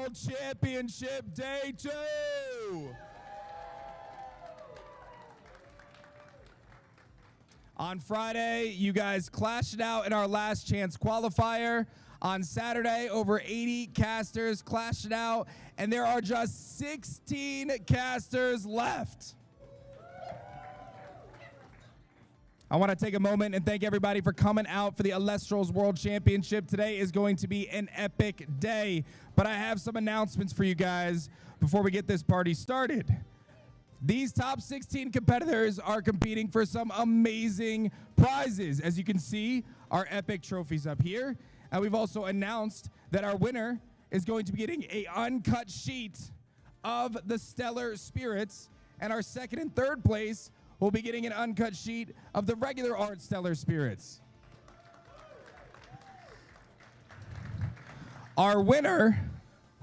World Championship Day 2. On Friday, you guys clashed it out in our last chance qualifier. On Saturday, over 80 casters clashed it out, and there are just 16 casters left. I want to take a moment and thank everybody for coming out for the Elestrals World Championship. Today is going to be an epic day, but I have some announcements for you guys before we get this party started. These top 16 competitors are competing for some amazing prizes. As you can see, our epic trophies up here. And we've also announced that our winner is going to be getting an uncut sheet of the Stellar Spirits. And our second and third place will be getting an uncut sheet of the regular art Stellar Spirits. Our winner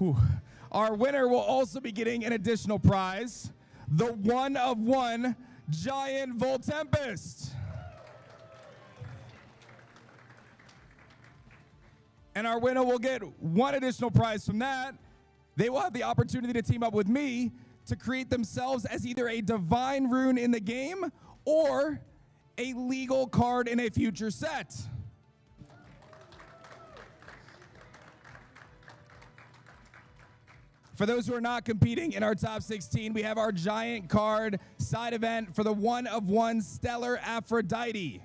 will also be getting an additional prize, the one-of-one Giant Voltempest. And our winner will get one additional prize from that. They will have the opportunity to team up with me to create themselves as either a divine rune in the game or a legal card in a future set. For those who are not competing in our top 16, we have our giant card side event for the one-of-one Stellar Aphrodite.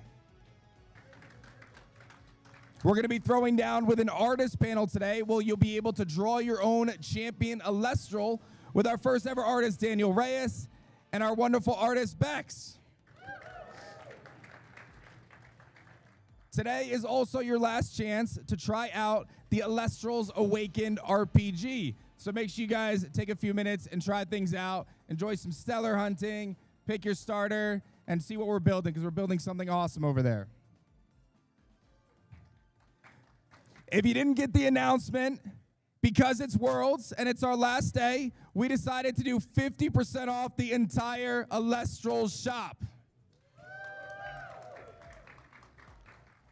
We're going to be throwing down with an artist panel today where you'll be able to draw your own champion Elestral with our first ever artist, Daniel Reyes, and our wonderful artist, Bex. Today is also your last chance to try out the Elestrals Awakened RPG. So make sure you guys take a few minutes and try things out. Enjoy some stellar hunting, pick your starter, and see what we're building, because we're building something awesome over there. If you didn't get the announcement, because it's Worlds and it's our last day, we decided to do 50% off the entire Elestrals shop.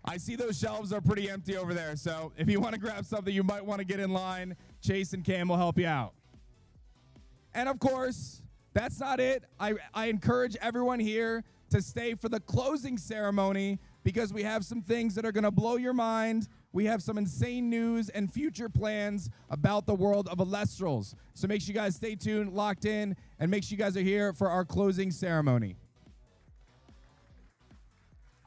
I see those shelves are pretty empty over there, so if you want to grab something, you might want to get in line. Chase and Cam will help you out. And of course, that's not it. I encourage everyone here to stay for the closing ceremony, because we have some things that are going to blow your mind. We have some insane news and future plans about the world of Elestrals. So make sure you guys stay tuned, locked in, and make sure you guys are here for our closing ceremony.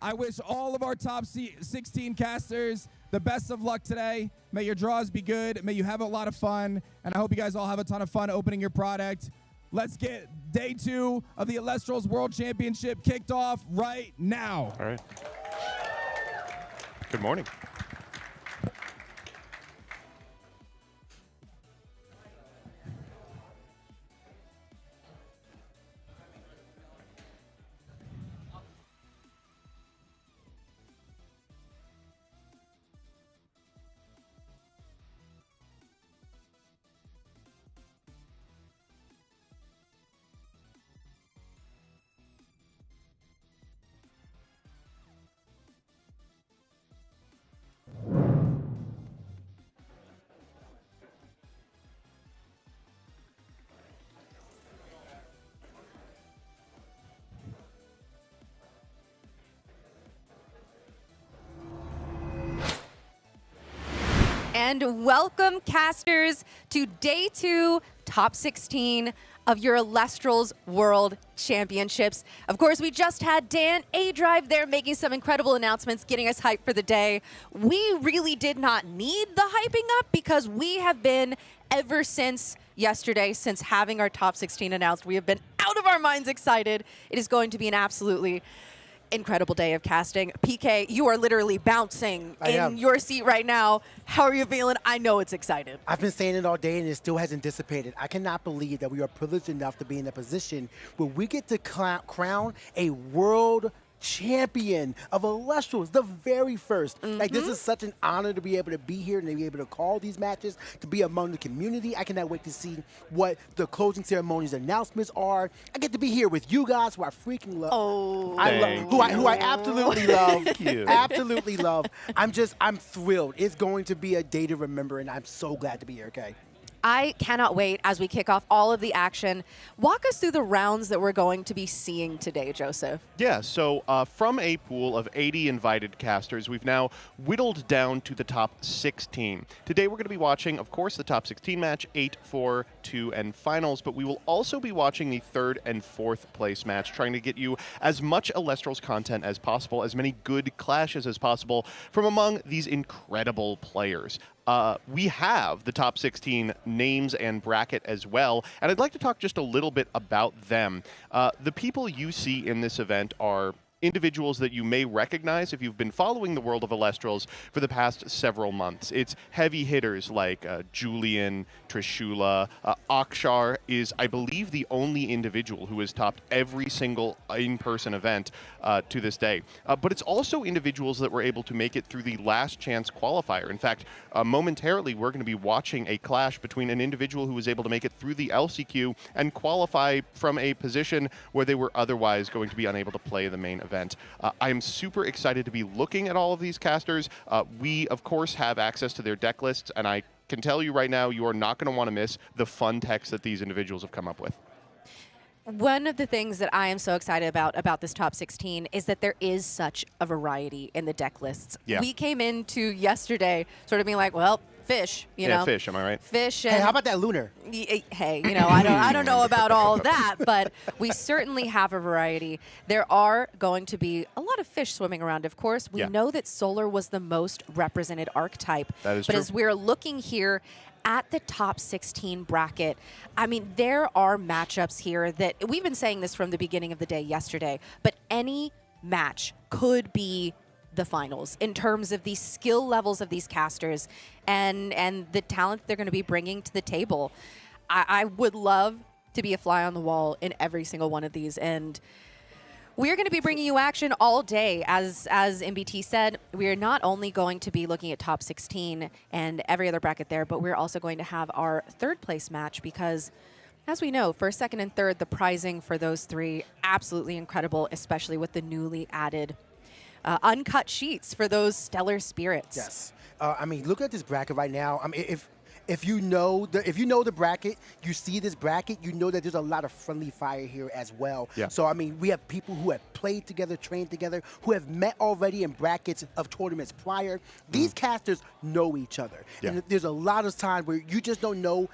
I wish all of our top 16 casters the best of luck today. May your draws be good. May you have a lot of fun. And I hope you guys all have a ton of fun opening your product. Let's get day 2 of the Elestrals World Championship kicked off right now. All right. Good morning. And welcome, casters, to day 2, top 16 of your Elestrals World Championships. Of course, we just had Dan A-Drive there making some incredible announcements, getting us hyped for the day. We really did not need the hyping up, because we have been, ever since yesterday, since having our top 16 announced, we have been out of our minds excited. It is going to be an absolutely incredible day of casting. PK, you are literally bouncing in your seat right now. How are you feeling? I know it's excited. I've been saying it all day and it still hasn't dissipated. I cannot believe that we are privileged enough to be in a position where we get to crown a world champion of Elestrals, the very first. Like, this is such an honor to be able to be here and to be able to call these matches, to be among the community. I cannot wait to see what the closing ceremony's announcements are. I get to be here with you guys, who I freaking love. Who I absolutely love. Absolutely love. I'm thrilled. It's going to be a day to remember, and I'm so glad to be here, okay? I cannot wait as we kick off all of the action. Walk us through the rounds that we're going to be seeing today, Joseph. Yeah, so from a pool of 80 invited casters, we've now whittled down to the top 16. Today we're going to be watching, of course, the top 16 match, 8, 4, 2, and finals, but we will also be watching the 3rd and 4th place match, trying to get you as much Elestrals content as possible, as many good clashes as possible from among these incredible players. We have the top 16 names and bracket as well, and I'd like to talk just a little bit about them. The people you see in this event are individuals that you may recognize if you've been following the world of Elestrals for the past several months. It's heavy hitters like Julian, Trishula. Akshar is, I believe, the only individual who has topped every single in-person event to this day. But it's also individuals that were able to make it through the last chance qualifier. In fact, momentarily, we're going to be watching a clash between an individual who was able to make it through the LCQ and qualify from a position where they were otherwise going to be unable to play the main event. I am super excited to be looking at all of these casters. We, of course, have access to their deck lists, and I can tell you right now, you are not going to want to miss the fun text that these individuals have come up with. One of the things that I am so excited about this top 16 is that there is such a variety in the deck lists. Yeah. We came into yesterday sort of being like, well, fish, you know. Yeah, fish, am I right? Fish and Hey, how about that lunar? Hey, you know, I don't know about all that, but we certainly have a variety. There are going to be a lot of fish swimming around, of course. We know that solar was the most represented archetype. That is but true. as we're looking here at the top 16 bracket, I mean, there are matchups here that we've been saying this from the beginning of the day yesterday, but any match could be the finals in terms of the skill levels of these casters and the talent they're going to be bringing to the table. I would love to be a fly on the wall in every single one of these, and we're going to be bringing you action all day. As MBT said, we are not only going to be looking at top 16 and every other bracket there, but we're also going to have our 3rd place match because, as we know, 1st, 2nd, and 3rd, the prizing for those 3, absolutely incredible, especially with the newly added uncut sheets for those stellar spirits. Yes. I mean, look at this bracket right now. I mean, if you know the bracket, you see this bracket, you know that there's a lot of friendly fire here as well. Yeah. So I mean, we have people who have played together, trained together, who have met already in brackets of tournaments prior. These casters know each other, and there's a lot of times where you just don't know.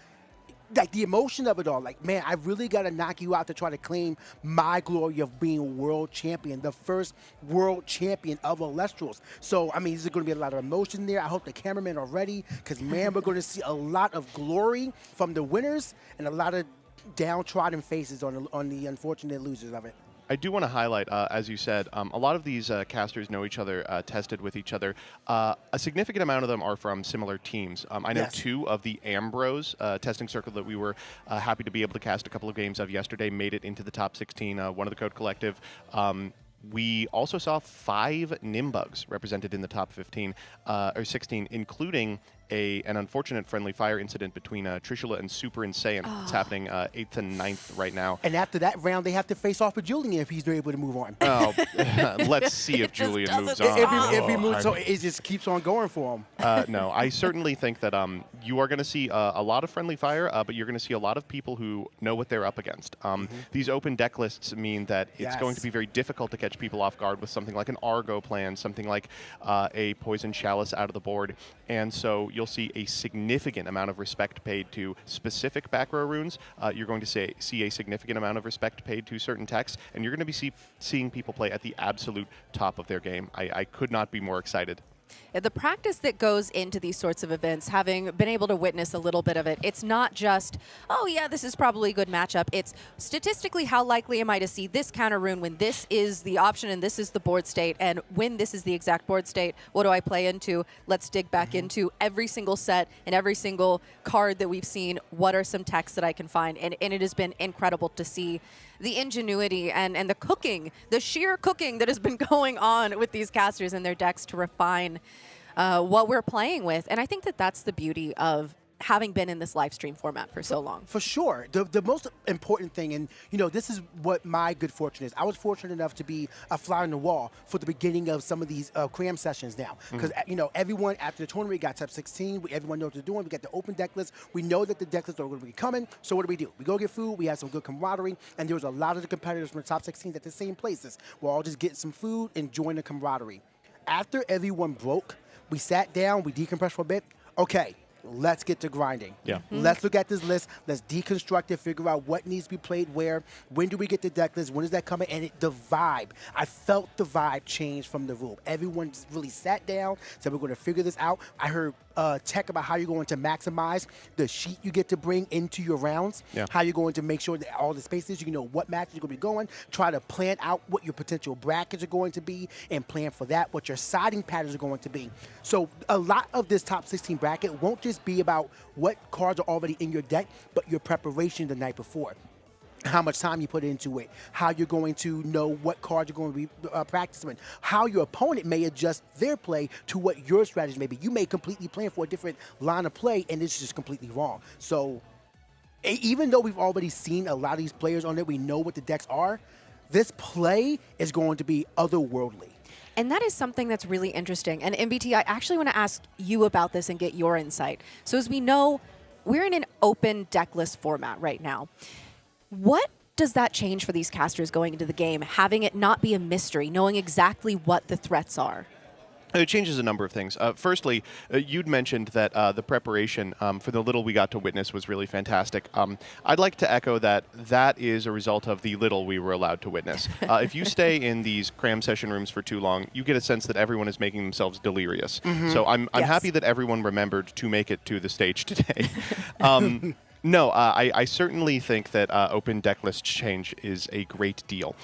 Like the emotion of it all, like, man, I really got to knock you out to try to claim my glory of being world champion, the first world champion of Elestrals. So, I mean, there's going to be a lot of emotion there. I hope the cameramen are ready because, man, we're going to see a lot of glory from the winners and a lot of downtrodden faces on the unfortunate losers of it. I do want to highlight, as you said, a lot of these casters know each other, tested with each other. A significant amount of them are from similar teams. I know 2 of the Ambros testing circle that we were happy to be able to cast a couple of games of yesterday made it into the top 16, one of the Code Collective. We also saw 5 Nimbugs represented in the top 15 or 16, including an unfortunate friendly fire incident between Trishula and Super Insane. It's happening 8th and 9th right now. And after that round, they have to face off with Julian if he's able to move on. Oh, let's see if Julian moves on. If he moves, so it just keeps on going for him. No, I certainly think that you are going to see a lot of friendly fire, but you're going to see a lot of people who know what they're up against. These open deck lists mean that it's going to be very difficult to catch people off guard with something like an Argo plan, something like a Poison Chalice out of the board. And so you'll see a significant amount of respect paid to specific back row runes. You're going to see a significant amount of respect paid to certain techs, and you're going to be seeing people play at the absolute top of their game. I could not be more excited. The practice that goes into these sorts of events, having been able to witness a little bit of it, it's not just, oh yeah, this is probably a good matchup. It's statistically how likely am I to see this counter rune when this is the option and this is the board state, and when this is the exact board state, what do I play into? Let's dig back into every single set and every single card that we've seen. What are some techs that I can find? And it has been incredible to see the ingenuity and the cooking, the sheer cooking that has been going on with these casters and their decks to refine what we're playing with. And I think that that's the beauty of having been in this live stream format for so long? For sure. The most important thing, and this is what my good fortune is. I was fortunate enough to be a fly on the wall for the beginning of some of these cram sessions now. Because, everyone after the tournament got top 16. Everyone knows what they're doing. We got the open deck list. We know that the deck lists are going to be coming. So what do? We go get food. We have some good camaraderie. And there was a lot of the competitors from the top 16 at the same places. We're all just getting some food, enjoying the camaraderie. After everyone broke, we sat down, we decompressed for a bit. Okay, let's get to grinding. Yeah. Let's look at this list. Let's deconstruct it, figure out what needs to be played where. When do we get the deck list? When is that coming? And the vibe. I felt the vibe change from the room. Everyone just really sat down, said we're going to figure this out. I heard tech about how you're going to maximize the sheet you get to bring into your rounds, how you're going to make sure that all the spaces, you know what matches you're going to be going, try to plan out what your potential brackets are going to be and plan for that, what your siding patterns are going to be. So a lot of this top 16 bracket won't just be about what cards are already in your deck, but your preparation the night before. How much time you put into it, how you're going to know what cards you're going to be practicing, how your opponent may adjust their play to what your strategy may be. You may completely plan for a different line of play, and it's just completely wrong. So even though we've already seen a lot of these players on there, we know what the decks are, this play is going to be otherworldly. And that is something that's really interesting. And MBT, I actually want to ask you about this and get your insight. So as we know, we're in an open deck list format right now. What does that change for these casters going into the game, having it not be a mystery, knowing exactly what the threats are? It changes a number of things. Firstly, you'd mentioned that the preparation for the little we got to witness was really fantastic. I'd like to echo that that is a result of the little we were allowed to witness. If you stay in these cram session rooms for too long, you get a sense that everyone is making themselves delirious. So I'm happy that everyone remembered to make it to the stage today. No, I certainly think that open deck list change is a great deal.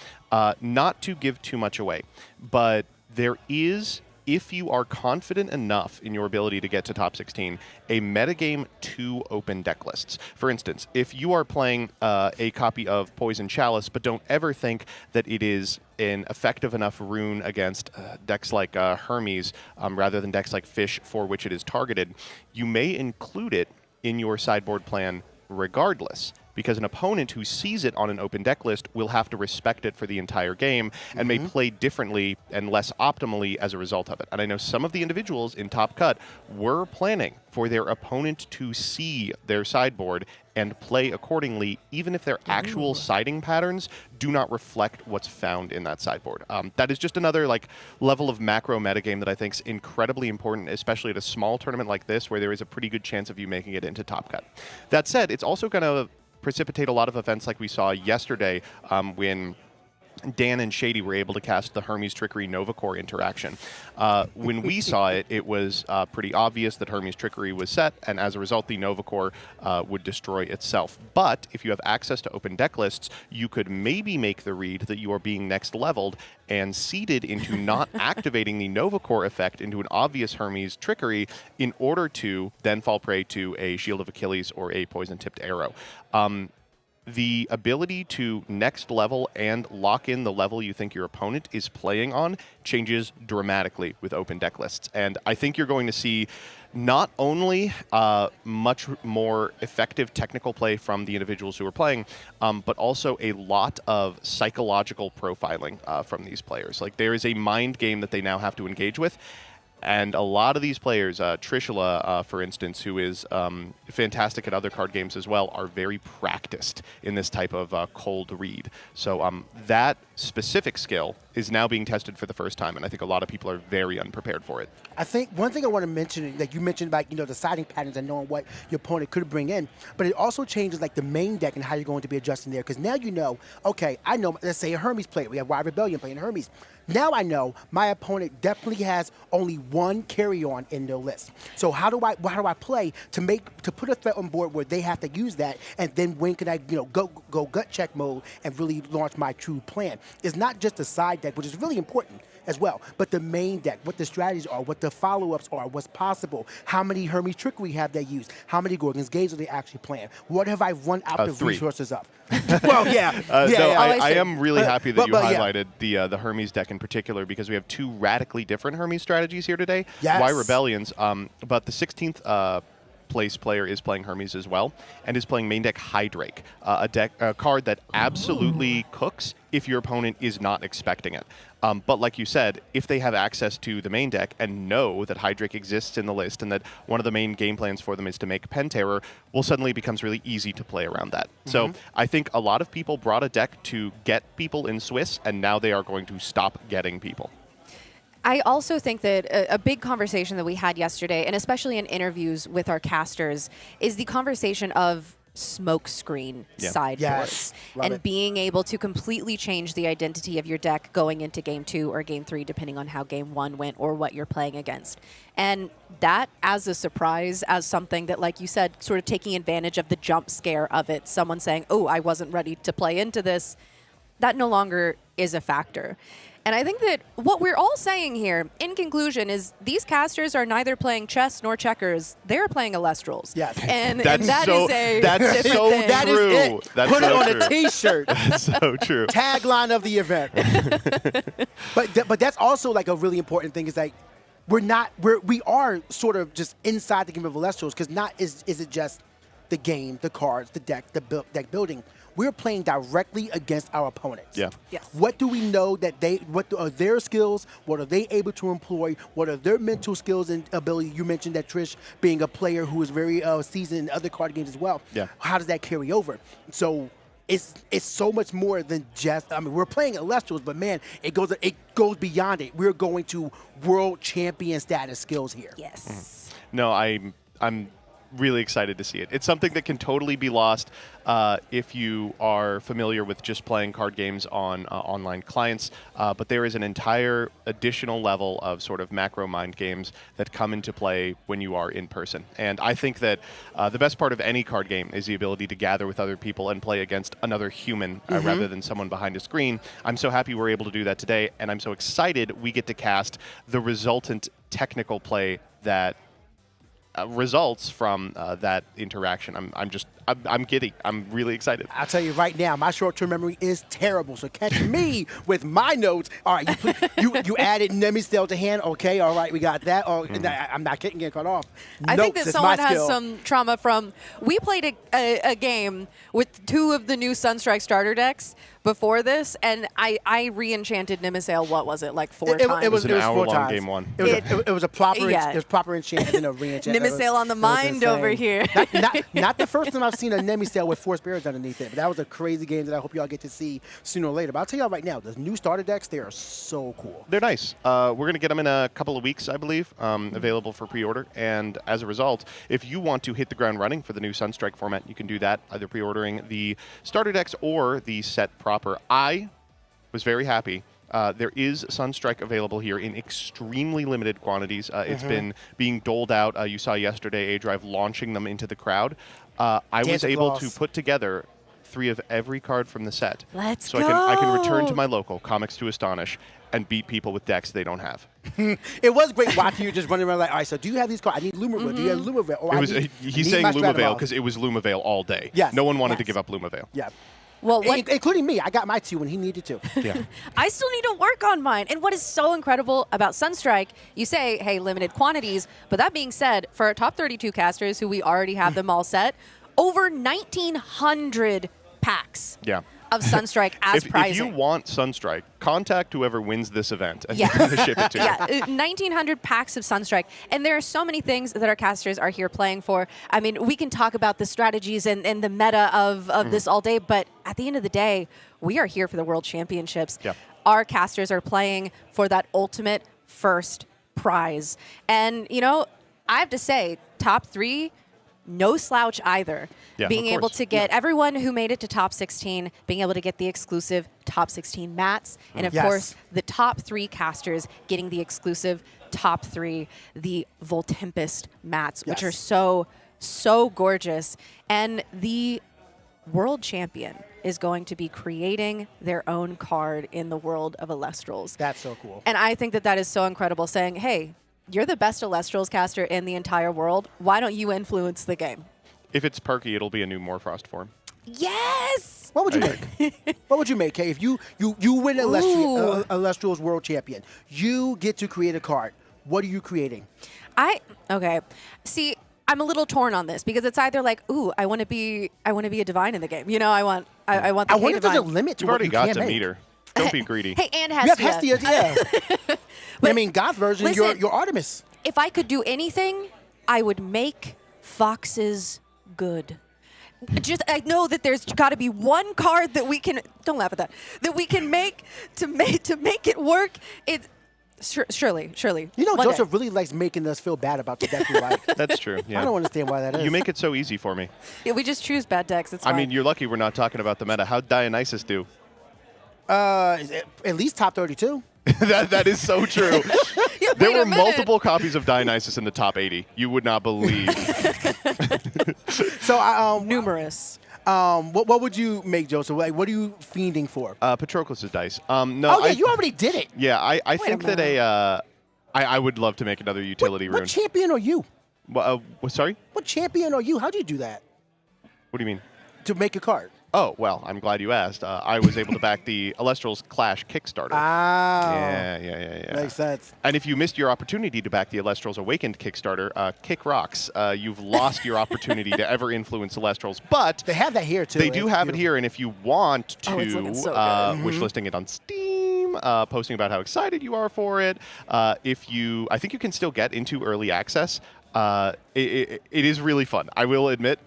Not to give too much away, but there is, if you are confident enough in your ability to get to top 16, a metagame to open deck lists. For instance, if you are playing a copy of Poison Chalice, but don't ever think that it is an effective enough rune against decks like Hermes, rather than decks like Fish for which it is targeted, you may include it in your sideboard plan regardless, because an opponent who sees it on an open deck list will have to respect it for the entire game and may play differently and less optimally as a result of it. And I know some of the individuals in Top Cut were planning for their opponent to see their sideboard and play accordingly, even if their actual siding patterns do not reflect what's found in that sideboard. That is just another level of macro metagame that I think is incredibly important, especially at a small tournament like this, where there is a pretty good chance of you making it into Top Cut. That said, it's also going to precipitate a lot of events like we saw yesterday when Dan and Shady were able to cast the Hermes Trickery Novacore interaction. When we saw it, it was pretty obvious that Hermes Trickery was set, and as a result, the Novacore would destroy itself. But if you have access to open deck lists, you could maybe make the read that you are being next leveled and seeded into not activating the Novacore effect into an obvious Hermes Trickery in order to then fall prey to a Shield of Achilles or a poison-tipped arrow. The ability to next level and lock in the level you think your opponent is playing on changes dramatically with open deck lists. And I think you're going to see not only much more effective technical play from the individuals who are playing, but also a lot of psychological profiling from these players. There is a mind game that they now have to engage with. And a lot of these players, Trishula, for instance, who is fantastic at other card games as well, are very practiced in this type of cold read. So that specific skill is now being tested for the first time, and I think a lot of people are very unprepared for it. I think one thing I want to mention, you mentioned about the siding patterns and knowing what your opponent could bring in, but it also changes the main deck and how you're going to be adjusting there. Because now okay, I know, let's say a Hermes player, we have Wild Rebellion playing Hermes. Now I know my opponent definitely has only one carry-on in their list. So how do I play to put a threat on board where they have to use that, and then when can I go gut check mode and really launch my true plan? It's not just the side deck, which is really important as well, but the main deck, what the strategies are, what the follow-ups are, what's possible, how many Hermes Trickery have they used, how many Gorgon's Gaze are they actually playing, what have I run out the 3 resources of? Well, I am really happy that you highlighted the Hermes deck in particular, because we have 2 radically different Hermes strategies here today. Yes. Why Rebellions, but the 16th place player is playing Hermes as well, and is playing main deck Hydrake, a card that absolutely cooks if your opponent is not expecting it. But like you said, if they have access to the main deck and know that Hydrake exists in the list and that one of the main game plans for them is to make Pen Terror, well, suddenly it becomes really easy to play around that. So I think a lot of people brought a deck to get people in Swiss, and now they are going to stop getting people. I also think that a big conversation that we had yesterday, and especially in interviews with our casters, is the conversation of smokescreen sideboards Yes. Love and it. being able to completely change the identity of your deck going into game 2 or game 3, depending on how game 1 went or what you're playing against. And that as a surprise, as something that, like you said, sort of taking advantage of the jump scare of it, someone saying, oh, I wasn't ready to play into this, that no longer is a factor. And I think that what we're all saying here, in conclusion, is these casters are neither playing chess nor checkers. They're playing Elestrals. Yes. And That's that so- is a that's different so thing. That is True. it. That's Put it so on true. a T-shirt. That's so true. Tagline of the event. but that's also like a really important thing is like we are sort of just inside the game of Elestrals because not is it just the game, the cards, the deck, deck building. We're playing directly against our opponents. Yeah. Yes. What do we know that what are their skills? What are they able to employ? What are their mental skills and ability? You mentioned that Trish being a player who is very seasoned in other card games as well. Yeah. How does that carry over? So it's so much more than just. I mean, we're playing Elestrals, but man, it goes beyond it. We're going to world champion status skills here. Yes. No, I'm really excited to see it. It's something that can totally be lost if you are familiar with just playing card games on online clients, but there is an entire additional level of sort of macro mind games that come into play when you are in person. And I think that the best part of any card game is the ability to gather with other people and play against another human rather than someone behind a screen. I'm so happy we're able to do that today, and I'm so excited we get to cast the resultant technical play that results from that interaction. I'm giddy. I'm really excited. I'll tell you right now, my short-term memory is terrible. So catch me with my notes. All right, you added Nemistel to hand. Okay, all right, we got that. Oh, I'm not getting caught off. I think that Notes is someone my has skill. some trauma from. We played a game with 2 of the new Sunstrike starter decks before this, and I re-enchanted Nemisale. What was it, like 4 times? It was an 4 hour-long times. game 1. It was a proper. Yeah. It was proper enchant and then a re-enchant. Nemisale on the mind over here. Not the first time I've seen a Nemisale with 4 spirits underneath it, but that was a crazy game that I hope y'all get to see sooner or later. But I'll tell y'all right now, the new starter decks, they are so cool. They're nice. We're going to get them in a couple of weeks, I believe, available for pre-order. And as a result, if you want to hit the ground running for the new Sunstrike format, you can do that, either pre-ordering the starter decks or the set proper. I was very happy. There is Sunstrike available here in extremely limited quantities. It's been being doled out. You saw yesterday A-Drive launching them into the crowd. I was Dance able Claws. to put together 3 of every card from the set. Let's so I can return go. to my local, Comics to Astonish, and beat people with decks they don't have. It was great watching you just running around like, all right, so do you have these cards? I need Lumavale. Do you have Lumavale? Or It I was need- he's I need saying my Lumavale Stratoval. because it was Lumavale all day. Yes, No one wanted to yes. give up Lumavale. Yeah. Well, what, Including me. I got my 2 when he needed to. Yeah. I still need to work on mine. And what is so incredible about Sunstrike, you say, hey, limited quantities. But that being said, for our top 32 casters, who we already have them all set, over 1,900 packs Yeah. of Sunstrike as If prizing. you want Sunstrike, contact whoever wins this event and Yeah. we're going to ship it to you. Yeah, 1,900 packs of Sunstrike. And there are so many things that our casters are here playing for. I mean, we can talk about the strategies and the meta of this all day, but at the end of the day, we are here for the World Championships. Yeah. Our casters are playing for that ultimate first prize. And, you know, I have to say, top 3, no slouch either. Yeah, Being of able course. to get everyone who made it to top 16, being able to get the exclusive top 16 mats, and of Yes. course, the top 3 casters getting the exclusive top 3, the Voltempest mats, which Yes. are so gorgeous. And the world champion is going to be creating their own card in the world of Elestrals. That's so cool. And I think that that is so incredible, saying, hey, you're the best Elestrals caster in the entire world. Why don't you influence the game? If it's perky, it'll be a new Morfrost form. Yes! What would you I make? What would you make, Kay? If you win Elestrals World Champion, you get to create a card. What are you creating? Okay. See, I'm a little torn on this because it's either like, ooh, I want to be a divine in the game. You know, I want the I K wonder if there's a divine. limit to You've what already you got can to make. meter. Don't be greedy. Hey, and You have Hestia. Hestia, yeah. I mean, God's version, Listen, you're Artemis. If I could do anything, I would make foxes good. Just I know that there's got to be one card that we can don't laugh at that we can make to make it work. It's surely. You know, one Joseph day. really likes making us feel bad about the deck we like. That's true. Yeah. I don't understand why that is. You make it so easy for me. Yeah, we just choose bad decks. It's I fine. mean, you're lucky we're not talking about the meta. How'd Dionysus do? At least top 32. that is so true. Yeah, There wait a were minute. multiple copies of Dionysus in the top 80. You would not believe. So, Numerous. what would you make, Joseph? Like, what are you fiending for? Patroclus' dice. No, Oh, yeah, you already did it. Yeah, I think that minute. I would love to make another utility What rune. champion are you? Sorry? What champion are you? How do you do that What do you mean? to make a card? Oh, well, I'm glad you asked. I was able to back the Elestrals Clash Kickstarter. Ah, Yeah. makes sense. And if you missed your opportunity to back the Elestrals Awakened Kickstarter, kick rocks. You've lost your opportunity to ever influence Elestrals. But They have that here too. they do It's have it beautiful. here, and if you want Oh, it's to, looking so good. wish listing it on Steam, posting about how excited you are for it. I think you can still get into early access. It is really fun. I will admit.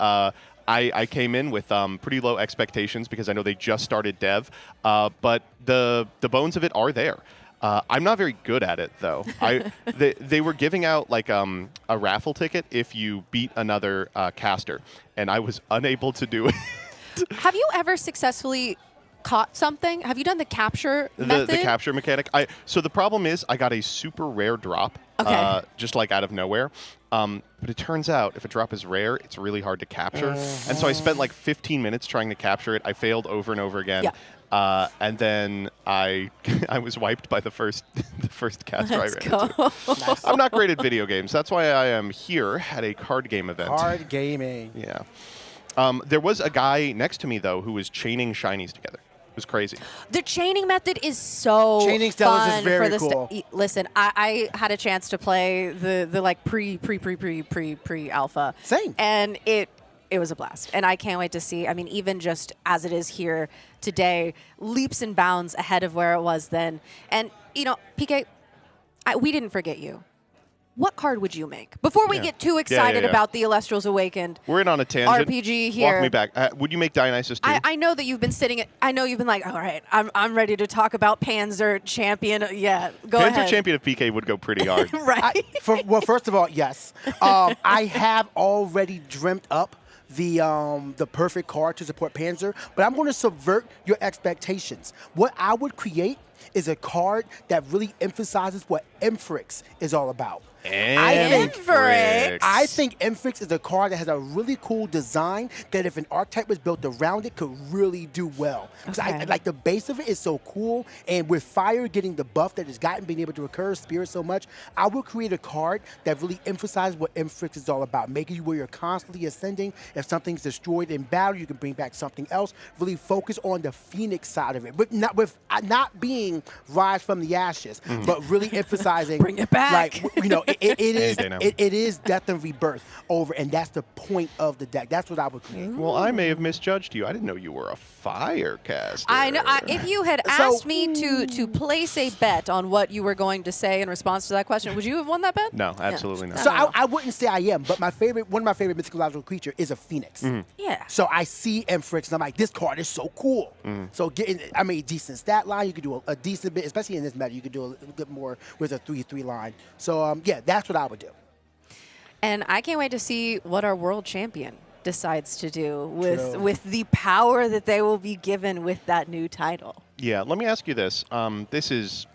I came in with pretty low expectations because I know they just started dev, but the bones of it are there. I'm not very good at it though. They were giving out like a raffle ticket if you beat another caster, and I was unable to do it. Have you ever successfully caught something? Have you done the capture method? The capture mechanic. So the problem is I got a super rare drop, Okay. just like out of nowhere. But it turns out if a drop is rare, it's really hard to capture. And so I spent like 15 minutes trying to capture it. I failed over and over again. Yeah. And then I was wiped by the first caster I Let's ran go. into. I'm not great at video games. That's why I am here at a card game event. Card gaming. Yeah. There was a guy next to me, though, who was chaining shinies together. It was crazy. The chaining method is so Chaining styles is fun very for the cool. Listen, I had a chance to play the like pre alpha. Same. And it was a blast. And I can't wait to see. I mean, even just as it is here today, leaps and bounds ahead of where it was then. And you know, PK, we didn't forget you. What card would you make? Before we get too excited yeah. about the Elestrals Awakened We're in on a tangent. RPG here. Walk me back. Would you make Dionysus too? I know that you've been sitting. I know you've been like, all right, I'm ready to talk about Panzer Champion. Yeah, go Panzer ahead. Champion of PK would go pretty hard. Right. Well, first of all, yes. I have already dreamt up the perfect card to support Panzer, but I'm going to subvert your expectations. What I would create is a card that really emphasizes what Emfrix is all about. Emfrix. I think Emfrix is a card that has a really cool design that if an archetype was built around it could really do well. Because I Okay. like the base of it is so cool, and with fire getting the buff that it's gotten, being able to recur spirit so much, I will create a card that really emphasizes what Emfrix is all about, making you where you're constantly ascending. If something's destroyed in battle, you can bring back something else. Really focus on the Phoenix side of it, but not being rise from the ashes, but really emphasizing Bring it back. Like you know, it is day now. it is death and rebirth over, and that's the point of the deck. That's what I would create. Well, I may have misjudged you. I didn't know you were a fire caster. I know. If you had So- asked me to place a bet on what you were going to say in response to that question, would you have won that bet? No, absolutely not. So I wouldn't say I am, but one of my favorite mythological creature is a phoenix. Yeah. So I see Emfrix, and I'm like, this card is so cool. So decent stat line. You could do a decent bit, especially in this meta. You could do a little bit more with a 3/3 line. So yeah, that's what I would do. And I can't wait to see what our world champion decides to do True. with the power that they will be given with that new title. Yeah, let me ask you this. This is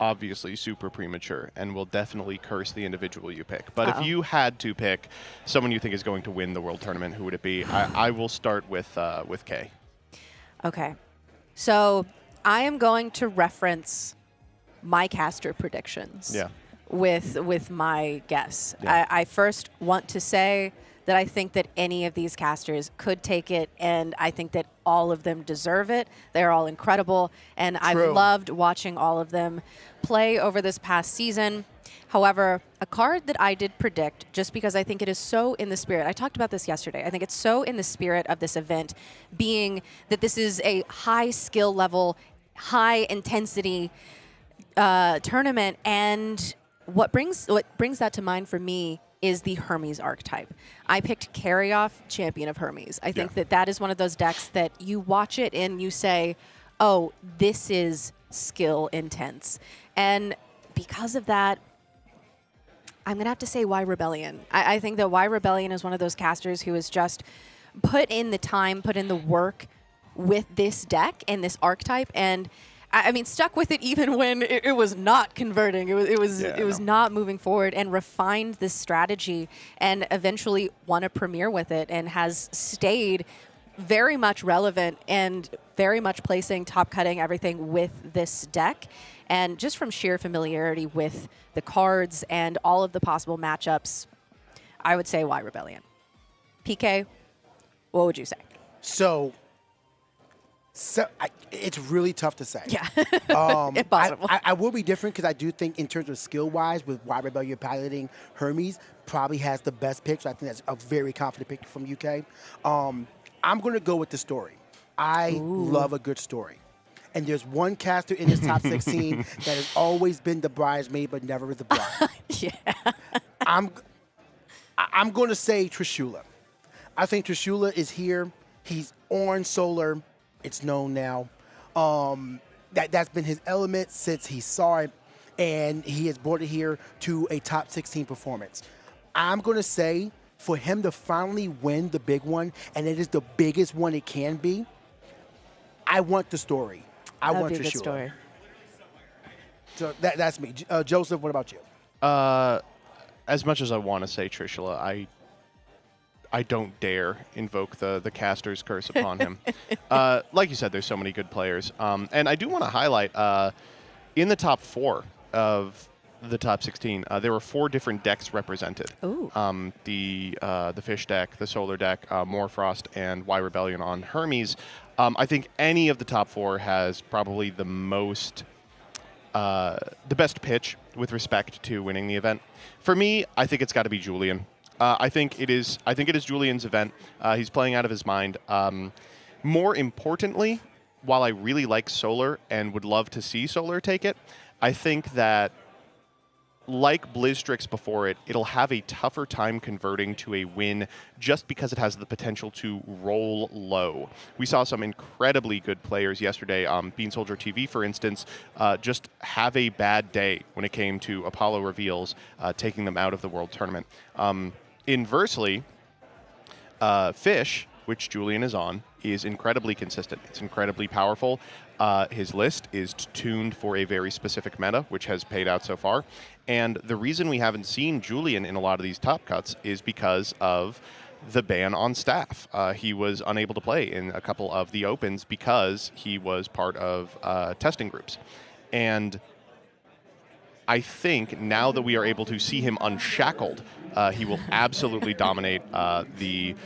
obviously super premature and will definitely curse the individual you pick. But if you had to pick someone you think is going to win the world tournament, who would it be? I will start with Kay. Okay. So I am going to reference my caster predictions. Yeah. With my guess. Yeah. I first want to say that I think that any of these casters could take it, and I think that all of them deserve it. They're all incredible, and I've True. loved watching all of them play over this past season. However, a card that I did predict, just because I think it is so in the spirit, I talked about this yesterday, I think it's so in the spirit of this event, being that this is a high skill level, high intensity tournament, and what brings that to mind for me is the Hermes archetype. I picked Carry-Off, Champion of Hermes. I think that is one of those decks that you watch it and you say, oh, this is skill intense. And because of that, I'm going to have to say Y Rebellion. I think that Y Rebellion is one of those casters who has just put in the time, put in the work with this deck and this archetype, and I mean, stuck with it even when it was not converting. It was not moving forward, and refined this strategy, and eventually won a premiere with it, and has stayed very much relevant and very much placing, top cutting everything with this deck. And just from sheer familiarity with the cards and all of the possible matchups, I would say Y Rebellion. PK, what would you say? So it's really tough to say. Yeah, impossible. I will be different because I do think in terms of skill-wise, with Y Rebellion piloting Hermes, probably has the best pick. So I think that's a very confident pick from UK. I'm going to go with the story. I love a good story. And there's one caster in this top 16 that has always been the bridesmaid but never the bride. Yeah. I'm going to say Trishula. I think Trishula is here. He's on Solar. It's known now. That's been his element since he saw it, and he has brought it here to a top 16 performance. I'm going to say for him to finally win the big one, and it is the biggest one it can be, I want the story. I want Trishula. Good story. So that's me. Joseph, what about you? As much as I want to say Trishula, I don't dare invoke the caster's curse upon him. Like you said, there's so many good players. And I do want to highlight, in the top 4 of the top 16, there were 4 different decks represented. Ooh. The Fish deck, the Solar deck, Moorfrost, and Y Rebellion on Hermes. I think any of the top 4 has probably the best pitch with respect to winning the event. For me, I think it's got to be Julian. I think it is Julian's event. He's playing out of his mind. More importantly, while I really like Solar and would love to see Solar take it, I think that, like Blizzstrix before it, it'll have a tougher time converting to a win just because it has the potential to roll low. We saw some incredibly good players yesterday. Bean Soldier TV, for instance, just have a bad day when it came to Apollo reveals, taking them out of the World Tournament. Inversely, Fish, which Julian is on, is incredibly consistent. It's incredibly powerful. His list is tuned for a very specific meta, which has paid out so far. And the reason we haven't seen Julian in a lot of these top cuts is because of the ban on staff. He was unable to play in a couple of the opens because he was part of testing groups. And I think now that we are able to see him unshackled, he will absolutely dominate the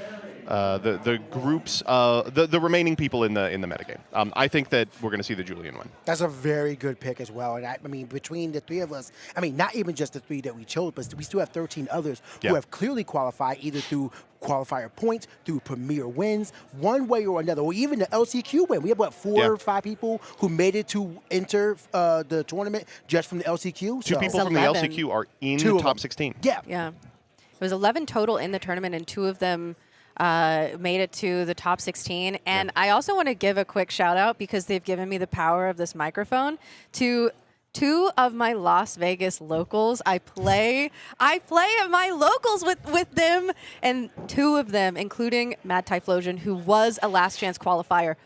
groups, the remaining people in the metagame. I think that we're going to see the Julian win. That's a very good pick as well. And I mean, between the 3 of us, I mean, not even just the 3 that we chose, but we still have 13 others who have clearly qualified either through qualifier points, through premier wins, one way or another, or even the LCQ win. We have, 4 or 5 people who made it to enter the tournament just from the LCQ. 2 people from the LCQ are in the top 16. Yeah. It was 11 total in the tournament, and 2 of them made it to the top 16. And I also want to give a quick shout out, because they've given me the power of this microphone, to 2 of my Las Vegas locals. I play at my locals with them, and 2 of them, including Mad Typhlosion, who was a last chance qualifier,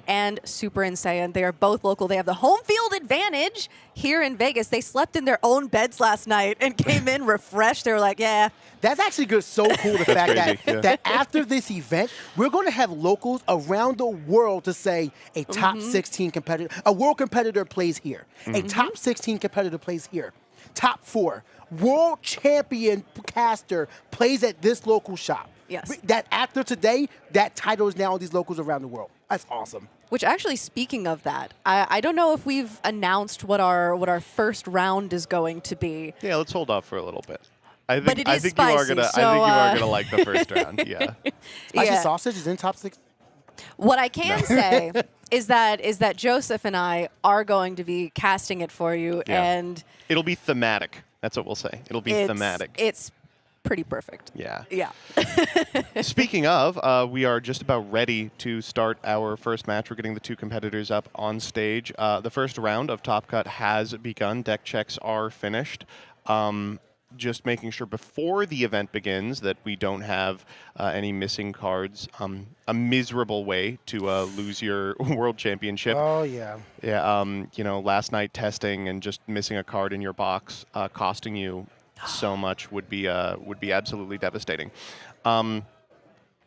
and Super Insane. They are both local. They have the home field advantage here in Vegas. They slept in their own beds last night and came in refreshed. They were like, yeah. That's actually good. So cool, the fact that after this event, we're going to have locals around the world to say a top 16 competitor, a world competitor plays here. A top 16 competitor plays here. Top 4, world champion caster plays at this local shop. Yes. That after today, that title is now on these locals around the world. That's awesome. Which actually, speaking of that, I don't know if we've announced what our first round is going to be. Yeah, let's hold off for a little bit. But it is you spicy, are gonna. so, I think you are gonna like the first round. Yeah. Spicy sausage is in top 6. What I can say is that Joseph and I are going to be casting it for you, Yeah. and It'll be thematic. That's what we'll say. It'll be thematic. It's pretty perfect. Yeah. Yeah. Speaking of, we are just about ready to start our first match. We're getting the 2 competitors up on stage. The first round of Top Cut has begun. Deck checks are finished. Just making sure before the event begins that we don't have any missing cards. A miserable way to lose your World Championship. Oh, yeah. Yeah, you know, last night testing and just missing a card in your box, costing you so much would be absolutely devastating. I'm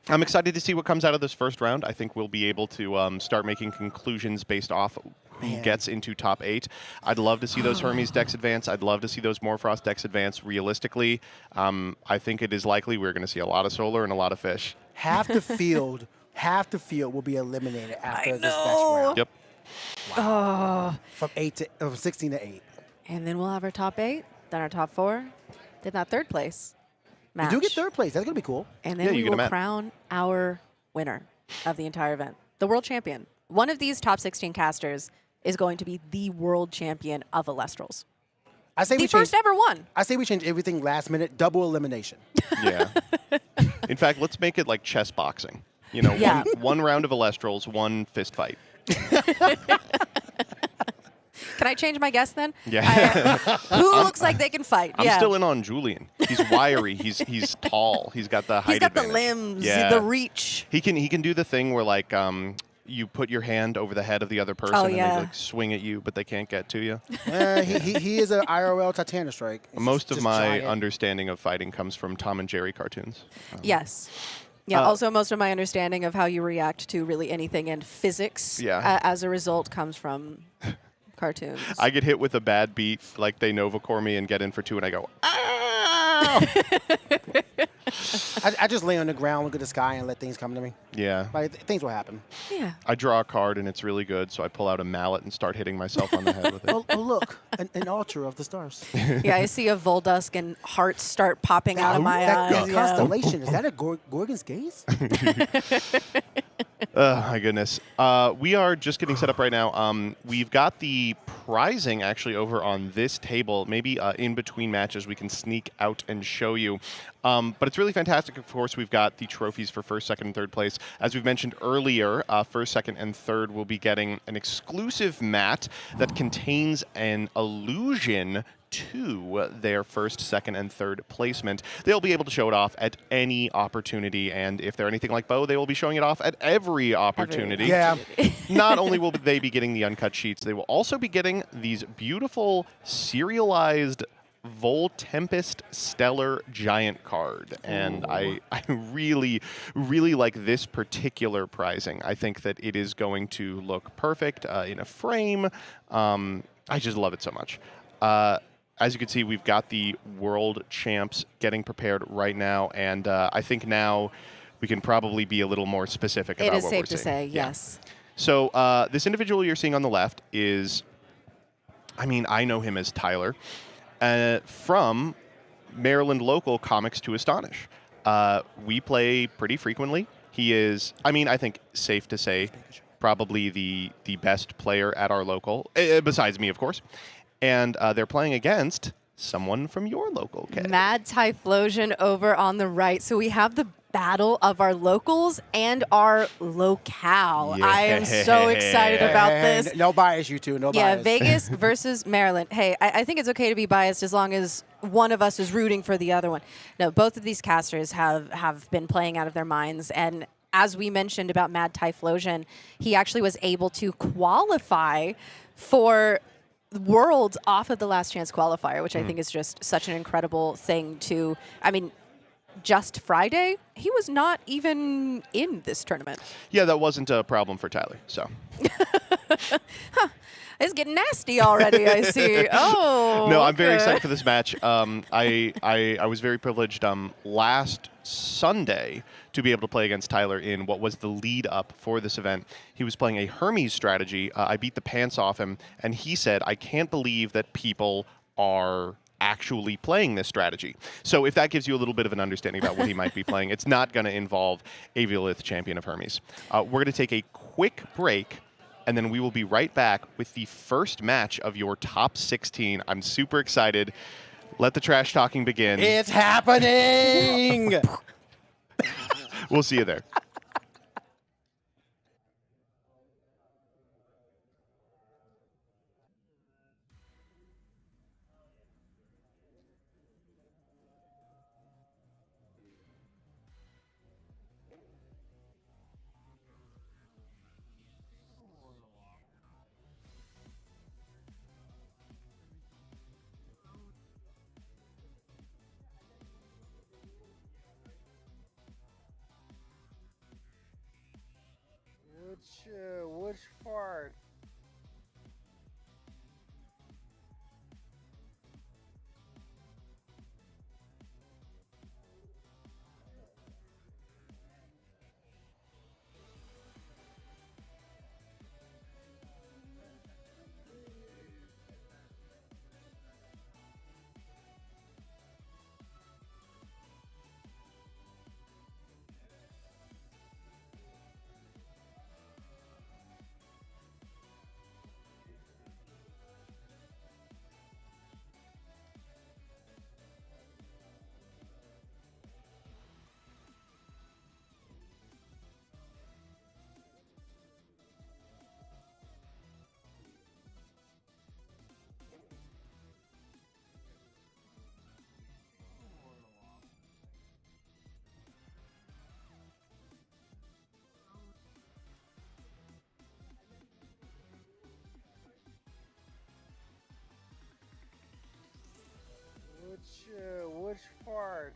excited to see what comes out of this first round. I think we'll be able to start making conclusions based off who gets into top 8. I'd love to see those Hermes decks advance. I'd love to see those Morfrost decks advance. Realistically, I think it is likely we're going to see a lot of solar and a lot of fish. Half the field will be eliminated after this next round. Yep. Oh. From 16 to 8. And then we'll have our top 8, then our top 4, then that third place match. You do get third place. That's going to be cool. And then we will crown our winner of the entire event, the world champion. One of these top 16 casters is going to be the world champion of Elestrals. I say the first ever one. I say we change everything last minute, double elimination. Yeah. In fact, let's make it like chess boxing. You know, Yeah. one round of Elestrals, one fist fight. Can I change my guess then? Yeah. Who looks like they can fight? I'm still in on Julian. He's wiry. He's tall. He's got the height He's got the advantage. limbs, Yeah. the reach. He can do the thing where like you put your hand over the head of the other person and yeah. they like swing at you, but they can't get to you. He is an IRL Titanostrike. Most of just my giant. understanding of fighting comes from Tom and Jerry cartoons. Yes. Yeah, also most of my understanding of how you react to really anything and physics as a result comes from cartoons. I get hit with a bad beat, like they Nova Core me and get in for 2 and I go, "Ow!" I just lay on the ground, look at the sky, and let things come to me. Yeah. Like things will happen. Yeah. I draw a card and it's really good, so I pull out a mallet and start hitting myself on the head with it. Oh, look, an altar of the stars. Yeah, I see a Voldusk and hearts start popping out of my that eyes. constellation, is that a Gorgon's gaze? Oh, my goodness. We are just getting set up right now. We've got the prizing actually over on this table. Maybe in between matches we can sneak out and show you. But it's really fantastic. Of course, we've got the trophies for first, second, and third place. As we've mentioned earlier, first, second, and third will be getting an exclusive mat that contains an illusion to their first, second, and third placement. They'll be able to show it off at any opportunity, and if they're anything like Bo, they will be showing it off at every opportunity. Yeah. Not only will they be getting the uncut sheets, they will also be getting these beautiful serialized Vol Tempest Stellar Giant card. And I really, really like this particular prizing. I think that it is going to look perfect in a frame. I just love it so much. As you can see, we've got the world champs getting prepared right now, and I think now we can probably be a little more specific about what we're seeing. It is safe to say, yes. So this individual you're seeing on the left is, I mean, I know him as Tyler, from Maryland local Comics to Astonish. We play pretty frequently. He is, I mean, I think safe to say, probably the best player at our local, besides me, of course. And they're playing against someone from your local, Kay. Mad Typhlosion over on the right. So we have the battle of our locals and our locale. Yeah. I am so excited about this. No bias, you two. No bias. Yeah, Vegas versus Maryland. Hey, I think it's okay to be biased as long as one of us is rooting for the other one. No, both of these casters have been playing out of their minds. And as we mentioned about Mad Typhlosion, he actually was able to qualify for Worlds off of the Last Chance qualifier, which I think is just such an incredible thing to, I mean, just Friday, he was not even in this tournament. Yeah, that wasn't a problem for Tyler. So. It's getting nasty already, I see. Oh, no, I'm very okay. excited for this match. I was very privileged last Sunday to be able to play against Tyler in what was the lead up for this event. He was playing a Hermes strategy. I beat the pants off him, and he said, "I can't believe that people are actually playing this strategy." So if that gives you a little bit of an understanding about what he might be playing, it's not going to involve a Violith champion of Hermes. We're going to take a quick break, and then we will be right back with the first match of your top 16. I'm super excited. Let the trash talking begin. It's happening! We'll see you there. Which part? Which part?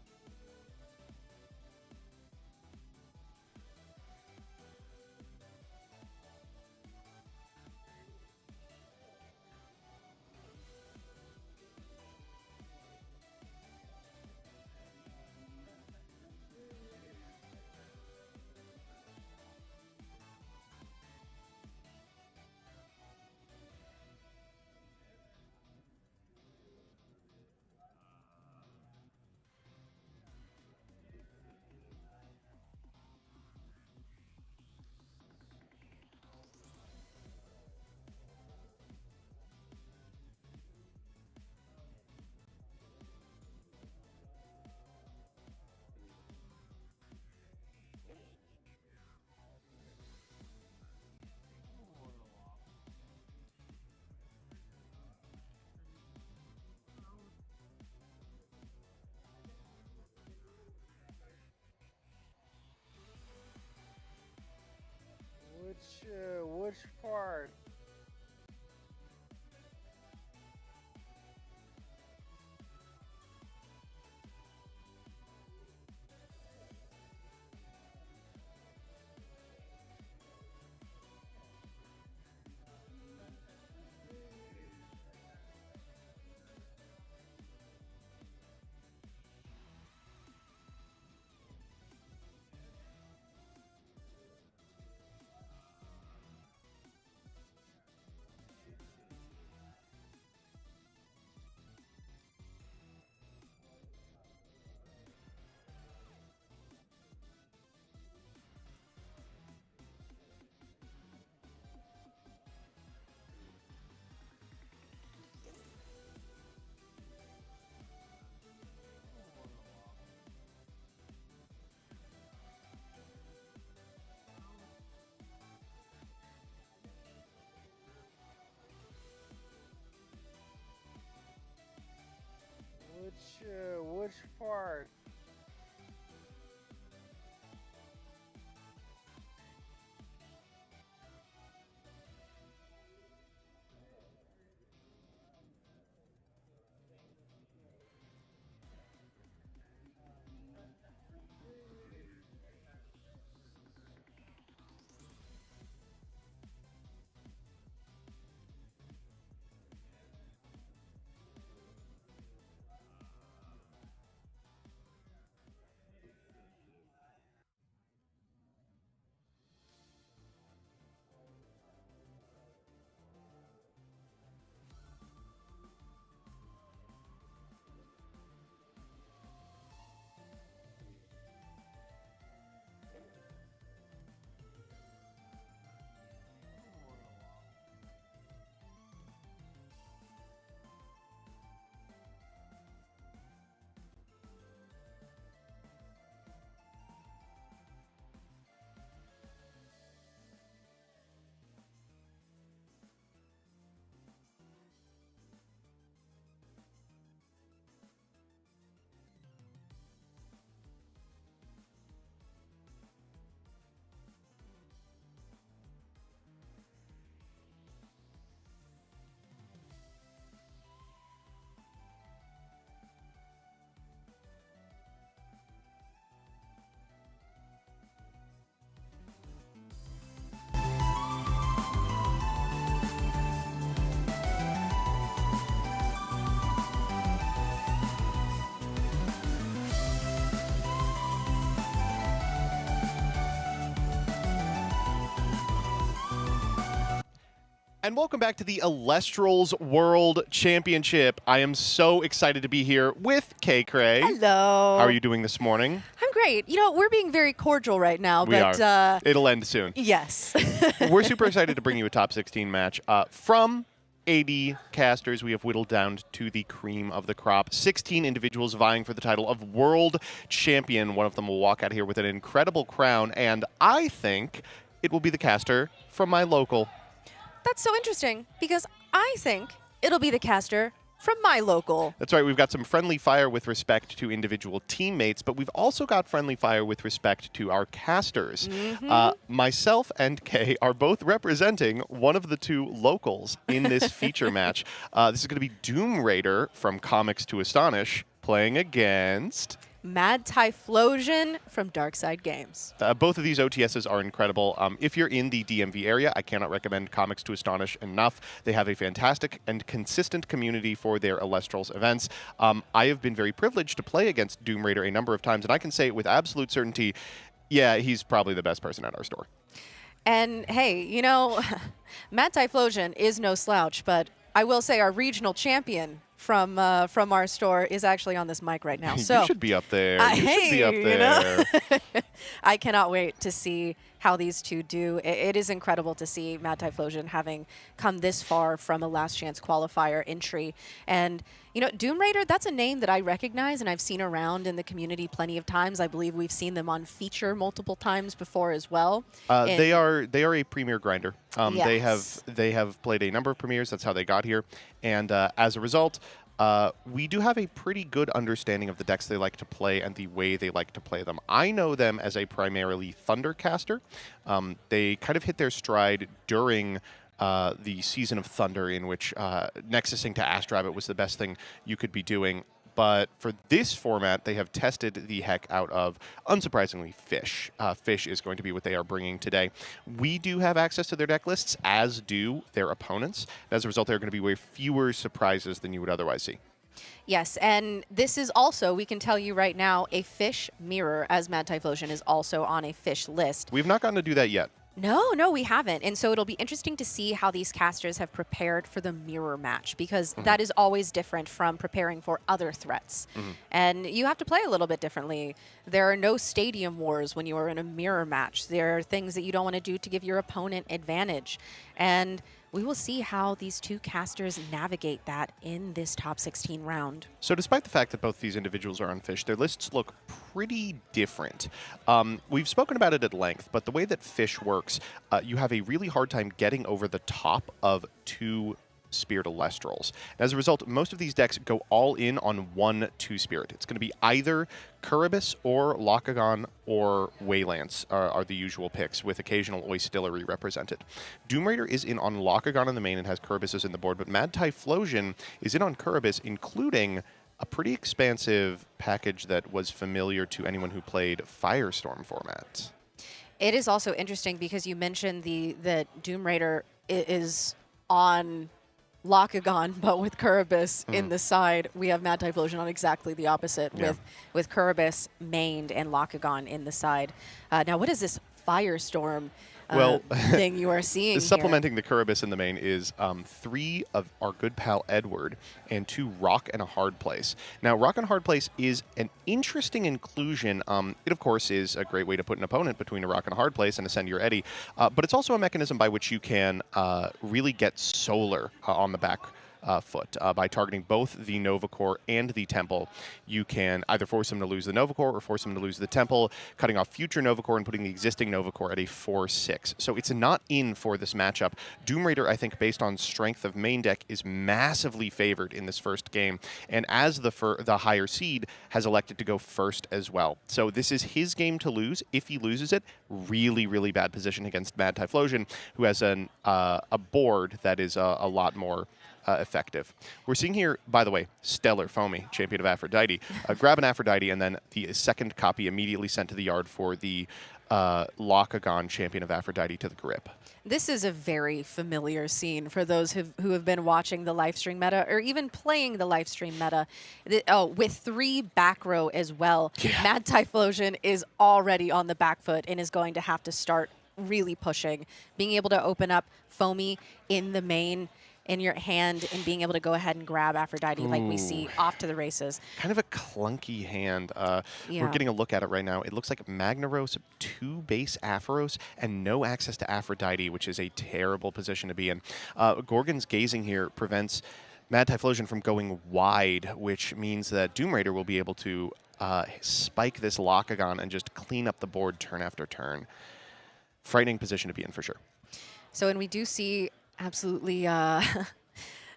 Which part? Which part? And welcome back to the Elestrals World Championship. I am so excited to be here with Kay Cray. Hello. How are you doing this morning? I'm great. You know, we're being very cordial right now, We but are. It'll end soon. yes. We're super excited to bring you a top 16 match from 80 casters. We have whittled down to the cream of the crop. 16 individuals vying for the title of World Champion. One of them will walk out here with an incredible crown, and I think it will be the caster from my local. That's so interesting because I think it'll be the caster from my local. That's right. We've got some friendly fire with respect to individual teammates, but we've also got friendly fire with respect to our casters. Myself and Kay are both representing one of the two locals in this feature match. This is going to be Doom Raider from Comics to Astonish playing against Mad Typhlosion from Darkside Games. Both of these OTSs are incredible. If you're in the DMV area, I cannot recommend Comics to Astonish enough. They have a fantastic and consistent community for their Elestrals events. I have been very privileged to play against Doom Raider a number of times, and I can say with absolute certainty, yeah, he's probably the best person at our store. And hey, you know, Mad Typhlosion is no slouch, but I will say our regional champion from our store is actually on this mic right now. So you should be up there. You hey, should be up there. You know? I cannot wait to see how these two do. It is incredible to see Mad Typhlosion having come this far from a last chance qualifier entry. And, you know, Doom Raider, that's a name that I recognize and I've seen around in the community plenty of times. I believe we've seen them on feature multiple times before as well. They are a premier grinder. Yes. They have played a number of premieres. That's how they got here. And as a result, we do have a pretty good understanding of the decks they like to play and the way they like to play them. I know them as a primarily Thunder caster. They kind of hit their stride during the season of Thunder, in which Nexusing to Astrabbit was the best thing you could be doing. But for this format, they have tested the heck out of, unsurprisingly, Fish. Fish is going to be what they are bringing today. We do have access to their deck lists, as do their opponents. As a result, there are going to be way fewer surprises than you would otherwise see. Yes, and this is also, we can tell you right now, a Fish mirror, as Mad Typhlosion is also on a Fish list. We've not gotten to do that yet. No, we haven't. And so it'll be interesting to see how these casters have prepared for the mirror match, because that is always different from preparing for other threats. And you have to play a little bit differently. There are no stadium wars when you are in a mirror match. There are things that you don't want to do to give your opponent advantage. And we will see how these two casters navigate that in this top 16 round. So despite the fact that both these individuals are on Fish, their lists look pretty different. We've spoken about it at length, but the way that Fish works, you have a really hard time getting over the top of two Spirit Elestrals. And as a result, most of these decks go all in on one two-spirit. It's going to be either Curibus or Locagon or Waylance are the usual picks, with occasional Oistillery represented. Doom Raider is in on Locagon in the main and has Curibus in the board, but Mad Typhlosion is in on Curibus, including a pretty expansive package that was familiar to anyone who played Firestorm format. It is also interesting because you mentioned that Doom Raider is on Locagon, but with Curibus in the side. We have Mad Typhlosion on exactly the opposite, with Curibus mained and Locagon in the side. Now, what is this Firestorm thing you are seeing Supplementing the Curibus in the main is 3 of our good pal Edward and 2 Rock and a Hard Place. Now, Rock and a Hard Place is an interesting inclusion. It, of course, is a great way to put an opponent between a Rock and a Hard Place and a Send Your Eddy, but it's also a mechanism by which you can really get solar on the back foot. By targeting both the Nova Core and the Temple, you can either force him to lose the Nova Core or force him to lose the Temple, cutting off future Nova Core and putting the existing Nova Core at a 4/6. So it's not in for this matchup. Doom Raider, I think, based on strength of main deck, is massively favored in this first game, and as the higher seed, has elected to go first as well. So this is his game to lose. If he loses it, really, really bad position against Mad Typhlosion, who has a board that is a lot more effective. We're seeing here, by the way, Stellar Foamy, champion of Aphrodite. Grab an Aphrodite, and then the second copy immediately sent to the yard for the Locagon, champion of Aphrodite, to the grip. This is a very familiar scene for those who have been watching the Lifestream meta or even playing the Lifestream meta. With 3 back row as well. Yeah. Mad Typhlosion is already on the back foot and is going to have to start really pushing. Being able to open up Foamy in the main in your hand and being able to go ahead and grab Aphrodite like we see off to the races. Kind of a clunky hand. We're Yeah. getting a look at it right now. It looks like Magnaros, 2 base Aphoros, and no access to Aphrodite, which is a terrible position to be in. Gorgon's Gazing here prevents Mad Typhlosion from going wide, which means that Doom Raider will be able to spike this Locagon and just clean up the board turn after turn. Frightening position to be in for sure. So, and we do see absolutely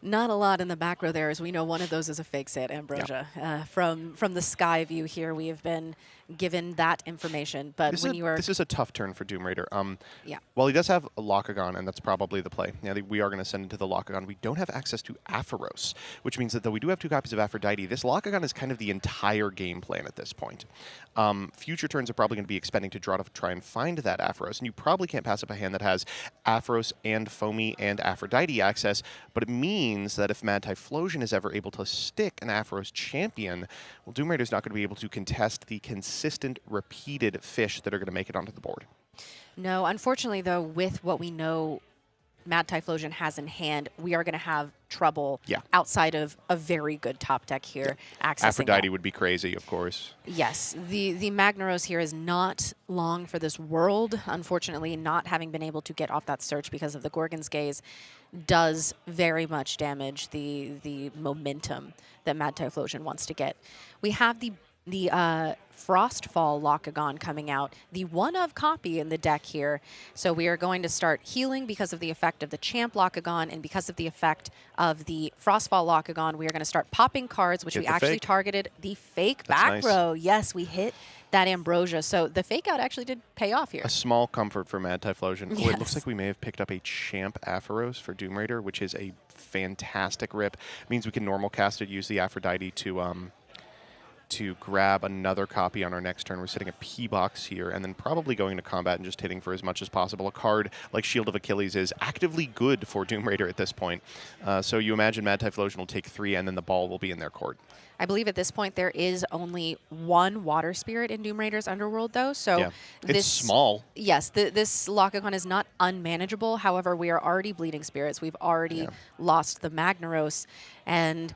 not a lot in the back row there, as we know one of those is a fake set, Ambrosia. From the sky view here, we have been given that information. But This is a tough turn for Doom Raider. Yeah. While he does have a Locagon, and that's probably the play. Now, we are going to send into the Locagon. We don't have access to Aphoros, which means that though we do have 2 copies of Aphrodite, this Locagon is kind of the entire game plan at this point. Future turns are probably going to be expending to draw to try and find that Aphoros, and you probably can't pass up a hand that has Aphoros and Foamy and Aphrodite access, but it means that if Mad Typhlosion is ever able to stick an Aphoros champion, well, Doom Raider's not going to be able to contest the consistent, repeated fish that are going to make it onto the board. No, unfortunately, though, with what we know Mad Typhlosion has in hand, we are going to have trouble outside of a very good top deck here accessing Aphrodite that. would be crazy, of course. Yes, the Magnaros here is not long for this world. Unfortunately, not having been able to get off that search because of the Gorgon's Gaze does very much damage the momentum that Mad Typhlosion wants to get. We have the Frostfall Locagon coming out, the one-of copy in the deck here. So we are going to start healing because of the effect of the Champ Locagon, and because of the effect of the Frostfall Locagon, we are going to start popping cards, which we actually targeted the fake back row. Yes, we hit that Ambrosia. So the fake out actually did pay off here. A small comfort for Mad Typhlosion. Yes. Oh, it looks like we may have picked up a Champ Aphoros for Doom Raider, which is a fantastic rip. It means we can normal cast it, use the Aphrodite to grab another copy on our next turn. We're setting a P-box here, and then probably going to combat and just hitting for as much as possible. A card like Shield of Achilles is actively good for Doom Raider at this point. So you imagine Mad Typhlosion will take 3, and then the ball will be in their court. I believe at this point there is only 1 Water Spirit in Doom Raider's Underworld, though. So it's small. Yes, this Locagon is not unmanageable. However, we are already bleeding spirits. We've already lost the Magnaros, and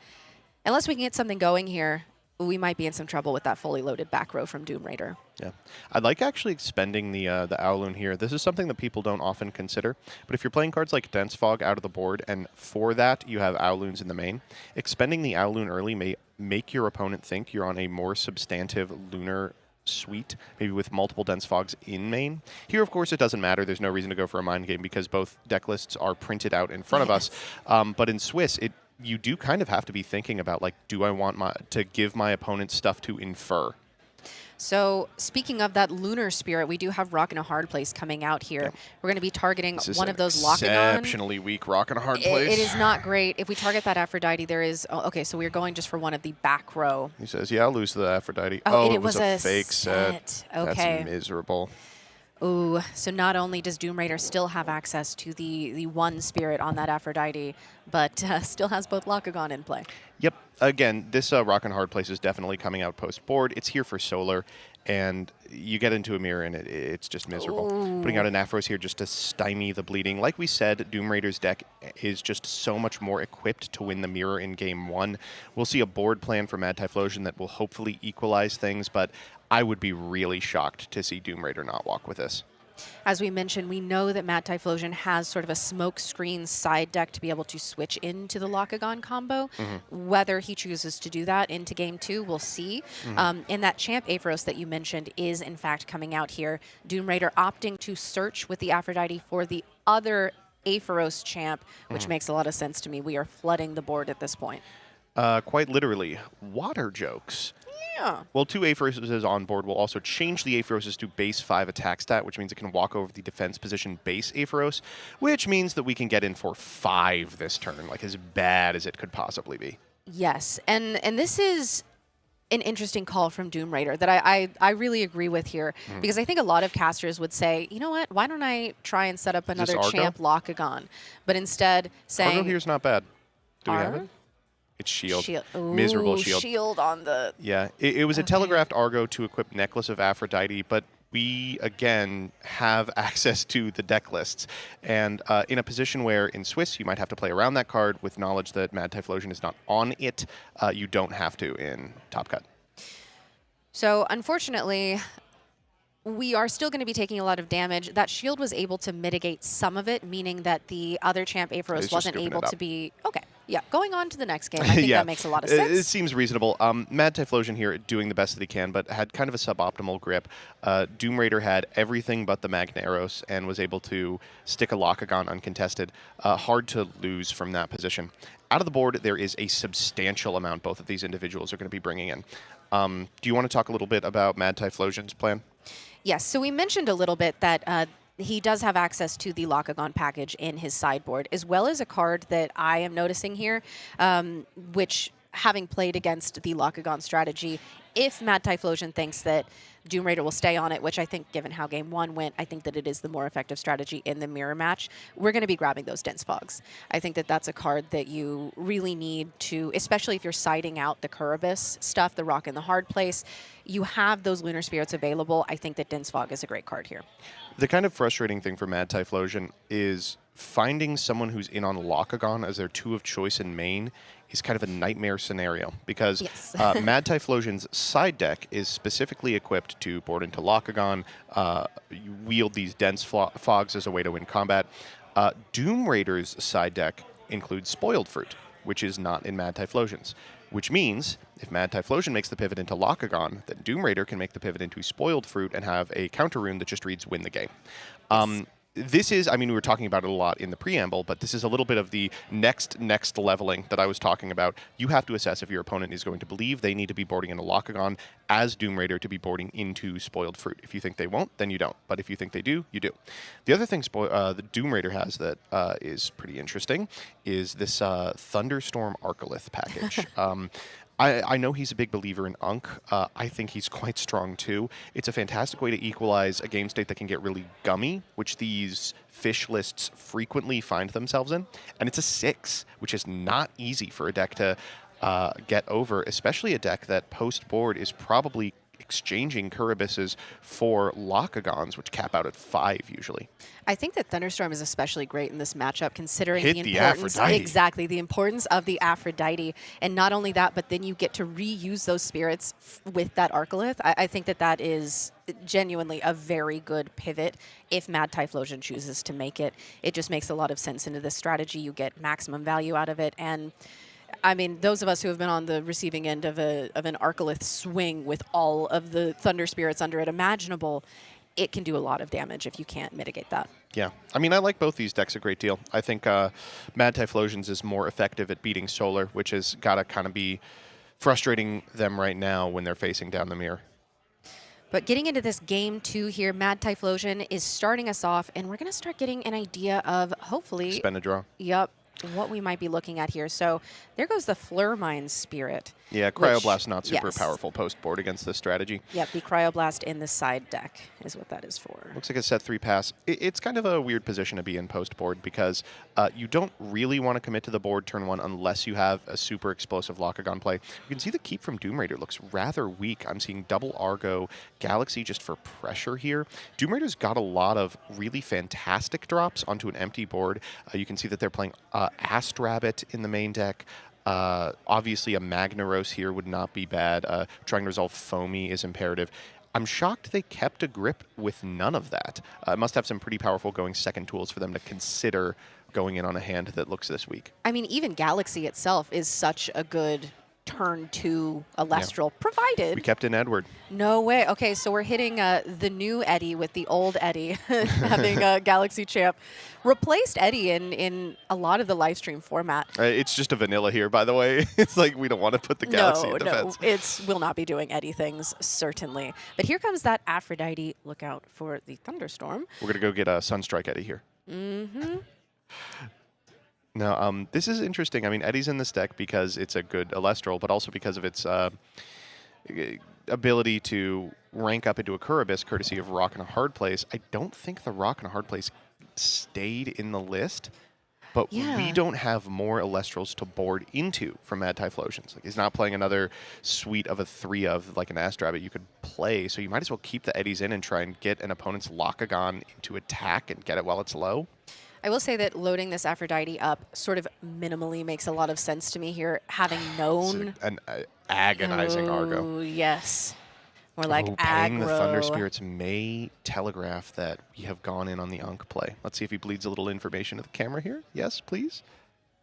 unless we can get something going here, we might be in some trouble with that fully loaded back row from Doom Raider. Yeah, I'd like actually expending the Owloon here. This is something that people don't often consider, but if you're playing cards like Dense Fog out of the board, and for that you have Owloons in the main, expending the Owloon early may make your opponent think you're on a more substantive lunar suite, maybe with multiple Dense Fogs in main. Here, of course, it doesn't matter. There's no reason to go for a mind game because both deck lists are printed out in front of us. But in Swiss, you do kind of have to be thinking about, like, do I want to give my opponent stuff to infer? So speaking of that Lunar Spirit, we do have Rock in a Hard Place coming out here. We're going to be targeting one of those Locagon. Exceptionally weak Rock in a Hard Place. It is not great. If we target that Aphrodite, there is... Oh, okay, so we're going just for one of the back row. He says, yeah, I'll lose to the Aphrodite. Oh, it was a fake set. Okay. That's miserable. Ooh, so not only does Doom Raider still have access to the 1 spirit on that Aphrodite, but still has both Locagon in play. Yep. Again, this Rock and Hard Place is definitely coming out post-board. It's here for Solar, and you get into a mirror, and it's just miserable. Ooh. Putting out an Aphros here just to stymie the bleeding. Like we said, Doom Raider's deck is just so much more equipped to win the mirror in Game 1. We'll see a board plan for Mad Typhlosion that will hopefully equalize things, but I would be really shocked to see Doom Raider not walk with this. As we mentioned, we know that Mad Typhlosion has sort of a smoke screen side deck to be able to switch into the Locagon combo. Whether he chooses to do that into Game 2, we'll see. And that Champ Aphoros that you mentioned is, in fact, coming out here. Doom Raider opting to search with the Aphrodite for the other Aphoros Champ, which makes a lot of sense to me. We are flooding the board at this point. Quite literally, water jokes. Yeah. Well, 2 Aphroses on board will also change the Aphroses to base 5 attack stat, which means it can walk over the defense position base Aphros, which means that we can get in for 5 this turn, like as bad as it could possibly be. Yes, and this is an interesting call from Doom Raider that I really agree with here, because I think a lot of casters would say, you know what, why don't I try and set up another Champ Locagon? But instead saying... Argo here's not bad. Do we have it? It's Shield. Ooh, Miserable Shield. Shield on the... Yeah, it was a telegraphed Argo to equip Necklace of Aphrodite, but we again have access to the deck lists. And in a position where in Swiss you might have to play around that card with knowledge that Mad Typhlosion is not on it, you don't have to in Top Cut. So unfortunately, we are still going to be taking a lot of damage. That shield was able to mitigate some of it, meaning that the other champ Aphros wasn't able to be... Okay, yeah, going on to the next game. I think that makes a lot of sense. It seems reasonable. Mad Typhlosion here doing the best that he can, but had kind of a suboptimal grip. Doom Raider had everything but the Magnaros and was able to stick a Locagon uncontested. Hard to lose from that position. Out of the board, there is a substantial amount both of these individuals are going to be bringing in. Do you want to talk a little bit about Mad Typhlosion's plan? Yes, so we mentioned a little bit that he does have access to the Locagon package in his sideboard, as well as a card that I am noticing here, which, having played against the Locagon strategy, if Mad Typhlosion thinks that Doom Raider will stay on it, which I think, given how Game 1 went, I think that it is the more effective strategy in the mirror match, we're going to be grabbing those Dense Fogs. I think that that's a card that you really need to, especially if you're siding out the Kuribus stuff, the Rock in the Hard Place, you have those Lunar Spirits available. I think that Dense Fog is a great card here. The kind of frustrating thing for Mad Typhlosion is finding someone who's in on Locagon as their 2 of choice in main is kind of a nightmare scenario because Mad Typhlosion's side deck is specifically equipped to board into Locagon, you wield these dense fogs as a way to win combat. Doom Raider's side deck includes Spoiled Fruit, which is not in Mad Typhlosion's, which means if Mad Typhlosion makes the pivot into Locagon, then Doom Raider can make the pivot into Spoiled Fruit and have a counter rune that just reads win the game. This is, I mean, we were talking about it a lot in the preamble, but this is a little bit of the next leveling that I was talking about. You have to assess if your opponent is going to believe they need to be boarding into Locagon as Doom Raider to be boarding into Spoiled Fruit. If you think they won't, then you don't. But if you think they do, you do. The other thing the Doom Raider has that is pretty interesting is this Thunderstorm Arcolith package. I know he's a big believer in Unk. I think he's quite strong too. It's a fantastic way to equalize a game state that can get really gummy, which these fish lists frequently find themselves in. And it's a 6, which is not easy for a deck to get over, especially a deck that post-board is probably exchanging Kuribuses for Locagons, which cap out at 5 usually. I think that Thunderstorm is especially great in this matchup, considering the importance, exactly, the importance of the Aphrodite, and not only that, but then you get to reuse those spirits with that Arcolith. I think that that is genuinely a very good pivot if Mad Typhlosion chooses to make it. It just makes a lot of sense into this strategy. You get maximum value out of it, and I mean, those of us who have been on the receiving end of an Arcolith swing with all of the Thunder Spirits under it imaginable, it can do a lot of damage if you can't mitigate that. Yeah. I mean, I like both these decks a great deal. I think Mad Typhlosion's is more effective at beating Solar, which has got to kind of be frustrating them right now when they're facing down the mirror. But getting into this Game 2 here, Mad Typhlosion is starting us off, and we're going to start getting an idea of, hopefully... Spend a draw. Yep. What we might be looking at here. So there goes the Flurmine Spirit. Yeah, Cryoblast not super powerful post-board against this strategy. Yep, the Cryoblast in the side deck is what that is for. Looks like a set 3 pass. It's kind of a weird position to be in post-board because you don't really want to commit to the board turn 1 unless you have a super explosive Locagon play. You can see the keep from Doom Raider looks rather weak. I'm seeing double Argo, Galaxy just for pressure here. Doom Raider's got a lot of really fantastic drops onto an empty board. You can see that they're playing Ast Rabbit in the main deck. Obviously, a Magnaros here would not be bad. Trying to resolve Foamy is imperative. I'm shocked they kept a grip with none of that. It must have some pretty powerful going second tools for them to consider going in on a hand that looks this weak. I mean, even Galaxy itself is such a good turn 2 Elestral, provided... We kept in Edward. No way. Okay, so we're hitting the new Eddie with the old Eddie, having a Galaxy champ. Replaced Eddie in a lot of the Lifestream format. It's just a vanilla here, by the way. It's like we don't want to put the Galaxy in defense. No, it will not be doing Eddie things, certainly. But here comes that Aphrodite. Look out for the Thunderstorm. We're going to go get a Sunstrike Eddie here. Mm-hmm. No, this is interesting. I mean, Eddie's in this deck because it's a good Elestral, but also because of its ability to rank up into a Kuribus, courtesy of Rock in a Hard Place. I don't think the Rock in a Hard Place stayed in the list. but Yeah. we don't have more Elestrals to board into from Mad Typhlosions. Like, he's not playing another suite of a 3 of like an Astrabbit you could play, so you might as well keep the Eddies in and try and get an opponent's Lockagon into attack and get it while it's low. I will say that loading this Aphrodite up sort of minimally makes a lot of sense to me here, having known. An agonizing Argo. Oh, yes. More like Paying the Thunder aggro. Spirits may telegraph that we have gone in on the Ankh play. Let's see if he bleeds a little information to the camera here. Yes, please.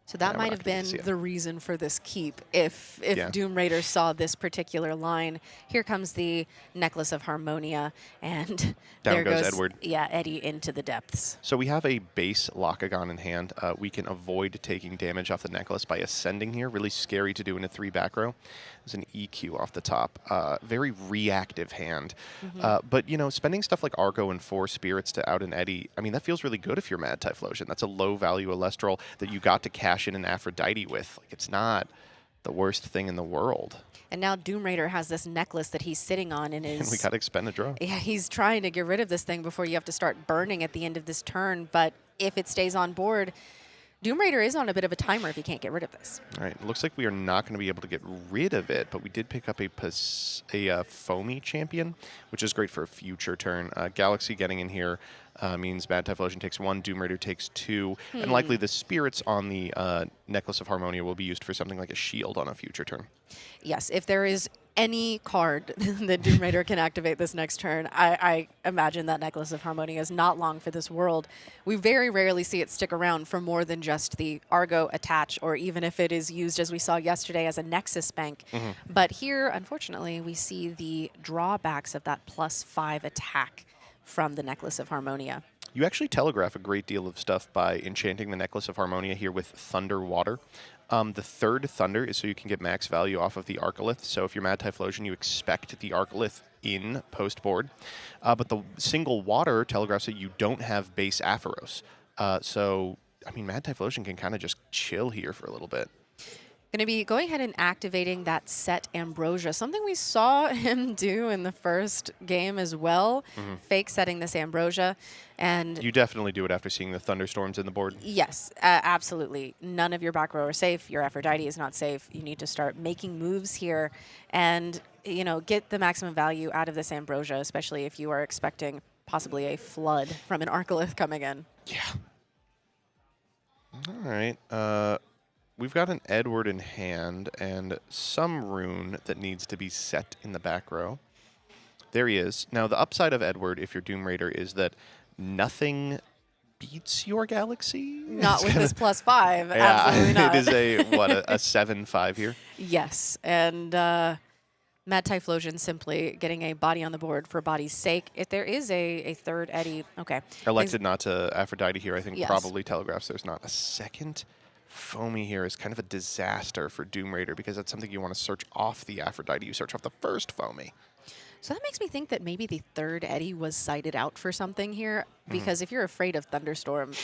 So that Yeah, we're might not have gonna been see it. the reason for this keep. If Yeah. Doom Raider saw this particular line, here comes the Necklace of Harmonia, and there goes Edward. Yeah, Eddie into the depths. So we have a base Lockagon in hand. We can avoid taking damage off the necklace by ascending here. Really scary to do in a 3 back row. There's an EQ off the top. Very reactive hand. But, you know, spending stuff like Argo and 4 Spirits to out an Eddie, I mean, that feels really good if you're Mad Typhlosion. That's a low-value Elestral that you got to cash in an Aphrodite with. Like, it's not the worst thing in the world. And now Doom Raider has this necklace that he's sitting on and is... And we got to expend a draw. Yeah, he's trying to get rid of this thing before you have to start burning at the end of this turn. But if it stays on board, Doom Raider is on a bit of a timer if he can't get rid of this. All right, looks like we are not going to be able to get rid of it, but we did pick up a Foamy Champion, which is great for a future turn. Galaxy getting in here means Mad Typhlosion takes 1, Doom Raider takes 2, and likely the spirits on the Necklace of Harmonia will be used for something like a shield on a future turn. Yes, if there is any card that Doom Raider can activate this next turn, I imagine that Necklace of Harmonia is not long for this world. We very rarely see it stick around for more than just the Argo attach, or even if it is used, as we saw yesterday, as a Nexus bank. But here, unfortunately, we see the drawbacks of that +5 attack from the Necklace of Harmonia. You actually telegraph a great deal of stuff by enchanting the Necklace of Harmonia here with Thunder Water. The 3rd Thunder is so you can get max value off of the Arcolith. So if you're Mad Typhlosion, you expect the Arcolith in post-board. But the single Water telegraphs that you don't have base Aphoros. So, I mean, Mad Typhlosion can kind of just chill here for a little bit. Going to be going ahead and activating that set Ambrosia, something we saw him do in the first game as well, fake setting this Ambrosia. And You definitely do it after seeing the thunderstorms in the board. yes, absolutely. None of your back row are safe. Your Aphrodite is not safe. You need to start making moves here and, you know, get the maximum value out of this Ambrosia, especially if you are expecting possibly a flood from an Arcolith coming in. Yeah. All right. We've got an Edward in hand and some rune that needs to be set in the back row. There he is. Now, the upside of Edward, if you're Doom Raider, is that nothing beats your Galaxy. Not with this +5. Yeah, Absolutely not. it is a 7/5 here. Yes, and Mad Typhlosion simply getting a body on the board for body's sake. If there is a 3rd Eddie, okay. Elected not to Aphrodite here, I think Yes. probably telegraphs there's not a second. Foamy here is kind of a disaster for Doom Raider because that's something you want to search off the Aphrodite. You search off the first Foamy. So that makes me think that maybe the 3rd Eddie was sighted out for something here, because if you're afraid of Thunderstorm,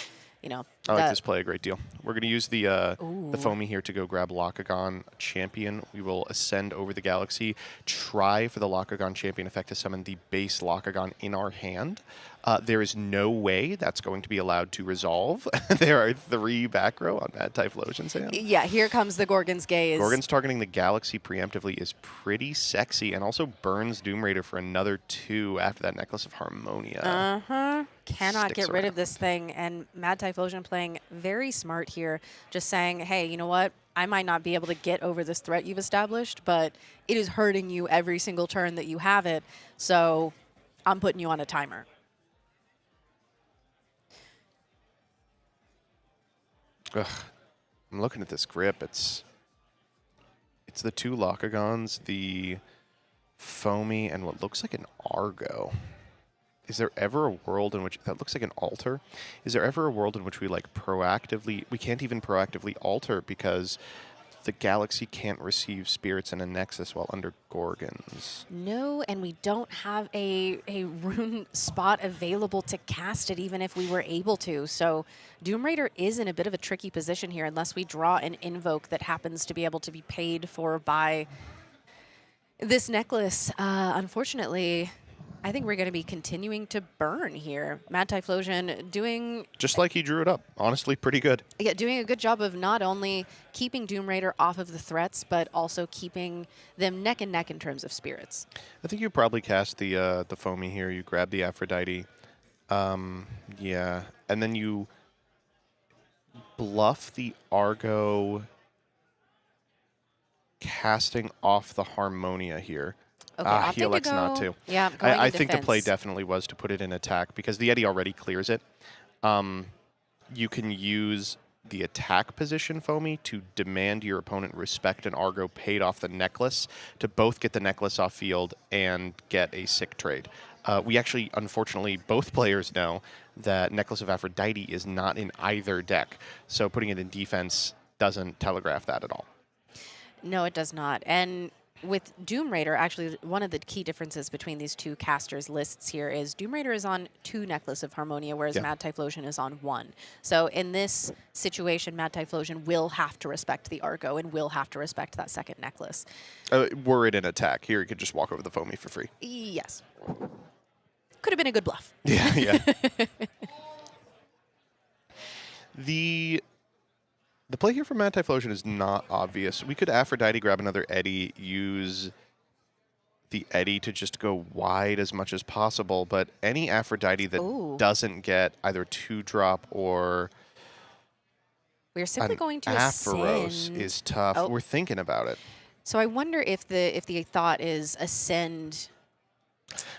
you know. I like that- this play a great deal. We're going to use the Foamy here to go grab Lockagon Champion. We will ascend over the Galaxy, try for the Lockagon Champion effect to summon the base Lockagon in our hand. There is no way that's going to be allowed to resolve. There are 3 back row on Mad Typhlosion, Sam. Yeah, here comes the Gorgon's Gaze. Gorgon's targeting the Galaxy preemptively is pretty sexy and also burns Doom Raider for another 2 after that Necklace of Harmonia. Cannot Sticks get rid of around. this thing. And Mad Typhlosion playing very smart here, just saying, hey, you know what? I might not be able to get over this threat you've established, but it is hurting you every single turn that you have it. So I'm putting you on a timer. Ugh. I'm looking at this grip. It's the 2 Lockagons, the Foamy, and what looks like an Argo. Is there ever a world in which that looks like an altar? Is there ever a world in which we like we can't even proactively alter because the Galaxy can't receive spirits in a Nexus while under Gorgons? No, and we don't have a rune spot available to cast it even if we were able to. So Doom Raider is in a bit of a tricky position here unless we draw an invoke that happens to be able to be paid for by this necklace. Unfortunately, I think we're going to be continuing to burn here. Mad Typhlosion doing Just like he drew it up. Honestly, pretty good. doing a good job of not only keeping Doom Raider off of the threats, but also keeping them neck and neck in terms of spirits. I think you probably cast the Foamy here. You grab the Aphrodite. Yeah. And then you bluff the Argo casting off the Harmonia here. Okay, he elects not to. Yeah, going I in think the play defense. definitely was to put it in attack because the Eddy already clears it. You can use the attack position, Foamy, to demand your opponent respect an Argo paid off the necklace to both get the necklace off field and get a sick trade. We actually, unfortunately, both players know that Necklace of Aphrodite is not in either deck, so putting it in defense doesn't telegraph that at all. No, it does not. And with Doom Raider, actually, one of the key differences between these two casters' lists here is Doom Raider is on 2 Necklace of Harmonia, whereas Mad Typhlosion is on 1. So in this situation, Mad Typhlosion will have to respect the Argo and will have to respect that second necklace. Were it an attack, here you could just walk over the Foamy for free. Yes. Could have been a good bluff. Yeah, yeah. The play here from Mad Typhlosion is not obvious. We could Aphrodite, grab another Eddy, use the Eddy to just go wide as much as possible, but any Aphrodite that doesn't get either 2-drop or We're simply going to Aphoros ascend. is tough. Oh. We're thinking about it. So I wonder if the thought is ascend.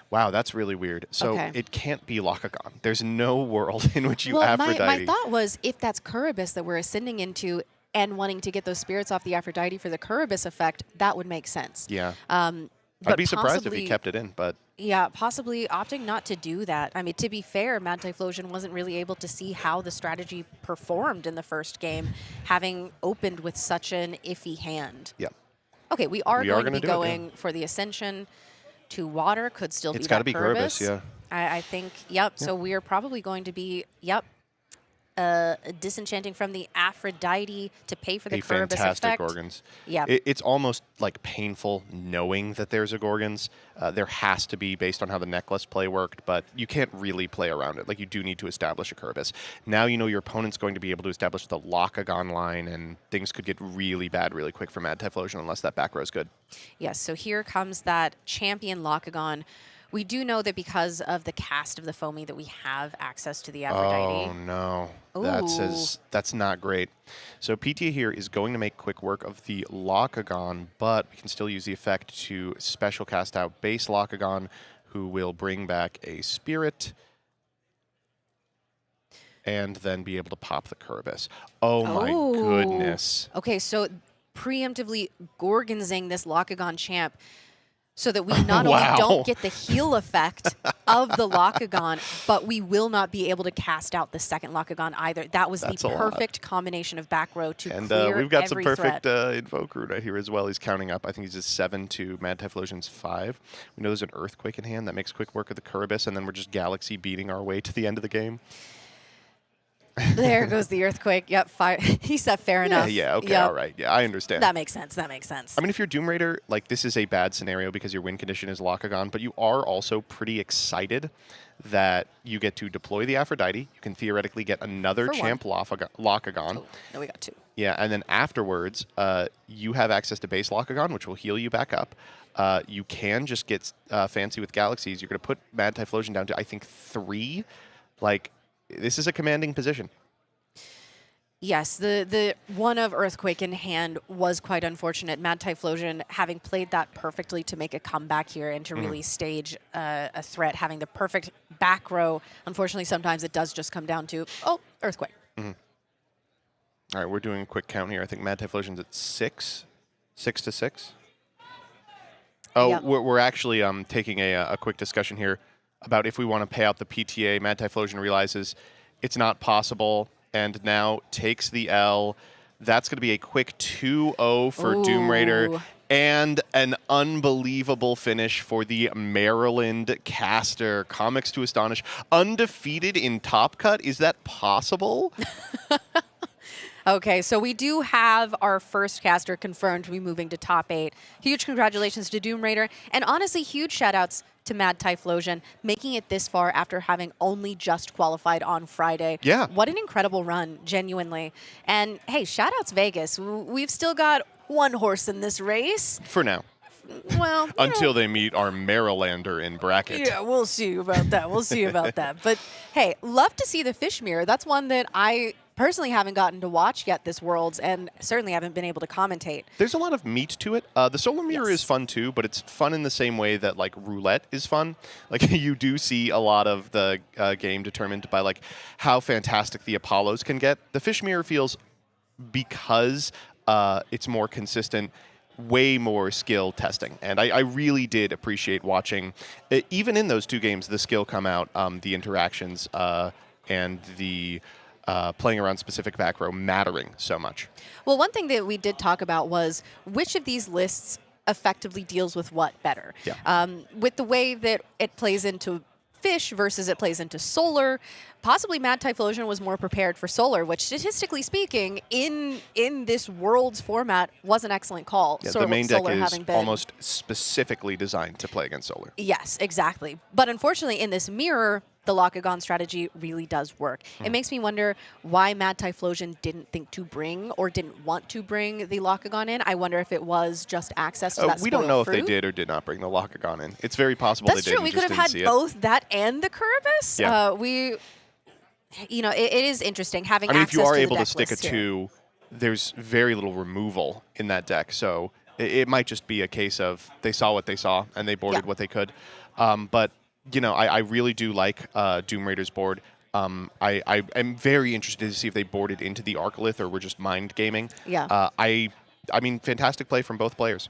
Wow, that's really weird. So Okay. it can't be Lakagon. There's no world in which you Well, Aphrodite. my thought was if that's Kuribus that we're ascending into and wanting to get those spirits off the Aphrodite for the Kuribus effect, that would make sense. Yeah. But I'd be surprised if possibly- he kept it in, but Yeah, possibly opting not to do that. I mean, to be fair, Mad Typhlosion wasn't really able to see how the strategy performed in the first game, having opened with such an iffy hand. yeah. Okay, we are going to gonna be do it, yeah. going for the Ascension to water. Could still It's be gotta that be Kuribus, yeah. I think, yep. So we are probably going to be, disenchanting from the Aphrodite to pay for the A Kuribus fantastic effect. Gorgons. Yeah. It's almost like painful knowing that there's a Gorgons. There has to be based on how the necklace play worked, but you can't really play around it. Like you do need to establish a Kuribus. Now you know your opponent's going to be able to establish the Lakagon line, and things could get really bad really quick for Mad Typhlosion unless that back row is good. Yes, so here comes that champion Lakagon. We do know that because of the cast of the Foamy that we have access to the Aphrodite. Oh no, Ooh. that's not great. So PTA here is going to make quick work of the Lakagon, but we can still use the effect to special cast out base Lakagon, who will bring back a spirit, and then be able to pop the Kuribus. Oh my goodness. Okay, so preemptively Gorgonzing this Lakagon champ so that we not only Wow. don't get the heal effect of the Lakagon, but we will not be able to cast out the second Lakagon either. That was That's the a lot. perfect combination of back row to And clear we've got some every perfect threat. Invoke Rune right here as well. He's counting up. I think he's just 7 to Mad Typhlosion's 5. We know there's an Earthquake in hand that makes quick work of the Kuribus, and then we're just Galaxy beating our way to the end of the game. There goes the Earthquake. Yep, fire. He said fair enough. Yeah, okay, Yep. all right. Yeah, I understand. That makes sense. That makes sense. I mean, if you're Doom Raider, like, this is a bad scenario because your win condition is Lakagon, but you are also pretty excited that you get to deploy the Aphrodite. You can theoretically get another For one. champ Lakagon. Oh, no, we got 2. Yeah, and then afterwards, you have access to base Lakagon, which will heal you back up. You can just get fancy with Galaxies. You're going to put Mad Typhlosion down to, I think, 3. Like, this is a commanding position. Yes, the one of Earthquake in hand was quite unfortunate. Mad Typhlosion having played that perfectly to make a comeback here and to really stage a threat, having the perfect back row. Unfortunately, sometimes it does just come down to, oh, Earthquake. All right, we're doing a quick count here. I think Mad Typhlosion's at 6. 6 to 6. Oh, Yep. we're actually taking a quick discussion here about if we want to pay out the PTA. Mad Typhlosion realizes it's not possible and now takes the L. That's going to be a quick 2-0 for Doom Raider Ooh. and an unbelievable finish for the Maryland caster. Comics to astonish. Undefeated in Top Cut. Is that possible? Okay, so we do have our first caster confirmed to be moving to top 8. Huge congratulations to Doom Raider, and honestly, huge shout-outs to Mad Typhlosion, making it this far after having only just qualified on Friday. Yeah. What an incredible run, genuinely. And hey, shout-outs Vegas. We've still got one horse in this race. For now. Well, you Until know, they meet our Marylander in bracket. yeah, we'll see about that. We'll see about that. But hey, love to see the fish mirror. That's one that I personally haven't gotten to watch yet this Worlds, and certainly haven't been able to commentate. There's a lot of meat to it. The solar mirror Yes. is fun too, but it's fun in the same way that like roulette is fun. Like you do see a lot of the game determined by like how fantastic the Apollos can get. The fish mirror feels, because it's more consistent, way more skill testing. And I really did appreciate watching, even in those 2 games, the skill come out, the interactions and the playing around specific back row mattering so much. Well, one thing that we did talk about was which of these lists effectively deals with what better. Yeah. With the way that it plays into fish versus it plays into solar, possibly Mad Typhlosion was more prepared for solar, which statistically speaking, in this Worlds format, was an excellent call. Yeah, Solar- the main deck solar is having been- almost specifically designed to play against solar. Yes, exactly. But unfortunately, in this mirror, the Lockagon strategy really does work. It makes me wonder why Mad Typhlosion didn't think to bring or didn't want to bring the Lockagon in. I wonder if it was just access to that We don't spoiled know fruit. if they did or did not bring the Lockagon in. It's very possible That's they did. true. We just could have didn't had see both that and the Curubus. Yeah. You know, it is interesting having I mean, if access you are to able the to deck stick a list here. 2, there's very little removal in that deck. So it might just be a case of they saw what they saw and they boarded Yeah. what they could. But, you know, I really do like Doom Raider's board. I am very interested to see if they boarded into the Arcolith or were just mind gaming. Yeah. I mean, fantastic play from both players.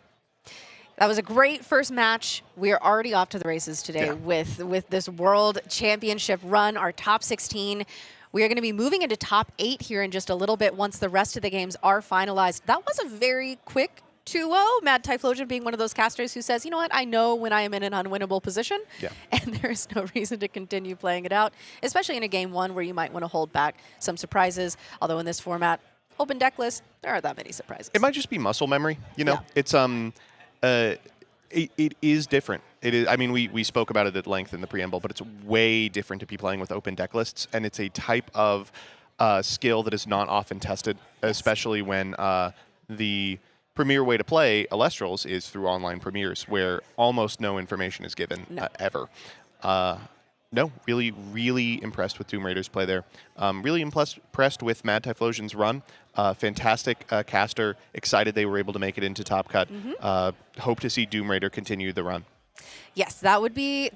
That was a great first match. We are already off to the races today Yeah. with this World Championship run, our top 16. We are going to be moving into top 8 here in just a little bit once the rest of the games are finalized. That was a very quick 2-0. Mad Typhlosion being one of those casters who says, you know what, I know when I am in an unwinnable position, Yeah. and there's no reason to continue playing it out, especially in a game 1 where you might want to hold back some surprises. Although in this format, open deck list, there aren't that many surprises. It might just be muscle memory, you know? Yeah. It's it is different. It is. I mean, we spoke about it at length in the preamble, but it's way different to be playing with open deck lists, and it's a type of skill that is not often tested, especially when the premier way to play Elestrals is through online premieres, where almost no information is given ever. No, really, really impressed with Doom Raider's play there. Really impressed with Mad Typhlosion's run. Fantastic caster. Excited they were able to make it into Top Cut. Hope to see Doom Raider continue the run. Yes, that would be.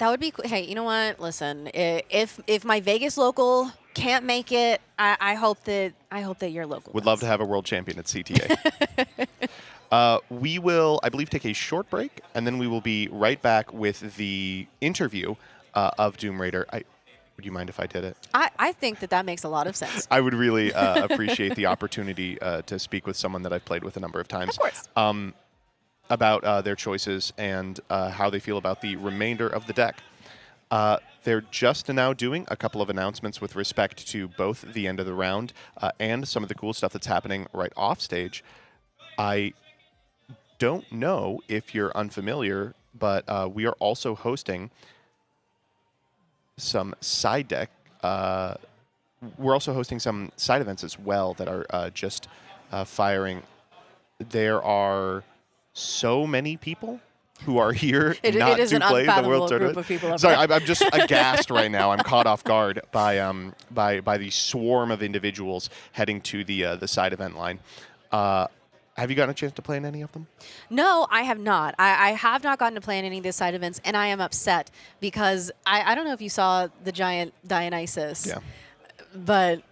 Hey, you know what? Listen, if my Vegas local can't make it, I hope that your local Would does. love to have a world champion at CTA. We will, I believe, take a short break, and then we will be right back with the interview of Doom Raider. Would you mind if I did it? I think that makes a lot of sense. I would really appreciate the opportunity to speak with someone that I've played with a number of times. Of course. About their choices and how they feel about the remainder of the deck. They're just now doing a couple of announcements with respect to both the end of the round and some of the cool stuff that's happening right off stage. I don't know if you're unfamiliar, but we are also hosting some side deck. We're also hosting some side events as well that are just firing. There are so many people who are here It not is to an play the unfathomable World group Tournament. of people over Sorry, there. I'm just aghast right now. I'm caught off guard by the swarm of individuals heading to the side event line. Have you gotten a chance to play in any of them? No, I have not. I have not gotten to play in any of these side events, and I am upset because I don't know if you saw the giant Dionysus. Yeah. But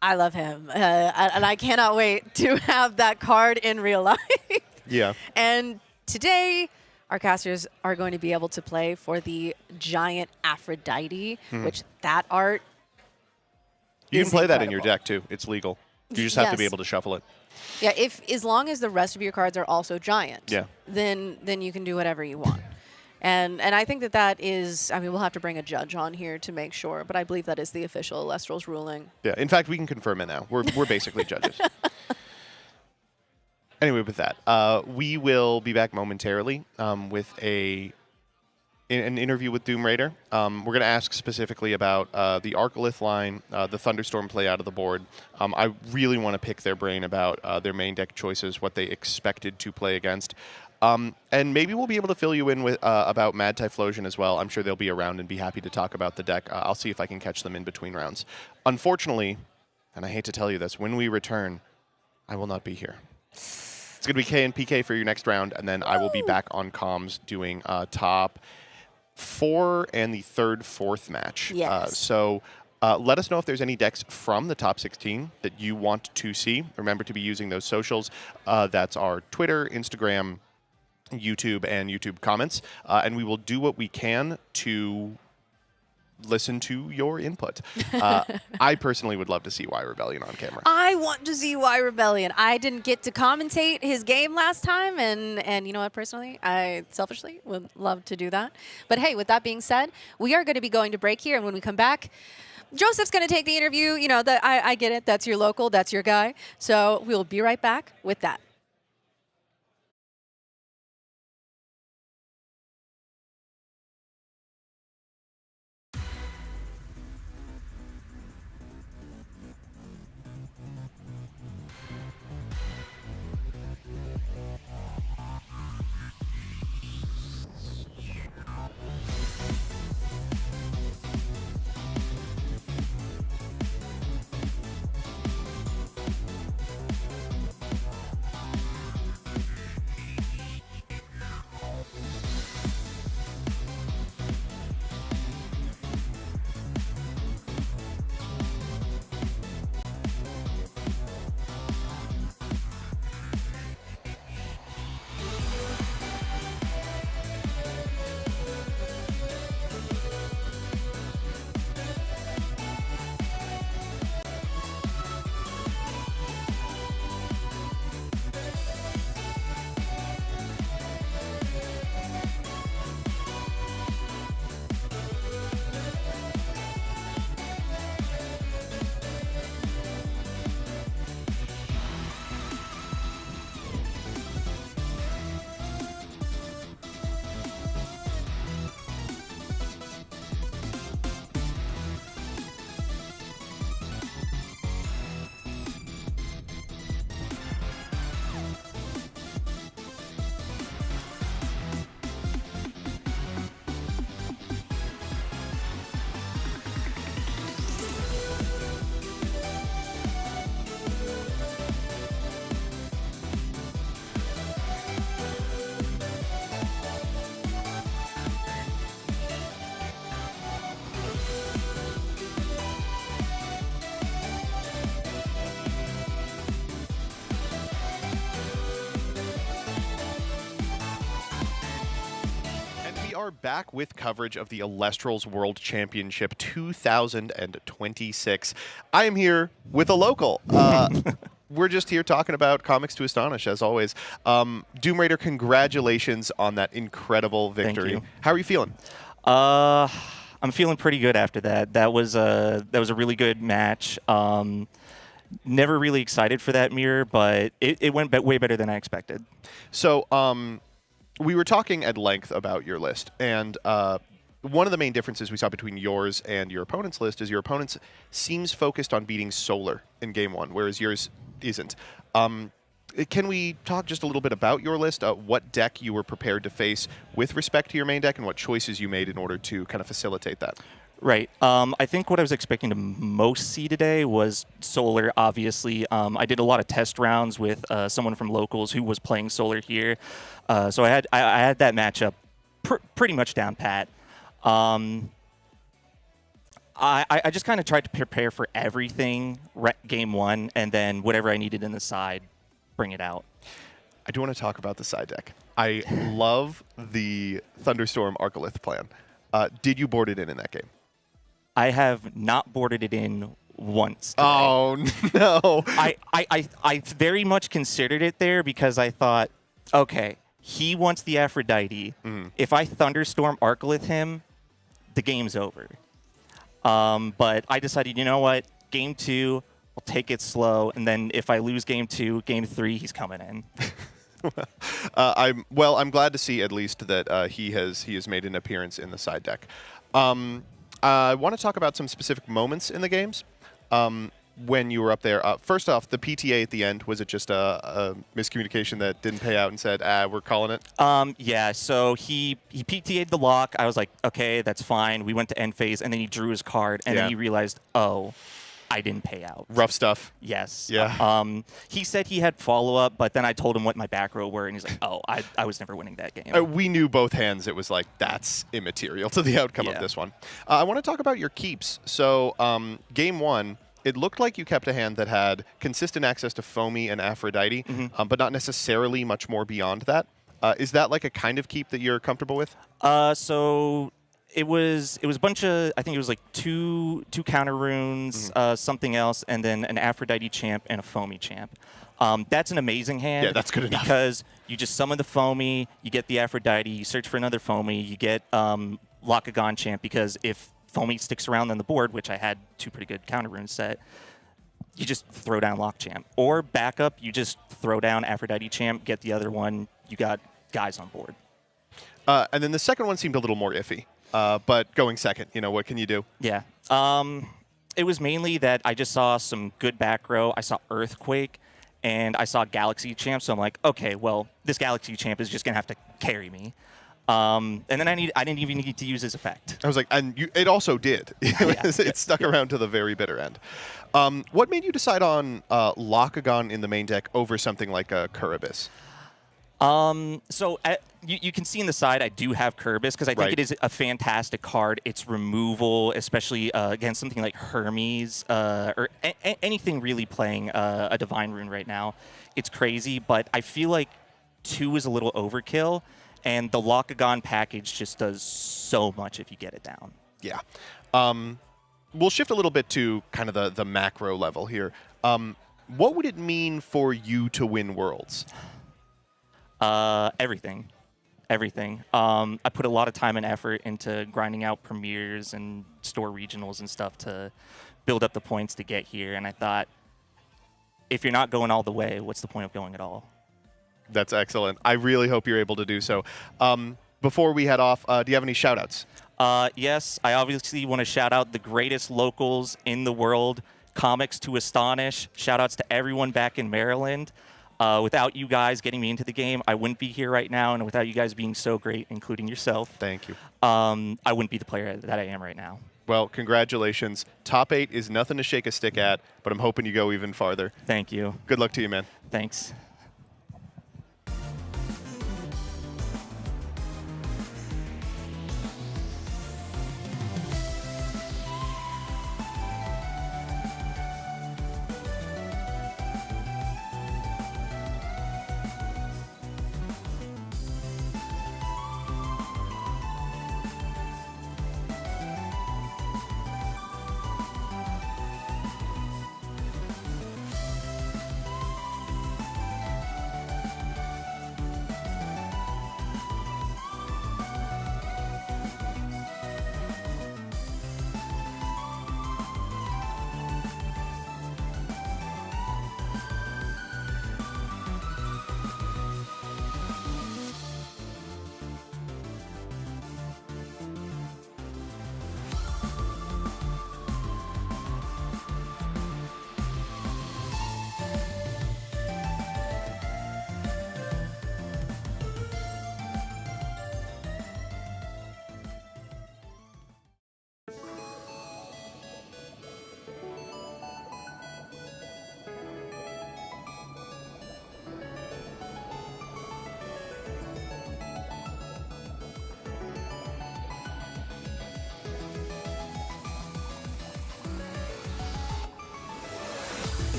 I love him, and I cannot wait to have that card in real life. Yeah. And today, our casters are going to be able to play for the giant Aphrodite, which that art You can is play that in your incredible. deck, too. It's legal. You just have to be Yes. able to shuffle it. Yeah, as long as the rest of your cards are also giant, Yeah. then you can do whatever you want. And I think that is, I mean, we'll have to bring a judge on here to make sure, but I believe that is the official Elestrals ruling. Yeah, in fact, we can confirm it now. We're basically judges. Anyway, with that, we will be back momentarily with an interview with Doom Raider. We're going to ask specifically about the Arcolith line, the Thunderstorm play out of the board. I really want to pick their brain about their main deck choices, what they expected to play against. And maybe we'll be able to fill you in with about Mad Typhlosion as well. I'm sure they'll be around and be happy to talk about the deck. I'll see if I can catch them in between rounds. Unfortunately, and I hate to tell you this, when we return, I will not be here. It's going to be K and PK for your next round, and then I will be back on comms doing top 4 and the third, fourth match. Yes. So let us know if there's any decks from the top 16 that you want to see. Remember to be using those socials. That's our Twitter, Instagram, YouTube, and YouTube comments. And we will do what we can to listen to your input. I personally would love to see Y Rebellion on camera. I want to see Y Rebellion. I didn't get to commentate his game last time, and you know what, personally, I selfishly would love to do that. But hey, with that being said, we are going to be going to break here, and when we come back, Joseph's going to take the interview. You know, I get it. That's your local. That's your guy. So we'll be right back with that. Are back with coverage of the Elestrals World Championship 2026. I am here with a local. We're just here talking about Comics to Astonish, as always. Doom Raider, congratulations on that incredible victory. Thank you. How are you feeling? I'm feeling pretty good after that. That was a really good match. Never really excited for that mirror, but it went way better than I expected. So, we were talking at length about your list, and one of the main differences we saw between yours and your opponent's list is your opponent's seems focused on beating Solar in Game 1, whereas yours isn't. Can we talk just a little bit about your list, what deck you were prepared to face with respect to your main deck, and what choices you made in order to kind of facilitate that? Right. I think what I was expecting to most see today was Solar, obviously. I did a lot of test rounds with someone from Locals who was playing Solar here. So I had that matchup pretty much down pat. I just kind of tried to prepare for everything Game 1, and then whatever I needed in the side, bring it out. I do want to talk about the side deck. I love the Thunderstorm Arcolith plan. Did you board it in that game? I have not boarded it in once today. Oh, no. I very much considered it there because I thought, okay, He wants the Aphrodite. If I Thunderstorm Arclith him, the game's over. But I decided, you know what? Game 2, I'll take it slow, and then if I lose Game 2, Game 3, he's coming in. I'm glad to see at least that he has made an appearance in the side deck. I want to talk about some specific moments in the games. When you were up there, first off, the PTA at the end, was it just a miscommunication that didn't pay out and said, we're calling it? Yeah, so he PTA'd the lock. I was like, okay, that's fine. We went to end phase, and then he drew his card, and then he realized, oh, I didn't pay out. Rough stuff. Yes. Yeah. He said he had follow-up, but then I told him what my back row were, and he's like, oh, I was never winning that game. We knew both hands. It was like, that's immaterial to the outcome of this one. I want to talk about your keeps. So game 1, it looked like you kept a hand that had consistent access to Foamy and Aphrodite, but not necessarily much more beyond that. Is that like a kind of keep that you're comfortable with? So it was a bunch of, I think it was like two counter runes, something else, and then an Aphrodite champ and a Foamy champ. That's an amazing hand. Yeah, that's good enough. Because you just summon the Foamy, you get the Aphrodite, you search for another Foamy, you get Lockagon champ, because if Foamy sticks around on the board, which I had 2 pretty good counter runes set, you just throw down Lock Champ. Or backup, you just throw down Aphrodite Champ, get the other one, you got guys on board. And then the second one seemed a little more iffy. But going second, what can you do? Yeah. It was mainly that I just saw some good back row. I saw Earthquake, and I saw Galaxy Champ, so I'm like, okay, well, this Galaxy Champ is just going to have to carry me. And then I didn't even need to use his effect. I was like, and it also did. It stuck around to the very bitter end. What made you decide on Lockagon in the main deck over something like a Kuribus? So you can see in the side I do have Kuribus because I think it is a fantastic card. It's removal, especially against something like Hermes or anything really playing a Divine Rune right now. It's crazy, but I feel like 2 is a little overkill. And the Lockagon package just does so much if you get it down. Yeah. We'll shift a little bit to kind of the macro level here. What would it mean for you to win Worlds? Everything. Everything. I put a lot of time and effort into grinding out premieres and store regionals and stuff to build up the points to get here. And I thought, if you're not going all the way, what's the point of going at all? That's excellent. I really hope you're able to do so. Before we head off, do you have any shout-outs? Yes, I obviously want to shout out the greatest locals in the world, Comics to Astonish. Shout-outs to everyone back in Maryland. Without you guys getting me into the game, I wouldn't be here right now, and without you guys being so great, including yourself, thank you. I wouldn't be the player that I am right now. Well, congratulations. Top 8 is nothing to shake a stick at, but I'm hoping you go even farther. Thank you. Good luck to you, man. Thanks.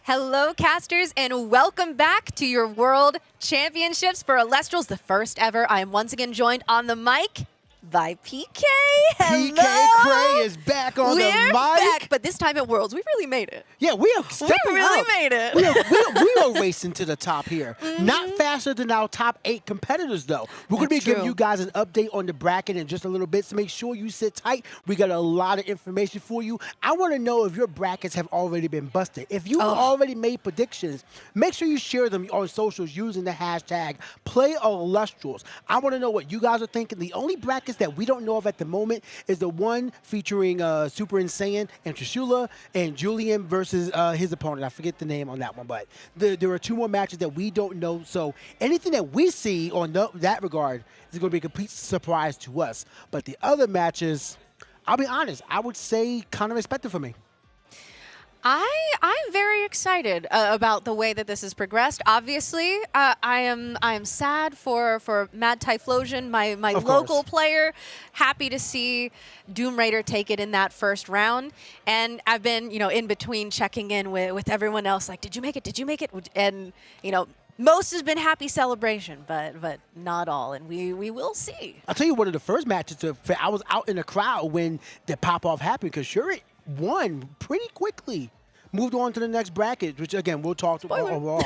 Hello, casters, and welcome back to your World Championships for Elestrals, the first ever. I am once again joined on the mic by PK. Hello. PK Cray is back on the mic. Back, but this time at Worlds, we really made it. Yeah, we are stepping We really up. made it. We are racing to the top here. Not faster than our top 8 competitors, though. We're going to be That's giving true. you guys an update on the bracket in just a little bit, so make sure you sit tight. We got a lot of information for you. I want to know if your brackets have already been busted. If you already made predictions, make sure you share them on socials using the hashtag #PlayAlestrals. I want to know what you guys are thinking. The only brackets that we don't know of at the moment is the one featuring Super Insane and Trishula and Julian versus his opponent. I forget the name on that one, but there are 2 more matches that we don't know. So anything that we see on that regard is going to be a complete surprise to us. But the other matches, I'll be honest, I would say kind of expected for me. I'm very excited about the way that this has progressed. Obviously, I am sad for Mad Typhlosion, my local player. Happy to see Doom Raider take it in that first round. And I've been, in between checking in with everyone else, like, did you make it? Did you make it? And, most has been happy celebration, but not all, and we will see. I'll tell you one of the first matches, I was out in the crowd when the pop-off happened, because Shuri won pretty quickly. Moved on to the next bracket, which, again, we'll talk to overall.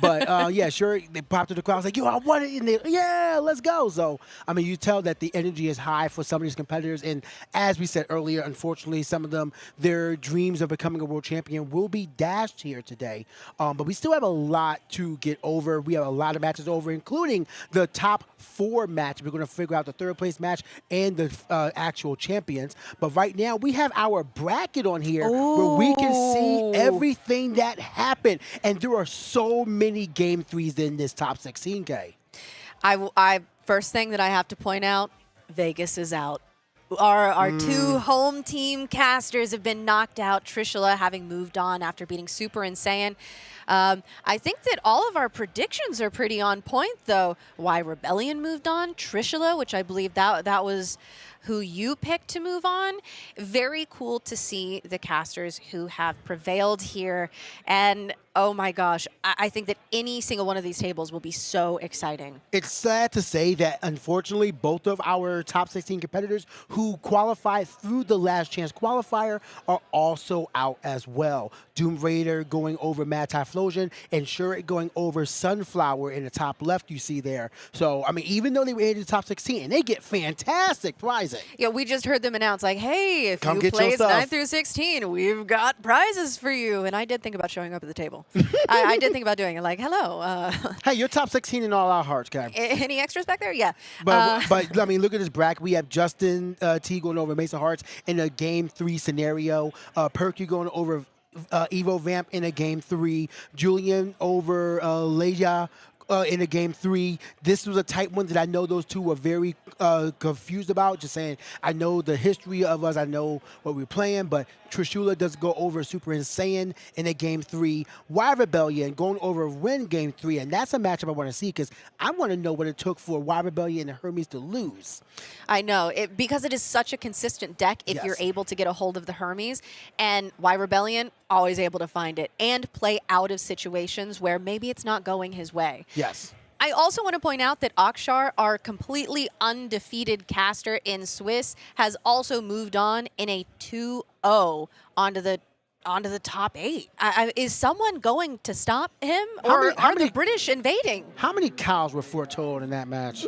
But, yeah, sure, they popped to the crowd. I was like, yo, I won it. And they, yeah, let's go. So, I mean, you tell that the energy is high for some of these competitors. And as we said earlier, unfortunately, some of them, their dreams of becoming a world champion will be dashed here today. But we still have a lot to get over. We have a lot of matches over, including the top 4 match. We're going to figure out the 3rd place match and the actual champions. But right now, we have our bracket on here where we can see everything that happened. And there are so many game 3s in this top 16K. I first thing that I have to point out, Vegas is out. Our 2 home team casters have been knocked out. Trishula having moved on after beating Super Insane. I think that all of our predictions are pretty on point, though. Why Rebellion moved on, Trishula, which I believe that was who you picked to move on. Very cool to see the casters who have prevailed here. And oh my gosh, I think that any single one of these tables will be so exciting. It's sad to say that, unfortunately, both of our top 16 competitors who qualified through the last chance qualifier are also out as well. Doom Raider going over Mad Typhlosion, and Shurit going over Sunflower in the top left you see there. So, I mean, even though they were in the top 16, and they get fantastic prizing. Yeah, we just heard them announce, like, hey, if Come you get your place stuff. 9 through 16, we've got prizes for you. And I did think about showing up at the table. I did think about doing it, like, hello. Hey, you're top 16 in all our hearts, guy. Any extras back there? Yeah. But I mean, look at this bracket. We have Justin T going over Mason Hearts in a game 3 scenario. Perky going over Evo Vamp in a game 3. Julian over Leia in a game 3. This was a tight one that I know those two were very confused about. Just saying, I know the history of us. I know what we're playing, but Trishula does go over Super Insane in a game 3. Y Rebellion going over Ren game 3, and that's a matchup I want to see because I want to know what it took for Y Rebellion and Hermes to lose. I know, because it is such a consistent deck if you're able to get a hold of the Hermes, and Y Rebellion always able to find it and play out of situations where maybe it's not going his way. Yes. I also want to point out that Akshar, our completely undefeated caster in Swiss, has also moved on in a 2-0 onto the top 8. Is someone going to stop him, or are the British invading? How many cows were foretold in that match?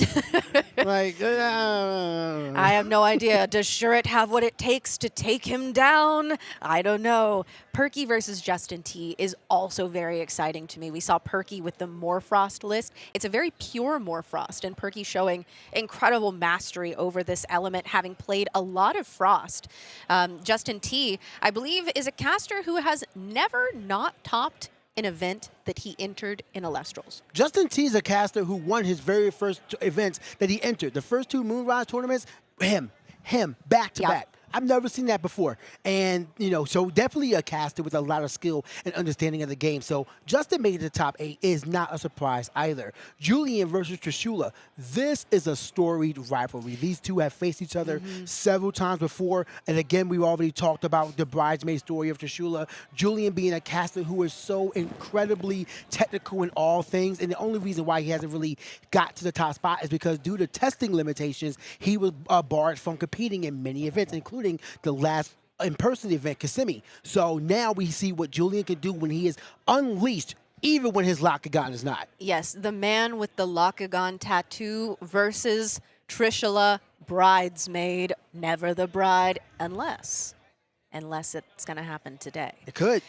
Like, I have no idea. Does Shurit have what it takes to take him down? I don't know. Perky versus Justin T is also very exciting to me. We saw Perky with the Morfrost list. It's a very pure Morfrost, and Perky showing incredible mastery over this element, having played a lot of Frost. Justin T, I believe, is a caster who has never not topped an event that he entered in Elestrals. Justin T is a caster who won his very first events that he entered. The first 2 Moonrise tournaments, him, back to back. I've never seen that before. And, you know, so definitely a caster with a lot of skill and understanding of the game. So Justin made it to the top 8 is not a surprise either. Julian versus Trishula. This is a storied rivalry. These two have faced each other several times before. And again, we've already talked about the bridesmaid story of Trishula. Julian being a caster who is so incredibly technical in all things. And the only reason why he hasn't really got to the top spot is because due to testing limitations, he was barred from competing in many events, including the last in-person event, Kissimmee. So now we see what Julian can do when he is unleashed, even when his Locagon is not. Yes, the man with the Locagon tattoo versus Trishula, bridesmaid, never the bride, unless it's going to happen today. It could.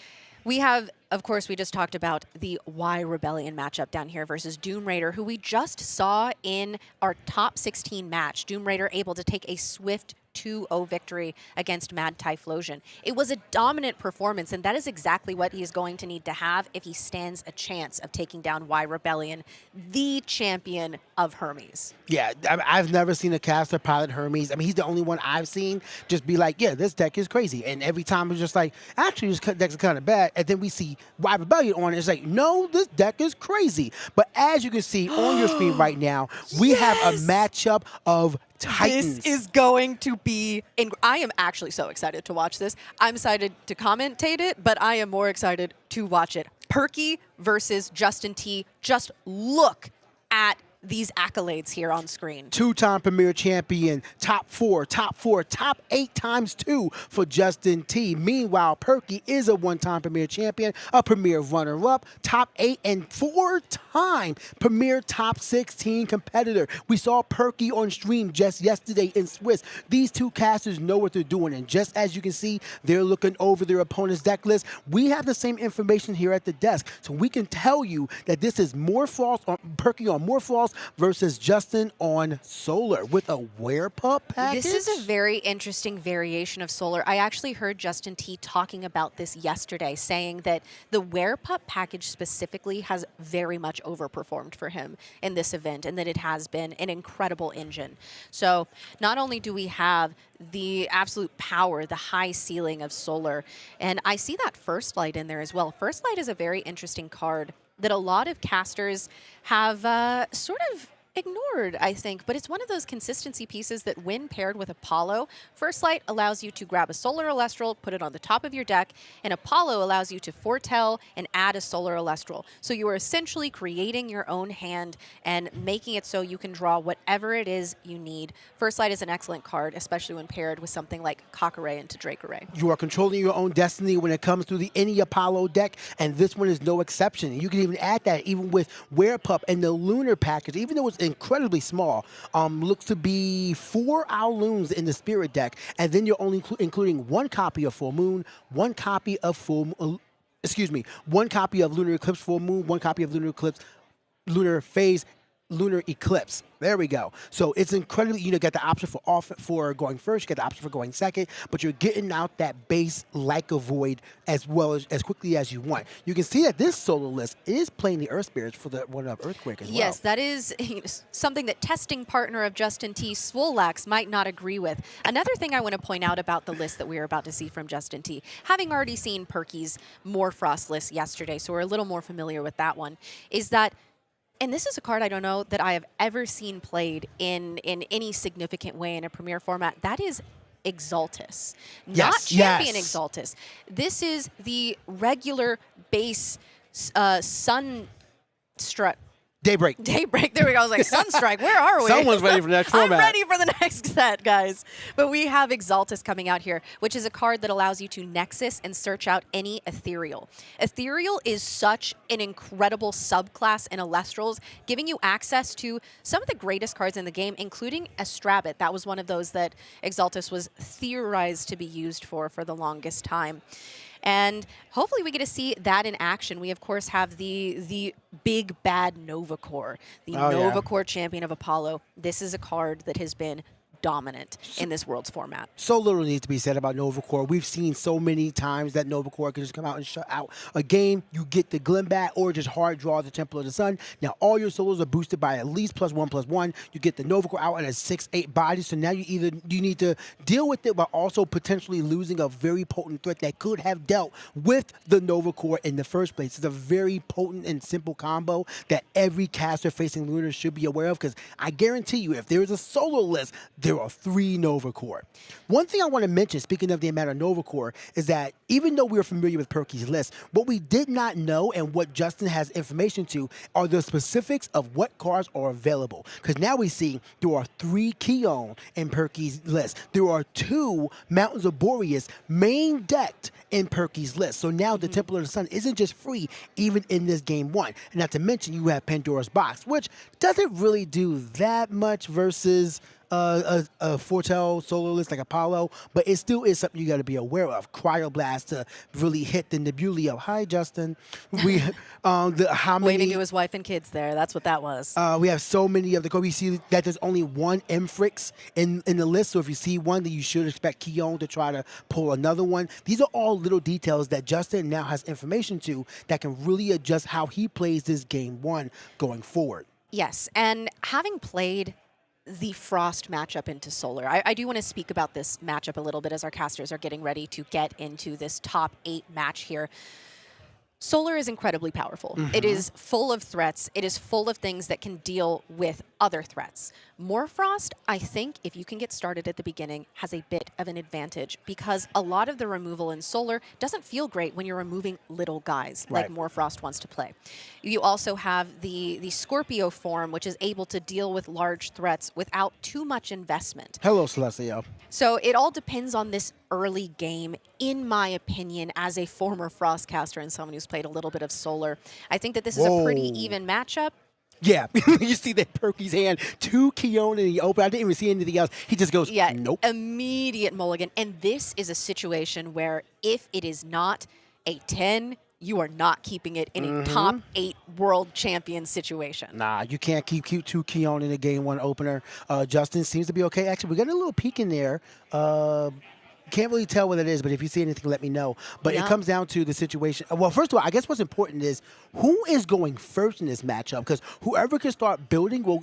We have, of course, we just talked about the Y Rebellion matchup down here versus Doom Raider, who we just saw in our top 16 match. Doom Raider able to take a swift 2-0 victory against Mad Typhlosion. It was a dominant performance, and that is exactly what he is going to need to have if he stands a chance of taking down Y Rebellion, the champion of Hermes. Yeah, I've never seen a caster pilot Hermes. I mean, he's the only one I've seen just be like, yeah, this deck is crazy. And every time it's just like, actually, this deck is kind of bad. And then we see Y Rebellion on it. It's like, no, this deck is crazy. But as you can see on your screen right now, we have a matchup of Titans. This is going to be, I am actually so excited to watch this. I'm excited to commentate it, but I am more excited to watch it. Perky versus Justin T. Just look at these accolades here on screen. 2-time Premier Champion, top 8 times 2 for Justin T. Meanwhile, Perky is a 1-time Premier Champion, a Premier runner-up, top 8 and 4-time Premier top 16 competitor. We saw Perky on stream just yesterday in Swiss. These two casters know what they're doing, and just as you can see, they're looking over their opponent's deck list. We have the same information here at the desk, so we can tell you that this is Perky on Morphos versus Justin on Solar with a Werepup package. This is a very interesting variation of Solar. I actually heard Justin T talking about this yesterday, saying that the Werepup package specifically has very much overperformed for him in this event, and that it has been an incredible engine. So not only do we have the absolute power, the high ceiling of Solar, and I see that First Light in there as well. First Light is a very interesting card that a lot of casters have sort of ignored, I think, but it's one of those consistency pieces that when paired with Apollo, First Light allows you to grab a Solar Elestral, put it on the top of your deck, and Apollo allows you to foretell and add a Solar Elestral. So you are essentially creating your own hand and making it so you can draw whatever it is you need. First Light is an excellent card, especially when paired with something like Cockaray into Drakeray. You are controlling your own destiny when it comes to the any Apollo deck, and this one is no exception. And you can even add that even with Werepup and the Lunar package, even though it's incredibly small, looks to be 4 Owloons in the Spirit deck, and then you're only including 1 copy of Full Moon, 1 copy of one copy of Lunar Eclipse Full Moon, 1 copy of Lunar Eclipse, Lunar Phase, Lunar Eclipse. There we go. So it's incredibly, you get the option for going first, you get the option for going second, but you're getting out that base like a void as well as quickly as you want. You can see that this solo list is playing the Earth Spirits for the one of Earthquake as well. Yes, that is something that testing partner of Justin T, Swolax, might not agree with. Another thing I want to point out about the list that we are about to see from Justin T, having already seen Perky's Morphrost list yesterday, so we're a little more familiar with that one, is that, and this is a card I don't know that I have ever seen played in any significant way in a Premier format. That is Exaltus, not Champion Exaltus. This is the regular base Sunstrut. Daybreak. There we go. I was like, Sunstrike, where are we? Someone's ready for the next format. I'm ready for the next set, guys. But we have Exaltus coming out here, which is a card that allows you to Nexus and search out any Ethereal. Ethereal is such an incredible subclass in Elestrals, giving you access to some of the greatest cards in the game, including Astrabit. That was one of those that Exaltus was theorized to be used for the longest time. And hopefully we get to see that in action. We, of course, have the big bad Nova Core, the Nova Core champion of Apollo. This is a card that has been dominant in this Worlds format. So little needs to be said about Nova Core. We've seen so many times that Nova Core can just come out and shut out a game. You get the Glimbat or just hard draw the Temple of the Sun. Now all your solos are boosted by at least +1/+1. You get the Nova Core out at a 6/8 body. So now you need to deal with it, but also potentially losing a very potent threat that could have dealt with the Nova Core in the first place. It's a very potent and simple combo that every caster facing Lunar should be aware of, because I guarantee you, if there is a solo list, there are 3 Nova Core. One thing I want to mention, speaking of the amount of Nova Core, is that even though we are familiar with Perky's list, what we did not know and what Justin has information to are the specifics of what cards are available. Because now we see there are 3 Keon in Perky's list. There are 2 Mountains of Boreas main decked in Perky's list. So now the Temple of the Sun isn't just free even in this game 1. And not to mention you have Pandora's Box, which doesn't really do that much versus a Fortel solo list like Apollo, but it still is something you got to be aware of. Cryoblast to really hit the Nebulio. Hi, Justin. We how many Waving to his wife and kids there. That's what that was. we have so many of the cards. We see that there's only 1 Mfrix in the list, so if you see one, then you should expect Keon to try to pull another one. These are all little details that Justin now has information to that can really adjust how he plays this game 1 going forward. Yes, and having played the Frost matchup into Solar, I do want to speak about this matchup a little bit as our casters are getting ready to get into this top 8 match here. Solar is incredibly powerful. It is full of threats. It is full of things that can deal with other threats. Morfrost, I think, if you can get started at the beginning, has a bit of an advantage because a lot of the removal in Solar doesn't feel great when you're removing little guys like Morfrost wants to play. You also have the Scorpio form, which is able to deal with large threats without too much investment. Hello, Celestia. So it all depends on this early game, in my opinion, as a former Frost caster and someone who's played a little bit of Solar. I think that this is a pretty even matchup. Yeah, you see that Perky's hand, 2 Keon in the open. I didn't even see anything else. He just goes, nope. Immediate mulligan. And this is a situation where if it is not a 10, you are not keeping it in a top 8 world champion situation. Nah, you can't keep 2 Keon in a game 1 opener. Justin seems to be okay. Actually, we got a little peek in there. Can't really tell what it is, but if you see anything, let me know. But it comes down to the situation. Well, first of all, I guess what's important is who is going first in this matchup, because whoever can start building will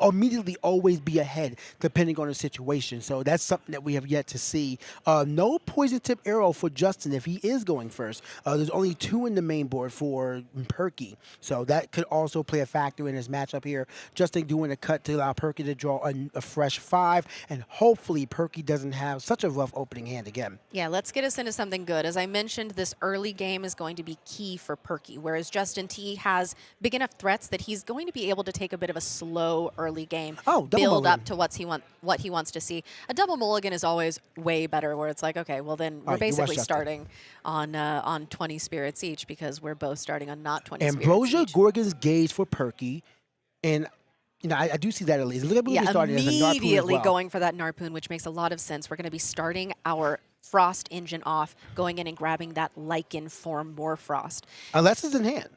immediately always be ahead depending on the situation. So that's something that we have yet to see. No poison tip arrow for Justin if he is going first. There's only 2 in the main board for Perky. So that could also play a factor in his matchup here. Justin doing a cut to allow Perky to draw a fresh 5, and hopefully Perky doesn't have such a rough opening hand again. Yeah, let's get us into something good. As I mentioned, this early game is going to be key for Perky, whereas Justin T has big enough threats that he's going to be able to take a bit of a slow early game, build up to what he wants to see. A double mulligan is always way better, where it's like, okay, well then we're basically starting on 20 spirits each because we're both starting on not 20 spirits Ambrosia, each. Gorgon's Gaze for Perky, and you know, I do see that at least. Look at Immediately going for that Narpoon, which makes a lot of sense. We're going to be starting our Frost engine off, going in and grabbing that Lycan form Morfrost. Unless it's in hand.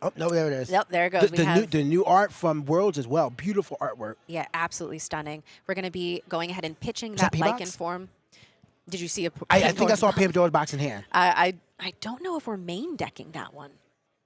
Oh, no, there it is. Yep, there it goes. The new art from Worlds as well. Beautiful artwork. Yeah, absolutely stunning. We're going to be going ahead and pitching that Lycan form. Did you see a I think I saw a Pandora's Box in hand. I don't know if we're main decking that one.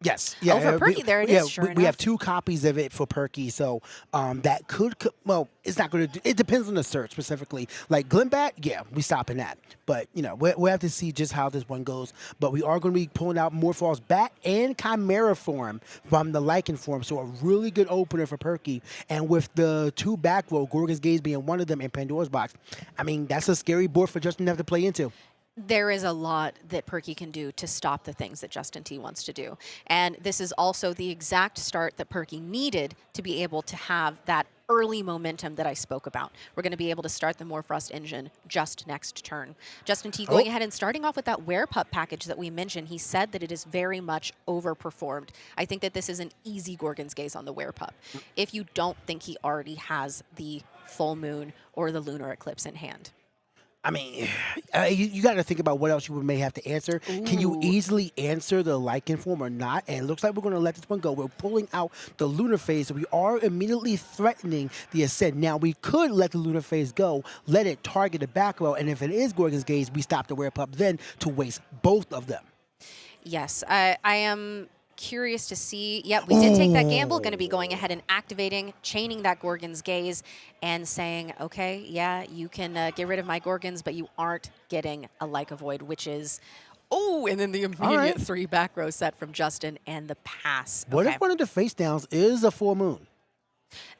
Yes. Yeah. Oh, for Perky, there it is. Sure we have 2 copies of it for Perky, so that could, well, it's not going to, it depends on the search specifically. Like Glimbat, yeah, we stopping that. But, you know, we'll have to see just how this one goes. But we are going to be pulling out Morphl's Bat and Chimera form from the Lycan form, so a really good opener for Perky. And with the 2 back row, Gorgon's Gaze being one of them and Pandora's Box, I mean, that's a scary board for Justin to have to play into. There is a lot that Perky can do to stop the things that Justin T wants to do. And this is also the exact start that Perky needed to be able to have that early momentum that I spoke about. We're going to be able to start the Morfrost engine just next turn. Justin T going ahead and starting off with that Werepup package that we mentioned. He said that it is very much overperformed. I think that this is an easy Gorgon's Gaze on the Werepup. If you don't think he already has the full moon or the lunar eclipse in hand. I mean, you got to think about what else you may have to answer. Can you easily answer the Lycan form or not? And it looks like we're going to let this one go. We're pulling out the Lunar Phase, so we are immediately threatening the Ascend. Now, we could let the Lunar Phase go, let it target the back row, and if it is Gorgon's Gaze, we stop the Rare Pup then to waste both of them. Yes, I am curious to see. Yep, we did take that gamble. Going to be going ahead and activating, chaining that Gorgon's Gaze, and saying, okay, yeah, you can get rid of my Gorgons, but you aren't getting a Like a Void, which is, and then the immediate 3 back row set from Justin and the pass. What if one of the face downs is a full moon?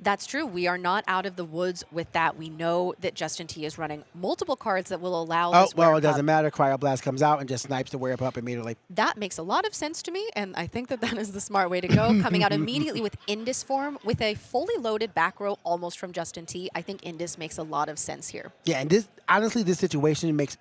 That's true. We are not out of the woods with that. We know that Justin T is running multiple cards that will allow this well, it Were-Pup. doesn't matter. Cryoblast comes out and just snipes the Were-Pup immediately. That makes a lot of sense to me, and I think that that is the smart way to go. Coming out immediately with Indus form, with a fully loaded back row almost from Justin T, I think Indus makes a lot of sense here. Yeah, and honestly, this situation makes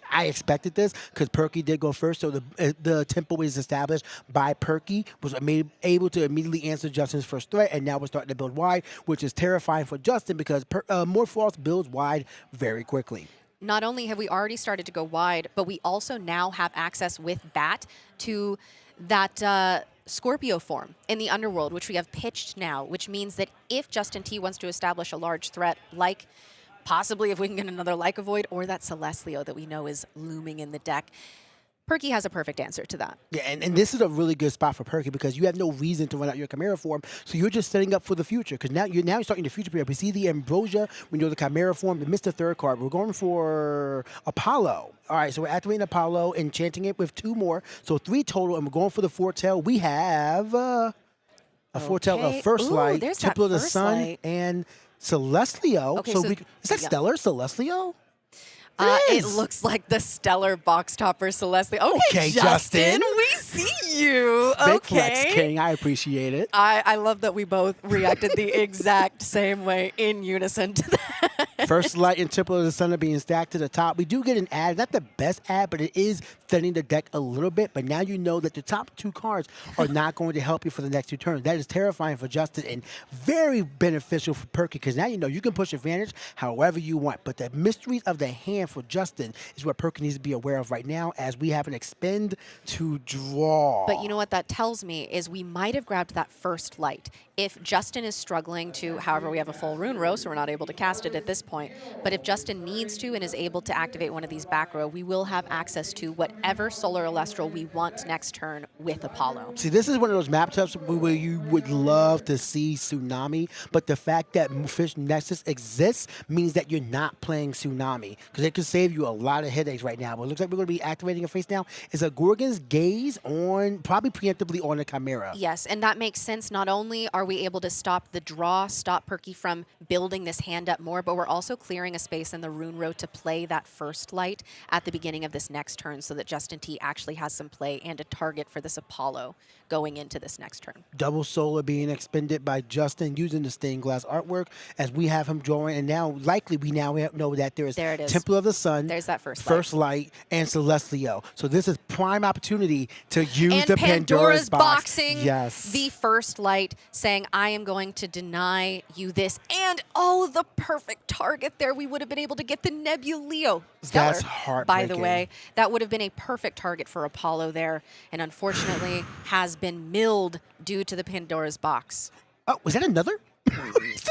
I expected this because Perky did go first, so the tempo was established by Perky, was able to immediately answer Justin's first threat, and now we're starting to build wide, which is terrifying for Justin because Morphrost builds wide very quickly. Not only have we already started to go wide, but we also now have access with Bat to that Scorpio form in the Underworld, which we have pitched now, which means that if Justin T wants to establish a large threat, like possibly if we can get another Like a Void or that Celestlio that we know is looming in the deck, Perky has a perfect answer to that. Yeah, and this is a really good spot for Perky because you have no reason to run out your Chimera form, so you're just setting up for the future. Because now you're starting the future period. We see the Ambrosia, we know the Chimera form, we missed the third card. We're going for Apollo. All right, so we're activating Apollo, enchanting it with 2 more, so 3 total, and we're going for the foretell. We have a foretell of First Light, Temple of the Sun, and Celestlio. Okay, so is that Stellar Celestlio? It looks like the Stellar Box Topper Celestlio. Okay, Justin, we see you. Big flex, King. I appreciate it. I love that we both reacted the exact same way in unison to that. First Light and Temple of the Sun are being stacked to the top. We do get an ad, not the best ad, but it is thinning the deck a little bit. But now you know that the top 2 cards are not going to help you for the next 2 turns. That is terrifying for Justin and very beneficial for Perky because now you know you can push advantage however you want. But the mysteries of the hand for Justin is what Perky needs to be aware of right now as we have an expend to draw. But you know what that tells me is we might have grabbed that First Light. If Justin is struggling to, however, we have a full rune row, so we're not able to cast it at this point. But if Justin needs to and is able to activate one of these back row, we will have access to whatever Solar Elestral we want next turn with Apollo. See, this is one of those matchups where you would love to see Tsunami, but the fact that Fish Nexus exists means that you're not playing Tsunami because it could save you a lot of headaches right now. But it looks like we're going to be activating a face now. Is a Gorgon's Gaze on, probably preemptively on the Chimera. Yes, and that makes sense. Not only are we able to stop the draw, stop Perky from building this hand up more, but we're also clearing a space in the rune row to play that First Light at the beginning of this next turn so that Justin T actually has some play and a target for this Apollo going into this next turn. Double Solar being expended by Justin using the stained glass artwork as we have him drawing, and now likely we now know that there is Temple of the Sun, there's that First Light, and Celestlio. So this is prime opportunity to use and the Pandora's boxing. Yes. The First Light saying, I am going to deny you this. And, oh, the perfect target there. We would have been able to get the Nebuleo. Stellar, that's heartbreaking. by the way. That would have been a perfect target for Apollo there. And unfortunately has been milled due to the Pandora's box. Oh, was that another? It's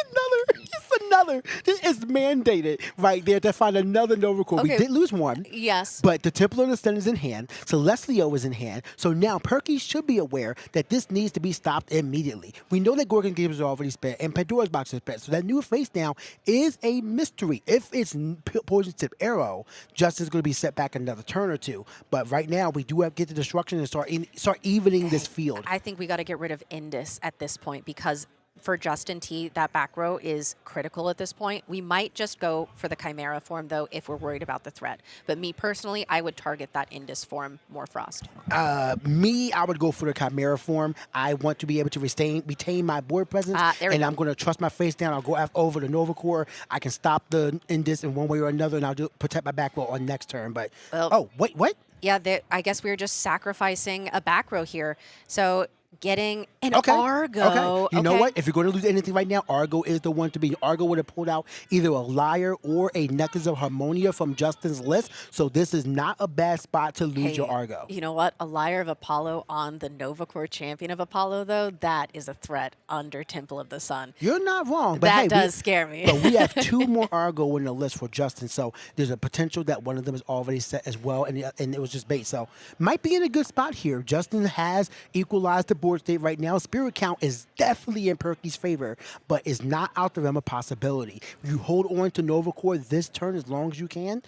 another. This is mandated right there to find another Nova Core. Okay. We did lose one. Yes. But the Temple of the Sun is in hand. Celestlio is in hand. So now Perky should be aware that this needs to be stopped immediately. We know that Gorgon Games are already spent and Pandora's Box is spent. So that new face now is a mystery. If it's Poison Tip Arrow, Justin's going to be set back another turn or 2. But right now we do have to get the destruction and start evening this field. I think we got to get rid of Indus at this point because for Justin T, that back row is critical at this point. We might just go for the Chimera form, though, if we're worried about the threat. But me, personally, I would target that Indus form, Morphrost. I would go for the Chimera form. I want to be able to retain my board presence, and I'm going to trust my face down. I'll go over the Nova Core. I can stop the Indus in one way or another, and I'll protect my back row on next turn. But, oh, wait, what? Yeah, I guess we were just sacrificing a back row here. So getting an Okay. Argo. Okay. You know what? If you're going to lose anything right now, Argo is the one to be. Argo would have pulled out either a Liar or a Necklace of Harmonia from Justin's list. So this is not a bad spot to lose your Argo. You know what? A Liar of Apollo on the Novacore Champion of Apollo, though, that is a threat under Temple of the Sun. You're not wrong. But That hey, does scare me. But we have 2 more Argo in the list for Justin. So there's a potential that one of them is already set as well. And it was just bait. So might be in a good spot here. Justin has equalized the board state right now. Spirit count is definitely in Perky's favor, but is not out the realm of possibility. You hold on to Novacore this turn as long as you can,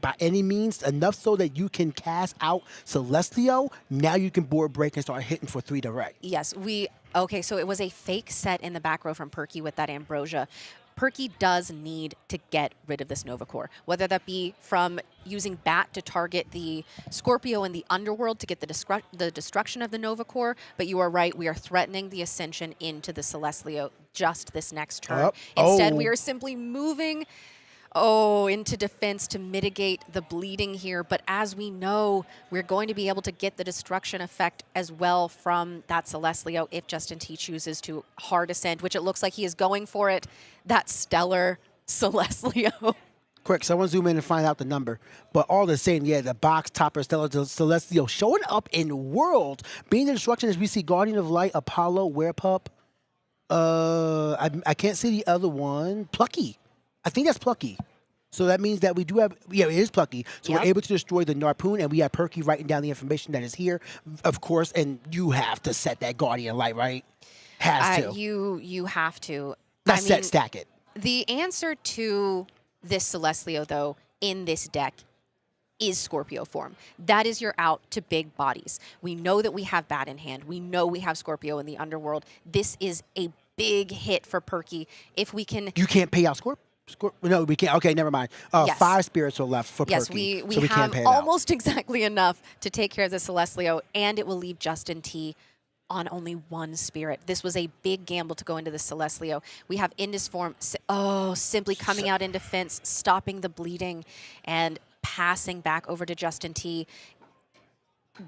by any means, enough so that you can cast out Celestio. Now you can board break and start hitting for 3 direct. Yes, okay, so it was a fake set in the back row from Perky with that Ambrosia. Perky does need to get rid of this Novacore, whether that be from using Bat to target the Scorpio in the Underworld to get the destruction of the Novacore, but you are right, we are threatening the Ascension into the Celestlio just this next turn. Instead, we are simply moving into defense to mitigate the bleeding here. But as we know, we're going to be able to get the destruction effect as well from that Celestlio if Justin T chooses to hard ascend, which it looks like he is going for it. That stellar Celestlio. Quick, someone zoom in and find out the number. But all the same, yeah, the box topper Stellar Celestio showing up in World. Being the destruction as we see Guardian of Light, Apollo, Werepup. I can't see the other one. Plucky. I think that's Plucky. So that means that we do have, it is Plucky. So we're able to destroy the Narpoon, and we have Perky writing down the information that is here, of course, and you have to set that Guardian Light, right? Has to. You have to. Not set, stack it. The answer to this Celestlio, though, in this deck is Scorpio form. That is your out to big bodies. We know that we have Bat in hand. We know we have Scorpio in the Underworld. This is a big hit for Perky. If we can... You can't pay out Scorpio. No, we can't. Okay, never mind. Yes. 5 spirits are left for Perky. Yes, we can't have pay it almost exactly enough to take care of the Celestlio, and it will leave Justin T on only 1 spirit. This was a big gamble to go into the Celestlio. We have Indus form, simply coming out in defense, stopping the bleeding, and passing back over to Justin T,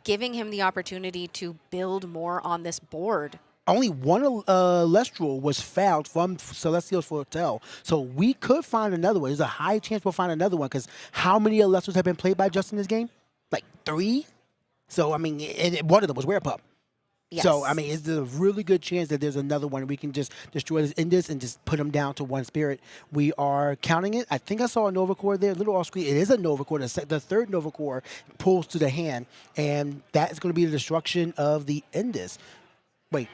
giving him the opportunity to build more on this board. Only one Elestral was fouled from Celestial's Hotel, so we could find another one. There's a high chance we'll find another one, because how many Elestrals have been played by Justin in this game? Like 3? So, I mean, one of them was Werepup. Yes. So, I mean, it's a really good chance that there's another one. We can just destroy this Indus and just put him down to 1 spirit. We are counting it. I think I saw a Novacore there, a little off screen. It is a Novacore. The 3rd Novacore pulls to the hand, and that is going to be the destruction of the Indus. Wait.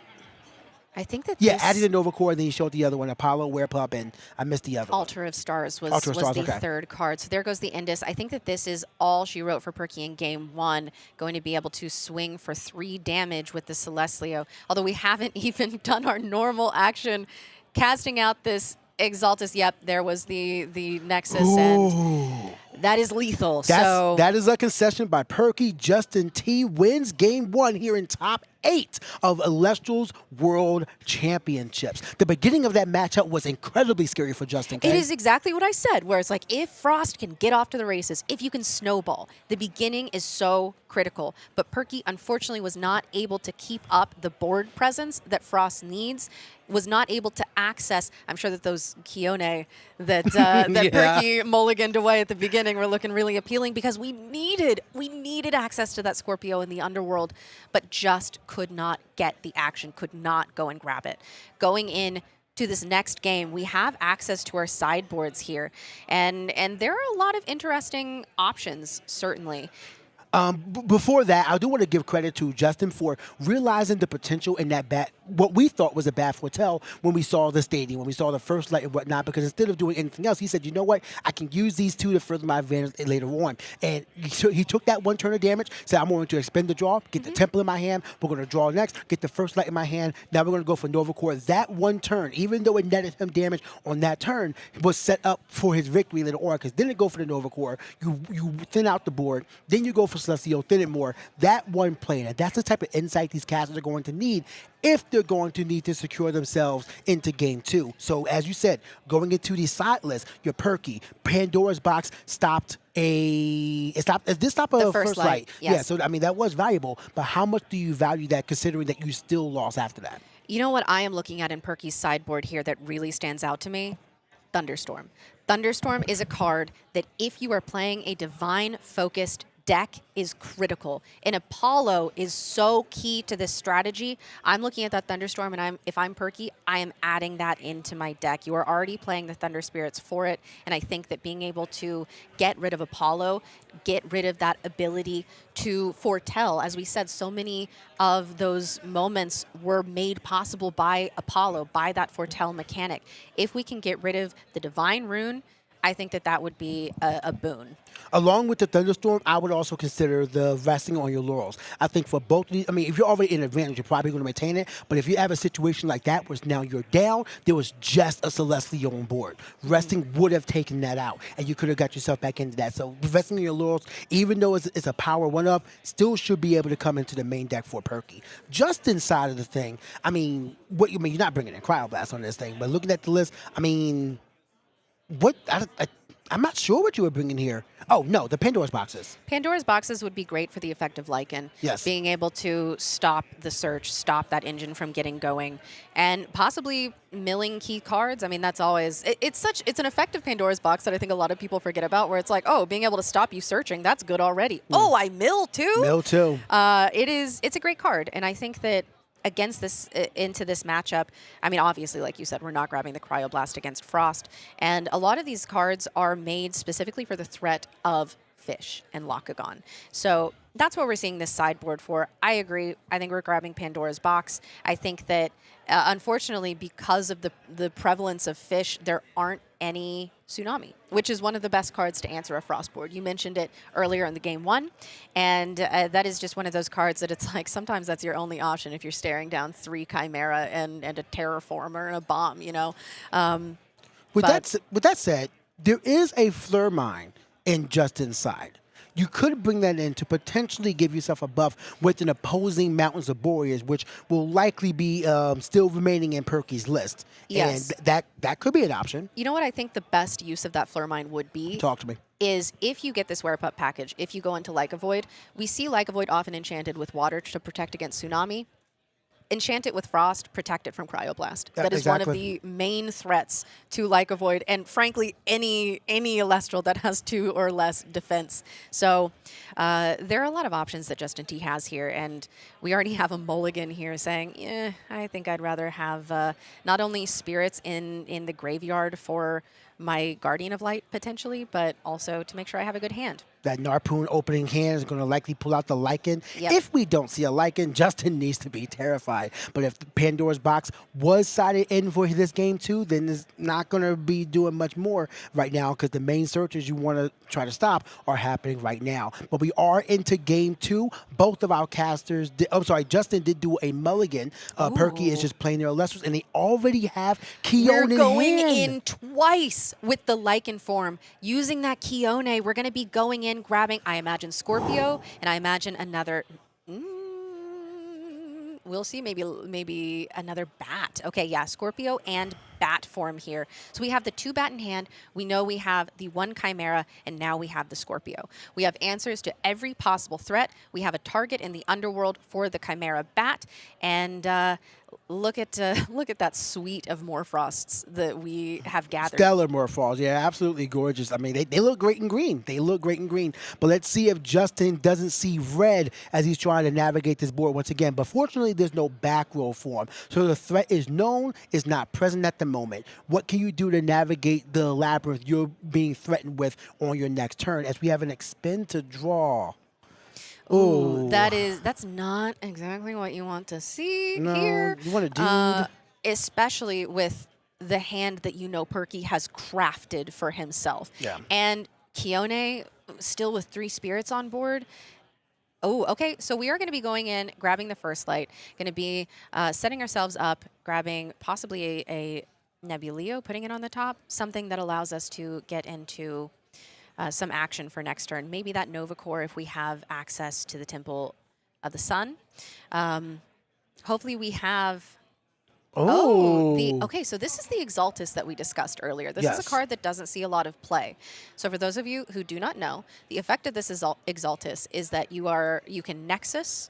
I think that added the Novacore, and then you showed the other one, Apollo, Werepup, and I missed the other one. Altar of Stars was Altar of Stars, the okay. 3rd card. So there goes the Indus. I think that this is all she wrote for Perky in game 1, going to be able to swing for 3 damage with the Celestlio. Although we haven't even done our normal action, casting out this Exaltus. Yep, there was the Nexus, and that is lethal. That is a concession by Perky. Justin T wins game 1 here in top 8 of Elestrals World Championships. The beginning of that matchup was incredibly scary for Justin. It is exactly what I said, where it's like, if Frost can get off to the races, if you can snowball, the beginning is so critical. But Perky, unfortunately, was not able to keep up the board presence that Frost needs, was not able to access. I'm sure that those Kione that Perky mulliganed away at the beginning were looking really appealing, because we needed access to that Scorpio in the Underworld, but just could not get the action, could not go and grab it. Going in to this next game, we have access to our sideboards here, and there are a lot of interesting options, certainly. Before that, I do want to give credit to Justin for realizing the potential in that bat, what we thought was a bad foretell when we saw the stadium, when we saw the first light and whatnot, because instead of doing anything else, he said, you know what, I can use these 2 to further my advantage later on. And he took that 1 turn of damage, said, I'm going to expend the draw, get the temple in my hand, we're going to draw next, get the first light in my hand, now we're going to go for Novacore. That 1 turn, even though it netted him damage on that turn, was set up for his victory later on, because then it go for the Novacore, you thin out the board, then you go for Celestio, thin it more. That 1 play, and that's the type of insight these casters are going to need if they're going to need to secure themselves into game 2. So as you said, going into the side list, your Perky, Pandora's Box stopped this stop a The first light, Yeah, yes. so I mean that was valuable, but how much do you value that considering that you still lost after that? You know what I am looking at in Perky's sideboard here that really stands out to me? Thunderstorm. Thunderstorm is a card that if you are playing a divine-focused deck is critical. And Apollo is so key to this strategy. I'm looking at that Thunderstorm, and if I'm Perky, I am adding that into my deck. You are already playing the Thunder Spirits for it, and I think that being able to get rid of Apollo, get rid of that ability to foretell, as we said, so many of those moments were made possible by Apollo, by that foretell mechanic. If we can get rid of the Divine Rune, I think that that would be a boon. Along with the Thunderstorm, I would also consider the resting on your laurels. I think for both of these, I mean, if you're already in advantage, you're probably going to maintain it. But if you have a situation like that where now you're down, there was just a Celestial on board. Resting would have taken that out, and you could have got yourself back into that. So resting on your laurels, even though it's a power one-up, still should be able to come into the main deck for Perky. Just inside of the thing, I mean, you're not bringing in Cryoblast on this thing, but looking at the list, I mean, I'm not sure what you were bringing here. Oh, no, the Pandora's boxes. Pandora's boxes would be great for the effect of Lycan. Yes. Being able to stop the search, stop that engine from getting going, and possibly milling key cards. I mean, that's always, it's an effective Pandora's box that I think a lot of people forget about, where it's like, oh, being able to stop you searching, that's good already. Oh, I mill too? Mill too. It's a great card, and I think that against this, into this matchup, I mean, obviously, like you said, we're not grabbing the Cryoblast against Frost, and a lot of these cards are made specifically for the threat of Fish and Lockagon. So that's what we're seeing this sideboard for. I agree. I think we're grabbing Pandora's box. I think that, unfortunately, because of the prevalence of Fish, there aren't any Tsunami, which is one of the best cards to answer a Frost board. You mentioned it earlier in the game 1, and that is just one of those cards that it's like sometimes that's your only option if you're staring down 3 Chimera and a Terraformer and a Bomb, you know. With that said, there is a Fleur Mine in just inside. You could bring that in to potentially give yourself a buff with an opposing Mountains of Boreas, which will likely be still remaining in Perky's list. Yes. And that could be an option. You know what I think the best use of that Fleur Mine would be? Talk to me. Is if you get this Wear Pup package, if you go into Like a Void, we see Like a Void often enchanted with water to protect against Tsunami. Enchant it with Frost, protect it from Cryoblast. Yeah, that is one of exactly. the main threats to Like a Void, and frankly, any Elestral that has 2 or less defense. So there are a lot of options that Justin T has here, and we already have a mulligan here saying, yeah, I think I'd rather have not only spirits in the graveyard for my Guardian of Light, potentially, but also to make sure I have a good hand. That Narpoon opening hand is going to likely pull out the Lycan. Yep. If we don't see a Lycan, Justin needs to be terrified. But if Pandora's box was sided in for this game too, then it's not going to be doing much more right now because the main searches you want to try to stop are happening right now. But we are into game 2. Both of our casters, Justin did do a mulligan. Perky is just playing their Elestrals, and they already have Keone We're going hand. in twice with the Lycan form. Using that Keone, we're going to be going in, grabbing, I imagine, Scorpio, and I imagine another... we'll see, maybe another bat. Okay, yeah, Scorpio and bat form here. So we have the 2 bat in hand. We know we have the 1 Chimera, and now we have the Scorpio. We have answers to every possible threat. We have a target in the underworld for the Chimera bat, and look at that suite of Morphrosts that we have gathered. Stellar Morphals, yeah, absolutely gorgeous. I mean, they look great in green. They look great in green. But let's see if Justin doesn't see red as he's trying to navigate this board once again. But fortunately, there's no back row for him. So the threat is known, is not present at the moment. What can you do to navigate the labyrinth you're being threatened with on your next turn as we have an expend to draw? Ooh, that's not exactly what you want to see here. You want a dude. Especially with the hand that you know Perky has crafted for himself. Yeah. And Keone still with 3 spirits on board. Oh, okay. So we are going to be going in, grabbing the first light, going to be setting ourselves up, grabbing possibly a Nebuleo, putting it on the top, something that allows us to get into some action for next turn. Maybe that Nova Core if we have access to the Temple of the Sun. Hopefully we have Oh. Okay, so this is the Exaltus that we discussed earlier. This is Yes. a card that doesn't see a lot of play. So for those of you who do not know, the effect of this Exaltus is that you can Nexus,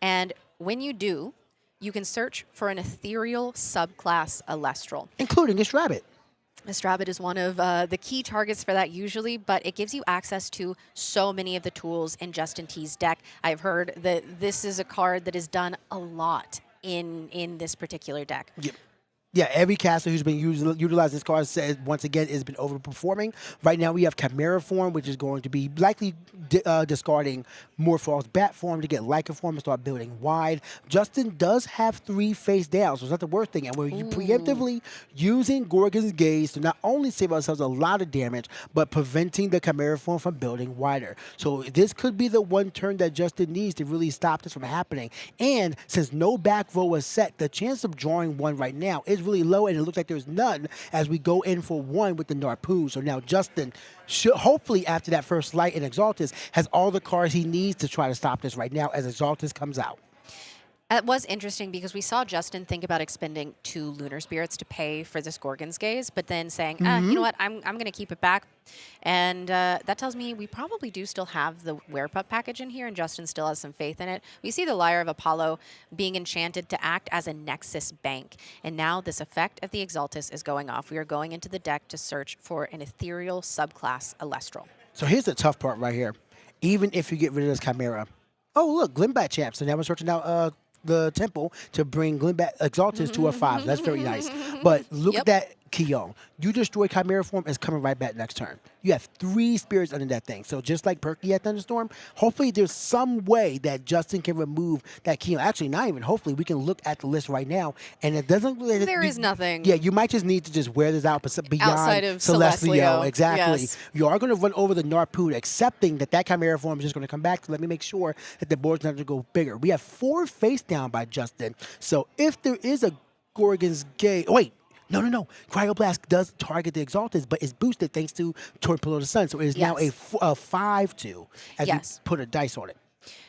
and when you do, you can search for an ethereal subclass Elestral. Including this rabbit. Rabbit is one of the key targets for that usually, but it gives you access to so many of the tools in Justin T's deck. I've heard that this is a card that is done a lot in this particular deck. Yeah, every caster who's been utilizing this card says, once again, has been overperforming. Right now, we have Chimera form, which is going to be likely discarding Morphos Bat form to get Lyca form and start building wide. Justin does have 3 face down, so it's not the worst thing. And we're preemptively using Gorgon's Gaze to not only save ourselves a lot of damage, but preventing the Chimera form from building wider. So this could be the one turn that Justin needs to really stop this from happening. And since no back row was set, the chance of drawing one right now is really low, and it looks like there's none as we go in for one with the Narpoo. So now Justin should, hopefully after that first light in Exaltus, has all the cards he needs to try to stop this right now as Exaltus comes out. It was interesting because we saw Justin think about expending 2 Lunar Spirits to pay for this Gorgon's Gaze, but then saying, you know what, I'm going to keep it back. And that tells me we probably do still have the Werepup package in here, and Justin still has some faith in it. We see the Lyre of Apollo being enchanted to act as a Nexus bank. And now this effect of the Exaltus is going off. We are going into the deck to search for an ethereal subclass Elestral. So here's the tough part right here. Even if you get rid of this Chimera. Oh, look, Glimbat champ. So now we're searching out the temple to bring Glimbat Exaltus to a 5. That's very nice. But look at that Keon. You destroy Chimera form, it's coming right back next turn. You have 3 spirits under that thing. So just like Perky at Thunderstorm, hopefully there's some way that Justin can remove that Keon. Actually, not even hopefully. We can look at the list right now, and it doesn't. There is nothing. Yeah, you might just need to just wear this out beyond outside of Celestial. Celestial. Exactly. Yes. You are going to run over the Narpoo, accepting that Chimera form is just going to come back. So let me make sure that the board's not going to go bigger. We have 4 face down by Justin. So if there is a Gorgon's Gaze, wait. No. Cryoblast does target the Exaltus, but it's boosted thanks to Torpedo the Sun. So it is now a 5-2 as we put a dice on it.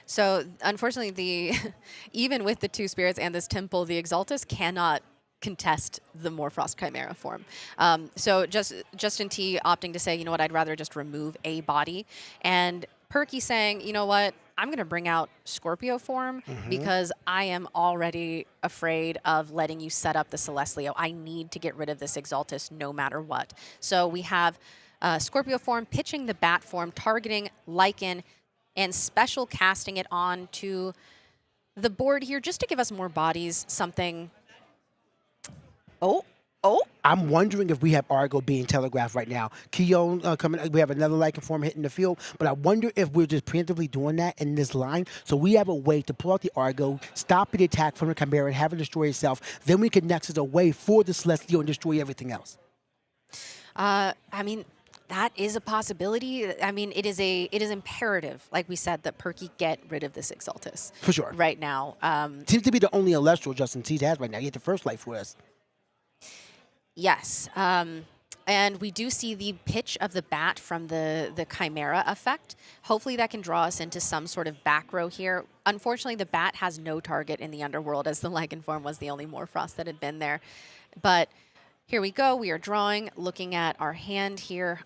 So unfortunately, even with the 2 spirits and this temple, the Exaltus cannot contest the Morphos Chimera form. So Justin T opting to say, you know what, I'd rather just remove a body. And Perky saying, you know what, I'm going to bring out Scorpio form because I am already afraid of letting you set up the Celestial. I need to get rid of this Exaltus no matter what. So we have Scorpio form pitching the Bat form, targeting Lycan, and special casting it on to the board here just to give us more bodies, something... Oh, I'm wondering if we have Argo being telegraphed right now. Keon coming, we have another Lycan form hitting the field, but I wonder if we're just preemptively doing that in this line. So we have a way to pull out the Argo, stop the attack from the Chimera and have it destroy itself. Then we can Nexus away for the Celestial and destroy everything else. I mean, that is a possibility. I mean, it is imperative, like we said, that Perky get rid of this Exaltus. For sure. Right now. Seems to be the only Elestral Justin T has right now. He had the first light for us. Yes, and we do see the pitch of the Bat from the Chimera effect. Hopefully that can draw us into some sort of back row here. Unfortunately, the Bat has no target in the underworld as the Lycan form was the only Morphos that had been there. But here we go. We are drawing, looking at our hand here.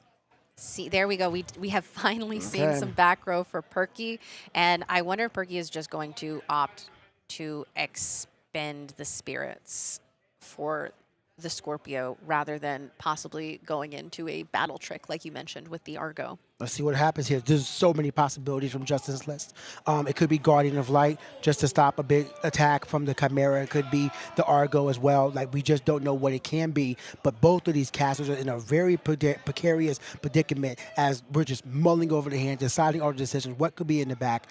See, there we go. We have finally seen some back row for Perky, and I wonder if Perky is just going to opt to expend the spirits for the Scorpio rather than possibly going into a battle trick like you mentioned with the Argo. Let's see what happens here. There's so many possibilities from Justin's list. It could be Guardian of Light just to stop a big attack from the Chimera. It could be the Argo as well. Like, we just don't know what it can be. But both of these casters are in a very precarious predicament as we're just mulling over the hand, deciding our decisions, what could be in the back.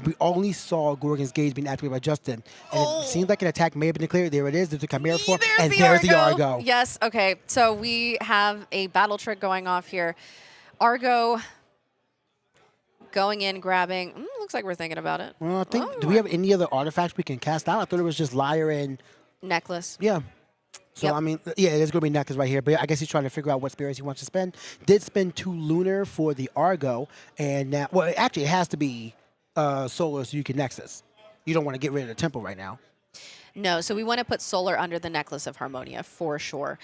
We only saw Gorgon's Gaze being activated by Justin. And it seems like an attack may have been declared. There it is. There's the Chimera form. And there's the Argo. Yes, okay. So we have a battle trick going off here. Argo going in, grabbing. Looks like we're thinking about it. Well, I think, do we have any other artifacts we can cast out? I thought it was just Lyre and... Necklace. Yeah. So, I mean, yeah, there's going to be Necklace right here. But I guess he's trying to figure out what spirits he wants to spend. Did spend 2 Lunar for the Argo. And now, well, actually, it has to be Solar so you can Nexus. You don't want to get rid of the Temple right now. No, so we want to put Solar under the Necklace of Harmonia for sure.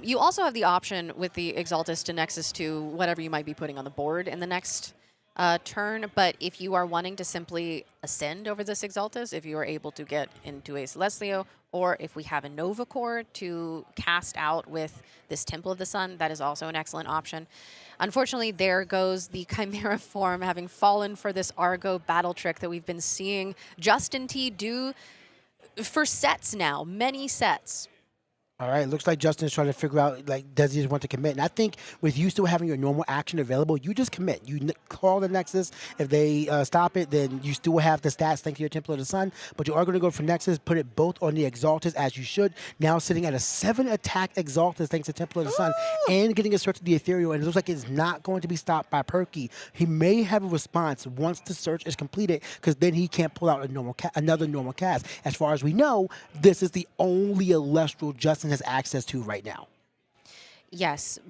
You also have the option with the Exaltus to Nexus to whatever you might be putting on the board in the next turn, but if you are wanting to simply ascend over this Exaltus, if you are able to get into a Celestlio, or if we have a Nova Core to cast out with this Temple of the Sun, that is also an excellent option. Unfortunately, there goes the Chimera form, having fallen for this Argo battle trick that we've been seeing Justin T do for sets now, many sets. All right, looks like Justin's trying to figure out, like, does he just want to commit? And I think with you still having your normal action available, you just commit. You call the Nexus. If they stop it, then you still have the stats thanks to your Temple of the Sun. But you are going to go for Nexus, put it both on the Exaltus as you should. Now sitting at a 7-attack Exaltus thanks to Temple of the Sun and getting a search of the Ethereal. And it looks like it's not going to be stopped by Perky. He may have a response once the search is completed because then he can't pull out another normal cast. As far as we know, this is the only Elestral Justin has access to right now. Yes.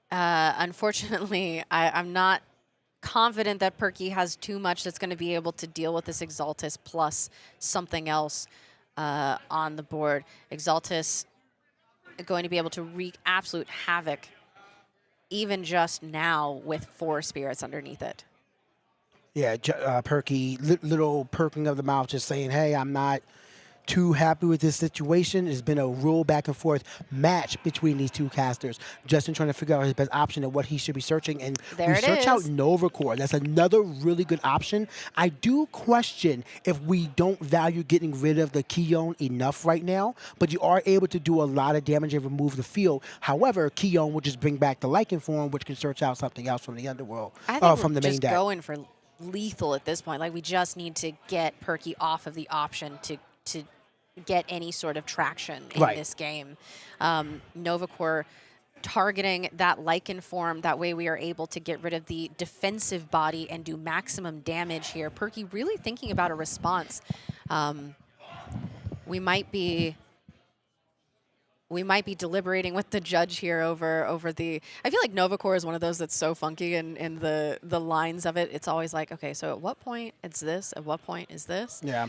Unfortunately, I'm not confident that Perky has too much that's going to be able to deal with this Exaltus plus something else on the board. Exaltus going to be able to wreak absolute havoc even just now with 4 spirits underneath it. Yeah, Perky, little perking of the mouth, just saying, hey, I'm not too happy with this situation. There's been a real back and forth match between these two casters. Justin trying to figure out his best option and what he should be searching. And there we search out Nova Core. That's another really good option. I do question if we don't value getting rid of the Keon enough right now, but you are able to do a lot of damage and remove the field. However, Keon will just bring back the Lycan form, which can search out something else from the underworld, from the main deck. Going for lethal at this point. Like, we just need to get Perky off of the option to get any sort of traction in this game. Nova Core targeting that Lycan form, that way we are able to get rid of the defensive body and do maximum damage here. Perky really thinking about a response. We might be deliberating with the judge here over the. I feel like Nova Core is one of those that's so funky in the lines of it. It's always like, okay, so at what point it's this? At what point is this? Yeah.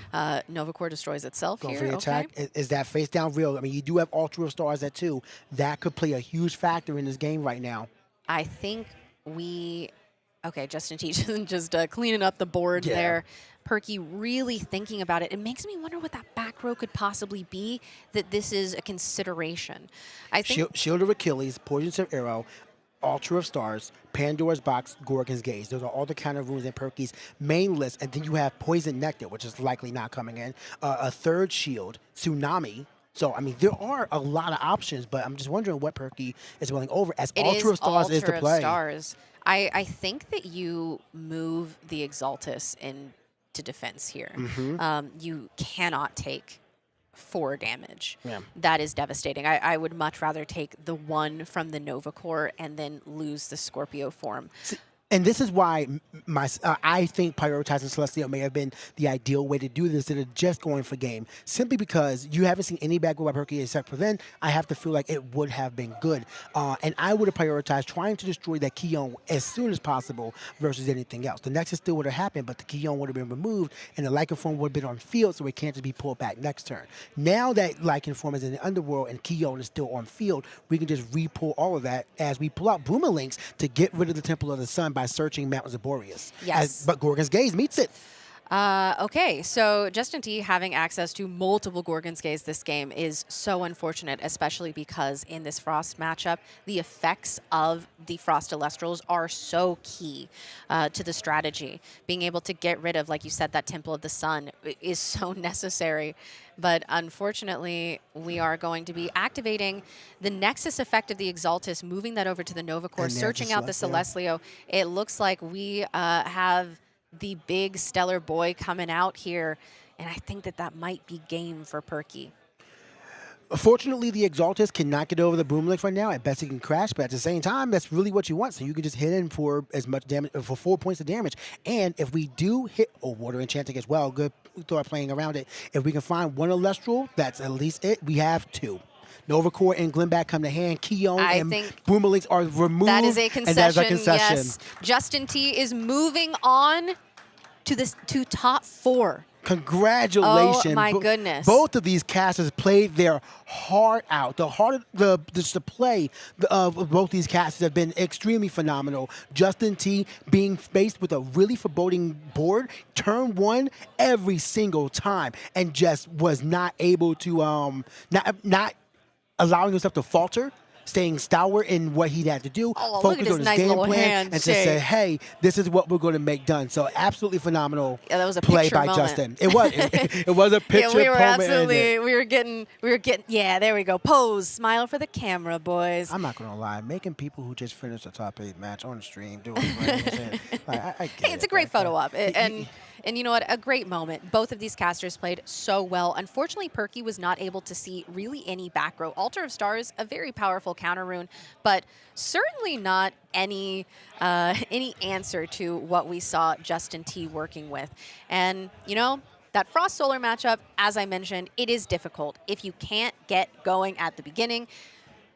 Nova Core destroys itself Going here. for the attack. Is that face down real? I mean, you do have Ultra of Stars at 2. That could play a huge factor in this game right now. I think okay, Justin T just cleaning up the board there. Perky really thinking about it. It makes me wonder what that back row could possibly be, that this is a consideration. I think Shield of Achilles, Poison of Arrow, Ultra of Stars, Pandora's Box, Gorgon's Gaze. Those are all the kind of runes in Perky's main list. And then you have Poison Nectar, which is likely not coming in. A third shield, Tsunami. So, I mean, there are a lot of options, but I'm just wondering what Perky is willing over as Ultra of Stars is to play. I think that you move the Exaltus into defense here. You cannot take 4 damage. That is devastating. I would much rather take the 1 from the Nova Core and then lose the Scorpio form. And this is why I think prioritizing Celestial may have been the ideal way to do this instead of just going for game. Simply because you haven't seen any back row by Perky except for then, I have to feel like it would have been good. And I would have prioritized trying to destroy that Keon as soon as possible versus anything else. The Nexus still would have happened, but the Keon would have been removed and the Lycan form would have been on field, so it can't just be pulled back next turn. Now that Lycan form is in the underworld and Keon is still on field, we can just re-pull all of that as we pull out Boomerlinks to get rid of the Temple of the Sun by searching Mountains of Boreas. Yes. But Gorgon's Gaze meets it. Okay, so Justin T having access to multiple Gorgon's Gaze this game is so unfortunate, especially because in this Frost matchup, the effects of the Frost Elestrals are so key to the strategy. Being able to get rid of, like you said, that Temple of the Sun is so necessary. But unfortunately, we are going to be activating the Nexus effect of the Exaltus, moving that over to the Nova Core, searching out the Celestlio. It looks like we have the big stellar boy coming out here, and I think that might be game for Perky. Fortunately, the Exaltus cannot get over the Boomlink right now. At best, he can crash, but at the same time, that's really what you want. So you can just hit in for as much damage, for 4 points of damage. And if we do hit, Water Enchanting as well, good thought playing around it. If we can find 1 Elestral, that's at least it. We have 2. Nova Core and Glenback come to hand. Keon and Boomerlinks are removed. That is a concession, and that is a concession. Yes. Justin T is moving on to top 4. Congratulations. Oh, my goodness. Both of these casters played their heart out. The play of both these casters have been extremely phenomenal. Justin T being faced with a really foreboding board, turn one every single time, and just was not able to, not allowing himself to falter, staying stalwart in what he had to do, Oh, look at focus his on his nice game little plan, and just handshake. say, hey, this is what we're going to make done. So absolutely phenomenal Yeah, that was a play picture by moment. Justin. It was. It was a picture Yeah, we were moment. absolutely, we were getting, yeah, there we go. Pose, smile for the camera, boys. I'm not going to lie. Making people who just finished a top 8 match on the stream do it. I get Hey, it's a it, great like, photo op. And you know what? A great moment. Both of these casters played so well. Unfortunately, Perky was not able to see really any back row. Altar of Stars, a very powerful counter rune, but certainly not any answer to what we saw Justin T working with. And, you know, that Frost Solar matchup, as I mentioned, it is difficult. If you can't get going at the beginning,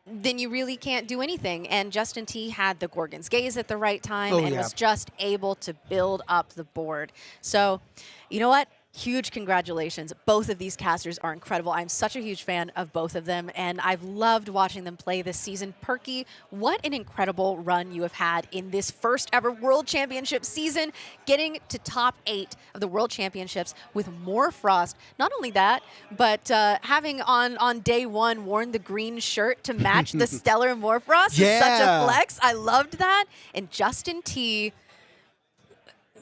then you really can't do anything. And Justin T had the Gorgon's Gaze at the right time and was just able to build up the board. So, you know what? Huge congratulations. Both of these casters are incredible. I'm such a huge fan of both of them, and I've loved watching them play this season. Perky, what an incredible run you have had in this first ever World Championship season, getting to top 8 of the World Championships with more Frost. Not only that, but having on day 1 worn the green shirt to match the Stellar Morphrost is such a flex. I loved that. And Justin T,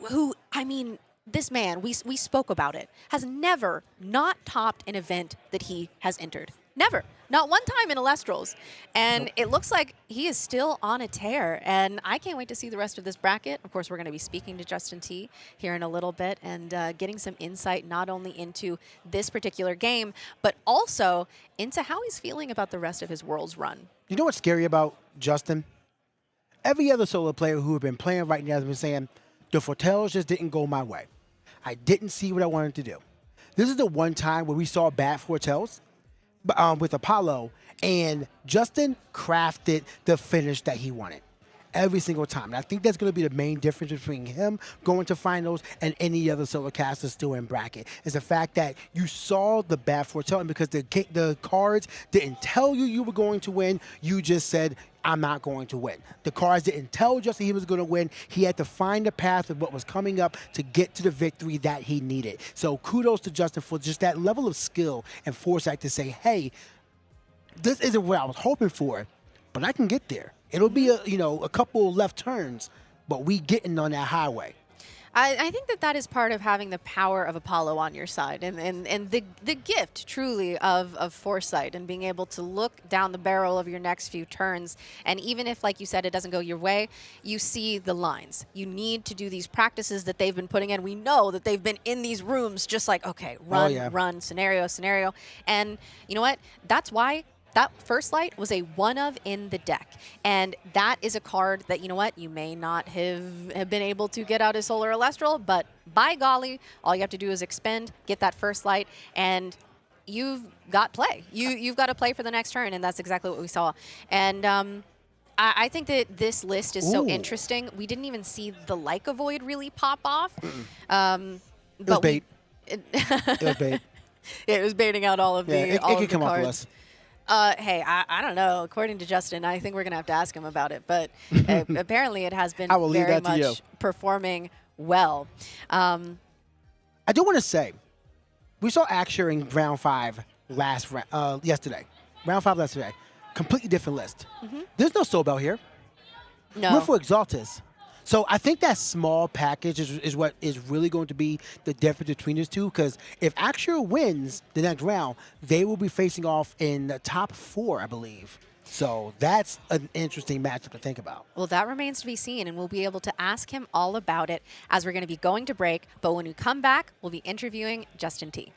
who, I mean, this man, we spoke about it, has never not topped an event that he has entered. Never. Not one time in Elestrals. And it looks like he is still on a tear. And I can't wait to see the rest of this bracket. Of course, we're going to be speaking to Justin T here in a little bit and getting some insight not only into this particular game, but also into how he's feeling about the rest of his Worlds run. You know what's scary about Justin? Every other solo player who have been playing right now has been saying, the Fortels just didn't go my way. I didn't see what I wanted to do. This is the one time where we saw bad Fortels with Apollo, and Justin crafted the finish that he wanted every single time. And I think that's going to be the main difference between him going to finals and any other solo caster still in bracket, is the fact that you saw the bad Fortel, and because the cards didn't tell you were going to win, you just said, I'm not going to win. The cards didn't tell Justin he was going to win. He had to find a path of what was coming up to get to the victory that he needed. So kudos to Justin for just that level of skill and foresight to say, hey, this isn't what I was hoping for, but I can get there. It'll be a couple left turns, but we getting on that highway. I think that is part of having the power of Apollo on your side, and the gift, truly, of foresight and being able to look down the barrel of your next few turns. And even if, like you said, it doesn't go your way, you see the lines. You need to do these practices that they've been putting in. We know that they've been in these rooms just like, okay, run, run, scenario. And you know what? That's why that first light was a one of in the deck. And that is a card that, you know what, you may not have been able to get out as Solar Elestral, but by golly, all you have to do is expend, get that first light, and you've got play. You've got to play for the next turn, and that's exactly what we saw. And I think that this list is so interesting. We didn't even see the Leica Void really pop off. It was bait. It was bait. It was baiting out all of the it could come off cards. the list. Hey, I don't know. According to Justin, I think we're going to have to ask him about it. But apparently it has been very much performing well. I do want to say, we saw Axure in round 5 yesterday. Round 5 yesterday. Completely different list. There's no Sobel here. No. We're for Exaltus. So I think that small package is what is really going to be the difference between these two, because if Axure wins the next round, they will be facing off in the top 4, I believe. So that's an interesting matchup to think about. Well, that remains to be seen, and we'll be able to ask him all about it as we're going to be going to break. But when we come back, we'll be interviewing Justin T.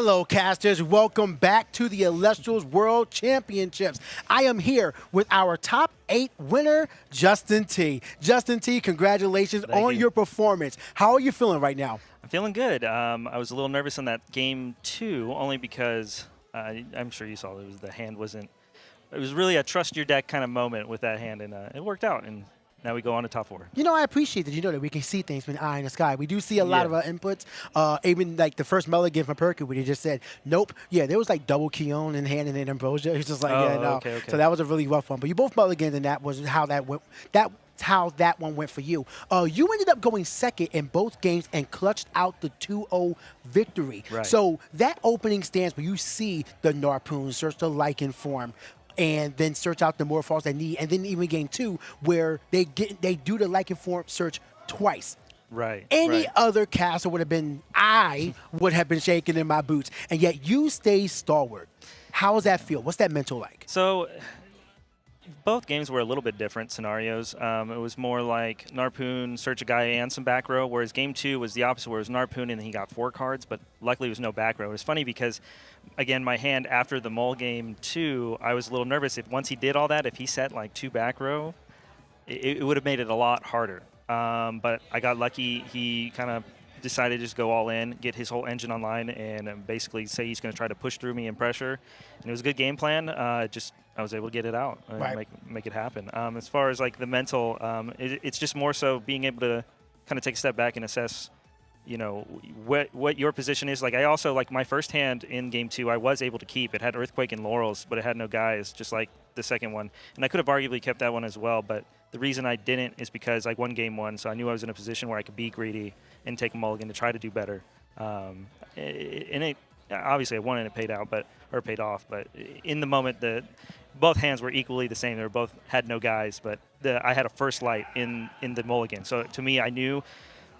Hello, casters. Welcome back to the Elestrals World Championships. I am here with our top 8 winner, Justin T. Justin T, congratulations on your performance. How are you feeling right now? I'm feeling good. I was a little nervous in that game 2, only because I'm sure you saw the hand wasn't. It was really a trust your deck kind of moment with that hand, and it worked out. And now we go on to top 4. You know, I appreciate that. You know that we can see things with an eye in the sky. We do see a lot of inputs. Even like the first mulligan from Perky, where he just said, nope. Yeah, there was like double Keon in hand and then Ambrosia. He's just like, yeah, no. Okay. So that was a really rough one. But you both mulligans, and that was how that went. That's how that one went for you. You ended up going second in both games and clutched out the 2-0 victory. Right. So that opening stance where you see the Narpoon search the Lycan form, and then search out the Morphals they need, and then even game 2 where they do the Lycan form search twice. Right. Any other caster would have been, I would have been shaking in my boots, and yet you stay stalwart. How does that feel? What's that mental like? So both games were a little bit different scenarios. It was more like Narpoon, search a guy, and some back row, whereas game 2 was the opposite, where it was Narpoon and he got 4 cards, but luckily it was no back row. It was funny because, again, my hand after the Mull game 2, I was a little nervous. If once he did all that, if he set like 2 back row, it would have made it a lot harder. But I got lucky. He kind of decided to just go all in, get his whole engine online, and basically say he's going to try to push through me in pressure. And it was a good game plan. I was able to get it out and make it happen. As far as like the mental, it's just more so being able to kind of take a step back and assess, you know, what your position is. Like I also, like my first hand in game 2, I was able to keep. It had Earthquake and Laurels, but it had no guys, just like the second one. And I could have arguably kept that one as well, but the reason I didn't is because I won game 1, so I knew I was in a position where I could be greedy and take a mulligan to try to do better. And it obviously I won and it paid off. But in the moment, both hands were equally the same. They were both had no guys, but I had a first light in the mulligan. So to me, I knew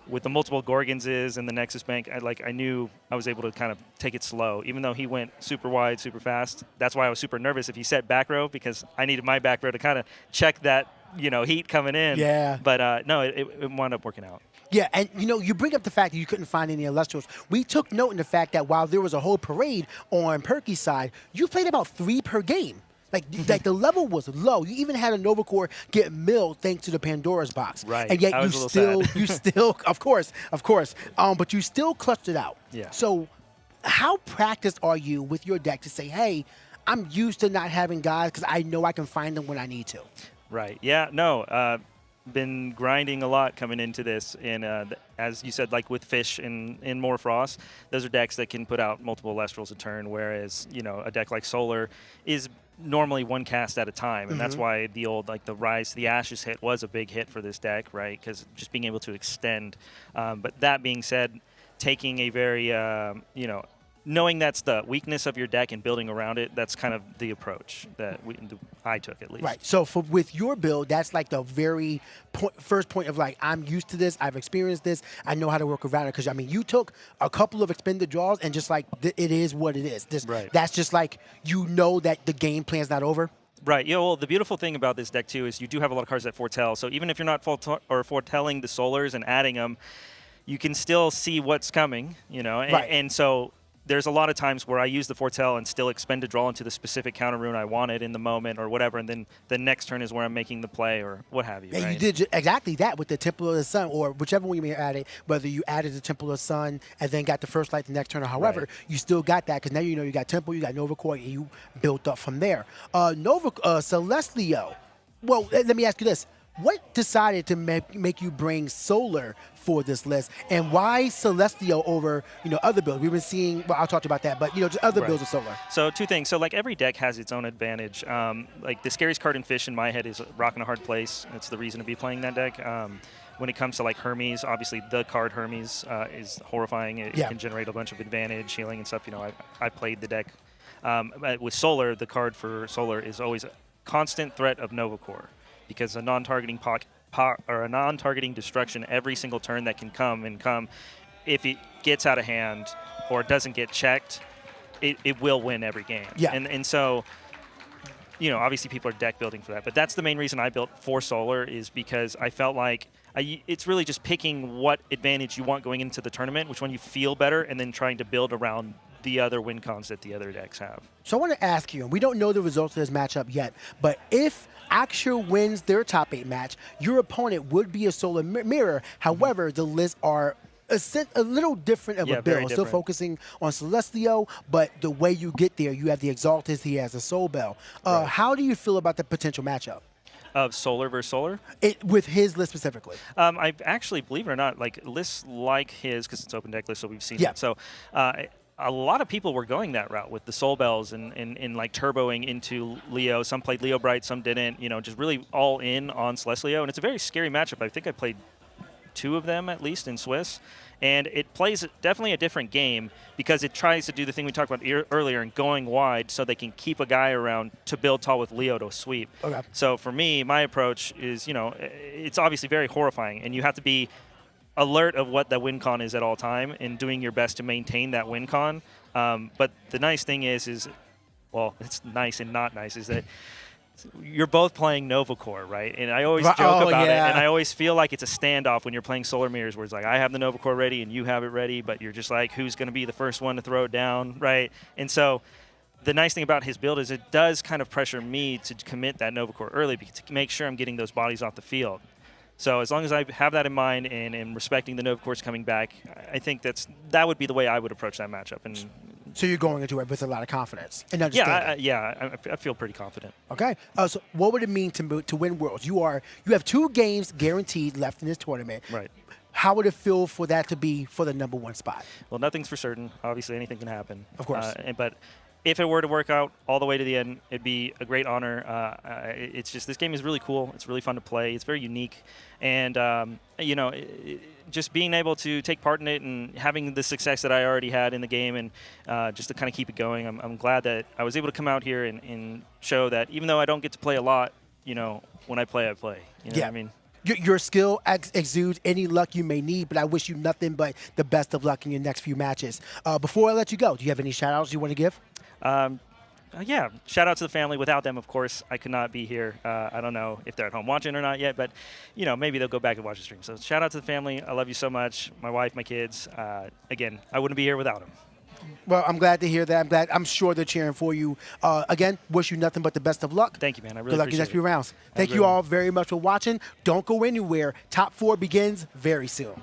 with the multiple Gorgonses and the Nexus Bank, I knew I was able to kind of take it slow, even though he went super wide, super fast. That's why I was super nervous if he set back row, because I needed my back row to kind of check that, you know, heat coming in. Yeah. But no, it wound up working out. Yeah, and you know, you bring up the fact that you couldn't find any Elestrals. We took note in the fact that while there was a whole parade on Perky's side, you played about 3 per game. Like the level was low. You even had a Nova Core get milled thanks to the Pandora's box. Right. And yet you still, of course, but you still clutched it out. Yeah. So how practiced are you with your deck to say, hey, I'm used to not having guys because I know I can find them when I need to? Right. Yeah. No. Been grinding a lot coming into this, and as you said, like with Fish and Morphros, those are decks that can put out multiple Elestrals a turn, whereas, you know, a deck like Solar is normally 1 cast at a time, and that's why the old, like the Rise to the Ashes hit was a big hit for this deck, right? Because just being able to extend. But that being said, taking a very, you know, knowing that's the weakness of your deck and building around it, that's kind of the approach that I took, at least. Right. So with your build, that's like the very first point of like, I'm used to this, I've experienced this, I know how to work around it. Because, I mean, you took a couple of expended draws and just like, it is what it is. That's just like, you know that the game plan's not over. Right. Yeah. Well, the beautiful thing about this deck, too, is you do have a lot of cards that foretell. So even if you're not foretelling the Solars and adding them, you can still see what's coming, you know. And so there's a lot of times where I use the foretell and still expend a draw into the specific counter rune I wanted in the moment or whatever, and then the next turn is where I'm making the play or what have you. And right? you did exactly that with the Temple of the Sun, or whichever one you may add it, whether you added the Temple of the Sun and then got the first light the next turn or however, you still got that because now you know you got Temple, you got Nova Core, and you built up from there. Celestio, well, let me ask you this. What decided to make you bring Solar for this list, and why Celestio over, you know, other builds? We've been seeing, well, I'll talk about that, but, you know, just other builds of Solar. So 2 things. So, like, every deck has its own advantage. Like, the scariest card in Fish in my head is Rock in a Hard Place. It's the reason to be playing that deck. When it comes to, like, Hermes, obviously the card Hermes is horrifying. It can generate a bunch of advantage, healing and stuff. You know, I played the deck. With Solar, the card for Solar is always a constant threat of Nova Core, because a non-targeting or a non-targeting destruction every single turn that can come, if it gets out of hand or doesn't get checked, it will win every game. Yeah. And so, you know, obviously people are deck building for that, but that's the main reason I built for Solar, is because I felt like it's really just picking what advantage you want going into the tournament, which one you feel better, and then trying to build around the other win cons that the other decks have. So I want to ask you, and we don't know the results of this matchup yet, but if Axure wins their top 8 match, your opponent would be a Solar Mirror. However, the lists are a little different of a build. Still focusing on Celestio, but the way you get there, you have the Exalted, he has a Soul Bell. How do you feel about the potential matchup? Of Solar versus Solar? With his list specifically. I actually, believe it or not, like lists like his, because it's open deck list, so we've seen it. So a lot of people were going that route with the Soul Bells and like turboing into Leo. Some played Leo Bright, some didn't. You know, just really all in on Celestleo. And it's a very scary matchup. I think I played 2 of them at least in Swiss. And it plays definitely a different game because it tries to do the thing we talked about earlier and going wide so they can keep a guy around to build tall with Leo to sweep. Okay. So for me, my approach is, you know, it's obviously very horrifying, and you have to be alert of what that win con is at all time and doing your best to maintain that win con. But the nice thing is, well, it's nice and not nice, is that you're both playing Nova Core, right? And I always joke about it, and I always feel like it's a standoff when you're playing Solar Mirrors, where it's like, I have the Nova Core ready and you have it ready, but you're just like, who's going to be the first one to throw it down, right? And so the nice thing about his build is it does kind of pressure me to commit that Nova Core early to make sure I'm getting those bodies off the field. So as long as I have that in mind and respecting the Nova Cores coming back, I think that would be the way I would approach that matchup. And so you're going into it with a lot of confidence and understanding. I feel pretty confident. Okay. So what would it mean to win Worlds? You have 2 games guaranteed left in this tournament. Right. How would it feel for that to be for the #1 spot? Well, nothing's for certain. Obviously, anything can happen. Of course. But if it were to work out all the way to the end, it'd be a great honor. It's just, this game is really cool. It's really fun to play. It's very unique. And, you know, just being able to take part in it and having the success that I already had in the game and just to kind of keep it going, I'm glad that I was able to come out here and show that even though I don't get to play a lot, you know, when I play, I play. You know what I mean? Your skill exudes any luck you may need, but I wish you nothing but the best of luck in your next few matches. Before I let you go, do you have any shout-outs you want to give? Yeah, shout out to the family. Without them, of course, I could not be here. I don't know if they're at home watching or not yet, but, you know, maybe they'll go back and watch the stream. So shout out to the family. I love you so much. My wife, my kids. Again, I wouldn't be here without them. Well, I'm glad to hear that. I'm sure they're cheering for you. Again, wish you nothing but the best of luck. Thank you, man. I really Good luck in the next few rounds. Thank you all very much for watching. Don't go anywhere. Top 4 begins very soon.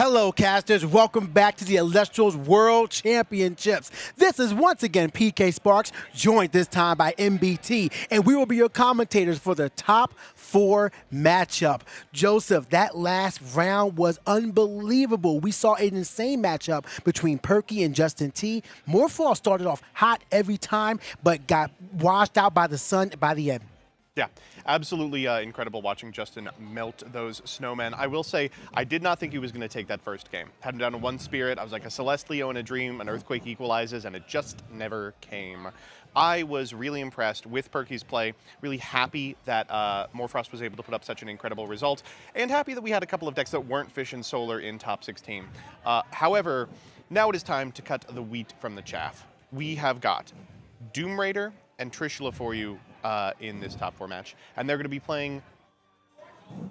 Hello, casters. Welcome back to the Elestrals World Championships. This is once again PK Sparks, joined this time by MBT, and we will be your commentators for the top 4 matchup. Joseph, that last round was unbelievable. We saw an insane matchup between Perky and Justin T. Morphle started off hot every time, but got washed out by the sun by the end. Yeah, absolutely incredible watching Justin melt those snowmen. I will say, I did not think he was going to take that first game. Had him down to 1 spirit. I was like, a Celestial in a dream, an Earthquake equalizes, and it just never came. I was really impressed with Perky's play, really happy that Morfrost was able to put up such an incredible result, and happy that we had a couple of decks that weren't Fish and Solar in top 16. However, now it is time to cut the wheat from the chaff. We have got Doom Raider and Trishula for you in this top 4 match. And they're going to be playing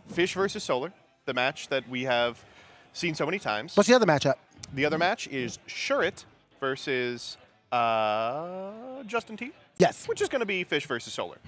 Fish versus Solar, the match that we have seen so many times. What's the other matchup? The other match is Shurit versus Justin T. Yes. Which is going to be Fish versus Solar.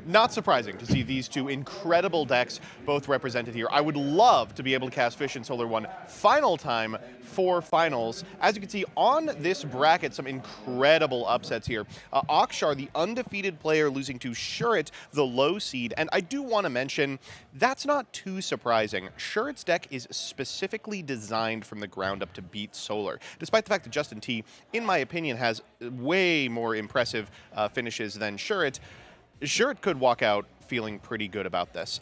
Not surprising to see these two incredible decks both represented here. I would love to be able to cast Fish and Solar one final time for finals. As you can see on this bracket, some incredible upsets here. Akshar, the undefeated player, losing to Shurit, the low seed. And I do want to mention, that's not too surprising. Shurit's deck is specifically designed from the ground up to beat Solar. Despite the fact that Justin T, in my opinion, has way more impressive finishes than Shurit. Shurit could walk out feeling pretty good about this.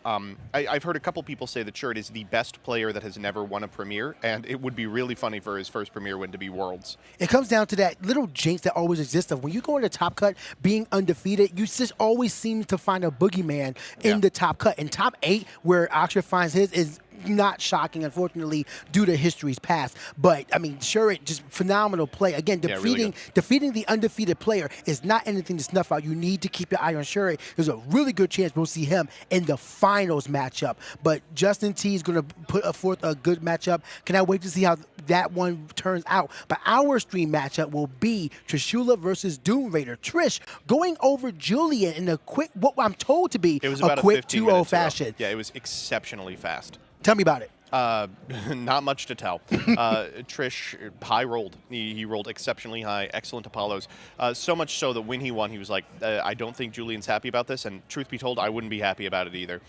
I've heard a couple people say that Shurit is the best player that has never won a Premier, and it would be really funny for his first Premier win to be Worlds. It comes down to that little jinx that always exists of when you go into top cut, being undefeated, you just always seem to find a boogeyman in the top cut. In top 8, where Akshar finds his, is not shocking, unfortunately, due to history's past. But, I mean, Shurit, just phenomenal play. Again, defeating the undefeated player is not anything to snuff out. You need to keep your eye on Shurit. There's a really good chance we'll see him in the finals matchup. But Justin T is going to put forth a good matchup. Can I wait to see how that one turns out? But our stream matchup will be Trishula versus Doom Raider. Trish going over Julian in a quick, what I'm told to be a quick 2-0 fashion. Yeah, it was exceptionally fast. Tell me about it. Not much to tell. Trish high rolled. He rolled exceptionally high, excellent Apollos. So much so that when he won, he was like, I don't think Julian's happy about this. And truth be told, I wouldn't be happy about it either.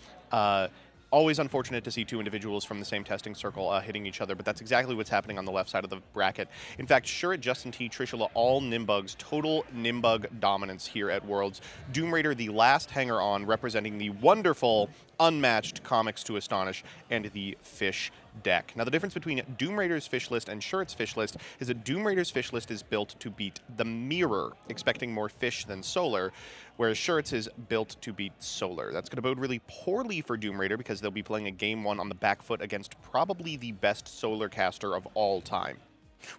Always unfortunate to see 2 individuals from the same testing circle hitting each other, but that's exactly what's happening on the left side of the bracket. In fact, Shurit, Justin T, Trishula, all Nimbugs, total Nimbug dominance here at Worlds. Doom Raider, the last hanger-on, representing the wonderful, unmatched Comics to Astonish and the Fish deck. Now, the difference between Doom Raider's Fish list and Shurit's Fish list is that Doom Raider's Fish list is built to beat the Mirror, expecting more Fish than Solar, whereas Shurit's is built to beat Solar. That's going to bode really poorly for Doom Raider because they'll be playing a game 1 on the back foot against probably the best Solar caster of all time.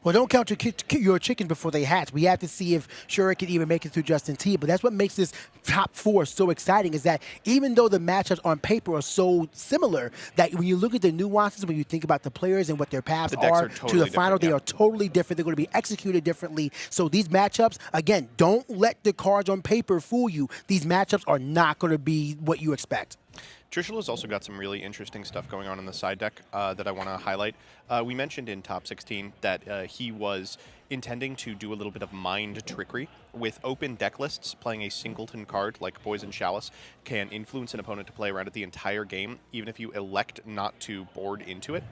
Well, don't count your chickens before they hatch. We have to see if Shurit can even make it through Justin T. But that's what makes this top 4 so exciting, is that even though the matchups on paper are so similar, that when you look at the nuances, when you think about the players and what their paths are to the final, they are totally different. They're going to be executed differently. So these matchups, again, don't let the cards on paper fool you. These matchups are not going to be what you expect. Trishula's also got some really interesting stuff going on in the side deck that I want to highlight. We mentioned in top 16 that he was intending to do a little bit of mind trickery. With open deck lists, playing a singleton card like Poison Chalice can influence an opponent to play around it the entire game, even if you elect not to board into it.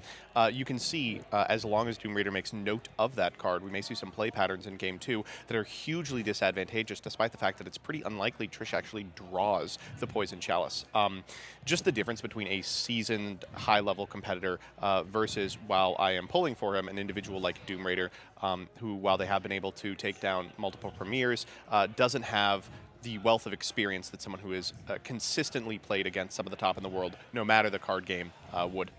You can see, as long as Doom Raider makes note of that card, we may see some play patterns in Game 2 that are hugely disadvantageous, despite the fact that it's pretty unlikely Trish actually draws the Poison Chalice. Just the difference between a seasoned, high-level competitor versus, while I am pulling for him, an individual like Doom Raider, who, while they have been able to take down multiple premieres, doesn't have the wealth of experience that someone who has consistently played against some of the top in the world, no matter the card game, would.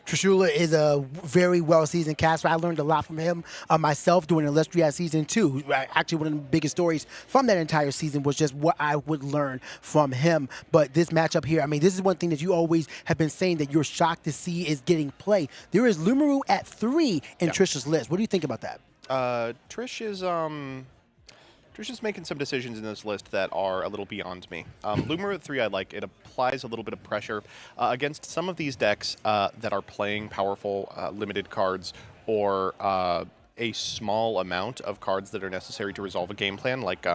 Trishula is a very well-seasoned caster. I learned a lot from him myself during Elestrias Season 2. Actually, one of the biggest stories from that entire season was just what I would learn from him. But this matchup here, I mean, this is one thing that you always have been saying that you're shocked to see is getting play. There is Lumaru at 3 in Trish's list. What do you think about that? Trish Trish is making some decisions in this list that are a little beyond me. Loomer at 3 I like. It applies a little bit of pressure against some of these decks that are playing powerful limited cards or a small amount of cards that are necessary to resolve a game plan, like,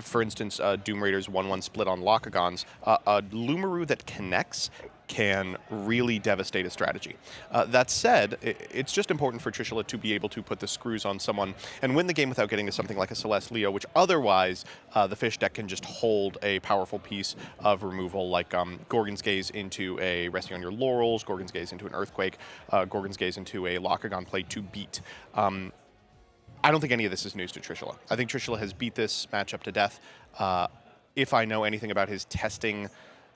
for instance, Doom Raiders 1-1 split on Lockagons. A Loomaroo that connects can really devastate a strategy. That said, it's just important for Trishula to be able to put the screws on someone and win the game without getting to something like a Celeste Leo, which otherwise the fish deck can just hold a powerful piece of removal, like Gorgon's Gaze into a Resting on Your Laurels, Gorgon's Gaze into an Earthquake, Gorgon's Gaze into a Lockagon play to beat. I don't think any of this is news to Trishula. I think Trishula has beat this matchup to death. If I know anything about his testing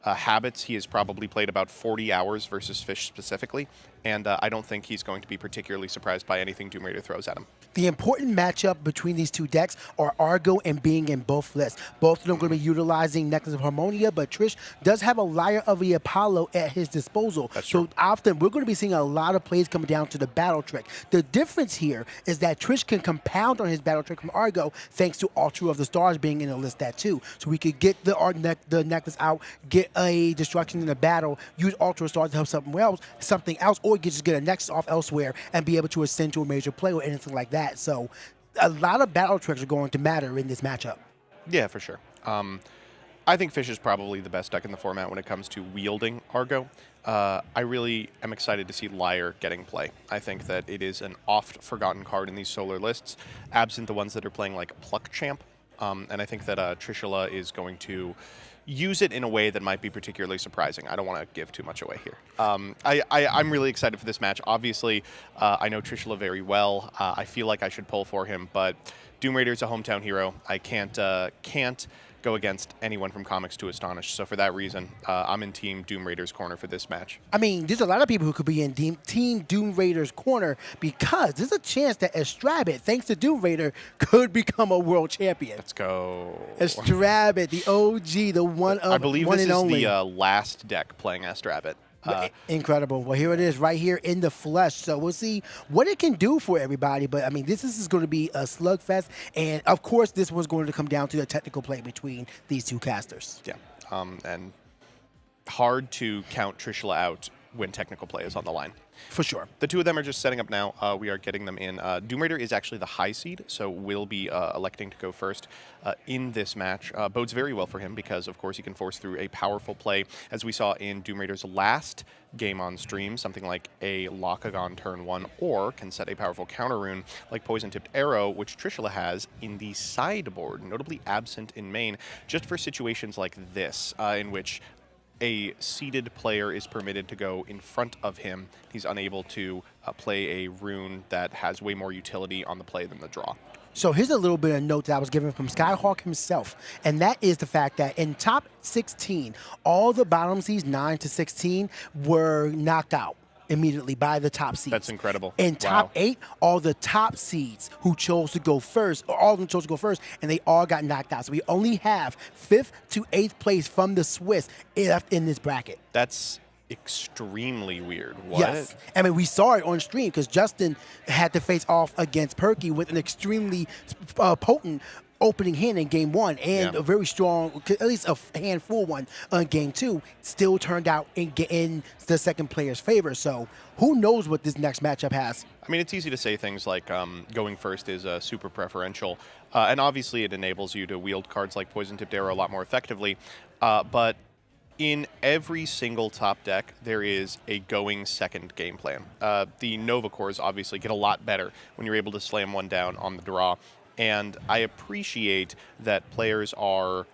habits, he has probably played about 40 hours versus Fish specifically, and I don't think he's going to be particularly surprised by anything Doom Raider throws at him. The important matchup between these two decks are Argo and Bing in both lists. Both of them are going to be utilizing Necklace of Harmonia, but Trish does have a Lyre of the Apollo at his disposal. That's so true. often we're going to be seeing a lot of plays coming down to the Battle Trick. The difference here is that Trish can compound on his Battle Trick from Argo thanks to Altar of the Stars being in the list that too. So we could get the necklace out, get a destruction in the battle, use Altar of the Stars to help something else, or you could just get a Nexus off elsewhere and be able to ascend to a major play or anything like that. So a lot of Battle Tricks are going to matter in this matchup. Yeah, for sure. I think Fish is probably the best deck in the format when it comes to wielding Argo. I really am excited to see Lyre getting play. I think that it is an oft-forgotten card in these solar lists, absent the ones that are playing like Pluck Champ. And I think that Trishula is going to use it in a way that might be particularly surprising. I don't want to give too much away here. I'm really excited for this match. Obviously, I know Trishula very well. I feel like I should pull for him, but Doom Raider is a hometown hero. I can't go against anyone from Comics to Astonish. So for that reason, I'm in Team Doom Raider's corner for this match. I mean, there's a lot of people who could be in Team Doom Raider's corner because there's a chance that Estrabit, thanks to Doom Raider, could become a world champion. Let's go. Estrabit, the OG, the one of I believe one this and is only. the last deck playing Estrabit. Incredible. Well, here it is right here in the flesh. So we'll see what it can do for everybody. But, I mean, this is going to be a slugfest. And, of course, this was going to come down to the technical play between these two casters. Yeah. And hard to count Trishula out when technical play is on the line. For sure. The two of them are just setting up now. We are getting them in. Doom Raider is actually the high seed, so will be electing to go first in this match. Bodes very well for him because, of course, he can force through a powerful play, as we saw in Doom Raider's last game on stream, something like a Lockagon turn 1, or can set a powerful counter rune like Poison Tipped Arrow, which Trishula has in the sideboard, notably absent in main, just for situations like this, in which a seeded player is permitted to go in front of him. He's unable to play a rune that has way more utility on the play than the draw. So here's a little bit of note that I was given from Skyhawk himself, and that is the fact that in top 16, all the bottom seeds, 9 to 16, were knocked out immediately by the top seeds. That's incredible. In top 8, all the top seeds who chose to go first, or all of them chose to go first, and they all got knocked out. So we only have 5th to 8th place from the Swiss left in this bracket. That's extremely weird. What? Yes. I mean, we saw it on stream because Justin had to face off against Perky with an extremely potent opening hand in game 1 and a very strong, at least a handful one on game 2, still turned out in the second player's favor. So who knows what this next matchup has? I mean, it's easy to say things like going first is super preferential, and obviously it enables you to wield cards like Poison Tipped Arrow a lot more effectively, but in every single top deck, there is a going second game plan. The Nova cores obviously get a lot better when you're able to slam one down on the draw. And I appreciate that players are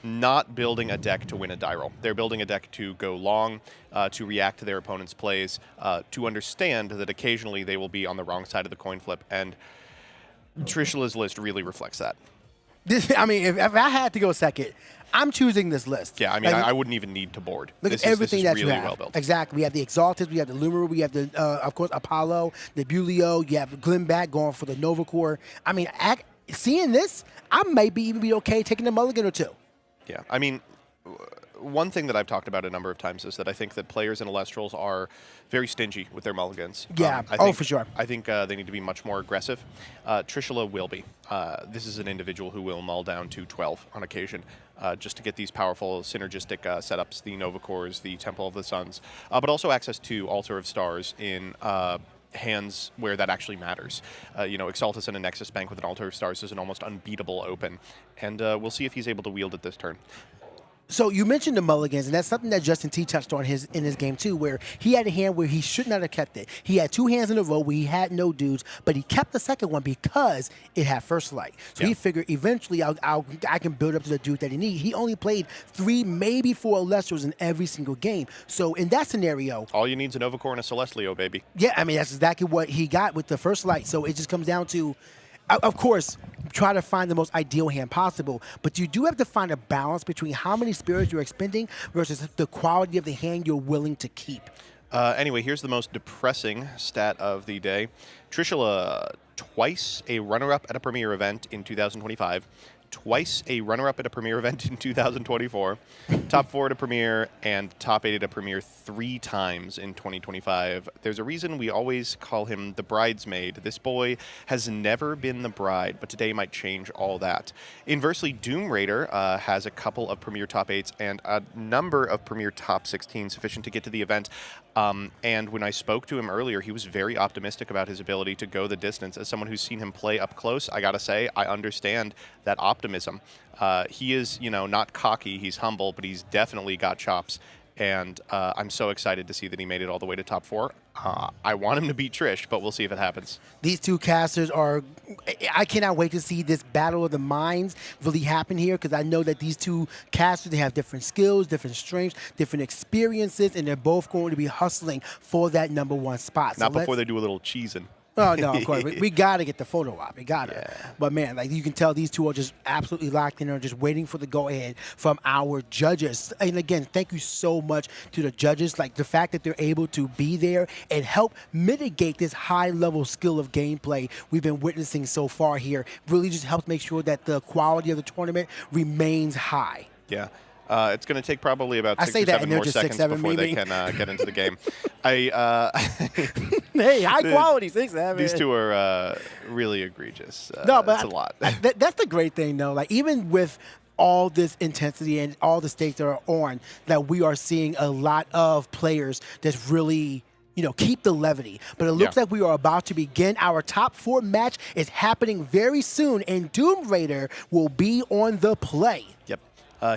not building a deck to win a die roll. They're building a deck to go long, to react to their opponent's plays, to understand that occasionally they will be on the wrong side of the coin flip. And Trishula's list really reflects that. I mean, if I had to go second, I'm choosing this list. Yeah, I mean, like, I wouldn't even need to board. Look This at everything is that really you have. well built. Exactly. We have the Exalted, we have the Lumeru, we have the, of course, Apollo, the Bulio, you have Glenback going for the Nova Core. I mean, seeing this, I might even be okay taking a mulligan or two. Yeah, I mean, one thing that I've talked about a number of times is that I think that players in Elestrals are very stingy with their mulligans. Yeah, for sure. I think they need to be much more aggressive. Trishula will be. This is an individual who will mull down to 12 on occasion just to get these powerful synergistic setups, the Nova Cores, the Temple of the Suns, but also access to Altar of Stars in hands where that actually matters. Exaltus and a Nexus Bank with an Altar of Stars is an almost unbeatable open, and we'll see if he's able to wield it this turn. So you mentioned the mulligans, and that's something that Justin T touched on in his game too, where he had a hand where he should not have kept it. He had 2 hands in a row where he had no dudes, but he kept the second one because it had first light. So he figured eventually I can build up to the dude that he needs. He only played 3, maybe 4 Elestrals in every single game. So in that scenario, all you need is a Nova Core and a Celestleo, baby. Yeah, I mean that's exactly what he got with the first light. So it just comes down to, of course, try to find the most ideal hand possible, but you do have to find a balance between how many spirits you're expending versus the quality of the hand you're willing to keep. Anyway, here's the most depressing stat of the day. Trishula, twice a runner-up at a premier event in 2025, twice a runner-up at a premier event in 2024, top 4 at a premier, and top 8 at a premier 3 times in 2025. There's a reason we always call him the bridesmaid. This boy has never been the bride, but today might change all that. Inversely, Doom Raider has a couple of premier top 8s and a number of premier top 16 sufficient to get to the event. And when I spoke to him earlier, he was very optimistic about his ability to go the distance. As someone who's seen him play up close, I gotta say, I understand that optimism. He is, not cocky, he's humble, but he's definitely got chops. And I'm so excited to see that he made it all the way to top 4. I want him to beat Trish, but we'll see if it happens. These two casters I cannot wait to see this battle of the minds really happen here, because I know that these two casters, they have different skills, different strengths, different experiences, and they're both going to be hustling for that #1 spot. Not before they do a little cheesing. Oh, no, of course. We got to get the photo op. We got to. Yeah. But, man, you can tell these two are just absolutely locked in and are just waiting for the go-ahead from our judges. And, again, thank you so much to the judges. The fact that they're able to be there and help mitigate this high-level skill of gameplay we've been witnessing so far here really just helps make sure that the quality of the tournament remains high. Yeah. It's going to take probably about 6 or say that, 7 and they're more just seconds 6-7 before they maybe. can get into the game. Hey, high quality 6-7. These two are really egregious. No, but it's a lot. That's the great thing, though. Even with all this intensity and all the stakes that are on, that we are seeing a lot of players that's really keep the levity. But it looks like we are about to begin. Our top 4 match is happening very soon, and Doom Raider will be on the play. Yep.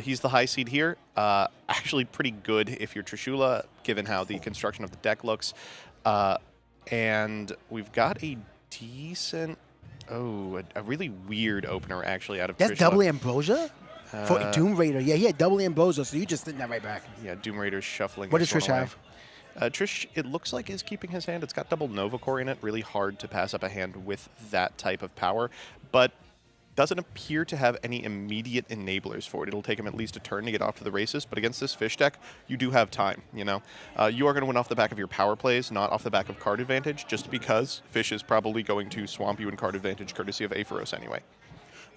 He's the high seed here. Actually pretty good if you're Trishula, given how the construction of the deck looks. And we've got a decent... a really weird opener, actually, out of That's Trishula. double Ambrosia? For Doom Raider. Yeah, he had double Ambrosia, so you just sitting that right back. Yeah, Doom Raider's shuffling. What does this Trish one have? away. Trish, it looks like, is keeping his hand. It's got double Nova Core in it. Really hard to pass up a hand with that type of power. But doesn't appear to have any immediate enablers for it. It'll take him at least a turn to get off to the races, but against this fish deck, you do have time, You are going to win off the back of your power plays, not off the back of card advantage, just because fish is probably going to swamp you in card advantage courtesy of Aetheros anyway.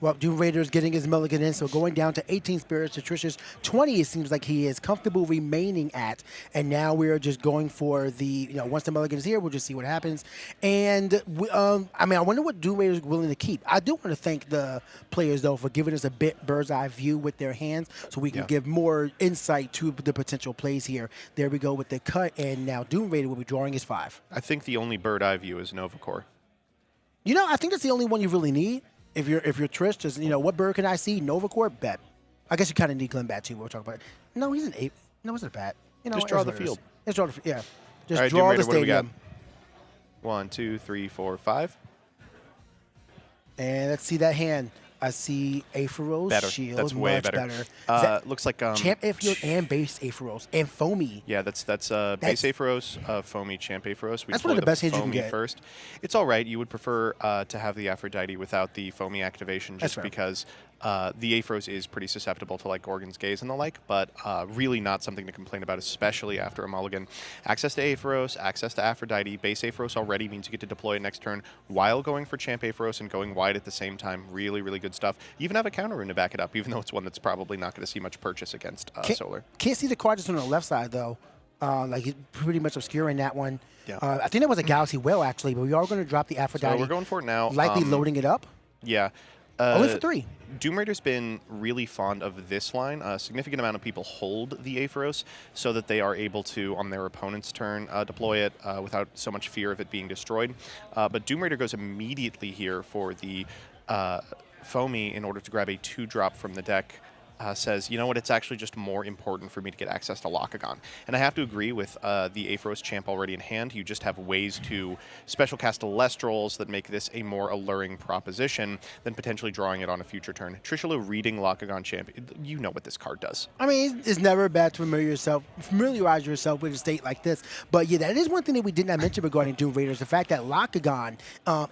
Well, Doom Raider is getting his mulligan in, so going down to 18 spirits to Trish's 20, it seems like he is comfortable remaining at. And now we're just going for the, once the mulligan is here, we'll just see what happens. And, I wonder what Doom Raider is willing to keep. I do want to thank the players, though, for giving us a bit bird's eye view with their hands so we can give more insight to the potential plays here. There we go with the cut, and now Doom Raider will be drawing his 5. I think the only bird eye view is Nova Core. I think that's the only one you really need. If you're Trish, just what bird can I see? Nova Core, bet. I guess you kind of need Glenn Bat too. We'll talk about it. No, he's an 8. No, it's a bat. Just draw the field. Just draw the yeah. Just All right, draw Doom Raider, the what do we got? stadium. 1, 2, 3, 4, 5. And let's see that hand. I see Aetheros, Better. Shield, That's way much better. Is that Looks like Champ Aetheros and base Aetheros and Foamy. Yeah, that's base Aetheros, Foamy, Champ Aetheros. We That's one of deploy the best hands you Foamy can get. first. It's all right. You would prefer to have the Aphrodite without the Foamy activation, That's just fair. because the Aetheros is pretty susceptible to Gorgon's Gaze and the like, but really not something to complain about, especially after a mulligan. Access to Aetheros, access to Aphrodite. Base Aetheros already means you get to deploy it next turn while going for Champ Aetheros and going wide at the same time. Really, really good good stuff. You even have a counter rune to back it up, even though it's one that's probably not going to see much purchase against Solar. Can't see the card just on the left side, though. Like, he's pretty much obscuring that one. Yeah. I think that was a Galaxy Whale, actually, but we are going to drop the Aphrodite. So we're going for it now. Likely loading it up. Yeah. Only for 3. Doom Raider's been really fond of this line. A significant amount of people hold the Aetheros so that they are able to, on their opponent's turn, deploy it without so much fear of it being destroyed. But Doom Raider goes immediately here for the Foamy in order to grab a 2-drop from the deck. Says, you know what, it's actually just more important for me to get access to Lakagon. And I have to agree with the Aetheros champ already in hand. You just have ways to special cast Elestrals that make this a more alluring proposition than potentially drawing it on a future turn. Trishula reading Lakagon champ, you know what this card does. I mean, it's never bad to familiarize yourself with a state like this. But yeah, that is one thing that we did not mention regarding Doom Raiders, the fact that Lakagon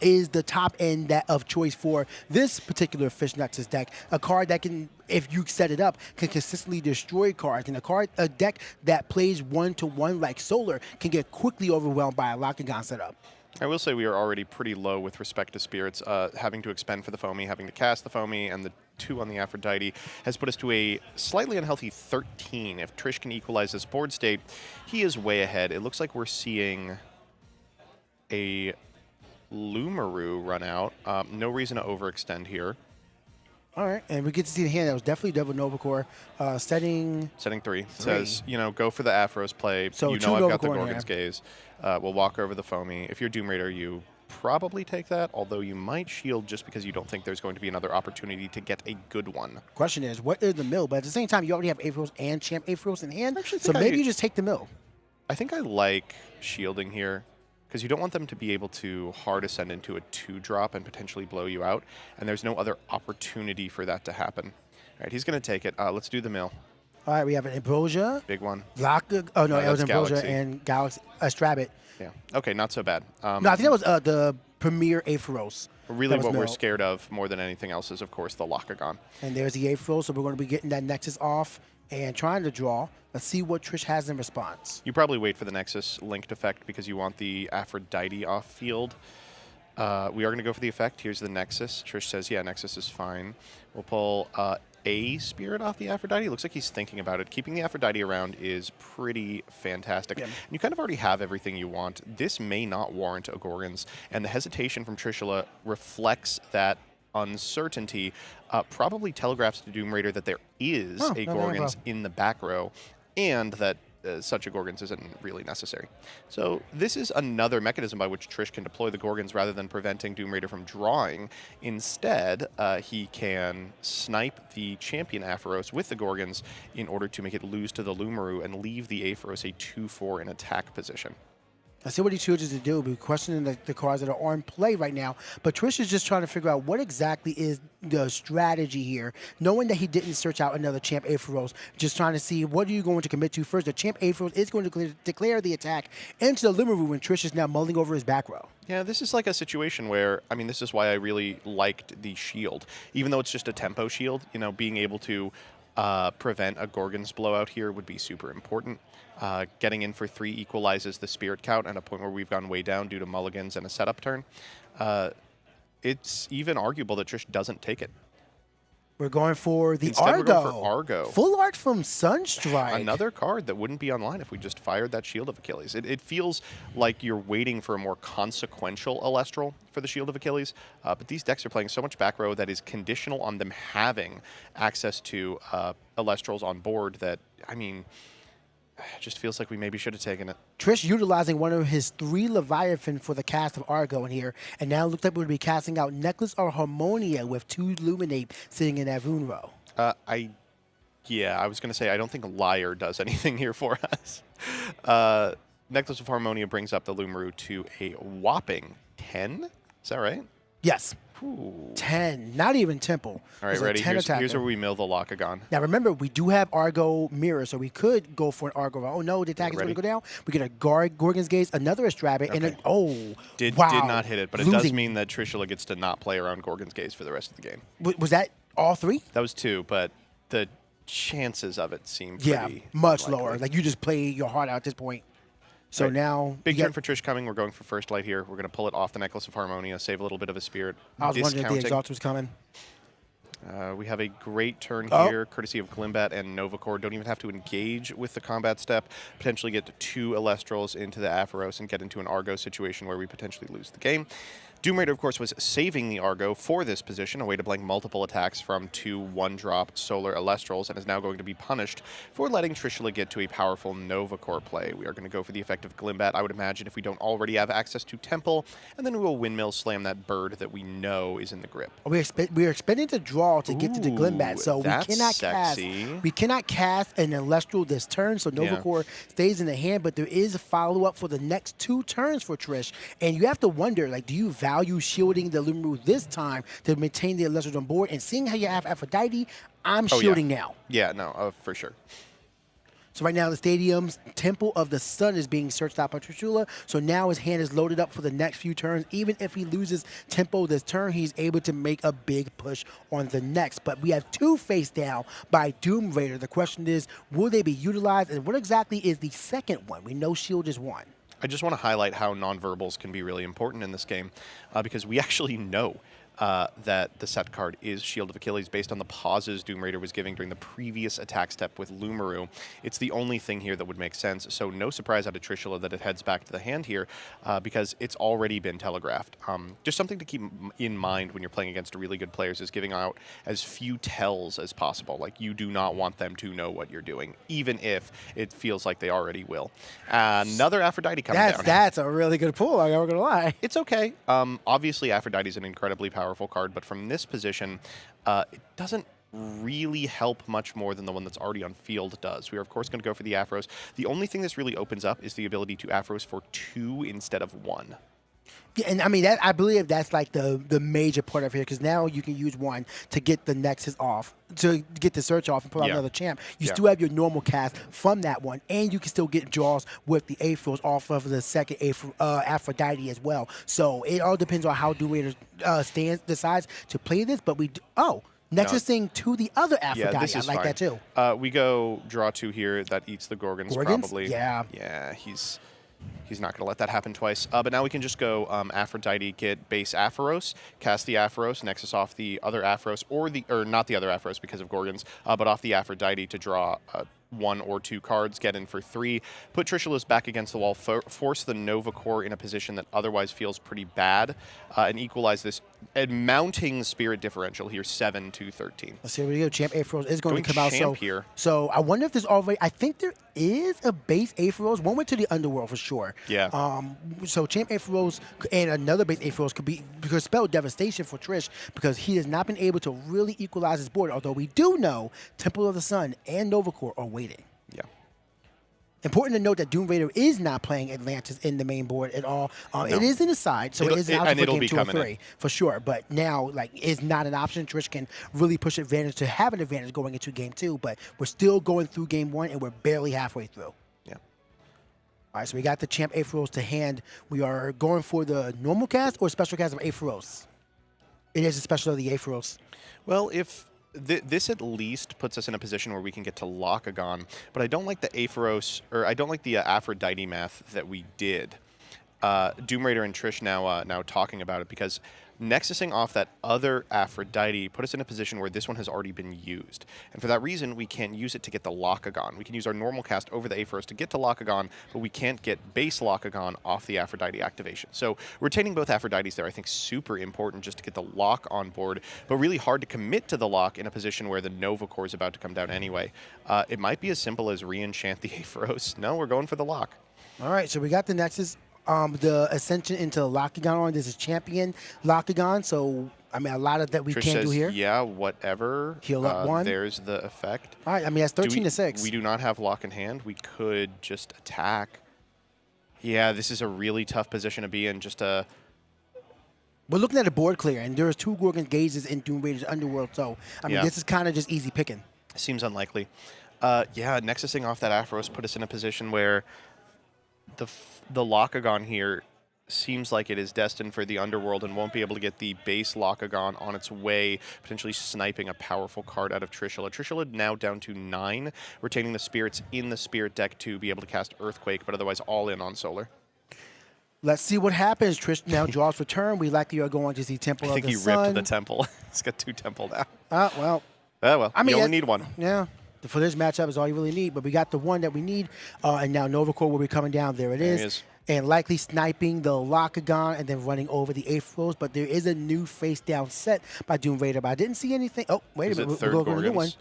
is the top end of choice for this particular Fish Nexus deck. A card that can, if you set it up, can consistently destroy cards. And a deck that plays 1-to-1 like Solar can get quickly overwhelmed by a Lakagon setup. I will say we are already pretty low with respect to spirits. Having to expend for the Foamy, having to cast the Foamy, and the 2 on the Aphrodite has put us to a slightly unhealthy 13. If Trish can equalize this board state, he is way ahead. It looks like we're seeing a Lumaru run out. No reason to overextend here. All right, and we get to see the hand. That was definitely Devil Nova Core. Setting 3. Says, you know, go for the Aphros play. So you know I've got the Gorgon's Gaze. We'll walk over the Foamy. If you're Doom Raider, you probably take that, although you might shield just because you don't think there's going to be another opportunity to get a good one. Question is, what is the mill? But at the same time, you already have Aetheros and Champ Aetheros in hand, so think maybe you just take the mill. I think I like shielding here, because you don't want them to be able to hard ascend into a 2-drop and potentially blow you out, and there's no other opportunity for that to happen. All right, he's going to take it. Let's do the mill. All right, we have an Ambrosia. Big one. Oh, no, it was Ambrosia Galaxy. and Galaxy Strabit. Yeah. Okay, not so bad. No, I think that was the Premier Aetheros. Really what we're scared of more than anything else is, of course, the Lakagon. And there's the Aetheros, so we're going to be getting that Nexus off and trying to draw. Let's see what Trish has in response. You probably wait for the Nexus linked effect because you want the Aphrodite off field. We are going to go for the effect. Here's the Nexus. Trish says, yeah, Nexus is fine. We'll pull a Spirit off the Aphrodite. Looks like he's thinking about it. Keeping the Aphrodite around is pretty fantastic. Yeah. And you kind of already have everything you want. This may not warrant a Gorgons, and the hesitation from Trishula reflects that uncertainty. Probably telegraphs to Doom Raider that there is a Gorgons in the back row, and that such a Gorgons isn't really necessary. So this is another mechanism by which Trish can deploy the Gorgons rather than preventing Doom Raider from drawing. Instead, he can snipe the champion Aetheros with the Gorgons in order to make it lose to the Lumaru and leave the Aetheros a 2-4 in attack position. I see what he chooses to do. We're questioning the cards that are on play right now. But Trish is just trying to figure out what exactly is the strategy here, knowing that he didn't search out another Champ Aetheros, just trying to see what are you going to commit to first. The Champ Aetheros is going to declare the attack into the Lumaru, and Trish is now mulling over his back row. Yeah, this is like a situation where, I mean, this is why I really liked the shield. Even though it's just a tempo shield, you know, being able to prevent a Gorgon's blowout here would be super important. Getting in for 3 equalizes the spirit count at a point where we've gone way down due to mulligans and a setup turn. It's even arguable that Trish doesn't take it. We're going for the Instead, Argo. we're going for Argo. Full art from Sunstrike. Another card that wouldn't be online if we just fired that Shield of Achilles. It feels like you're waiting for a more consequential Elestral for the Shield of Achilles, but these decks are playing so much back row that is conditional on them having access to Elestrals on board that, I mean, it just feels like we maybe should have taken it. Trish utilizing one of his 3 Leviathan for the cast of Argo in here, and now it looks like we're going to be casting out Necklace of Harmonia with 2 Luminate sitting in that Rune row. Yeah, I was going to say, I don't think Liar does anything here for us. Necklace of Harmonia brings up the Lumaru to a whopping 10. Is that right? Yes. Ooh. 10, not even Temple. All right, ready? Here's where we mill the Lakagon. Now remember, we do have Argo Mirror, so we could go for an Argo. Oh no, the attack is going to go down. We get a Gorgon's Gaze, another Astrabit, and then, Did not hit it, but it does mean that Trishula gets to not play around Gorgon's Gaze for the rest of the game. Was that all 3? That was 2, but the chances of it seem pretty much unlikely. lower. Like, you just play your heart out at this point. So now... Big turn for Trish coming. We're going for first light here. We're going to pull it off the Necklace of Harmonia, save a little bit of a spirit. I was wondering if the Exalt was coming. We have a great turn here, courtesy of Glimbat and Novacore. Don't even have to engage with the combat step. Potentially get 2 Elestrals into the Aphros and get into an Argo situation where we potentially lose the game. Doom Raider, of course, was saving the Argo for this position, a way to blank multiple attacks from 2 1-drop Solar Elestrals, and is now going to be punished for letting Trishula get to a powerful Novacore play. We are going to go for the effect of Glimbat, I would imagine, if we don't already have access to Temple, and then we will Windmill Slam that bird that we know is in the grip. We are expecting to draw to get to the Glimbat, so we cannot cast an Elestral this turn, so Novacore stays in the hand, but there is a follow-up for the next 2 turns for Trish, and you have to wonder, like, do you value shielding the Lumiru this time to maintain the Elestrals on board? And seeing how you have Aphrodite, I'm shielding now. Yeah, no, for sure. So right now the stadium's Temple of the Sun is being searched out by Trishula, so now his hand is loaded up for the next few turns. Even if he loses Tempo this turn, he's able to make a big push on the next. But we have 2 face down by Doom Raider. The question is, will they be utilized, and what exactly is the second one? We know shield is 1. I just want to highlight how nonverbals can be really important in this game because we actually know that the set card is Shield of Achilles based on the pauses Doom Raider was giving during the previous attack step with Lumiru. It's the only thing here that would make sense, so no surprise out of Trishula that it heads back to the hand here because it's already been telegraphed. Just something to keep in mind when you're playing against really good players is giving out as few tells as possible. Like, you do not want them to know what you're doing, even if it feels like they already will. Another Aphrodite coming down. That's a really good pull, I'm not going to lie. It's okay. Obviously, Aphrodite is an incredibly powerful card, but from this position, it doesn't really help much more than the one that's already on field does. We are, of course, going to go for the Aphros. The only thing this really opens up is the ability to Aphros for 2 instead of 1. Yeah, and I mean, I believe that's like the major part of here, because now you can use 1 to get the Nexus off, to get the search off and pull out another champ. You still have your normal cast from that one, and you can still get draws with the Aphros off of the second Aphrodite as well. So it all depends on how Doom Raider decides to play this, but Nexusing to the other Aphrodite. This is I like fine. that too. We go draw 2 here. That eats the Gorgons? Probably. Yeah. Yeah, he's not going to let that happen twice. But now we can just go Aphrodite, get base Aphoros, cast the Aphoros, Nexus off the other Aphoros, or not the other Aphoros because of Gorgons, but off the Aphrodite to draw 1 or 2 cards, get in for 3, put Trishula's back against the wall, force the Novacore in a position that otherwise feels pretty bad, and equalize this mounting spirit differential here, 7-13. Let's see what we go. Champ Aphros is going to come out. Here. So I wonder if there's already, I think there is a base Aphros. One went to the Underworld for sure. Yeah. So Champ Aphros and another base Aphros could spell devastation for Trish, because he has not been able to really equalize his board, although we do know Temple of the Sun and Novacore are waiting. Yeah. Important to note that Doom Raider is not playing Atlantis in the main board at all. It is in the side, so it is an option for game 2 or 3 for sure. But now, like, it's not an option. Trish can really push advantage to have an advantage going into game 2. But we're still going through game 1, and we're barely halfway through. Yeah. All right, so we got the Champ Aphros to hand. We are going for the normal cast or special cast of Aphros. It is a special of the Aphros. Well, if this at least puts us in a position where we can get to Lockagon, but I don't like the Aphoros, or I don't like the Aphrodite math that we did. Doom Raider and Trish now talking about it, because Nexusing off that other Aphrodite put us in a position where this one has already been used. And for that reason, we can't use it to get the Lockagon. We can use our normal cast over the Aphoros to get to Lockagon, but we can't get base Lockagon off the Aphrodite activation. So retaining both Aphrodites there, I think, super important just to get the lock on board, but really hard to commit to the lock in a position where the Novacore is about to come down anyway. It might be as simple as re-enchant the Aphoros. No, we're going for the lock. All right, so we got the Nexus. The ascension into Lockagon on. This is champion Lockagon, so I mean, a lot of that we Trish can't do here. Yeah, whatever. Heal up 1. There's the effect. All right, I mean, that's 13-6. We do not have lock in hand. We could just attack. Yeah, this is a really tough position to be in. We're looking at a board clear, and there's 2 Gorgon gazes in Doom Raider's Underworld, so I mean, this is kind of just easy picking. Seems unlikely. Yeah, Nexusing off that Aphros put us in a position where the Lockagon here seems like it is destined for the Underworld and won't be able to get the base Lockagon on its way, potentially sniping a powerful card out of Trishula. Trishula now down to 9, retaining the spirits in the spirit deck to be able to cast Earthquake, but otherwise all in on Solar. Let's see what happens. Trish now draws return. We likely are going to see Temple I think of he the Sun. ripped the temple. He's got 2 temple now. Well. Oh, well. I mean, you only need 1. Yeah. For this matchup is all you really need. But we got the one that we need. And now Novacore will be coming down. There it There is. he is. And likely sniping the Locagon and then running over the Aetherals. But there is a new face down set by Doom Raider. But I didn't see anything. Oh, wait Is a it minute. third We're going to a new one. Gorgons?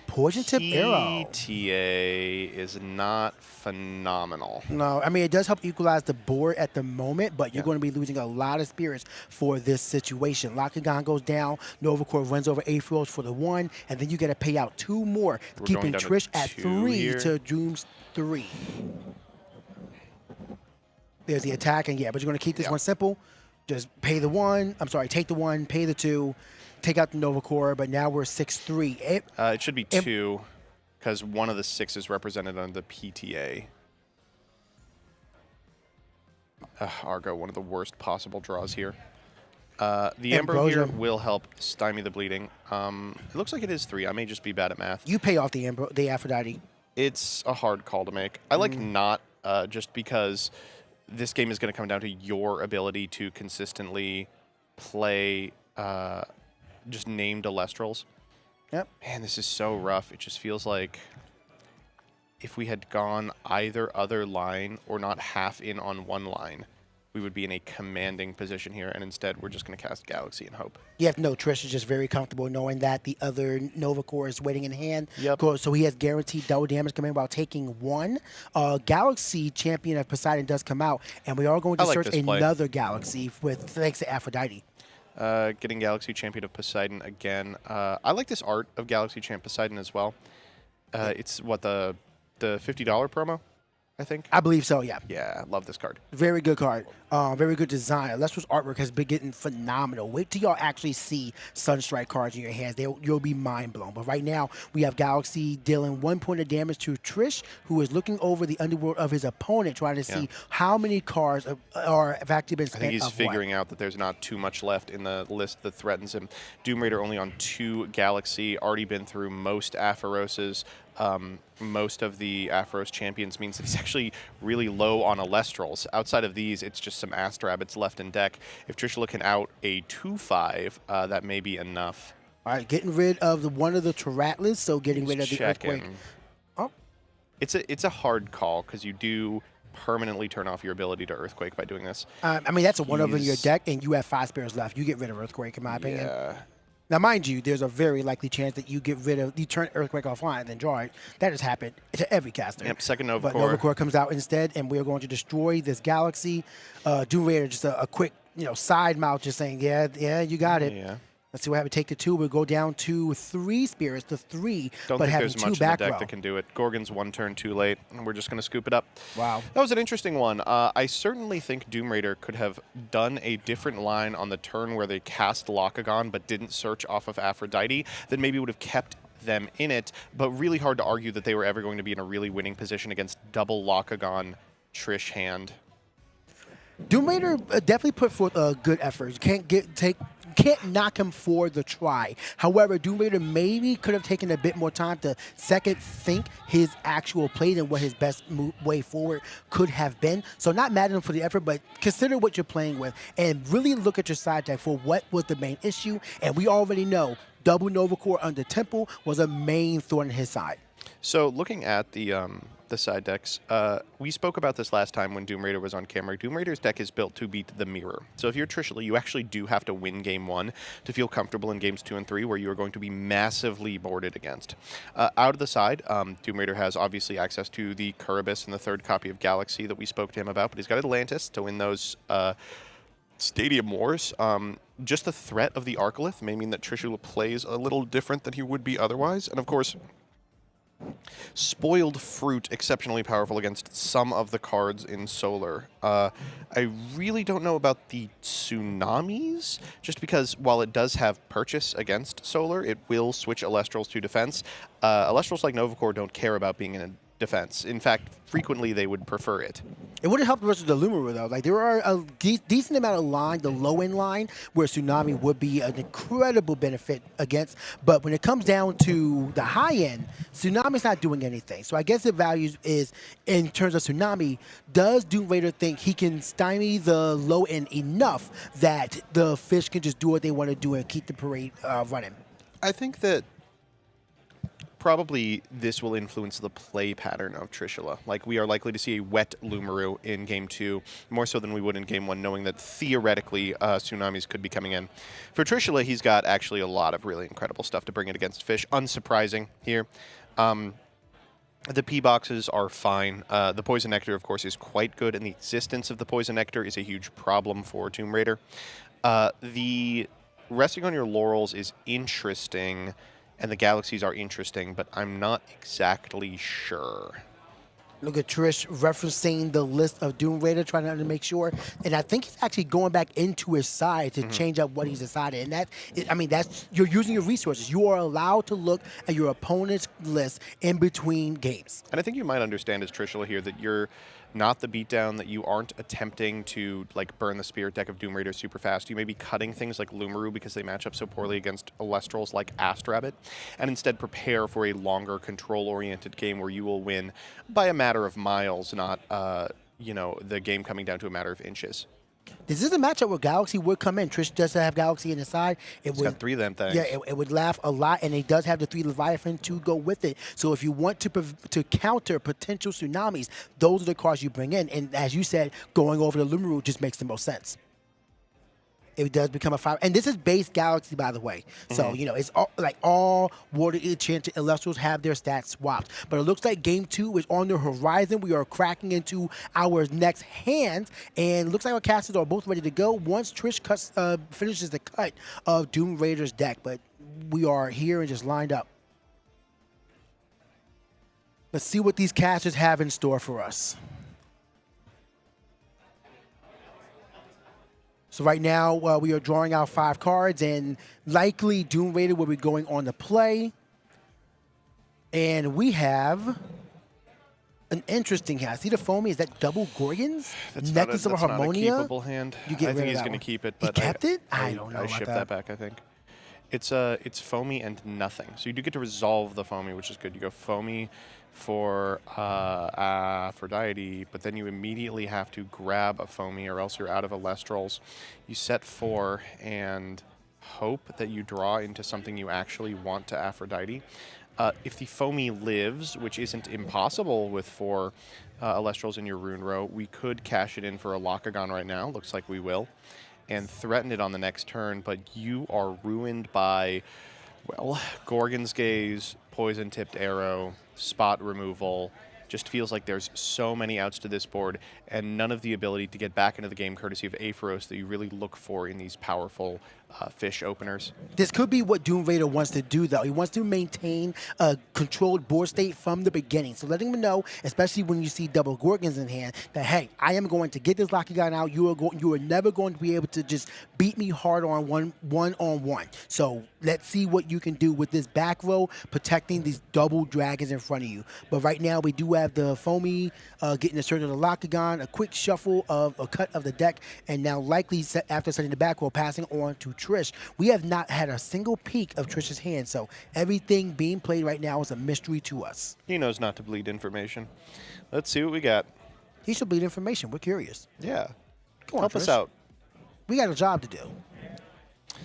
Poison Tip Arrow. PTA is not phenomenal. No, I mean, it does help equalize the board at the moment, but you're Yeah. going to be losing a lot of spirits for this situation. Locagon goes down, Novacore runs over Aetherals for the 1, and then you got to pay out 2 more, We're keeping going down to Trish at 2 3 here. to Doom's 3. There's the attack, and yeah, but you're going to keep this Yeah. one simple. Just pay the 1, I'm sorry, take the 1, pay the 2, take out the Novacore, but now we're 6-3. It should be 2, because one of the 6 is represented on the PTA. Argo, one of the worst possible draws here. The Ember here Ambrosia. will help stymie the bleeding. It looks like it is 3. I may just be bad at math. You pay off the Aphrodite. It's a hard call to make. I like not, just because this game is going to come down to your ability to consistently play just named Elestrals. Yep. Man, this is so rough. It just feels like if we had gone either other line or not half in on one line, we would be in a commanding position here, and instead we're just going to cast Galaxy and hope. You have to know Trish is just very comfortable knowing that the other Novacore is waiting in hand. Yep. So he has guaranteed double damage coming while taking 1. Galaxy Champion of Poseidon does come out, and we are going to I like search this play. another Galaxy with thanks to Aphrodite. Getting Galaxy Champion of Poseidon again. I like this art of Galaxy Champ Poseidon as well. It's what, the $50 promo, I think? I believe so, yeah. Yeah, love this card. Very good card. Very good design. Elestrals artwork has been getting phenomenal. Wait till y'all actually see Sunstrike cards in your hands. You'll be mind blown. But right now, we have Galaxy dealing 1 point of damage to Trish, who is looking over the underworld of his opponent, trying to see how many cards have actually been I spent. think he's of figuring out that there's not too much left in the list that threatens him. Doom Raider only on 2 Galaxy, already been through most Apheroses. Most of the Apheros champions means that he's actually really low on Elestrals. Outside of these, it's just some Astrabbits left in deck. If Trisha can out a 2/5, that may be enough. All right, getting rid of one of the Taratlas, so getting rid of the Earthquake. Checking. Oh, It's a hard call because you do permanently turn off your ability to Earthquake by doing this. I mean, that's a 1 over in your He's- deck, and you have 5 spares left. You get rid of Earthquake, in my opinion. Yeah. Now, mind you, there's a very likely chance that you turn Earthquake offline and then draw it. That has happened to every caster. Yep, second But Novacore. Novacore comes out instead, and we're going to destroy this Galaxy. Doom Raider, just a quick, side mouth, just saying, yeah, you got it. Yeah. Let's see what happens. Take the 2. We'll go down to 3 spirits to 3, Don't but think having there's 2 much in the back deck row. that can do it. Gorgon's 1 turn too late, and we're just going to scoop it up. Wow. That was an interesting one. I certainly think Doom Raider could have done a different line on the turn where they cast Locagon but didn't search off of Aphrodite that maybe would have kept them in it, but really hard to argue that they were ever going to be in a really winning position against double Locagon Trish hand. Doom Raider definitely put forth a good effort. You can't knock him for the try. However, Doom Raider maybe could have taken a bit more time to second think his actual plays and what his best way forward could have been. So not mad at him for the effort, but consider what you're playing with and really look at your side deck for what was the main issue. And we already know double Novacore under Temple was a main thorn in his side. So looking at the side decks, we spoke about this last time when Doom Raider was on camera. Doom Raider's deck is built to beat the mirror. So if you're Trishula, you actually do have to win game 1 to feel comfortable in games 2 and 3 where you are going to be massively boarded against. Out of the side, Doom Raider has obviously access to the Curibus and the 3rd copy of Galaxy that we spoke to him about, but he's got Atlantis to win those Stadium Wars. Just the threat of the Arcolith may mean that Trishula plays a little different than he would be otherwise. And of course, Spoiled Fruit, exceptionally powerful against some of the cards in Solar. I really don't know about the Tsunamis, just because while it does have purchase against Solar, it will switch Elestrals to defense. Elestrals like Novacore don't care about being in defense. In fact, frequently they would prefer it. It would have helped versus the Lumaru, though. Like, there are a decent amount of line, the low-end line, where Tsunami would be an incredible benefit against. But when it comes down to the high-end, Tsunami's not doing anything. So I guess the value is, in terms of Tsunami, does Doom Raider think he can stymie the low-end enough that the fish can just do what they want to do and keep the parade running? I think that probably this will influence the play pattern of Trishula. Like, we are likely to see a wet Lumaru in Game 2, more so than we would in Game 1, knowing that theoretically Tsunamis could be coming in. For Trishula, he's got actually a lot of really incredible stuff to bring it against fish. Unsurprising here. The P-boxes are fine. The Poison Nectar, of course, is quite good, and the existence of the Poison Nectar is a huge problem for Tomb Raider. The resting on your laurels is interesting, and the galaxies are interesting, but I'm not exactly sure. Look at Trish referencing the list of Doom Raider, trying to make sure. And I think he's actually going back into his side to change up what he's decided. And that's you're using your resources. You are allowed to look at your opponent's list in between games. And I think you might understand as Trishula here that you're not the beatdown, that you aren't attempting to like burn the spirit deck of Doom Raider super fast. You may be cutting things like Lumaru because they match up so poorly against Elestrals like Astrabbit, and instead prepare for a longer control-oriented game where you will win by a matter of miles, not the game coming down to a matter of inches. This is a matchup where Galaxy would come in. Trish does have Galaxy in the side. It's got 3 of them things. Yeah, it would laugh a lot, and it does have the 3 Leviathan to go with it. So if you want to counter potential Tsunamis, those are the cards you bring in. And as you said, going over the Lumaru just makes the most sense. It does become a 5. And this is base Galaxy, by the way. So, it's all Water Enchanted Elestrals have their stats swapped. But it looks like Game 2 is on the horizon. We are cracking into our next hands. And it looks like our casters are both ready to go once Trish finishes the cut of Doom Raider's deck. But we are here and just lined up. Let's see what these casters have in store for us. So right now, we are drawing out 5 cards, and likely Doom Raider will be going on the play. And we have an interesting hand. See the foamy? Is that double Gorgons? That's Necklace of Harmonia? Not a keepable hand. You get I rid think of he's that going to one. keep it, He but kept it? I don't know I about shipped that. that back, I think. It's foamy and nothing. So you do get to resolve the foamy, which is good. You go foamy for Aphrodite, but then you immediately have to grab a foamy or else you're out of Elestrals. You set 4 and hope that you draw into something you actually want to Aphrodite. If the foamy lives, which isn't impossible with 4 Elestrals in your rune row, we could cash it in for a Lockagon right now. Looks like we will. And threaten it on the next turn, but you are ruined by, well, Gorgon's Gaze, Poison-Tipped Arrow, Spot Removal. Just feels like there's so many outs to this board, and none of the ability to get back into the game courtesy of Aphoros that you really look for in these powerful fish openers. This could be what Doom Raider wants to do, though. He wants to maintain a controlled board state from the beginning. So letting him know, especially when you see double Gorgons in hand, that, hey, I am going to get this Lockagon out. You are never going to be able to just beat me hard on one-on-one. So let's see what you can do with this back row, protecting these double dragons in front of you. But right now, we do have the foamy getting inserted of the Lockagon, a quick shuffle of a cut of the deck, and now likely after setting the back row, passing on to Trish. We have not had a single peek of Trish's hand, so everything being played right now is a mystery to us. He knows not to bleed information. Let's see what we got. He should bleed information. We're curious. Yeah. Come on, Help us Trish. out. We got a job to do.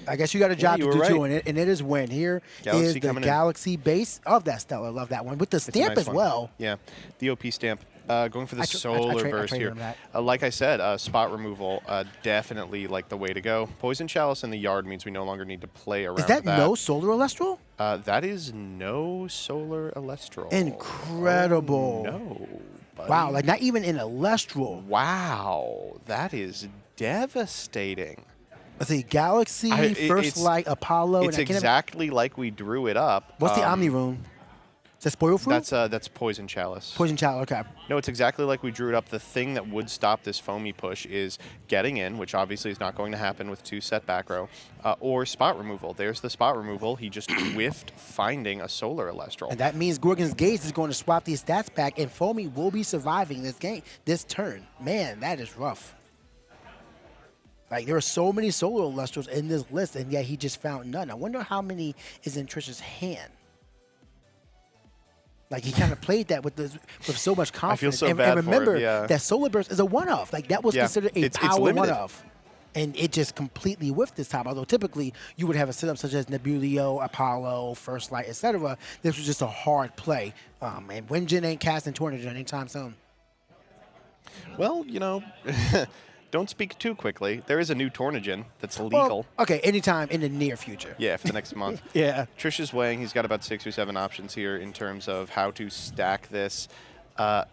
I guess you got a job you to were do right. too, and it is win. Here Galaxy is the coming in. Galaxy base of that Stellar. Love that one. With the It's a stamp nice as one. well. Yeah, the OP stamp. Going for the solar burst traded here. him that. Like I said, spot removal, definitely like the way to go. Poison Chalice in the yard means we no longer need to play around Is that with that. no Solar Elestral? That is no solar Elestral. Incredible. Oh, no. Buddy. Wow, like not even an Elestral. Wow, that is devastating. Let's see, Galaxy, First Light, Apollo. It's and I can't exactly like we drew it up. What's the Omni Rune? Is that spoil fruit? That's Poison Chalice. Poison Chalice, okay. No, it's exactly like we drew it up. The thing that would stop this foamy push is getting in, which obviously is not going to happen with 2 set back row, or spot removal. There's the spot removal. He just whiffed finding a Solar Elestral. And that means Gorgon's Gaze is going to swap these stats back, and Foamy will be surviving this turn. Man, that is rough. Like, there are so many Solar Elestrals in this list, and yet he just found none. I wonder how many is in Trish's hand. Like, he kind of played that with so much confidence. I feel so bad and remember for him, yeah. that Solar Burst is a one-off. Like, that was considered a power limited. one-off. And it just completely whiffed this time. Although typically you would have a setup such as Nebulio, Apollo, First Light, etc. This was just a hard play. And Wenjin ain't casting Tornado anytime soon. Well, you know, don't speak too quickly. There is a new Tornado that's legal. Well, okay, anytime in the near future. Yeah, for the next month. Yeah. Trish is weighing. He's got about 6 or 7 options here in terms of how to stack this.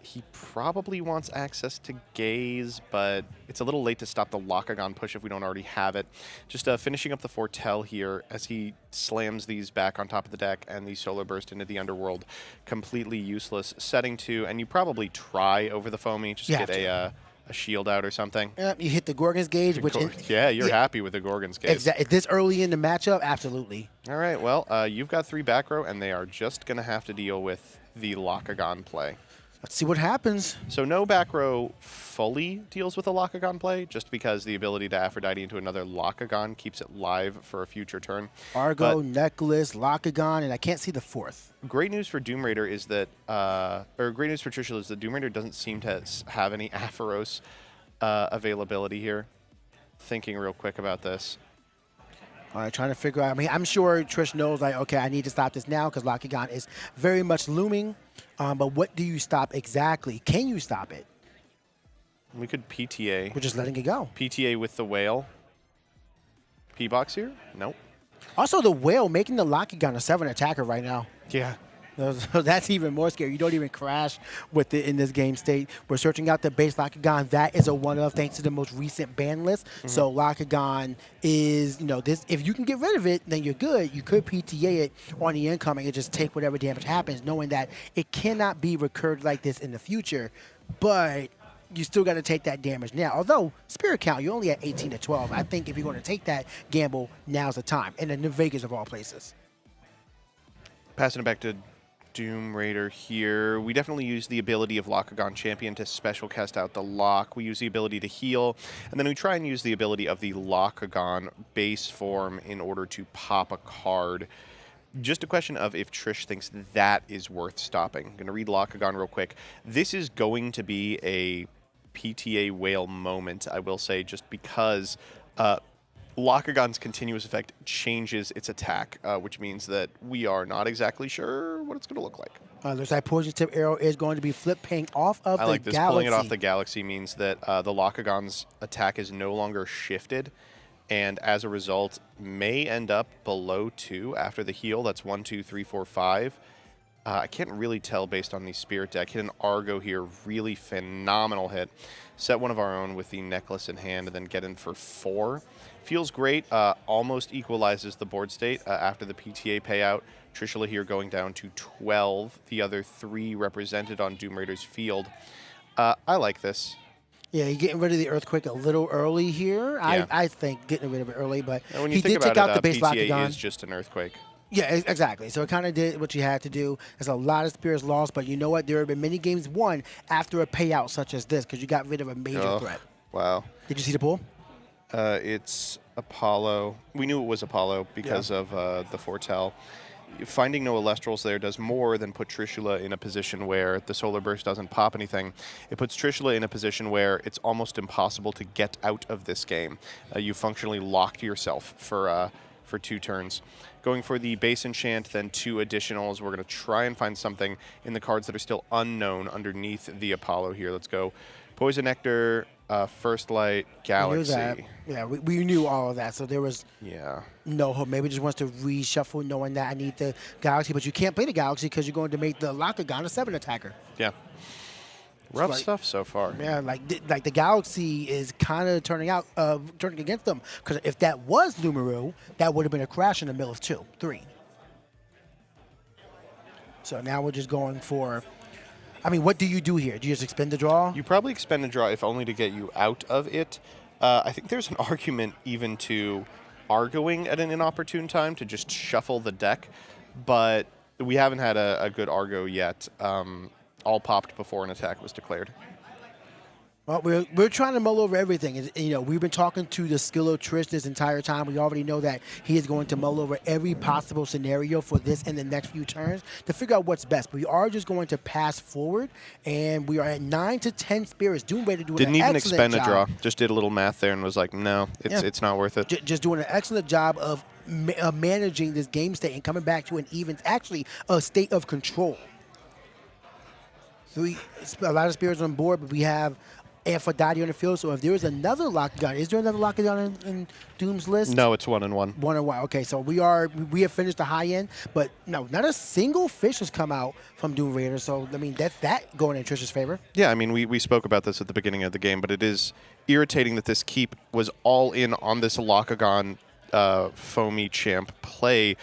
He probably wants access to Gaze, but it's a little late to stop the Lockagon push if we don't already have it. Just finishing up the Foretell here as he slams these back on top of the deck and the Solar Burst into the Underworld. Completely useless. Setting 2, and you probably try over the Foamy. Just get a shield out or something. You hit the Gorgon's Gauge, which yeah, you're happy with the Gorgon's Gauge. Exactly. This early in the matchup, absolutely. All right, well, you've got 3 back row, and they are just going to have to deal with the Lockagon play. Let's see what happens. So no back row fully deals with a Lockagon play, just because the ability to Aphrodite into another Lockagon keeps it live for a future turn. Argo, Necklace, Lockagon, and I can't see the 4th. Great news for Doom Raider is that, or great news for Trishula is that Doom Raider doesn't seem to have any Aphoros availability here. Thinking real quick about this. All right, trying to figure out. I mean, I'm sure Trish knows, like, okay, I need to stop this now because Lockagon is very much looming. But what do you stop exactly? Can you stop it? We could PTA. We're just letting it go. PTA with the Whale. P-Box here? Nope. Also, the Whale making the Lockagon a 7 attacker right now. Yeah. So that's even more scary. You don't even crash with it in this game state. We're searching out the base Lockagon. That is a one-of thanks to the most recent ban list. So Lockagon is, you know, this. If you can get rid of it, then you're good. You could PTA it on the incoming and just take whatever damage happens, knowing that it cannot be recurred like this in the future. But you still got to take that damage now. Although, Spirit Count, you're only at 18 to 12. I think if you're going to take that gamble, now's the time. And in New Vegas of all places. Passing it back to Doom Raider here. We definitely use the ability of Lockagon Champion to special cast out the lock. We use the ability to heal, and then we try and use the ability of the Lockagon base form in order to pop a card. Just a question of if Trish thinks that is worth stopping. I'm going to read Lockagon real quick. This is going to be a PTA Whale moment, I will say, just because Lockagon's continuous effect changes its attack, which means that we are not exactly sure what it's going to look like. Looks like Poison Tip Arrow is going to be flip paying off of the I like this. Galaxy. Pulling it off the Galaxy means that the Lockagon's attack is no longer shifted, and as a result, may end up below 2 after the heal. That's 1, 2, 3, 4, 5. I can't really tell based on the Spirit deck. Hit an Argo here, really phenomenal hit. Set one of our own with the Necklace in hand, and then get in for 4. Feels great. Almost equalizes the board state after the PTA payout. Trishula here going down to 12. The other 3 represented on Doom Raider's field. I like this. Yeah, you're getting rid of the Earthquake a little early here. Yeah. I think getting rid of it early, but When you he think did about take out it, the base PTA Lockagon. is just an Earthquake. Yeah, exactly. So it kind of did what you had to do. There's a lot of spirits lost, but you know what? There have been many games won after a payout such as this because you got rid of a major threat. Wow. Did you see the pool? It's Apollo. We knew it was Apollo because of the Foretell. Finding no Elestrals there does more than put Trishula in a position where the Solar Burst doesn't pop anything. It puts Trishula in a position where it's almost impossible to get out of this game. You functionally locked yourself for 2 turns. Going for the base enchant, then 2 additionals. We're going to try and find something in the cards that are still unknown underneath the Apollo here. Let's go Poison Nectar, First Light, Galaxy. We knew that. Yeah, we knew all of that, so there was no hope. Maybe just wants to reshuffle knowing that I need the Galaxy, but you can't play the Galaxy because you're going to make the Lockagon a 7 attacker. Yeah. Rough stuff so far. Yeah, like the Galaxy is kind of turning against them. Because if that was Lumaru, that would have been a crash in the middle of 2, 3. So now we're just going for, I mean, what do you do here? Do you just expend the draw? You probably expend a draw if only to get you out of it. I think there's an argument even to Argoing at an inopportune time to just shuffle the deck, but we haven't had a good Argo yet. All popped before an attack was declared. Well, we're trying to mull over everything. You know, we've been talking to the Skillo Trish this entire time. We already know that he is going to mull over every possible scenario for this in the next few turns to figure out what's best. But we are just going to pass forward, and we are at 9 to 10 spirits. Doom Raider doing Didn't an even excellent expend a job. draw. Just did a little math there and was like, no, it's not worth it. Just doing an excellent job of managing this game state and coming back to an even, actually a state of control. A lot of spirits on board, but we have Aphrodite on the field. So if there is another Lockdown, is there another Lockdown in Doom's list? No, it's 1 and 1. 1 and 1. Okay, so we have finished the high end, but no, not a single fish has come out from Doom Raider. So I mean, that's that going in Trish's favor. Yeah, I mean, we spoke about this at the beginning of the game, but it is irritating that this keep was all in on this Locagon foamy champ play.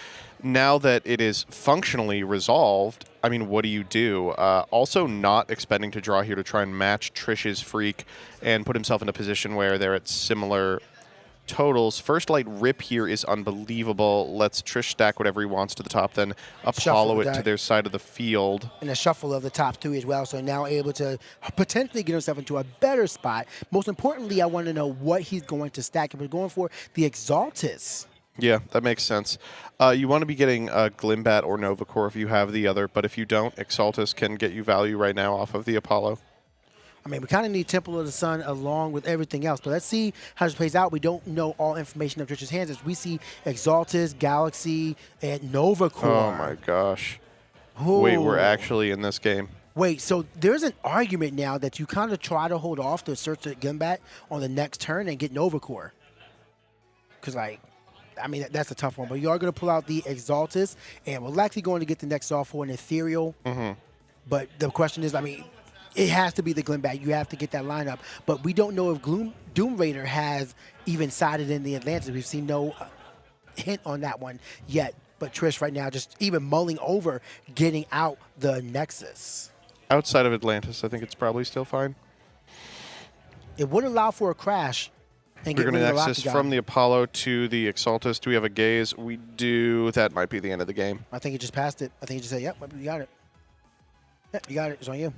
Now that it is functionally resolved, I mean, what do you do? Also not expecting to draw here to try and match Trish's Freak and put himself in a position where they're at similar totals. First Light Rip here is unbelievable. Lets Trish stack whatever he wants to the top, then Apollo it to their side of the field. And a shuffle of the top 2 as well, so now able to potentially get himself into a better spot. Most importantly, I want to know what he's going to stack. If we're going for the Exaltus. Yeah, that makes sense. You want to be getting Glimbat or Novacore if you have the other, but if you don't, Exaltus can get you value right now off of the Apollo. I mean, we kind of need Temple of the Sun along with everything else, but let's see how this plays out. We don't know all information of Trish's hands as we see Exaltus, Galaxy, and Novacore. Oh my gosh. Ooh. Wait, we're actually in this game. Wait, so there's an argument now that you kind of try to hold off to search the Glimbat on the next turn and get Novacore. Because, like, I mean, that's a tough one. But you are going to pull out the Exaltus, and we're likely going to get the next off for an Ethereal. But the question is, I mean, it has to be the Glimbat. You have to get that lineup. But we don't know if Doom Raider has even sided in the Atlantis. We've seen no hint on that one yet. But Trish right now just even mulling over getting out the Nexus. Outside of Atlantis, I think it's probably still fine. It would allow for a crash. And We're get going to rid of the Nexus Lockdown. from the Apollo to the Exaltus. Do we have a gaze? We do. That might be the end of the game. I think he just passed it. I think he just said, yep, you got it. Yep, you got it. It's on you.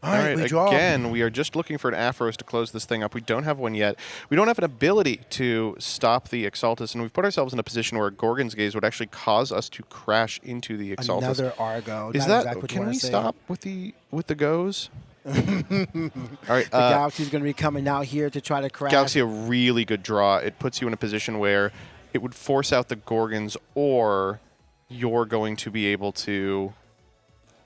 All right, we draw. Again, we are just looking for an Aphros to close this thing up. We don't have one yet. We don't have an ability to stop the Exaltus, and we've put ourselves in a position where Gorgon's Gaze would actually cause us to crash into the Exaltus. Another Argo. Is Not that? exactly what you Can wanna we say. stop with the goes? All right. The Galaxy's going to be coming out here to try to crash. Galaxy, a really good draw. It puts you in a position where it would force out the Gorgons, or you're going to be able to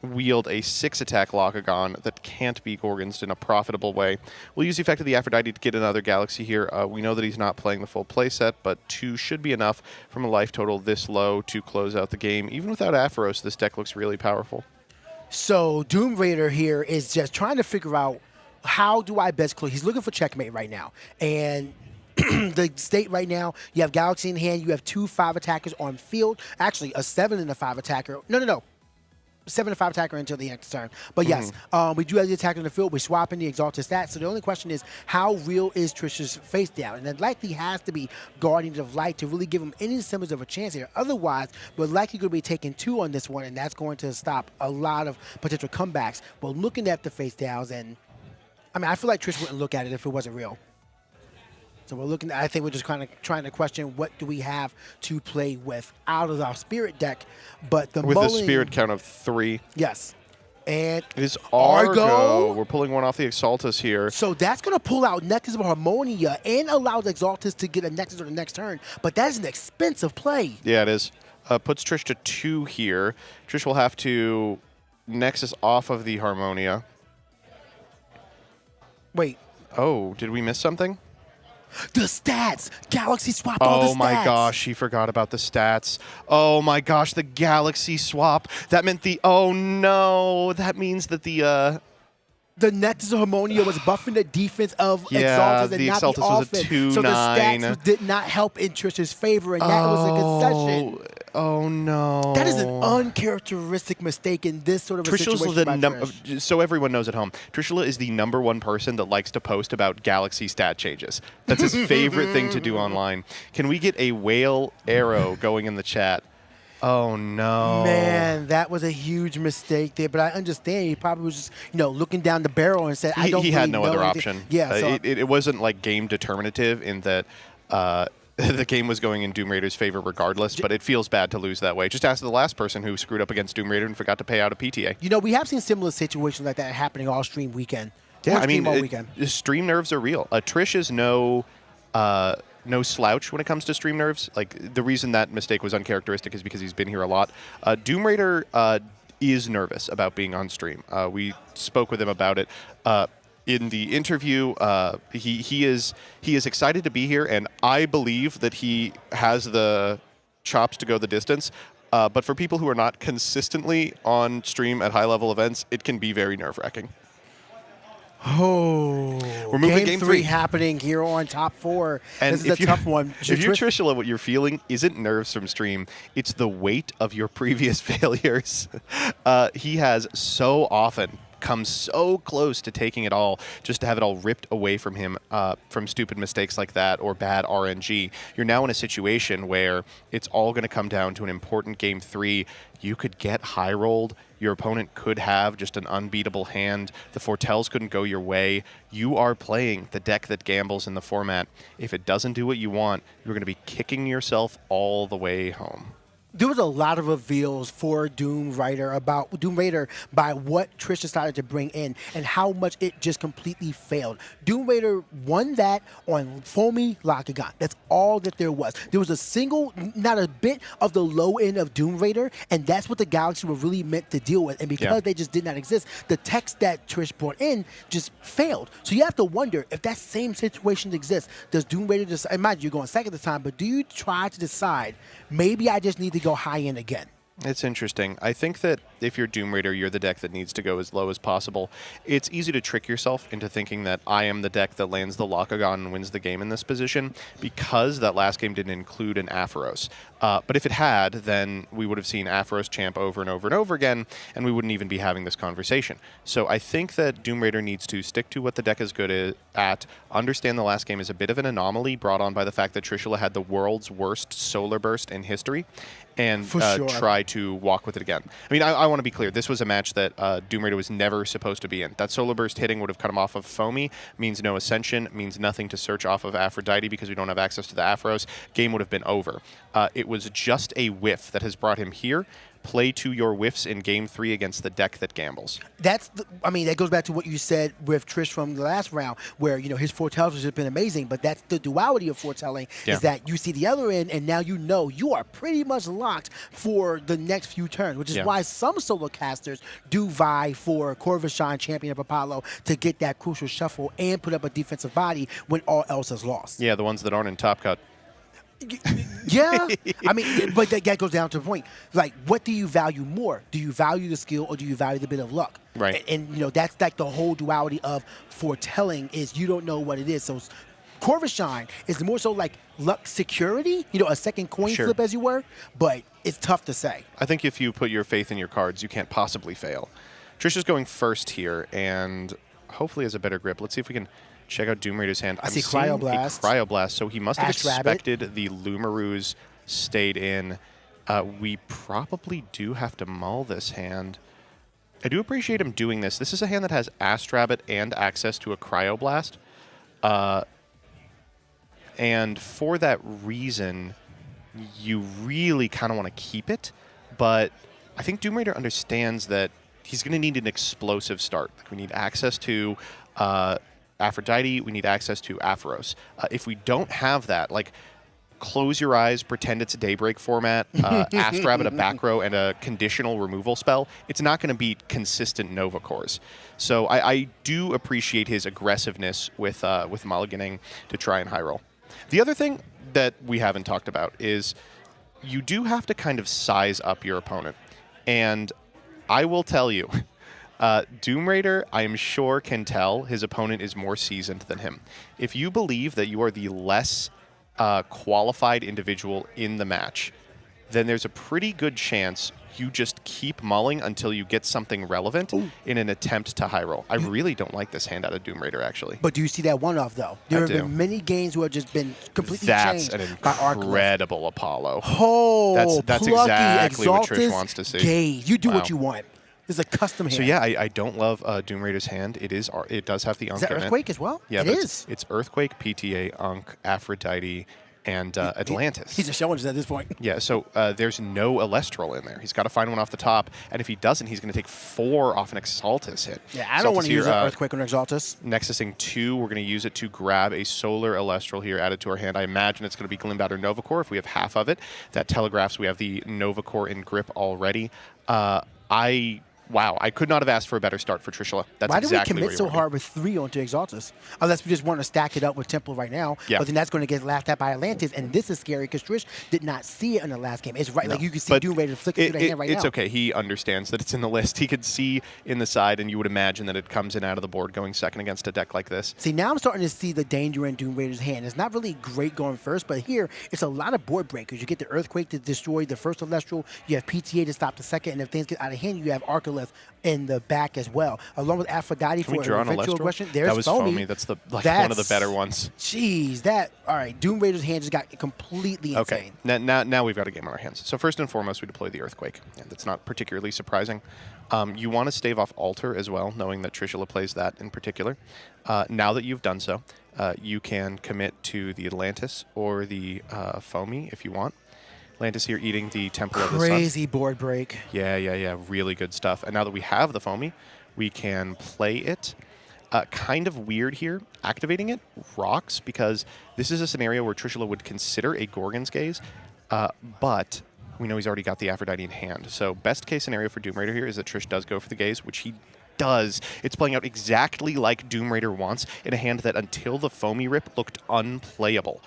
wield a 6-attack Locagon that can't be Gorgons in a profitable way. We'll use the effect of the Aphrodite to get another Galaxy here. We know that he's not playing the full playset, but 2 should be enough from a life total this low to close out the game. Even without Aphros, this deck looks really powerful. So Doom Raider here is just trying to figure out how do I best close. He's looking for checkmate right now. And the state right now, you have Galaxy in hand. You have 2 5-attackers on field. Actually, a 7 and a 5-attacker. No. 7 and 5 attacker until the next turn. But yes, we do have the attacker in the field. We're swapping the Exalted stats. So the only question is, how real is Trish's face down? And it likely has to be Guardians of Light to really give him any semblance of a chance here. Otherwise, we're likely going to be taking 2 on this one, and that's going to stop a lot of potential comebacks. But looking at the face downs, and I mean, I feel like Trish wouldn't look at it if it wasn't real. So we're looking. I think we're just kind of trying to question what do we have to play with out of our Spirit deck. But the with a mulling, Spirit count of 3. yes, and It is Argo. Argo. We're pulling one off the Exaltus here. So that's going to pull out Nexus of Harmonia and allow the Exaltus to get a Nexus on the next turn. But that is an expensive play. Yeah, it is. Puts Trish to 2 here. Trish will have to Nexus off of the Harmonia. Wait, Oh, did we miss something? the stats. Galaxy swap all the stats. Oh my gosh, he forgot about the stats. Oh my gosh, the Galaxy swap. That meant the, oh no, that means that the Nexus of Harmonia was buffing the defense of Yeah, Exaltus and the not Exaltus the was a offense. So the 2/9. stats did not help in Trish's favor, and that was a concession. Oh no. That is an uncharacteristic mistake in this sort of a situation by Trish. So everyone knows at home, Trishula is the #1 person that likes to post about Galaxy stat changes. That's his favorite thing to do online. Can we get a whale arrow going in the chat? Oh no. Man, that was a huge mistake there, but I understand he probably was just, looking down the barrel and said, I don't He really had no know other anything. option. Yeah, so it wasn't like game determinative in that the game was going in Doom Raider's favor regardless, but it feels bad to lose that way. Just ask the last person who screwed up against Doom Raider and forgot to pay out a PTA. we have seen similar situations like that happening all stream weekend. Yeah, All weekend. Stream nerves are real. Trish is no slouch when it comes to stream nerves. Like, the reason that mistake was uncharacteristic is because he's been here a lot. Doom Raider is nervous about being on stream. We spoke with him about it. In the interview, he is excited to be here, and I believe that he has the chops to go the distance. But for people who are not consistently on stream at high-level events, it can be very nerve-wracking. Oh, we're moving game 3 happening here on top 4. And this is a tough one. If you're Trishula, what you're feeling isn't nerves from stream. It's the weight of your previous failures. He has so often come so close to taking it all just to have it all ripped away from him from stupid mistakes like that or bad RNG. You're now in a situation where it's all going to come down to an important game 3. You could get high rolled. Your opponent could have just an unbeatable hand. The foretells couldn't go your way. You are playing the deck that gambles in the format. If it doesn't do what you want, you're going to be kicking yourself all the way home. There was a lot of reveals for Doom Raider by what Trish decided to bring in and how much it just completely failed. Doom Raider won that on foamy Lakagon. That's all that there was. There was not a bit of the low end of Doom Raider, and that's what the Galaxy were really meant to deal with. And because they just did not exist, the text that Trish brought in just failed. So you have to wonder if that same situation exists. Does Doom Raider just, imagine you're going second this time, but do you try to decide, maybe I just need to go high end again? It's interesting. I think that if you're Doom Raider, you're the deck that needs to go as low as possible. It's easy to trick yourself into thinking that I am the deck that lands the Lakagon and wins the game in this position because that last game didn't include an Aphoros. But if it had, then we would have seen Aphoros champ over and over and over again, and we wouldn't even be having this conversation. So I think that Doom Raider needs to stick to what the deck is good at, understand the last game is a bit of an anomaly brought on by the fact that Trishula had the world's worst solar burst in history, and try to walk with it again. I mean, I want to be clear. This was a match that Doom Raider was never supposed to be in. That solar burst hitting would have cut him off of Foamy, means no Ascension, means nothing to search off of Aphrodite because we don't have access to the Aphoros. Game would have been over. It was just a whiff that has brought him here. Play to your whiffs in Game 3 against the deck that gambles. That goes back to what you said with Trish from the last round, where his foretells has just been amazing. But that's the duality of foretelling, is that you see the other end, and now you are pretty much locked for the next few turns, which is why some solo casters do vie for Corvushan, Champion of Apollo, to get that crucial shuffle and put up a defensive body when all else is lost. Yeah, the ones that aren't in Top Cut. Yeah, but that goes down to the point. Like, what do you value more? Do you value the skill or do you value the bit of luck? Right. And that's like the whole duality of foretelling, is you don't know what it is. So Corvushan is more so like luck security, a second coin flip, as you were, but it's tough to say. I think if you put your faith in your cards, you can't possibly fail. Trish is going first here, and hopefully has a better grip. Let's see if we can check out Doom Raider's hand. I see Cryoblast. Cryoblast, so he must have expected Rabbit. the Lumaroos stayed in. We probably do have to mull this hand. I do appreciate him doing this. This is a hand that has Astrabbit and access to a Cryoblast. And for that reason, you really kind of want to keep it. But I think Doom Raider understands that he's going to need an explosive start. Like, we need access to Aphrodite, we need access to Aphoros. If we don't have that, like, close your eyes, pretend it's a Daybreak format, Astrabbit, a back row, and a conditional removal spell, it's not going to beat consistent Nova cores. So I do appreciate his aggressiveness with mulliganing to try and high roll. The other thing that we haven't talked about is you do have to kind of size up your opponent. And I will tell you, Doom Raider, I am sure, can tell his opponent is more seasoned than him. If you believe that you are the less qualified individual in the match, then there's a pretty good chance you just keep mulling until you get something relevant in an attempt to high roll. I really don't like this hand out of Doom Raider, actually. But do you see that one-off, though? There have been many games who have just been completely changed by Arclight. Incredible Apollo. Oh, that's plucky, exactly what Exaltus, Trish wants to see. Gaze. You do what you want. It's a custom hand. So yeah, I don't love Doom Raider's hand. It does have the Unk Is that in Earthquake it. as well? Yeah, it but is. It's Earthquake, PTA, Unk, Aphrodite, and Atlantis. He's just showing us at this point. Yeah, so there's no Elestral in there. He's got to find one off the top, and if he doesn't, he's going to take 4 off an Exaltus hit. Yeah, I don't want to use an Earthquake on Exaltus. Nexusing 2, we're going to use it to grab a Solar Elestral here added to our hand. I imagine it's going to be Glimbat or Novacore if we have half of it. That telegraphs we have the Novacore in grip already. Wow, I could not have asked for a better start for Trishula. That's Why do exactly we commit so hard with 3 onto Exaltus? Unless we just want to stack it up with Temple right now. Yeah. But then that's going to get laughed at by Atlantis. And this is scary because Trish did not see it in the last game. It's right. Like you can see Doom Raider flicking through the hand right now. It's okay. He understands that it's in the list. He could see in the side, and you would imagine that it comes in out of the board going second against a deck like this. See, now I'm starting to see the danger in Doom Raider's hand. It's not really great going first, but here it's a lot of board breakers. You get the Earthquake to destroy the first Celestial. You have PTA to stop the second. And if things get out of hand, you have Arcalith in the back as well, along with Aphrodite for an eventual aggression. There's that was foamy. That's one of the better ones. Jeez, all right. Doom Raider's hand just got completely insane. Okay, now we've got a game on our hands. So first and foremost, we deploy the Earthquake. And that's not particularly surprising. You want to stave off Altar as well, knowing that Trishula plays that in particular. Now that you've done so, you can commit to the Atlantis or the Foamy if you want. Atlantis here eating the Temple of the Sun. Crazy board break. Yeah. Really good stuff. And now that we have the Foamy, we can play it. Kind of weird here. Activating it rocks because this is a scenario where Trishula would consider a Gorgon's Gaze, but we know he's already got the Aphrodite in hand. So best case scenario for Doom Raider here is that Trish does go for the Gaze, which he does. It's playing out exactly like Doom Raider wants in a hand that until the Foamy Rip looked unplayable.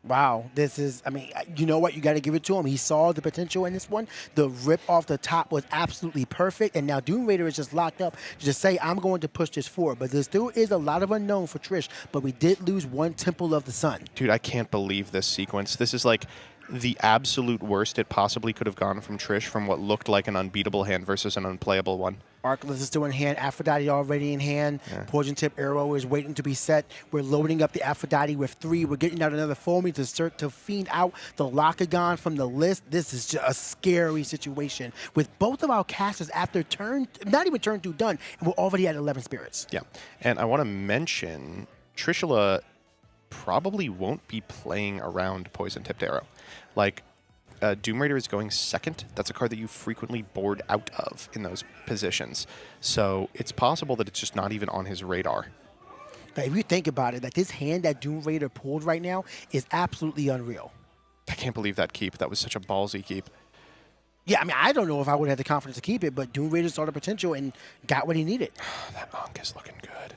Wow, this is, I mean, you know what? You got to give it to him. He saw the potential in this one. The rip off the top was absolutely perfect, and now Doom Raider is just locked up to just say, I'm going to push this forward. But there still is a lot of unknown for Trish, but we did lose one Temple of the Sun. Dude, I can't believe this sequence. This is like the absolute worst it possibly could have gone from Trish from what looked like an unbeatable hand versus an unplayable one. Arcalith is still in hand. Aphrodite already in hand. Yeah. Poison Tip Arrow is waiting to be set. We're loading up the Aphrodite with 3. We're getting out another Foamy to start to fiend out the Locagon from the list. This is just a scary situation with both of our casters after turn, not even turn 2 done, and we're already at 11 spirits. Yeah, and I want to mention Trishula probably won't be playing around Poison Tipped Arrow. Like, Doom Raider is going second. That's a card that you frequently board out of in those positions. So it's possible that it's just not even on his radar. But if you think about it, like this hand that Doom Raider pulled right now is absolutely unreal. I can't believe that keep. That was such a ballsy keep. Yeah, I mean, I don't know if I would have the confidence to keep it, but Doom Raider saw the potential and got what he needed. That Ankh is looking good.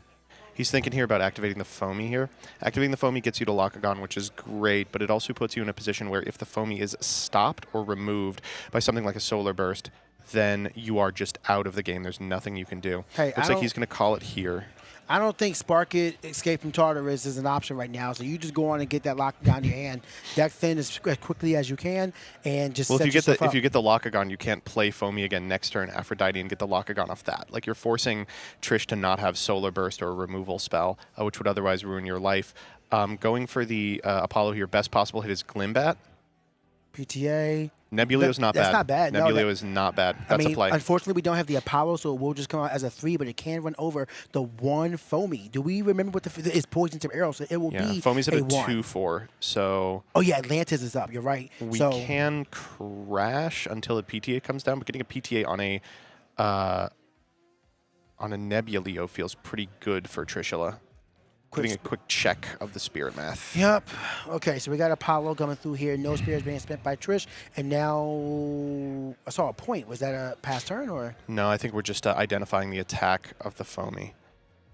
He's thinking here about activating the Foamy here. Activating the Foamy gets you to Locagon, which is great, but it also puts you in a position where if the Foamy is stopped or removed by something like a Solar Burst, then you are just out of the game. There's nothing you can do. Hey, looks like he's going to call it here. I don't think Spark It, Escape from Tartarus is an option right now. So you just go on and get that Locagon in your hand. Deck thin as quickly as you can, and just well, set if you yourself up. If you get the Locagon, you can't play Foamy again next turn, Aphrodite, and get the Locagon off that. Like, you're forcing Trish to not have Solar Burst or a removal spell, which would otherwise ruin your life. Going for the Apollo here, best possible hit is Glimbat. PTA. Nebulio's not bad. That's not bad. Nebulio is not bad. That's a play. Unfortunately, we don't have the Apollo, so it will just come out as a 3, but it can run over the 1 Foamy. Do we remember what it's Poison Tip Arrow, so it will be Foamy's at a 1. 2/4, so... Oh, yeah, Atlantis is up. You're right. We can crash until a PTA comes down, but getting a PTA on a Nebulio feels pretty good for Trishula. Giving a quick check of the spirit math. Yep. Okay, so we got Apollo coming through here. No spirits being spent by Trish. And now I saw a point. Was that a pass turn or? No, I think we're just identifying the attack of the Foamy.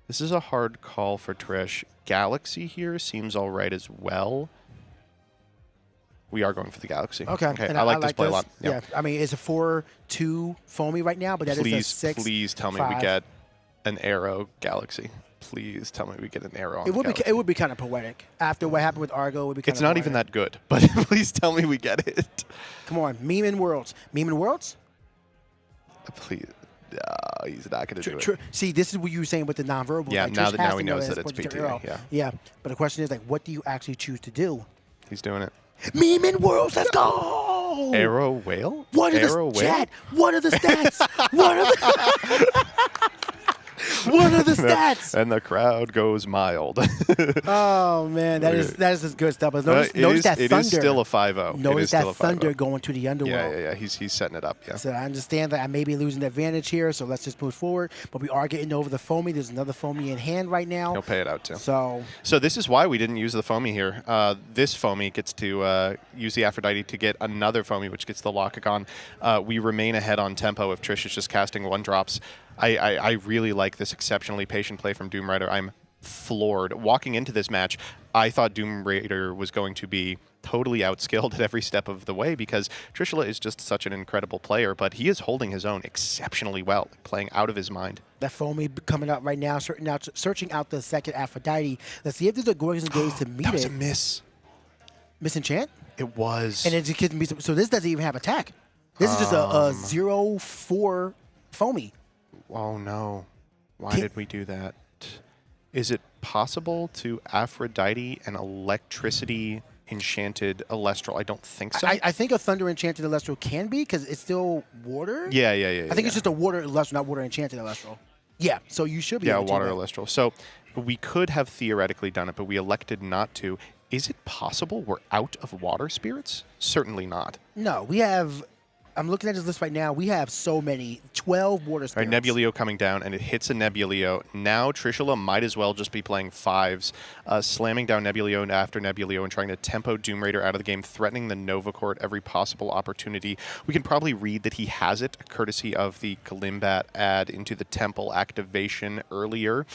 This is a hard call for Trish. Galaxy here seems all right as well. We are going for the Galaxy. Okay. And I like this play a lot. Yeah. I mean, it's a 4-2 Foamy right now, but that is a 6. Please tell me 5. we get an Arrow Galaxy. Please tell me we get an arrow on It the would be Galaxy. it would be kind of poetic after what happened with Argo. It would be kind It's of not even poetic. that good, but please tell me we get it. Come on, Meme and Worlds. Meme and Worlds. Please. No, he's not going to do it. See, this is what you were saying with the nonverbal. Yeah, like, now Trish that has now to he know knows that it's it's pointed to PTA, arrow. yeah. Yeah, but the question is, like, what do you actually choose to do? He's doing it. Meme and Worlds, let's go! Arrow whale? What are Arrow the whale? chat? What are the stats? What are the What are the stats? And the crowd goes mild. Oh man, that is just good stuff. But notice that it thunder. is still a 5-0. Notice that thunder 5-0. going to the underworld. Yeah. He's setting it up. Yeah. So I understand that I may be losing the advantage here, so let's just move forward. But we are getting over the foamy. There's another foamy in hand right now. He'll pay it out too. So So this is why we didn't use the foamy here. This foamy gets to use the Aphrodite to get another foamy, which gets the Locagon. We remain ahead on tempo if Trish is just casting 1-drops. I really like this exceptionally patient play from Doom Rider. I'm floored. Walking into this match, I thought Doom Raider was going to be totally outskilled at every step of the way because Trishula is just such an incredible player, but he is holding his own exceptionally well, playing out of his mind. that foamy coming up right now, searching out the second Aphrodite. Let's see if there's a Gorgon's Gaze to meet That was it. a miss. Misenchant? It was. And it could be, so this doesn't even have attack. This is just a 0-4 foamy. Oh no. Why Can- did we do that? Is it possible to Aphrodite and electricity enchanted Elestral? I don't think so. I think a Thunder Enchanted Elestral can be because it's still water. yeah. I think it's just a water Elestral, not water enchanted Elestral. Yeah, so you should be Yeah, able to water do that. Elestral. So we could have theoretically done it, but we elected not to. Is it possible we're out of water spirits? Certainly not. No, we have, I'm looking at this list right now, we have so many, 12 water All spirits. right, Nebuleo coming down, and it hits a Nebuleo. Now Trishula might as well just be playing 5s, slamming down Nebuleo after Nebuleo and trying to tempo Doom Raider out of the game, threatening the Nova Court every possible opportunity. We can probably read that he has it, courtesy of the Kalimbat add into the Temple activation earlier.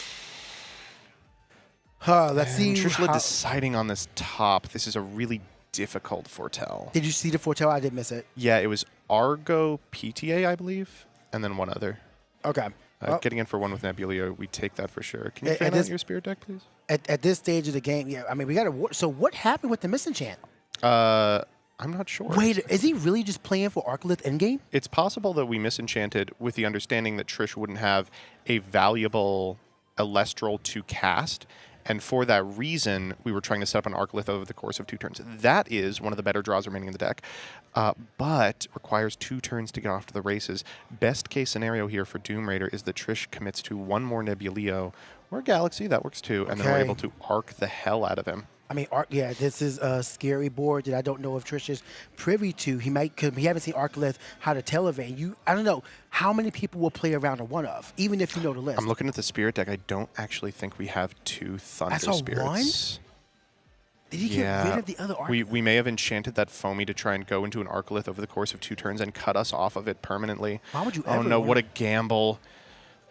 Let's see. And Trishula how- deciding on this top. This is a really difficult foretell. Did you see the foretell? I did miss it. Yeah, it was Argo PTA, I believe, and then one other. Okay. Well, Getting in for one with Nebuleo, we take that for sure. Can you At fan this- out your spirit deck, please? at this stage of the game, yeah, I mean, we got to. So what happened with the Misenchant? I'm not sure. Wait, is he really just playing for Arcolith endgame? It's possible that we misenchanted with the understanding that Trish wouldn't have a valuable Elestral to cast, and for that reason, we were trying to set up an Arcolith over the course of 2 turns. That is one of the better draws remaining in the deck, but requires 2 turns to get off to the races. Best case scenario here for Doom Raider is that Trish commits to 1 more Nebuleo or Galaxy, that works too, and then we're Okay. able to arc the hell out of him. I mean, yeah, this is a scary board that I don't know if Trish is privy to. He might, cause we haven't seen Arcolith how to televate. I don't know how many people will play around a 1-of, even if you know the list. I'm looking at the Spirit deck. I don't actually think we have 2 Thunder That's a Spirits. Did he get rid of the other Arcolith? We may have enchanted that Foamy to try and go into an Arcolith over the course of 2 turns and cut us off of it permanently. Why would you Oh ever no, wanna- what a gamble.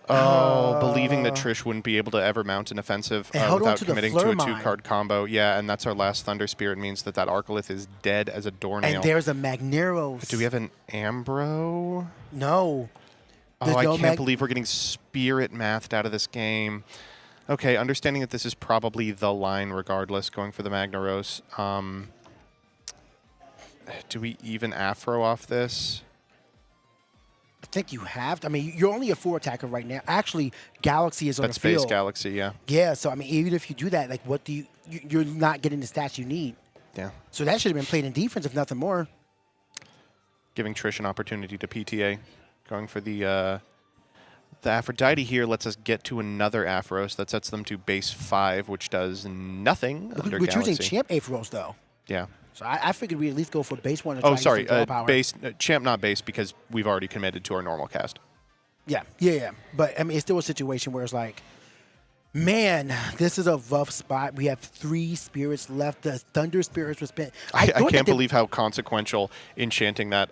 Oh, believing that Trish wouldn't be able to ever mount an offensive And hold on without to the committing to a Fleur Mine. 2-card combo. Yeah, and that's our last Thunder Spirit, means that that Arcolith is dead as a doornail. And there's a Magneros. Do we have an Ambro? No. Oh, There's I no can't believe we're getting Spirit mathed out of this game. Okay, understanding that this is probably the line regardless, going for the Magneros. Do we even Afro off this? I think you have to. I mean, you're only a 4 attacker right now. Actually, Galaxy is on That's the field. Space Galaxy, yeah. Yeah, so I mean, even if you do that, like, what do you're not getting the stats you need. Yeah. So that should have been played in defense, if nothing more. Giving Trish an opportunity to PTA. Going for the Aphrodite here lets us get to another Aphros. That sets them to base 5, which does nothing under We're Galaxy. choosing Champ Aphros, though. Yeah. So I figured we'd at least go for base 1. To try Oh, and get sorry. some draw power. Base Champ, not base, because we've already committed to our normal cast. Yeah. But, I mean, it's still a situation where it's like, man, this is a rough spot. We have 3 spirits left. The Thunder Spirits were spent. I thought that can't they- believe how consequential enchanting that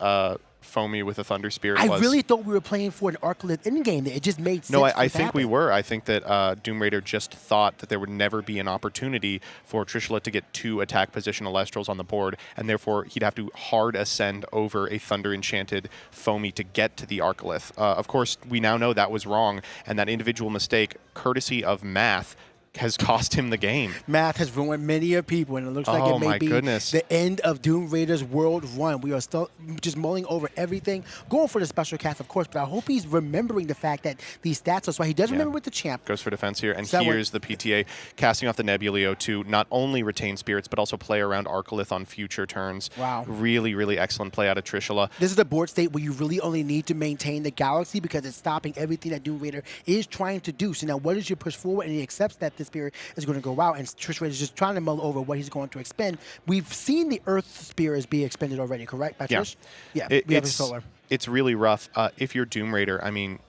foamy with a Thunder Spirit I was. really thought we were playing for an Arclith endgame. It just made sense. No, for I it to think we happen. were. I think that Doom Raider just thought that there would never be an opportunity for Trishula to get 2 attack position Elestrals on the board, and therefore he'd have to hard ascend over a Thunder Enchanted foamy to get to the Arclith. Of course, we now know that was wrong, and that individual mistake, courtesy of math, has cost him the game. Math has ruined many of people, and it looks like Oh it may my be goodness. the end of Doom Raider's world run. We are still just mulling over everything, going for the special cast, of course, but I hope he's remembering the fact that these stats are so he does remember with the champ. Goes for defense here, and So that here's the PTA casting off the Nebuleo to not only retain spirits, but also play around Arclith on future turns. Wow. Really, really excellent play out of Trishula. This is a board state where you really only need to maintain the Galaxy because it's stopping everything that Doom Raider is trying to do. So now what is your push forward? And he accepts that the Spirit is going to go out, and Trish Raider is just trying to mull over what he's going to expend. We've seen the Earth Spirits be expended already, correct, by Trish? Yeah, we have a solar. It's really rough. If you're Doom Raider, I mean,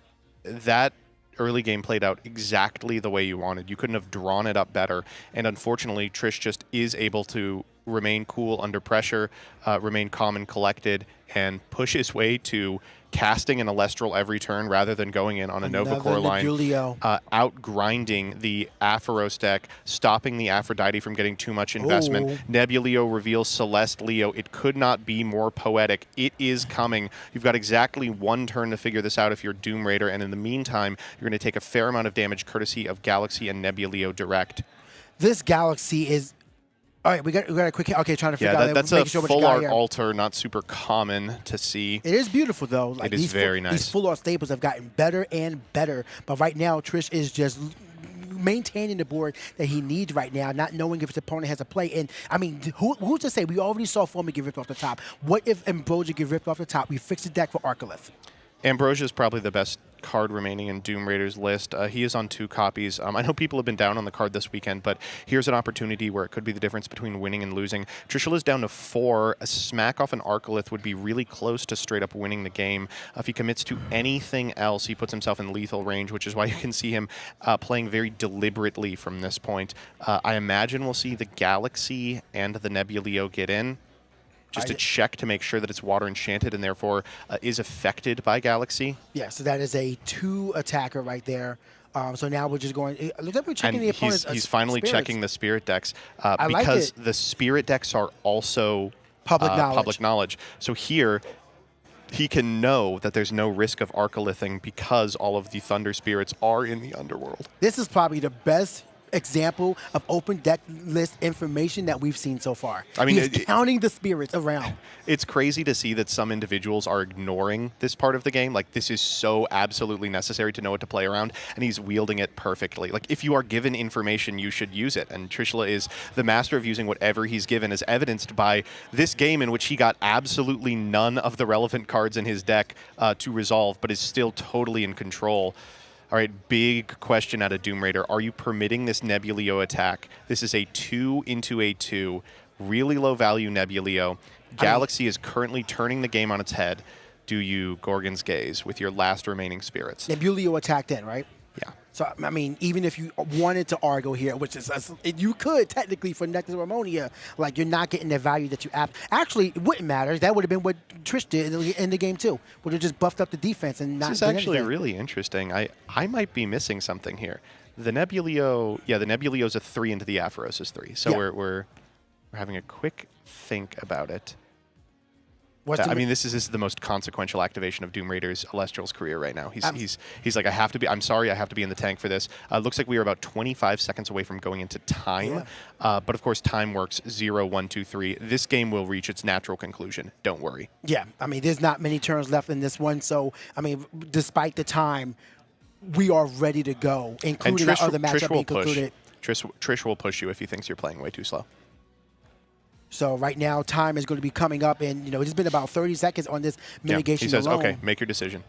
that early game played out exactly the way you wanted. You couldn't have drawn it up better. And unfortunately, Trish just is able to remain cool under pressure, remain calm and collected, and push his way to casting an Elestral every turn rather than going in on a Nova Core line, out-grinding the Aphoros deck, stopping the Aphrodite from getting too much investment. Oh. Nebuleo reveals Celeste Leo. It could not be more poetic. It is coming. You've got exactly 1 turn to figure this out if you're Doom Raider, and in the meantime, you're going to take a fair amount of damage courtesy of Galaxy and Nebuleo direct. This Galaxy is... All right, we got a quick... Okay, trying to figure out... That's a full art altar, not super common to see. It is beautiful, though. Like, it is very nice. These full art staples have gotten better and better, but right now, Trish is just maintaining the board that he needs right now, not knowing if his opponent has a play. And, I mean, who's to say? We already saw Foamy get ripped off the top. What if Ambrosia get ripped off the top? We fix the deck for Arclith. Ambrosia is probably the best card remaining in Doom Raider's list. He is on 2 copies. I know people have been down on the card this weekend, but here's an opportunity where it could be the difference between winning and losing. Trishula's down to 4. A smack off an Arclith would be really close to straight up winning the game. If he commits to anything else, he puts himself in lethal range, which is why you can see him playing very deliberately from this point. I imagine we'll see the Galaxy and the Nebuleo get in, just to check to make sure that it's water enchanted and therefore is affected by Galaxy. Yeah, so that is a 2 attacker right there. So now we're just going. It looks like we're checking the opponent's he's finally spirits. checking the spirit decks like because the spirit decks are also public knowledge. So here, he can know that there's no risk of Arcalithing because all of the Thunder Spirits are in the underworld. This is probably the best example of open deck list information that we've seen so far. I mean, he's counting the spirits around. It's crazy to see that some individuals are ignoring this part of the game. Like, this is so absolutely necessary to know what to play around, and he's wielding it perfectly. Like, if you are given information, you should use it, and Trishula is the master of using whatever he's given, as evidenced by this game in which he got absolutely none of the relevant cards in his deck to resolve, but is still totally in control. All right, big question out of Doom Raider. Are you permitting this Nebuleo attack? This is a 2 into a 2, really low value Nebuleo. Galaxy is currently turning the game on its head. Do you Gorgon's Gaze with your last remaining spirits? Nebuleo attacked in, right? Yeah. So, I mean, even if you wanted to Argo here, which is, you could technically for Nectar of Ammonia, like, you're not getting the value that you actually, it wouldn't matter. That would have been what Trish did in the game, too. Would have just buffed up the defense and not This is done actually anything. really interesting. I might be missing something here. The Nebuleo, the Nebuleo's a 3 into the Aphoros is 3. So Yeah. we're having a quick think about it. What's I mean, this is the most consequential activation of Doom Raider's Elestral's career right now. He's like, I have to be. I'm sorry, I have to be in the tank for this. Looks like we are about 25 seconds away from going into time, but of course, time works 0, 1, 2, 3. This game will reach its natural conclusion. Don't worry. Yeah, I mean, there's not many turns left in this one, so I mean, despite the time, we are ready to go, including the other matchup being concluded. Trish will push you if he thinks you're playing way too slow. So right now, time is going to be coming up, and it's been about 30 seconds on this mitigation He says, alone. okay, make your decision.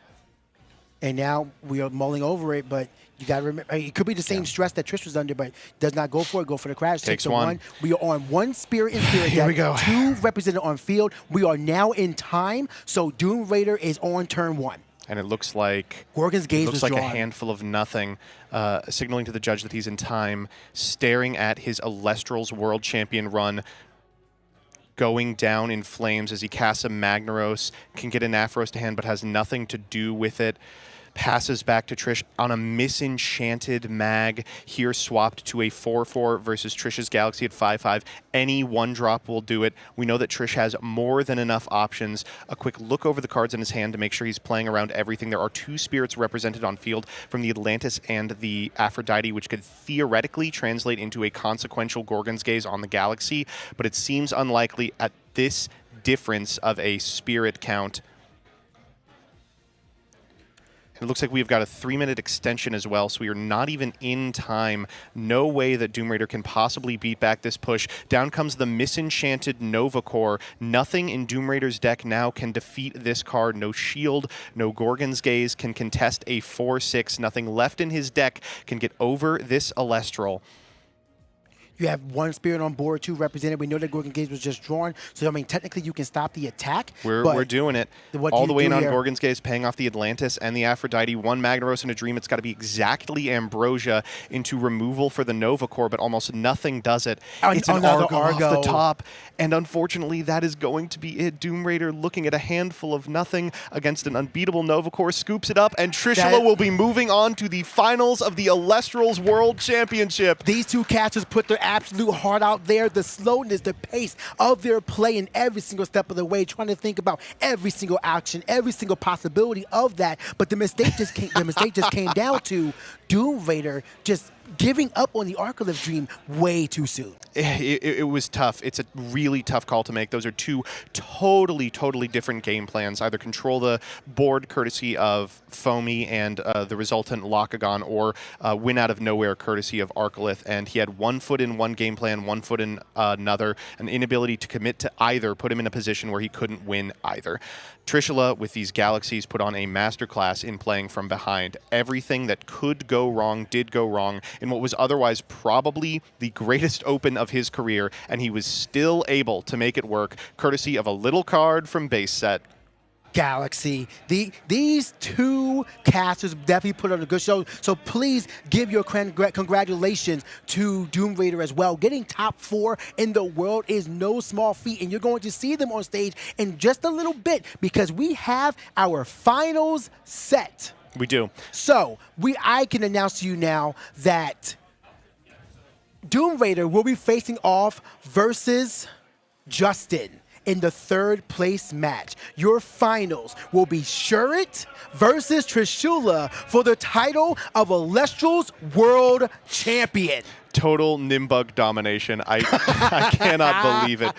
And now we are mulling over it, but you got to remember, it could be the same stress that Trish was under, but does not go for it. Go for the crash. Takes the one. We are on 1 spirit in spirit Here deck, we go. 2 represented on field. We are now in time, so Doom Raider is on turn 1. And it looks like Gorgon's Gaze was a drawn. handful of nothing, signaling to the judge that he's in time, staring at his Elestrals World Champion run. going down in flames as he casts a Magnaros, can get an Aphros to hand but has nothing to do with it. Passes back to Trish on a Misenchanted Mag, here swapped to a 4/4 versus Trish's Galaxy at 5/5. Any one drop will do it. We know that Trish has more than enough options. A quick look over the cards in his hand to make sure he's playing around everything. There are 2 spirits represented on field from the Atlantis and the Aphrodite, which could theoretically translate into a consequential Gorgon's Gaze on the Galaxy, but it seems unlikely at this difference of a spirit count. It looks like we've got a 3-minute extension as well, so we are not even in time. No way that Doom Raider can possibly beat back this push. Down comes the Misenchanted Nova Core. Nothing in Doom Raider's deck now can defeat this card. No shield, no Gorgon's Gaze can contest a 4/6. Nothing left in his deck can get over this Elestral. You have 1 spirit on board, 2 represented. We know that Gorgon's Gaze was just drawn, so I mean, technically you can stop the attack. We're doing it. All the way in on Gorgon's Gaze, paying off the Atlantis and the Aphrodite. 1 Magnaros and a Dream. It's got to be exactly Ambrosia into removal for the Nova Core, but almost nothing does it. It's an Argo off the top, and unfortunately that is going to be it. Doom Raider looking at a handful of nothing against an unbeatable Nova Core, scoops it up, and Trishula will be moving on to the finals of the Elestrals World Championship. These 2 casters put their absolute heart out there, the slowness, the pace of their play in every single step of the way, trying to think about every single action, every single possibility of that. But the mistake just came down to Doom Raider just giving up on the Arcalith Dream way too soon. It was tough. It's a really tough call to make. Those are 2 totally different game plans. Either control the board courtesy of Foamy and the resultant Lockagon, or win out of nowhere courtesy of Arcalith. And he had 1 foot in one game plan, 1 foot in another. An inability to commit to either put him in a position where he couldn't win either. Trishula, with these Galaxies, put on a masterclass in playing from behind. Everything that could go wrong did go wrong in what was otherwise probably the greatest open of his career, and he was still able to make it work, courtesy of a little card from base set. Galaxy. These 2 casters definitely put on a good show, so please give your congratulations to Doom Raider as well. Getting top 4 in the world is no small feat, and you're going to see them on stage in just a little bit because we have our finals set. We do. So I can announce to you now that Doom Raider will be facing off versus Justin in the 3rd place match. Your finals will be Shurit versus Trishula for the title of Elestrals World Champion. Total Nimbug domination. I cannot believe it.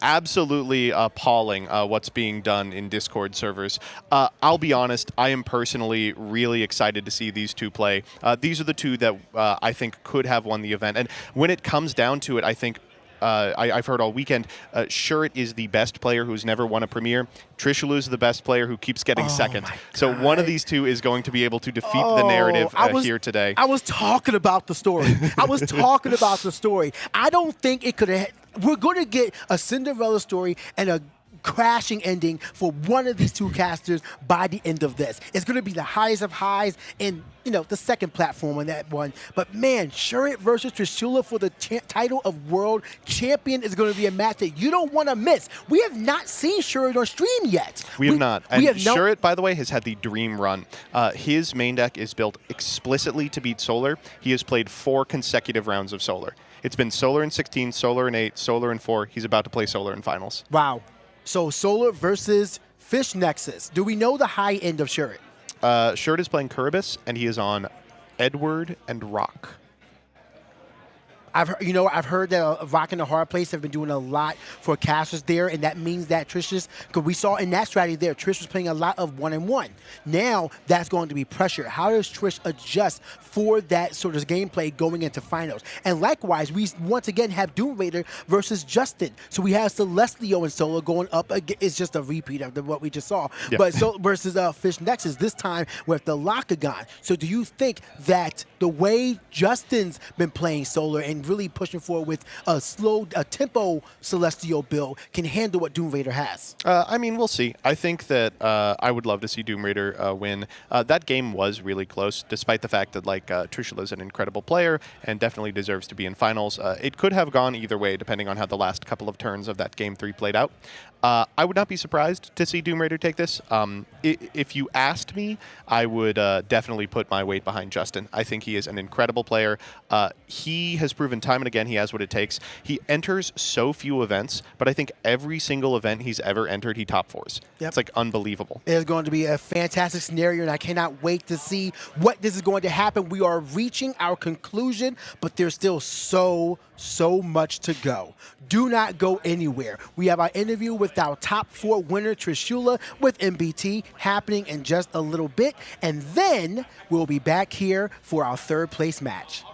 Absolutely appalling what's being done in Discord servers. I'll be honest, I am personally really excited to see these 2 play. These are the 2 that I think could have won the event. And when it comes down to it, I think I've heard all weekend, Shurit is the best player who's never won a Premier. Trishula is the best player who keeps getting second. So one of these 2 is going to be able to defeat the narrative here today. I was talking about the story. I don't think it could have. We're going to get a Cinderella story and a crashing ending for one of these 2 casters by the end of this. It's going to be the highest of highs in, the 2nd platform on that one. But man, Shurit versus Trishula for the title of World Champion is going to be a match that you don't want to miss. We have not seen Shurit on stream yet. We have not. And Shurit, by the way, has had the dream run. His main deck is built explicitly to beat Solar. He has played 4 consecutive rounds of Solar. It's been Solar in 16, Solar in 8, Solar in 4. He's about to play Solar in finals. Wow. So Solar versus Fish Nexus. Do we know the high end of Shurit? Shurit is playing Kuribus, and he is on Edward and Rock. I've heard that Rock and the Hard Place have been doing a lot for casters there, and that means that Trish's, because we saw in that strategy there, Trish was playing a lot of 1-1. Now that's going to be pressure. How does Trish adjust for that sort of gameplay going into finals? And likewise, we once again have Doom Raider versus Justin. So we have Celestial and Solo going up. It's just a repeat of what we just saw. Yeah. But versus Fish Nexus, this time with the Lockagon. So do you think that the way Justin's been playing Solar and and really pushing forward with a tempo Celestial build can handle what Doom Raider has. I mean, we'll see. I think that I would love to see Doom Raider win. That game was really close, despite the fact that Trishula is an incredible player and definitely deserves to be in finals. It could have gone either way, depending on how the last couple of turns of that game 3 played out. I would not be surprised to see Doom Raider take this. If you asked me, I would definitely put my weight behind Justin. I think he is an incredible player. He has proven time and again he has what it takes. He enters so few events, but I think every single event he's ever entered, he top 4s. Yep. It's like unbelievable. It is going to be a fantastic scenario, and I cannot wait to see what this is going to happen. We are reaching our conclusion, but there's still so much to go. Do not go anywhere. We have our interview with our top 4 winner, Trishula, with MBT, happening in just a little bit, and then we'll be back here for our 3rd place match.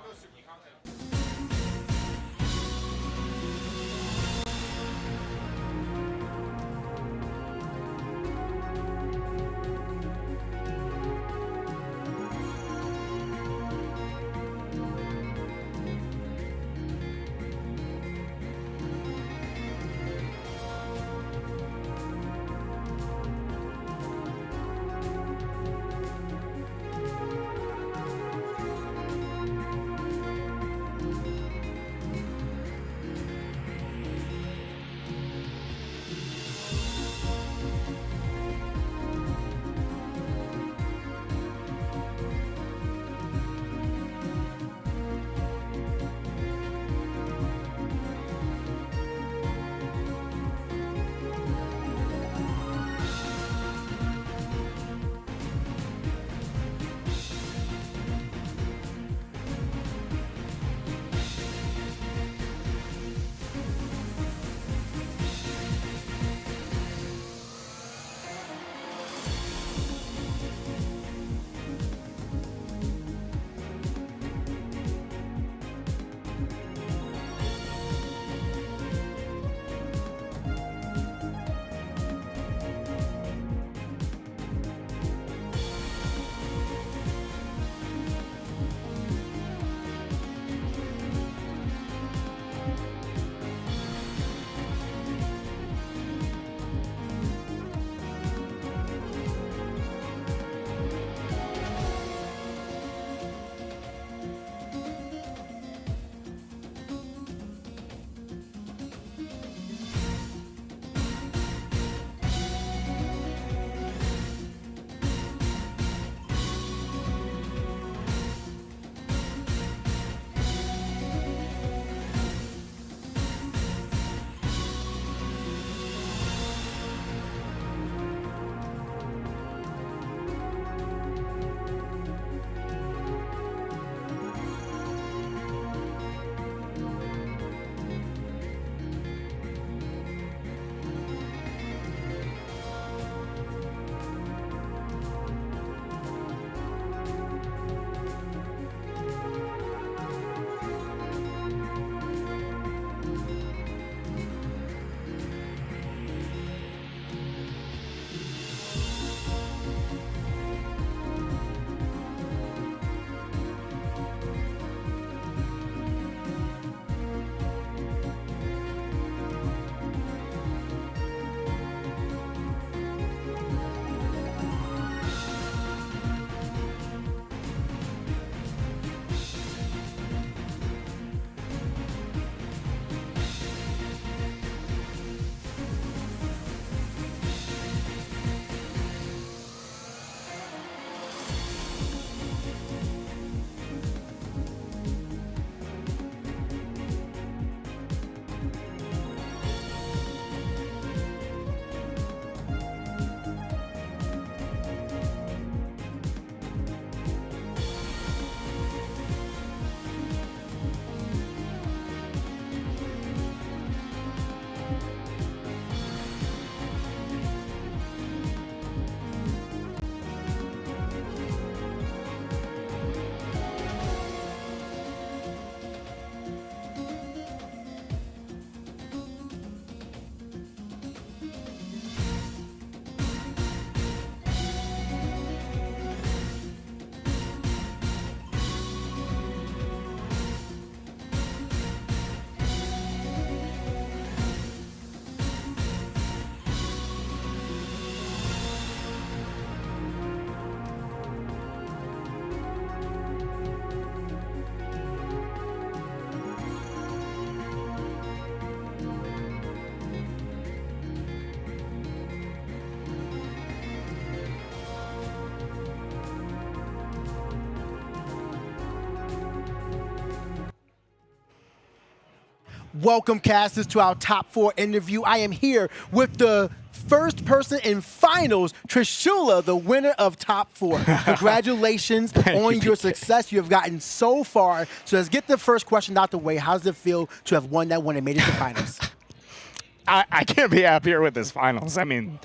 Welcome, casters, to our top 4 interview. I am here with the first person in finals, Trishula, the winner of top 4. Congratulations on your success you have gotten so far. So let's get the first question out the way. How does it feel to have won that one and made it to finals? I can't be happier with this finals. I mean,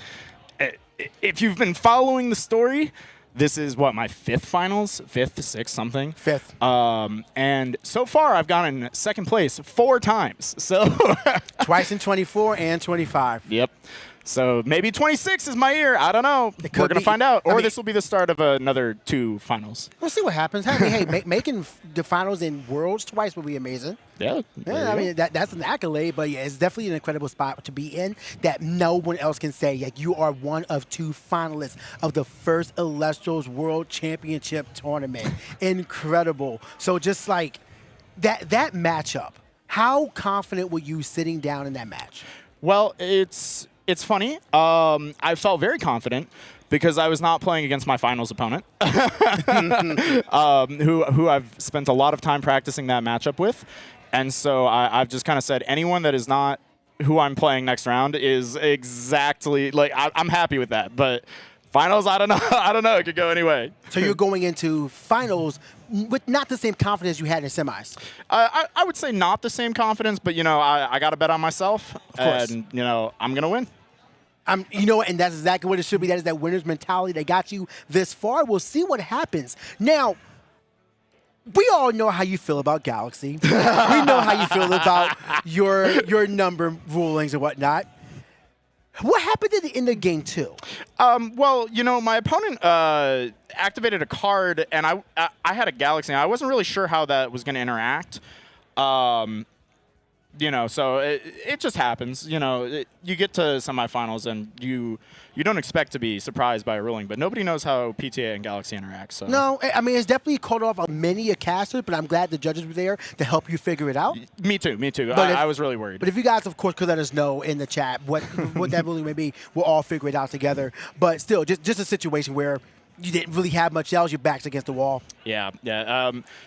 if you've been following the story, this is what, my 5th finals? 5th, 6th, something? 5th. And so far, I've gotten second place 4 times. So Twice in 24 and 25. Yep. So maybe 26 is my year. I don't know. We're going to find out. Or this will be the start of another 2 finals. We'll see what happens. I mean, hey, making the finals in Worlds twice would be amazing. Yeah. Yeah, I mean, that's an accolade, but yeah, it's definitely an incredible spot to be in that no one else can say. Like, you are one of 2 finalists of the first Elestrals World Championship tournament. Incredible. So just like that matchup, how confident were you sitting down in that match? Well, it's funny. I felt very confident because I was not playing against my finals opponent, who I've spent a lot of time practicing that matchup with. And so I've just kind of said anyone that is not who I'm playing next round is exactly like I'm happy with that. But finals, I don't know. I don't know. It could go any way. So you're going into finals with not the same confidence you had in semis. I would say not the same confidence, but I got to bet on myself, of course. And I'm gonna win. You know what, and that's exactly what it should be. That is that winner's mentality that got you this far. We'll see what happens. Now, we all know how you feel about Galaxy. We know how you feel about your number rulings and whatnot. What happened at the end of game 2? Well, my opponent activated a card, and I had a Galaxy. I wasn't really sure how that was going to interact. So it just happens. You get to semifinals, and you don't expect to be surprised by a ruling, but nobody knows how PTA and Galaxy interact. So no, I mean, it's definitely caught off many a caster, but I'm glad the judges were there to help you figure it out. Me too. I was really worried. But if you guys, of course, could let us know in the chat what that ruling may be, we'll all figure it out together. But still, just a situation where you didn't really have much else. Your back's against the wall. Yeah.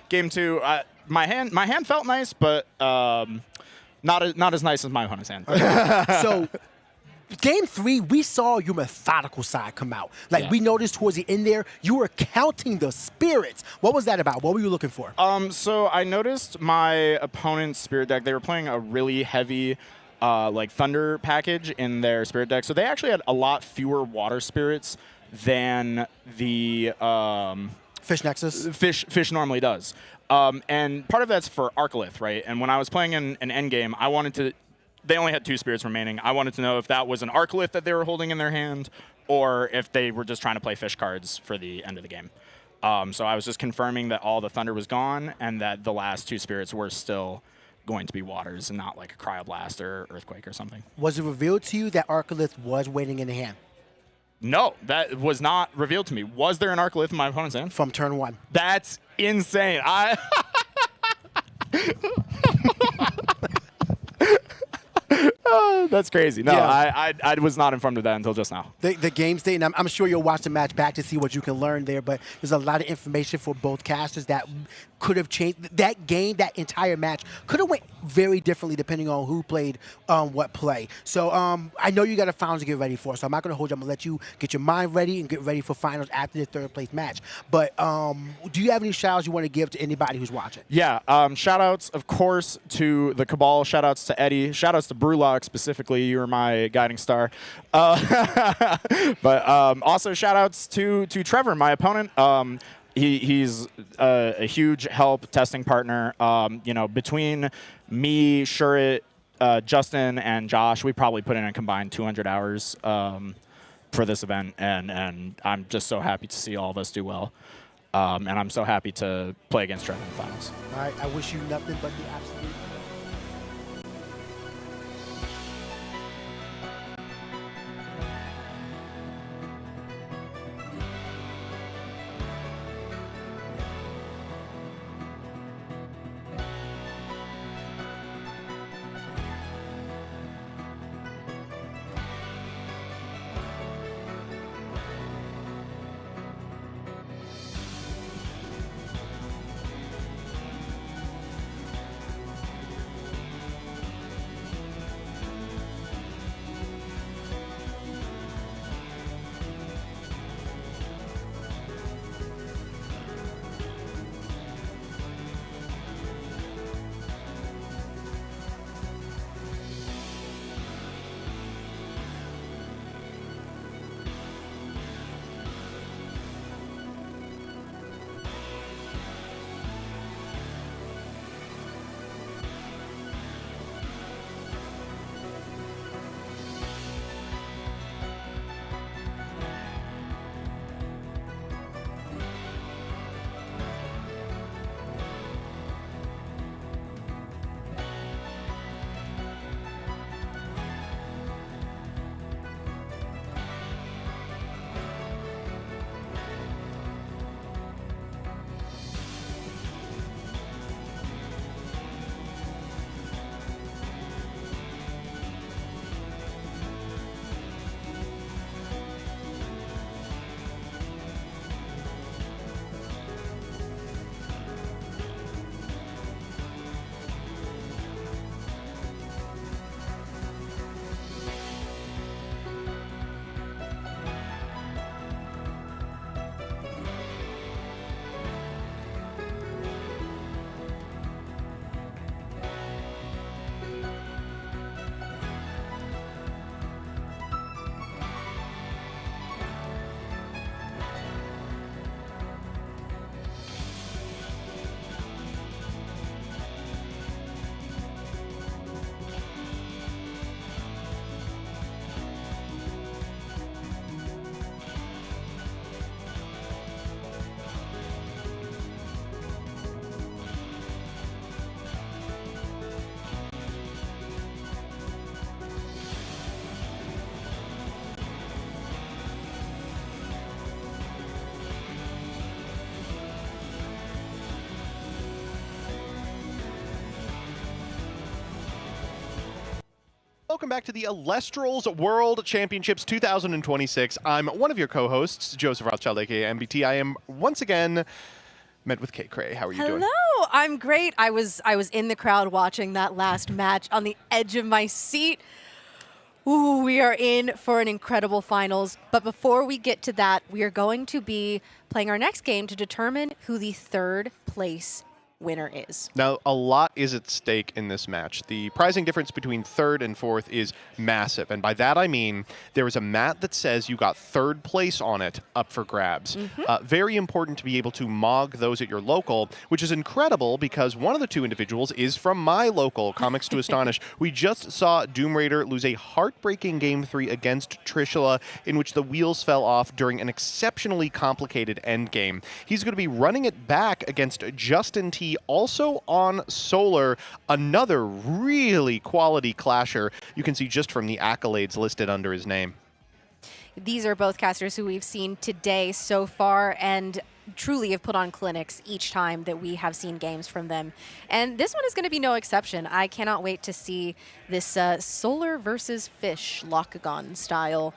Game 2, my hand felt nice, but not as nice as my opponent's hand. So, game 3, we saw your methodical side come out. We noticed towards the end there, you were counting the spirits. What was that about? What were you looking for? So I noticed my opponent's spirit deck. They were playing a really heavy, thunder package in their spirit deck. So they actually had a lot fewer water spirits than the Fish Nexus? Fish normally does. And part of that's for Arcolith, right? And when I was playing in an endgame, they only had 2 spirits remaining. I wanted to know if that was an Arcolith that they were holding in their hand, or if they were just trying to play fish cards for the end of the game. So I was just confirming that all the thunder was gone, and that the last 2 spirits were still going to be waters and not like a Cryoblast or Earthquake or something. Was it revealed to you that Arcolith was waiting in the hand? No, that was not revealed to me. Was there an Arcolith in my opponent's hand? From turn 1. That's insane. That's crazy. No, yeah. I was not informed of that until just now. The game state, and I'm sure you'll watch the match back to see what you can learn there, but there's a lot of information for both casters that could have changed. That game, that entire match, could have went very differently depending on who played what play. So I know you got a finals to get ready for, so I'm not going to hold you. I'm going to let you get your mind ready and get ready for finals after the 3rd place match. But do you have any shout-outs you want to give to anybody who's watching? Yeah, shout-outs, of course, to the Cabal. Shout-outs to Eddie. Shout-outs to Brewlock specifically. You were my guiding star. But also shout-outs to Trevor, my opponent. He's a huge help testing partner. Between me, Shurit, Justin, and Josh, we probably put in a combined 200 hours for this event, and I'm just so happy to see all of us do well. And I'm so happy to play against Trevor in the finals. All right, I wish you nothing but the absolute Welcome back to the Elestrals World Championships 2026. I'm one of your co-hosts, Joseph Rothschild, aka MBT. I am once again met with Kate Cray. How are you doing? Hello, I'm great. I was in the crowd watching that last match on the edge of my seat. Ooh, we are in for an incredible finals. But before we get to that, we are going to be playing our next game to determine who the third place winner is. Now, a lot is at stake in this match. The prizing difference between third and fourth is massive. And by that I mean there is a mat that says you got third place on it up for grabs. Very important to be able to mog those at your local, which is incredible because one of the two individuals is from my local, Comics to Astonish. We just saw Doom Raider lose a heartbreaking Game 3 against Trishula, in which the wheels fell off during an exceptionally complicated endgame. He's going to be running it back against Justin T, also on Solar, another really quality clasher. You can see just from the accolades listed under his name. These are both casters who we've seen today so far and truly have put on clinics each time that we have seen games from them. And this one is going to be no exception. I cannot wait to see this Solar versus Fish Locagon style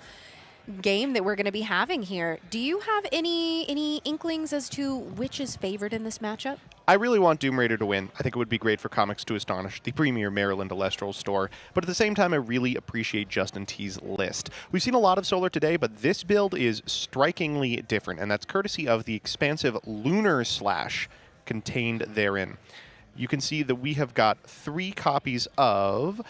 game that we're going to be having here. Do you have any inklings as to which is favored in this matchup? I really want Doom Raider to win. I think it would be great for Comics to Astonish, the premier Maryland Elestrals store. But at the same time, I really appreciate Justin T's list. We've seen a lot of Solar today, but this build is strikingly different, and that's courtesy of the expansive Lunar Slash contained therein. You can see that we have got 3 copies of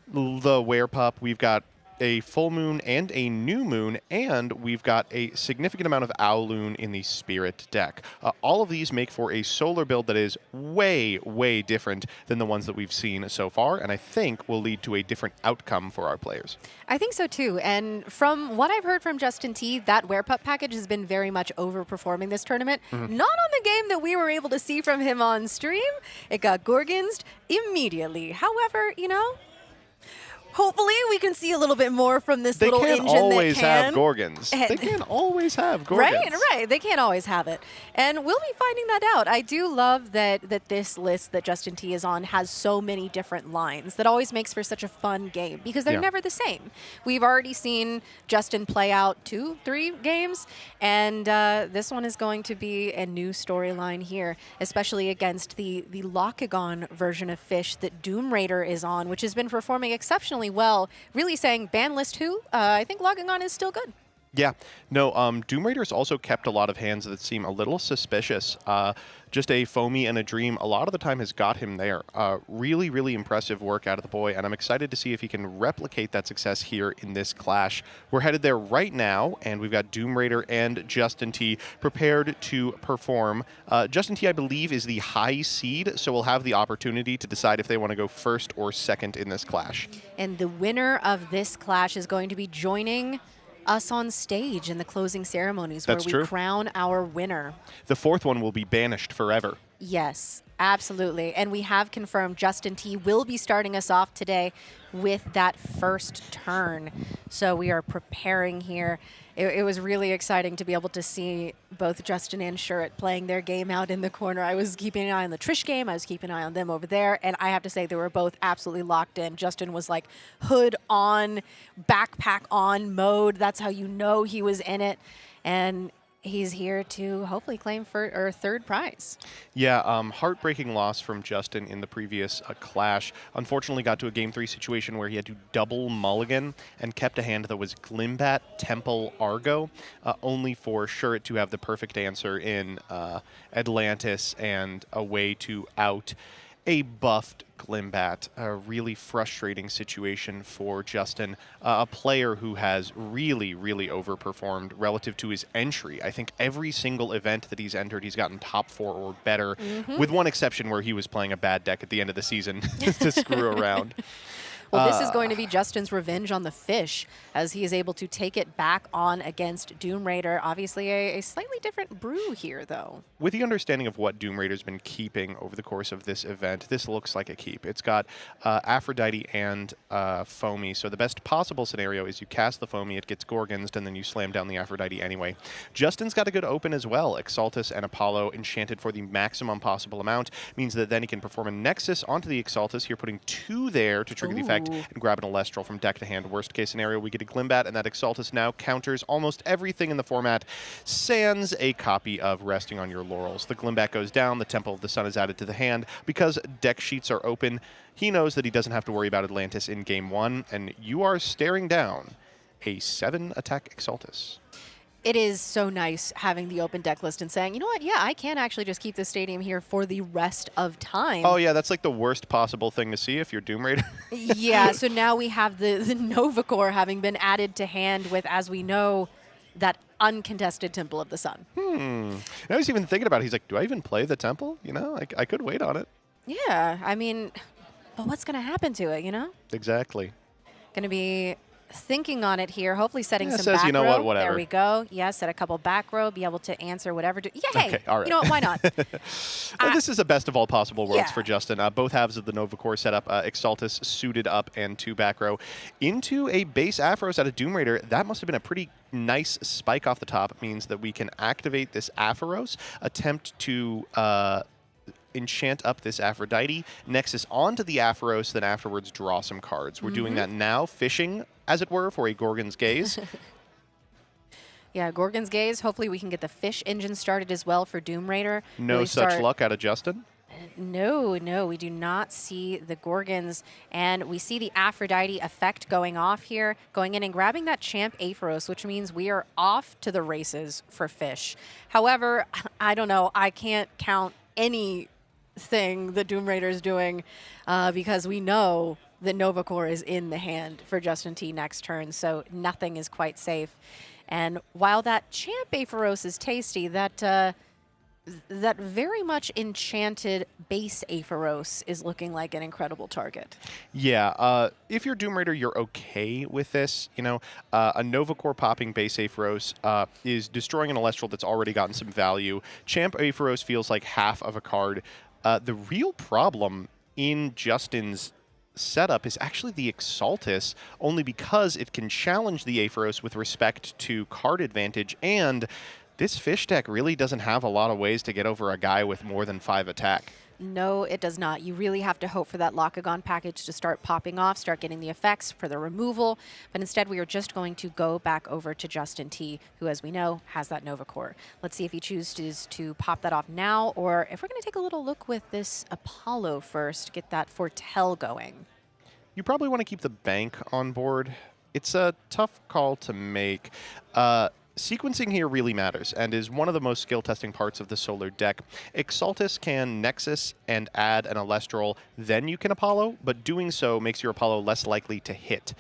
the Werepup. We've got a full moon and a new moon, and we've got a significant amount of Owloon in the Spirit deck. All of these make for a Solar build that is way, way different than the ones that we've seen so far, and I think will lead to a different outcome for our players. I think so too, and from what I've heard from Justin T, that Werepup package has been very much overperforming this tournament. Not on the game that we were able to see from him on stream. It got Gorgonsed immediately. However, you know, hopefully we can see a little bit more from this little engine that can. They can't always have Gorgons. They can't always have Gorgons. Right. They can't always have it. And we'll be finding that out. I do love that this list that Justin T is on has so many different lines. That always makes for such a fun game because they're never the same. We've already seen Justin play out 2-3 games, and this one is going to be a new storyline here, especially against the Locagon version of Fish that Doom Raider is on, which has been performing exceptionally well, really saying ban list who? I think Locagon is still good. Yeah. No, Doom Raider's also kept a lot of hands that seem a little suspicious. Just a Foamy and a Dream a lot of the time has got him there. Really, really impressive work out of the boy, and I'm excited to see if he can replicate that success here in this clash. We're headed there right now, and we've got Doom Raider and Justin T prepared to perform. Justin T, I believe, is the high seed, so we'll have the opportunity to decide if they want to go first or second in this clash. And the winner of this clash is going to be joining us on stage in the closing ceremonies where we crown our winner. The fourth one will be banished forever. Yes, absolutely. And we have confirmed Justin T will be starting us off today with that first turn. So we are preparing here. It was really exciting to be able to see both Justin and Shuret playing their game out in the corner. I was keeping an eye on the Trish game. I was keeping an eye on them over there. And I have to say they were both absolutely locked in. Justin was like hood on, backpack on mode. That's how you know he was in it. And he's here to hopefully claim for third prize. Yeah, heartbreaking loss from Justin in the previous clash. Unfortunately got to a Game 3 situation where he had to double mulligan and kept a hand that was Glimbat, Temple, Argo, only for Shuret to have the perfect answer in Atlantis and a way to out a buffed Glimbat. A really frustrating situation for Justin, a player who has really, really overperformed relative to his entry. I think every single event that he's entered, he's gotten top 4 or better, with one exception where he was playing a bad deck at the end of the season to screw around. Well, this is going to be Justin's revenge on the Fish as he is able to take it back on against Doom Raider. Obviously a slightly different brew here, though. With the understanding of what Doom Raider's been keeping over the course of this event, this looks like a keep. It's got Aphrodite and Foamy, so the best possible scenario is you cast the Foamy, it gets Gorgonsed, and then you slam down the Aphrodite anyway. Justin's got a good open as well. Exaltus and Apollo enchanted for the maximum possible amount, means that then he can perform a Nexus onto the Exaltus. You're putting 2 there to trigger the effect and grab an Elestral from deck to hand. Worst case scenario, we get a Glimbat, and that Exaltus now counters almost everything in the format, sans a copy of Resting on Your Laurels. The Glimbat goes down, the Temple of the Sun is added to the hand. Because deck sheets are open, he knows that he doesn't have to worry about Atlantis in game 1, and you are staring down a 7-attack Exaltus. It is so nice having the open deck list and saying, you know what, yeah, I can actually just keep the stadium here for the rest of time. Oh, yeah, that's like the worst possible thing to see if you're Doom Raider. Yeah, so now we have the Nova Core having been added to hand with, as we know, that uncontested Temple of the Sun. I was even thinking about it. He's like, do I even play the Temple? You know, I could wait on it. Yeah, I mean, but what's going to happen to it, you know? Exactly. Going to be thinking on it here, hopefully setting some says, back you know row. what, whatever. There we go. Yeah, set a couple back row, be able to answer whatever. Yeah, hey, Okay, all right. you know what, why not? This is a best of all possible worlds Yeah. for Justin. Both halves of the Nova Core setup, Exaltus suited up and 2 back row into a base Aphros out of Doom Raider. That must have been a pretty nice spike off the top. It means that we can activate this Aphros, attempt to enchant up this Aphrodite, Nexus onto the Aphros, then afterwards draw some cards. We're doing that now, fishing, as it were, for a Gorgon's Gaze. Yeah, Gorgon's Gaze. Hopefully we can get the fish engine started as well for Doom Raider. No Really such start- luck out of Justin. No, we do not see the Gorgons, and we see the Aphrodite effect going off here, going in and grabbing that Champ Aphros, which means we are off to the races for fish. However, I don't know, I can't count anything that Doom Raider is doing because we know that Nova Core is in the hand for Justin T next turn, so nothing is quite safe. And while that Champ Aphros is tasty, that very much enchanted base Aphros is looking like an incredible target. Yeah, if you're Doom Raider, you're okay with this. You know, a Nova Core popping base Aphros is destroying an Elestral that's already gotten some value. Champ Aphros feels like half of a card. The real problem in Justin's setup is actually the Exaltus, only because it can challenge the Aphros with respect to card advantage, and this fish deck really doesn't have a lot of ways to get over a guy with more than 5 attack. No, it does not. You really have to hope for that Lockagon package to start popping off, start getting the effects for the removal. But instead, we are just going to go back over to Justin T, who, as we know, has that Nova Core. Let's see if he chooses to pop that off now, or if we're going to take a little look with this Apollo first, get that Foretell going. You probably want to keep the bank on board. It's a tough call to make. Sequencing here really matters and is one of the most skill-testing parts of the Solar deck. Exaltus can Nexus and add an Elestral, then you can Apollo, but doing so makes your Apollo less likely to hit.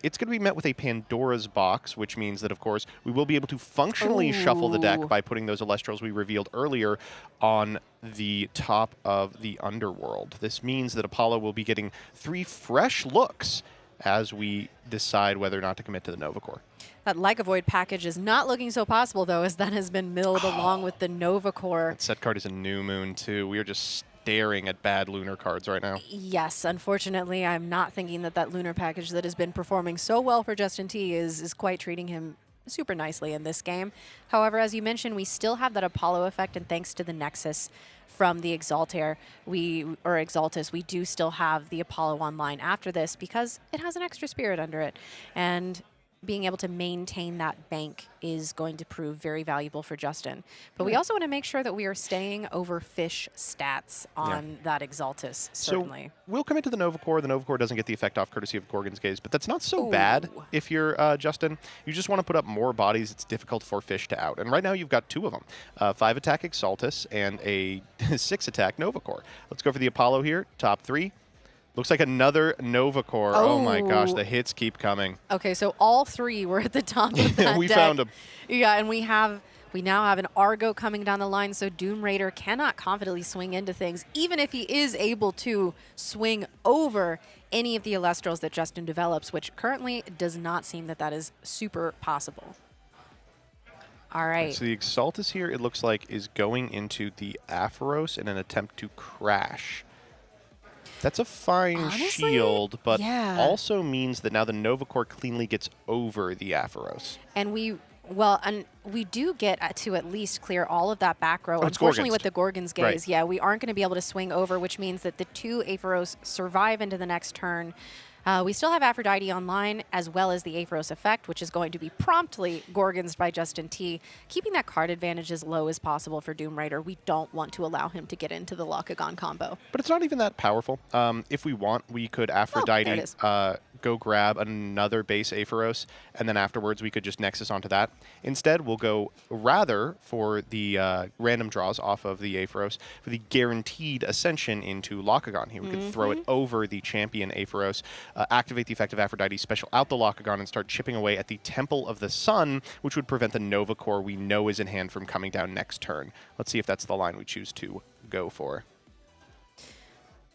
It's going to be met with a Pandora's box, which means that, of course, we will be able to functionally shuffle the deck by putting those Elestrals we revealed earlier on the top of the Underworld. This means that Apollo will be getting 3 fresh looks as we decide whether or not to commit to the Nova Core. That Like a Void package is not looking so possible, though, as that has been milled along with the Nova Core. That set card is a New Moon, too. We are just staring at bad lunar cards right now. Yes, unfortunately, I'm not thinking that that lunar package that has been performing so well for Justin T is quite treating him super nicely in this game. However, as you mentioned, we still have that Apollo effect, and thanks to the Nexus from the Exaltus, we do still have the Apollo online after this because it has an extra spirit under it. And being able to maintain that bank is going to prove very valuable for Justin. But we also want to make sure that we are staying over fish stats on that Exaltus, certainly. So we'll commit to the Nova Core. The Nova Core doesn't get the effect off courtesy of Gorgon's Gaze, but that's not so bad if you're Justin. You just want to put up more bodies. It's difficult for fish to out. And right now you've got 2 of them, 5-attack Exaltus and a 6-attack Nova Core. Let's go for the Apollo here, top 3. Looks like another Nova Core. Oh my gosh, the hits keep coming. Okay, so all 3 were at the top of that We deck. found them. Yeah, and we now have an Argo coming down the line, so Doom Raider cannot confidently swing into things, even if he is able to swing over any of the Elestrals that Justin develops, which currently does not seem that is super possible. All right. So the Exaltus here, it looks like, is going into the Aphoros in an attempt to crash. That's a fine Honestly, shield, but yeah. also means that now the Nova Core cleanly gets over the Aphoros. And we do get to at least clear all of that back row. it's Unfortunately, Gorgons. with the Gorgon's Gaze, Right. yeah, we aren't going to be able to swing over, which means that the 2 Aphoros survive into the next turn. We still have Aphrodite online, as well as the Aphros effect, which is going to be promptly Gorgons by Justin T, keeping that card advantage as low as possible for Doom Raider. We don't want to allow him to get into the Locagon combo. But it's not even that powerful. If we want, we could Aphrodite go grab another base Aphoros, and then afterwards we could just Nexus onto that. Instead, we'll go rather for the random draws off of the Aphoros for the guaranteed ascension into Locagon. Here we could throw it over the champion Aphoros, activate the effect of Aphrodite, special out the Locagon, and start chipping away at the Temple of the Sun, which would prevent the Nova Core we know is in hand from coming down next turn. Let's see if that's the line we choose to go for.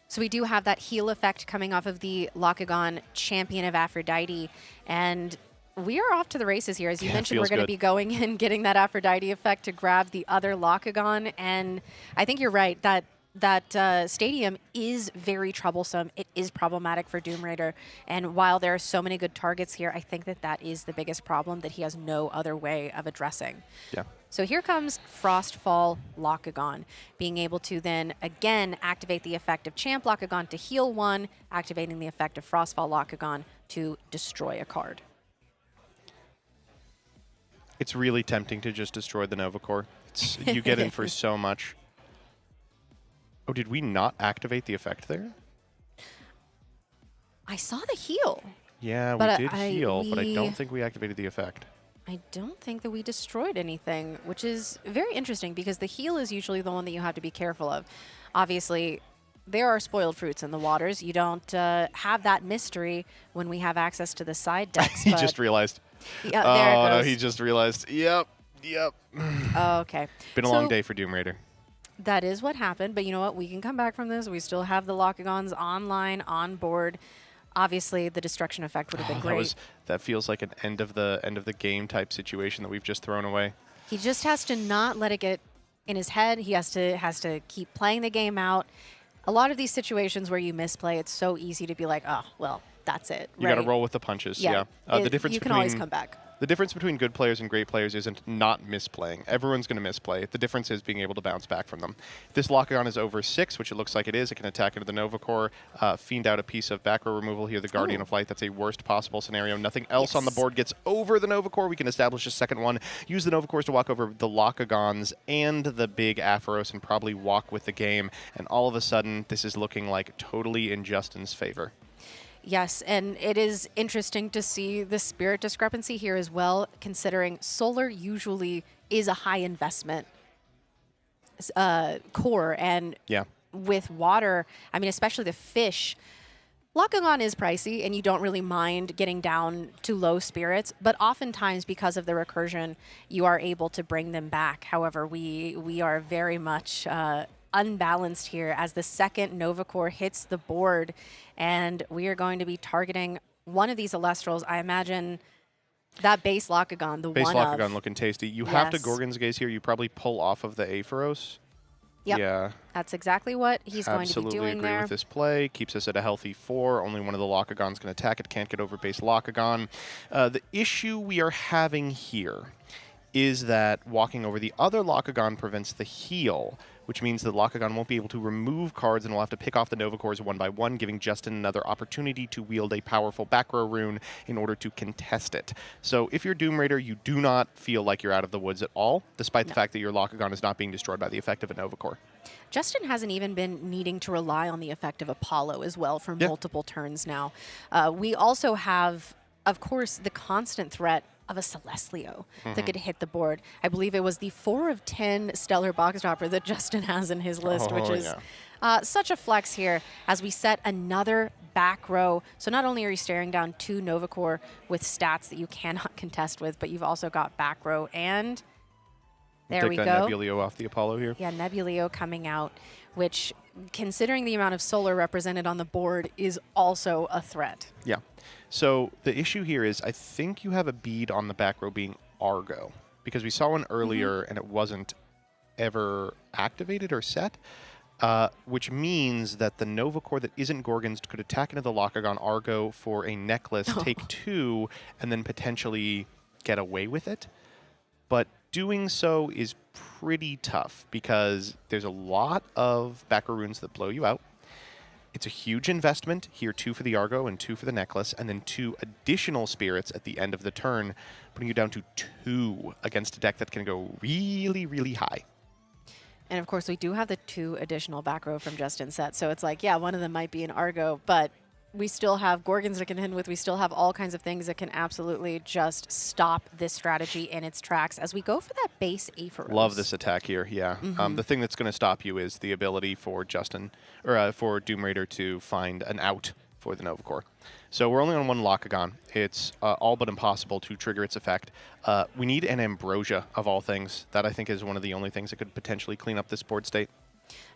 So we do have that heal effect coming off of the Locagon Champion of Aphrodite, and we are off to the races here. As you mentioned, we're going to be going and getting that Aphrodite effect to grab the other Locagon, and I think you're right that stadium is very troublesome. It is problematic for Doom Raider, and while there are so many good targets here, I think that is the biggest problem that he has no other way of addressing. Yeah. So here comes Frostfall Locagon, being able to then again activate the effect of Champ Locagon to heal one, activating the effect of Frostfall Locagon to destroy a card. It's really tempting to just destroy the Nova Core. You get in for so much. Oh, did we not activate the effect there? I saw the heal. Yeah, we did heal, but I don't think we activated the effect. I don't think that we destroyed anything, which is very interesting because the heal is usually the one that you have to be careful of. Obviously, there are spoiled fruits in the waters. You don't have that mystery when we have access to the side decks. He just realized. Yeah, there it goes. No, he just realized. Yep. Okay. Been a long day for Doom Raider. That is what happened, but you know what? We can come back from this. We still have the Locagons online, on board. Obviously, the destruction effect would have been great. That feels like an end of the game type situation that we've just thrown away. He just has to not let it get in his head. He has to keep playing the game out. A lot of these situations where you misplay, it's so easy to be like, oh, well, that's it. You got to roll with the punches. Yeah. The difference you can always come back. The difference between good players and great players isn't not misplaying. Everyone's going to misplay. The difference is being able to bounce back from them. If this Locagon is over 6, which it looks like it is, it can attack into the Nova Core, fiend out a piece of back row removal here, the Guardian of Light. That's a worst possible scenario. Nothing else on the board gets over the Nova Core. We can establish a second one, use the Nova Cores to walk over the Locagons and the big Aphoros and probably walk with the game. And all of a sudden, this is looking like totally in Justin's favor. Yes, and it is interesting to see the spirit discrepancy here as well, considering solar usually is a high investment core, and with water, I mean, especially the fish, Locagon is pricey, and you don't really mind getting down to low spirits, but oftentimes because of the recursion, you are able to bring them back. However, we are very much unbalanced here as the second Nova Core hits the board, and we are going to be targeting one of these Elestrals. I imagine that base Locagon, the base one Locagon looking tasty. You have to Gorgon's Gaze here. You probably pull off of the Aphoros. Yep. Yeah. That's exactly what he's going to be Absolutely doing agree there. with this play. Keeps us at a healthy 4. Only one of the Locagons can attack it. Can't get over base Locagon. The issue we are having here is that walking over the other Locagon prevents the heal, which means that Locagon won't be able to remove cards and will have to pick off the Nova Cores one by one, giving Justin another opportunity to wield a powerful back row rune in order to contest it. So if you're Doom Raider, you do not feel like you're out of the woods at all, despite the fact that your Locagon is not being destroyed by the effect of a Nova Core. Justin hasn't even been needing to rely on the effect of Apollo as well for multiple turns now. We also have, of course, the constant threat of a Celestlio that could hit the board. I believe it was the 4 of 10 Stellar Box Dropper that Justin has in his list, which is such a flex here as we set another back row. So not only are you staring down 2 Nova Core with stats that you cannot contest with, but you've also got back row, and there we go. Take that Nebuleo off the Apollo here. Yeah, Nebuleo coming out, which, considering the amount of solar represented on the board, is also a threat. Yeah. So the issue here is I think you have a bead on the back row being Argo, because we saw one earlier and it wasn't ever activated or set, which means that the Nova Core that isn't Gorgon's could attack into the Locagon Argo for a necklace, take 2, and then potentially get away with it. But doing so is pretty tough because there's a lot of back row runes that blow you out. It's a huge investment. Here, 2 for the Argo and 2 for the necklace, and then 2 additional spirits at the end of the turn, putting you down to 2 against a deck that can go really, really high. And of course, we do have the 2 additional back row from Justin's set. So it's like, yeah, one of them might be an Argo, but we still have Gorgons that can hit with. We still have all kinds of things that can absolutely just stop this strategy in its tracks as we go for that base Aepharos. Love this attack here, yeah. The thing that's going to stop you is the ability for Justin, or for Doom Raider to find an out for the Nova Core. So we're only on 1 Locagon. It's all but impossible to trigger its effect. We need an Ambrosia, of all things. That, I think, is one of the only things that could potentially clean up this board state.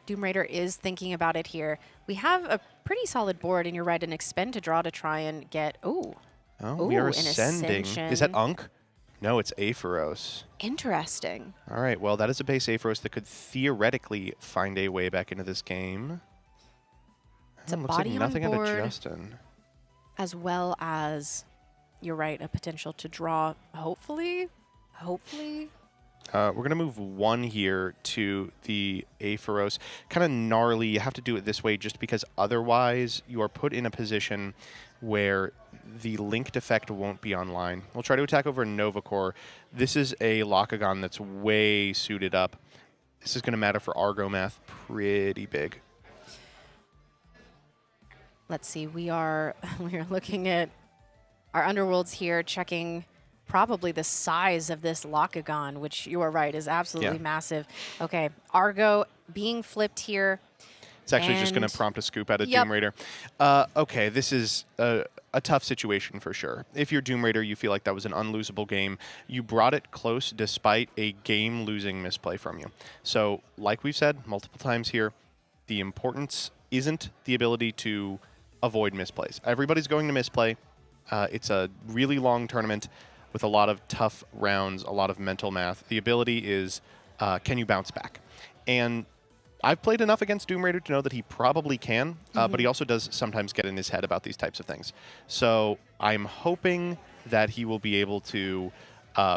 Doom Raider is thinking about it here. We have a pretty solid board, and you're right, an expend to draw to try and get... Oh, we are an ascending. Ascension. Is that Unk? No, it's Aepharos. Interesting. All right, well, that is a base Aepharos that could theoretically find a way back into this game. It's a looks body like on nothing board. into Justin. As well as, you're right, a potential to draw, hopefully. We're going to move 1 here to the Aepharos. Kind of gnarly. You have to do it this way just because otherwise you are put in a position where the linked effect won't be online. We'll try to attack over a Nova Core. This is a Locagon that's way suited up. This is going to matter for Argo math pretty big. Let's see, we are looking at our underworlds here, checking probably the size of this Locagon, which you are right, is absolutely massive. Okay, Argo being flipped here. It's actually just going to prompt a scoop out of Yep. Doom Raider. Okay, this is a tough situation for sure. If you're Doom Raider, you feel like that was an unlosable game. You brought it close despite a game-losing misplay from you. So, like we've said multiple times here, the importance isn't the ability to avoid misplays. Everybody's going to misplay. It's a really long tournament with a lot of tough rounds, a lot of mental math. The ability is, can you bounce back? And I've played enough against Doom Raider to know that he probably can, but he also does sometimes get in his head about these types of things. So I'm hoping that he will be able to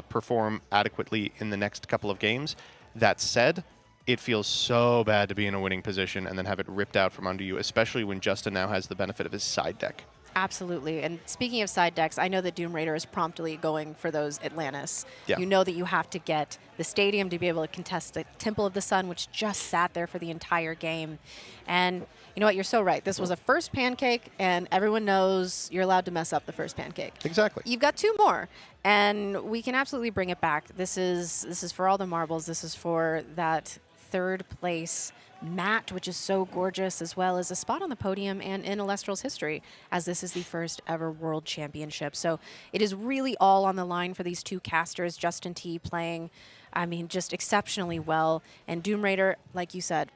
perform adequately in the next couple of games. That said, it feels so bad to be in a winning position and then have it ripped out from under you, especially when Justin now has the benefit of his side deck. Absolutely. And speaking of side decks, I know that Doom Raider is promptly going for those Atlantis. Yeah. You know that you have to get the stadium to be able to contest the Temple of the Sun, which just sat there for the entire game. And you know what? You're so right. This was a first pancake, and everyone knows you're allowed to mess up the first pancake. Exactly. You've got 2 more, and we can absolutely bring it back. This is for all the marbles. This is for that 3rd place mat, which is so gorgeous, as well as a spot on the podium and in Elestrals history, as this is the first ever World Championship. So it is really all on the line for these 2 casters. Justin T playing, I mean, just exceptionally well. And Doom Raider, like you said,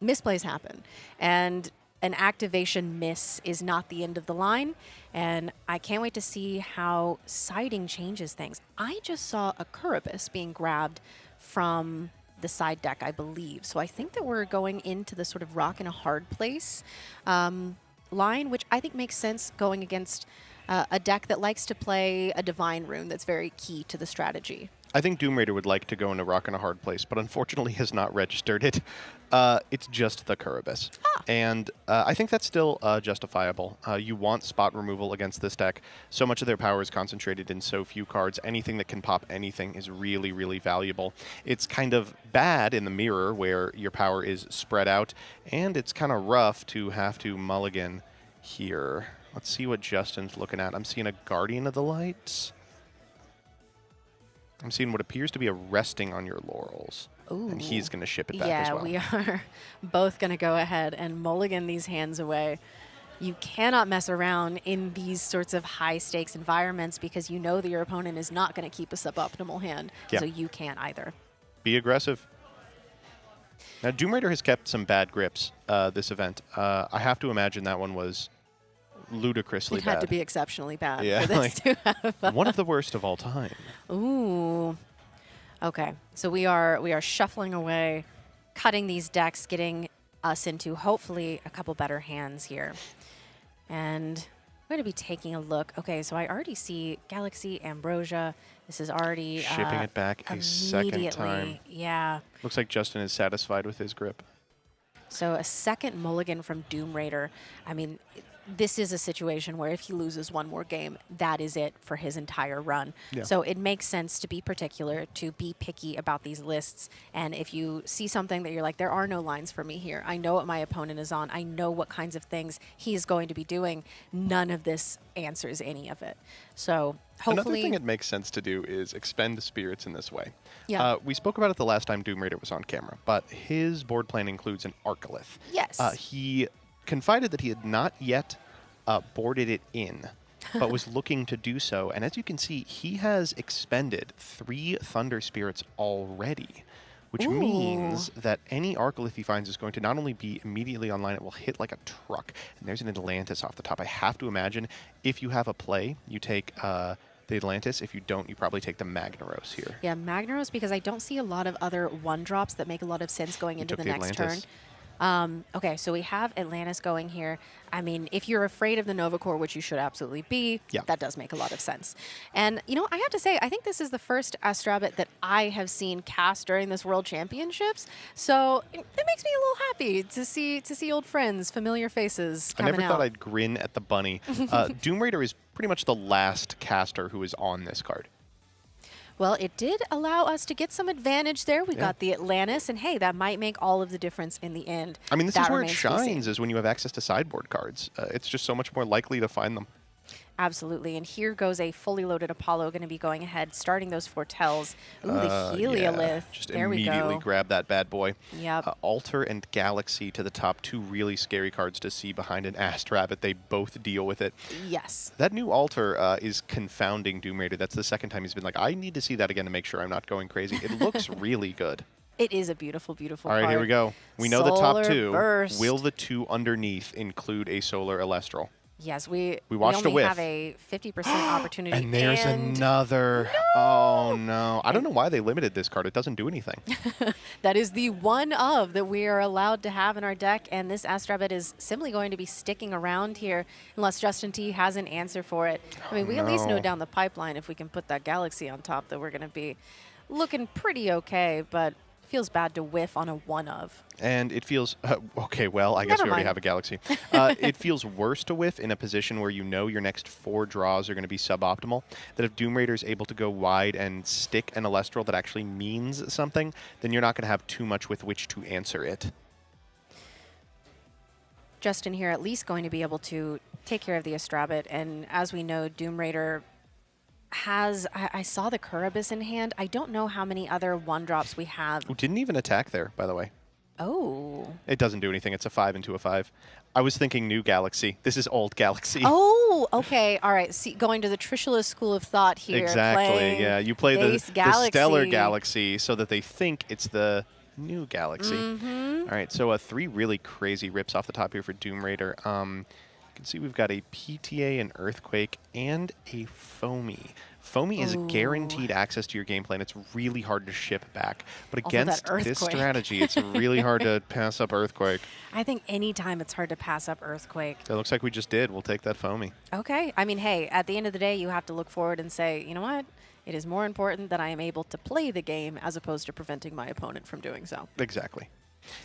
misplays happen. And an activation miss is not the end of the line. And I can't wait to see how siding changes things. I just saw a Curubus being grabbed from the side deck, I believe. So I think that we're going into the sort of rock and a hard place line, which I think makes sense going against a deck that likes to play a divine rune that's very key to the strategy. I think Doom Raider would like to go in a rock and a hard place, but unfortunately has not registered it. It's just the Curubus. And I think that's still justifiable. You want spot removal against this deck. So much of their power is concentrated in so few cards. Anything that can pop anything is really, really valuable. It's kind of bad in the mirror where your power is spread out, and it's kind of rough to have to mulligan here. Let's see what Justin's looking at. I'm seeing a Guardian of the Light. I'm seeing what appears to be a resting on your laurels. Ooh. And he's going to ship it back as well. Yeah, we are both going to go ahead and mulligan these hands away. You cannot mess around in these sorts of high-stakes environments because you know that your opponent is not going to keep a suboptimal hand, Yeah. so you can't either. Be aggressive. Now, Doom Raider has kept some bad grips this event. I have to imagine that one was ludicrously It bad. had to be exceptionally bad Yeah, for this like, to have. One of the worst of all time. Ooh. Okay, so we are shuffling away, cutting these decks, getting us into hopefully a couple better hands here. And I'm going to be taking a look. Okay, so I already see Galaxy Ambrosia. This is already Shipping it back a second time. Yeah. Looks like Justin is satisfied with his grip. So a second mulligan from Doom Raider. I mean, this is a situation where if he loses one more game, that is it for his entire run. Yeah. So it makes sense to be particular, to be picky about these lists. And if you see something that you're like, there are no lines for me here, I know what my opponent is on, I know what kinds of things he is going to be doing, none of this answers any of it. So hopefully... Another thing it makes sense to do is expend spirits in this way. Yeah. We spoke about it the last time Doom Raider was on camera, but his board plan includes an Arcolith. Yes. He confided that he had not yet boarded it in, but was looking to do so. And as you can see, he has expended 3 Thunder Spirits already, which means that any Arcolith he finds is going to not only be immediately online, it will hit like a truck. And there's an Atlantis off the top. I have to imagine if you have a play, you take the Atlantis. If you don't, you probably take the Magnaros here. Yeah, Magnaros, because I don't see a lot of other 1-drops that make a lot of sense going into the next turn. Okay, so we have Atlantis going here. I mean, if you're afraid of the Nova Core, which you should absolutely be, that does make a lot of sense. And, you know, I have to say, I think this is the first Astrabbit that I have seen cast during this World Championships. So it makes me a little happy to see old friends, familiar faces coming out. I never thought I'd grin at the bunny. Doom Raider is pretty much the last caster who is on this card. Well, it did allow us to get some advantage there. We got the Atlantis, and hey, that might make all of the difference in the end. I mean, this that is where it remains to be seen. shines, is when you have access to sideboard cards. It's just so much more likely to find them. Absolutely, and here goes a fully loaded Apollo going to be going ahead, starting those foretells. Ooh, the Heliolith. Yeah, just there immediately we go. grab that bad boy. Yep. Altar and Galaxy to the top, 2 really scary cards to see behind an Astrabbit. They both deal with it. Yes. That new Altar is confounding Doom Raider. That's the second time he's been like, I need to see that again to make sure I'm not going crazy. It looks really good. It is a beautiful, beautiful All right, card. here we go. We know the top Solar 2. Burst. Will the 2 underneath include a Solar Elestral? Yes, we watched a only whiff. have a 50% opportunity. And there's another. No! Oh, no. I don't know why they limited this card. It doesn't do anything. That is the one of that we are allowed to have in our deck, and this Astrabbit is simply going to be sticking around here unless Justin T has an answer for it. I mean, we at least know down the pipeline if we can put that Galaxy on top that we're going to be looking pretty okay, but feels bad to whiff on a one of. And it feels, okay, well, I guess we already mind. have a Galaxy. It feels worse to whiff in a position where you know your next 4 draws are going to be suboptimal. That if Doom Raider is able to go wide and stick an Elestral that actually means something, then you're not going to have too much with which to answer it. Justin here at least going to be able to take care of the Astrabbit, and as we know, Doom Raider has, I saw the Curubus in hand. I don't know how many other 1-drops we have. Who didn't even attack there, by the way. Oh. It doesn't do anything. It's a 5 into a 5. I was thinking new Galaxy. This is old Galaxy. Oh, okay. All right. See, going to the Trishula school of thought here. Exactly, yeah. You play the Galaxy. Stellar Galaxy so that they think it's the new Galaxy. All right, so 3 really crazy rips off the top here for Doom Raider. You can see we've got a PTA, an Earthquake, and a Foamy. Foamy is guaranteed access to your game plan. It's really hard to ship back. But against this strategy, it's really hard to pass up Earthquake. I think anytime it's hard to pass up Earthquake. It looks like we just did. We'll take that Foamy. Okay. I mean, hey, at the end of the day, you have to look forward and say, you know what? It is more important that I am able to play the game as opposed to preventing my opponent from doing so. Exactly.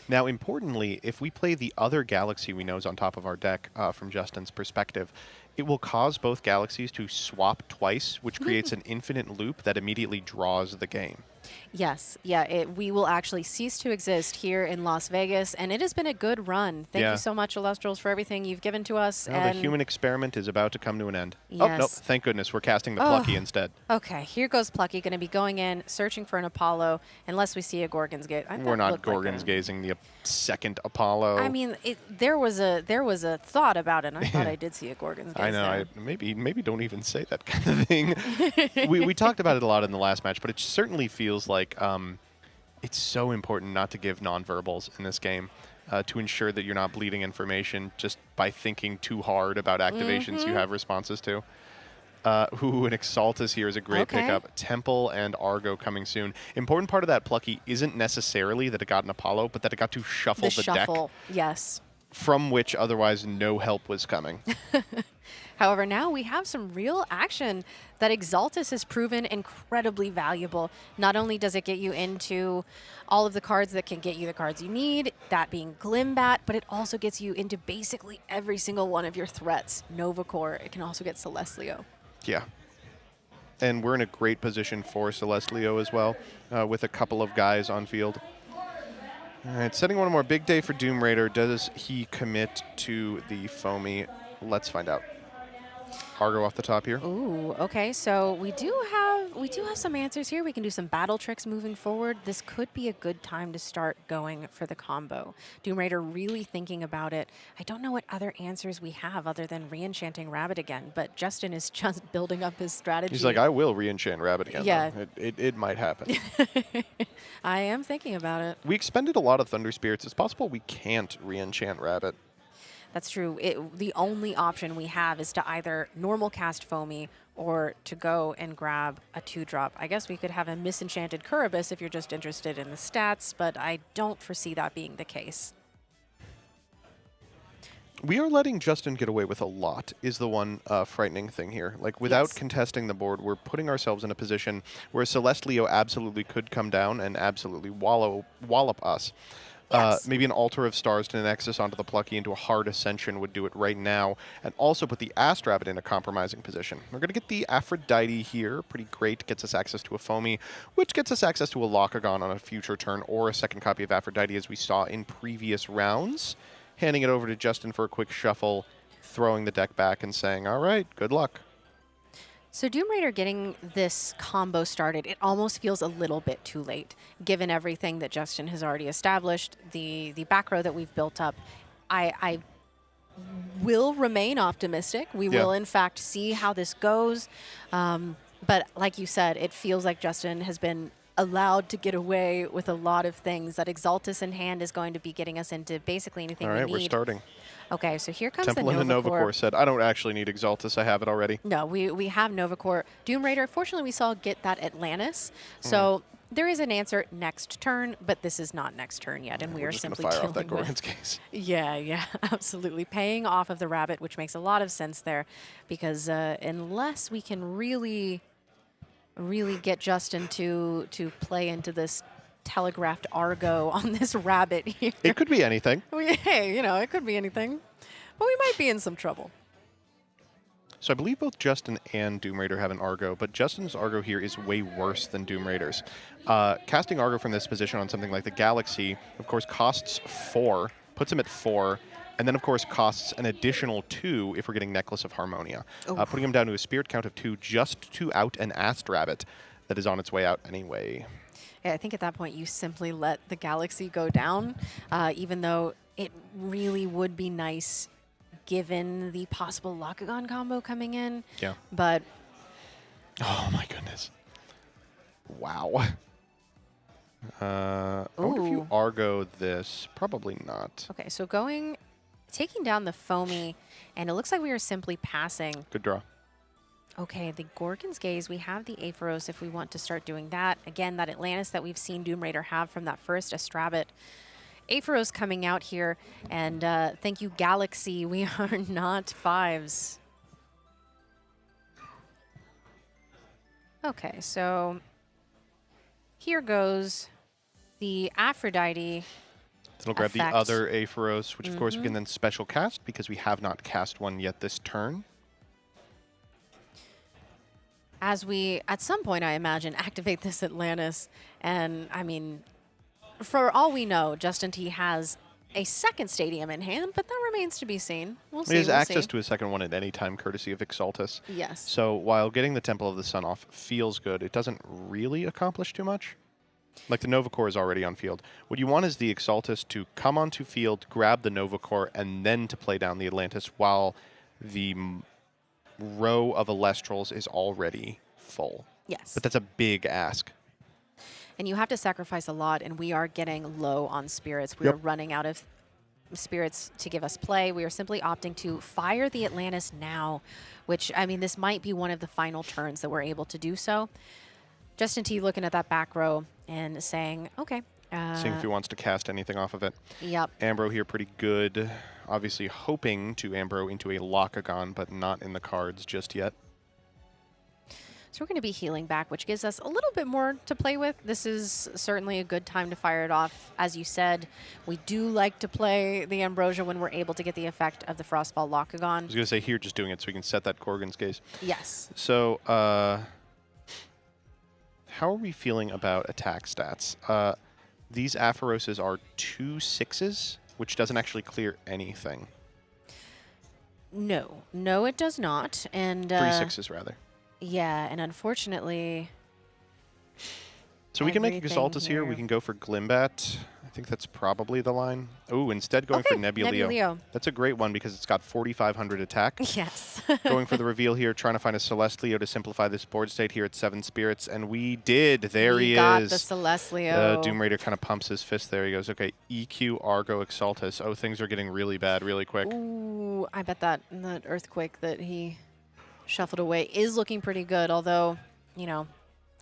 Now, importantly, if we play the other Galaxy we know is on top of our deck from Justin's perspective, it will cause both Galaxies to swap twice, which creates an infinite loop that immediately draws the game. Yes. Yeah, we will actually cease to exist here in Las Vegas, and it has been a good run. Thank you so much, Elestrals, for everything you've given to us. Well, the human experiment is about to come to an end. Yes. Oh, nope. Thank goodness. We're casting the Plucky instead. Okay, here goes Plucky, going to be going in, searching for an Apollo, unless we see a Gorgon's Gaze. We're not Gorgon's gazing the second Apollo. I mean, there was a thought about it, and I thought I did see a Gorgon's Gaze. I know. Maybe don't even say that kind of thing. we talked about it a lot in the last match, but it certainly feels like it's so important not to give nonverbals in this game to ensure that you're not bleeding information just by thinking too hard about activations you have responses to. An Exaltus here is a great pickup. Temple and Argo coming soon. Important part of that Plucky isn't necessarily that it got an Apollo, but that it got to shuffle the deck. Yes. from which otherwise no help was coming. However, now we have some real action that Exaltus has proven incredibly valuable. Not only does it get you into all of the cards that can get you the cards you need, that being Glimbat, but it also gets you into basically every single one of your threats. Novacore, it can also get Celestlio. Yeah. And we're in a great position for Celestlio as well, with a couple of guys on field. All right, setting one more. Big day for Doom Raider. Does he commit to the Foamy? Let's find out. Argo off the top here. Ooh, okay. So we do have some answers here. We can do some battle tricks moving forward. This could be a good time to start going for the combo. Doom Raider really thinking about it. I don't know what other answers we have other than re-enchanting Rabbit again, but Justin is just building up his strategy. He's like, I will re-enchant Rabbit again. Yeah. It might happen. I am thinking about it. We expended a lot of Thunder Spirits. It's possible we can't re-enchant Rabbit. That's true. The only option we have is to either normal cast Foamy or to go and grab a 2-drop. I guess we could have a Misenchanted Kuribus if you're just interested in the stats, but I don't foresee that being the case. We are letting Justin get away with a lot is the one frightening thing here. Like, without Yes. contesting the board, we're putting ourselves in a position where Celestlio absolutely could come down and absolutely wallop us. Yes. Maybe an Altar of Stars to Nexus onto the Plucky into a hard Ascension would do it right now, and also put the Astrabbit in a compromising position. We're going to get the Aphrodite here. Pretty great. Gets us access to a Foamy, which gets us access to a Locagon on a future turn, or a second copy of Aphrodite, as we saw in previous rounds. Handing it over to Justin for a quick shuffle, throwing the deck back and saying, all right, good luck. So Doom Raider getting this combo started, it almost feels a little bit too late, given everything that Justin has already established, the back row that we've built up. I will remain optimistic. We will, in fact, see how this goes. But like you said, it feels like Justin has been allowed to get away with a lot of things. That Exaltus in hand is going to be getting us into basically anything we need. All right, we're starting. Okay, so here comes Temple and the Novacore said, I don't actually need Exaltus. I have it already. No, we have Novacore. Doom Raider, fortunately, we saw get that Atlantis. So there is an answer next turn, but this is not next turn yet, and we We're are just gonna simply fire off that dealing Gorgon's with. case. Yeah, absolutely. Paying off of the Rabbit, which makes a lot of sense there, because unless we can really get Justin to play into this telegraphed Argo on this Rabbit here. It could be anything. Hey, it could be anything. But we might be in some trouble. So I believe both Justin and Doom Raider have an Argo, but Justin's Argo here is way worse than Doom Raider's. Casting Argo from this position on something like the Galaxy, of course, costs 4, puts him at 4, and then, of course, costs an additional 2 if we're getting Necklace of Harmonia, putting him down to a spirit count of 2 just to out an Astrabbit that is on its way out anyway. Yeah, I think at that point you simply let the Galaxy go down, even though it really would be nice given the possible Locagon combo coming in. Yeah. But oh my goodness. Wow. I wonder if you Argo this. Probably not. Okay, so taking down the Foamy, and it looks like we are simply passing. Good draw. Okay, the Gorgon's Gaze, we have the Aphoros if we want to start doing that. Again, that Atlantis that we've seen Doom Raider have from that first Astrabbit. Aphoros coming out here, and thank you, Galaxy. We are not 5s. Okay, so here goes the Aphrodite. It'll grab effect. the other Aphoros, which of course we can then special cast because we have not cast one yet this turn. As we, at some point, I imagine, activate this Atlantis. And, I mean, for all we know, Justin T has a second stadium in hand, but that remains to be seen. We'll see. He has we'll access see. to a second one at any time, courtesy of Exaltus. Yes. So while getting the Temple of the Sun off feels good, it doesn't really accomplish too much. Like the Novacore is already on field. What you want is the Exaltus to come onto field, grab the Novacore, and then to play down the Atlantis while the row of Elestrals is already full. Yes. But that's a big ask. And you have to sacrifice a lot, and we are getting low on spirits. We are running out of spirits to give us play. We are simply opting to fire the Atlantis now, which, I mean, this might be one of the final turns that we're able to do so. Justin T looking at that back row and saying, okay, Seeing if he wants to cast anything off of it. Yep. Ambro here pretty good. Obviously hoping to Ambro into a Lockagon, but not in the cards just yet. So we're going to be healing back, which gives us a little bit more to play with. This is certainly a good time to fire it off. As you said, we do like to play the Ambrosia when we're able to get the effect of the Frostfall Lockagon. I was going to say here, just doing it so we can set that Gorgon's Gaze. Yes. So, how are we feeling about attack stats? These Apheroses are 2 6s, which doesn't actually clear anything. No. No, it does not. And 3 6s, rather. Yeah, and unfortunately... So we can make everything Exaltus here. We can go for Glimbat. I think that's probably the line. Oh, instead going for Nebuleo. Nebuleo. That's a great one because it's got 4,500 attack. Yes. Going for the reveal here, trying to find a Celestleo to simplify this board state here at 7 Spirits, and we did. There he got is. the Celestleo. Doom Raider kind of pumps his fist there. He goes, okay, EQ, Argo, Exaltus. Oh, things are getting really bad really quick. Ooh, I bet that Earthquake that he shuffled away is looking pretty good, although, you know,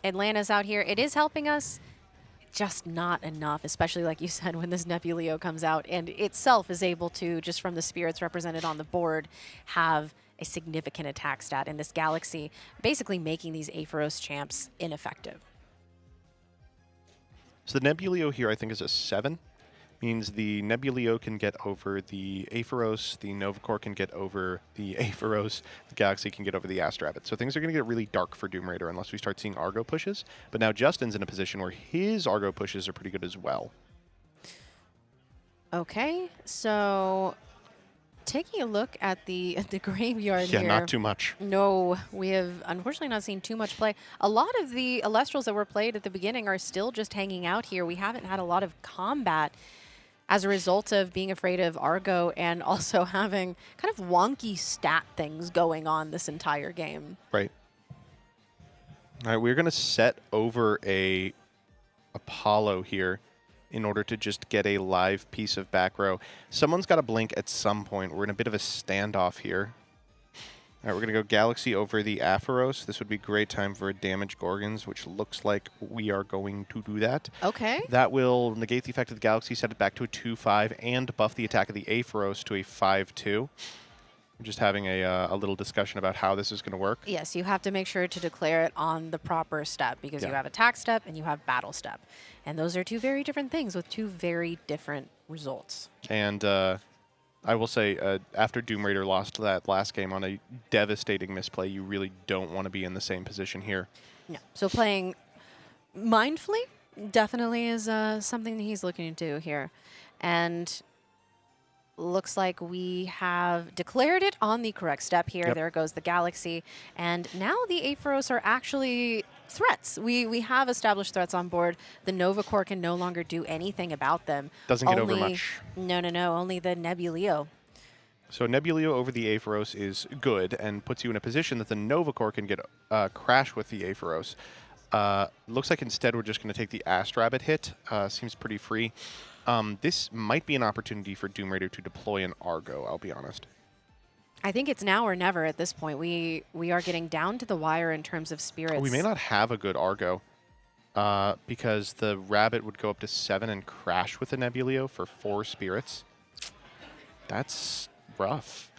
Atlanta's out here. It is helping us. Just not enough, especially like you said, when this Nebuleo comes out and itself is able to, just from the spirits represented on the board, have a significant attack stat in this Galaxy, basically making these Aphoros champs ineffective. So the Nebuleo here, I think, is a 7. Means the Nebuleo can get over the Aphoros, the Novacore can get over the Aphoros, the Galaxy can get over the Astrabbit. So things are going to get really dark for Doom Raider unless we start seeing Argo pushes. But now Justin's in a position where his Argo pushes are pretty good as well. Okay, so taking a look at the graveyard here. Yeah, not too much. No, we have unfortunately not seen too much play. A lot of the Elestrals that were played at the beginning are still just hanging out here. We haven't had a lot of combat as a result of being afraid of Argo and also having kind of wonky stat things going on this entire game. Right. All right, we're going to set over a Apollo here in order to just get a live piece of back row. Someone's got to blink at some point. We're in a bit of a standoff here. All right, we're going to go Galaxy over the Aphoros. This would be a great time for a damage Gorgons, which looks like we are going to do that. Okay. That will negate the effect of the Galaxy, set it back to a 2-5, and buff the attack of the Aphoros to a 5-2. We're just having a little discussion about how this is going to work. Yes, you have to make sure to declare it on the proper step because you have attack step and you have battle step. And those are 2 very different things with 2 very different results. And I will say, after Doom Raider lost that last game on a devastating misplay, you really don't want to be in the same position here. No. So playing mindfully definitely is something that he's looking to do here. And looks like we have declared it on the correct step here. Yep. There goes the Galaxy. And now the Aphoros are actually threats. We have established threats on board. The Novacore can no longer do anything about them. Doesn't get over much. No, only the Nebuleo. So Nebuleo over the Aphoros is good and puts you in a position that the Novacore can get crash with the Aphoros. Looks like instead we're just going to take the Astrabbit hit. Seems pretty free. This might be an opportunity for Doom Raider to deploy an Argo, I'll be honest. I think it's now or never at this point. We are getting down to the wire in terms of spirits. We may not have a good Argo because the Rabbit would go up to 7 and crash with the Nebuleo for 4 spirits. That's rough.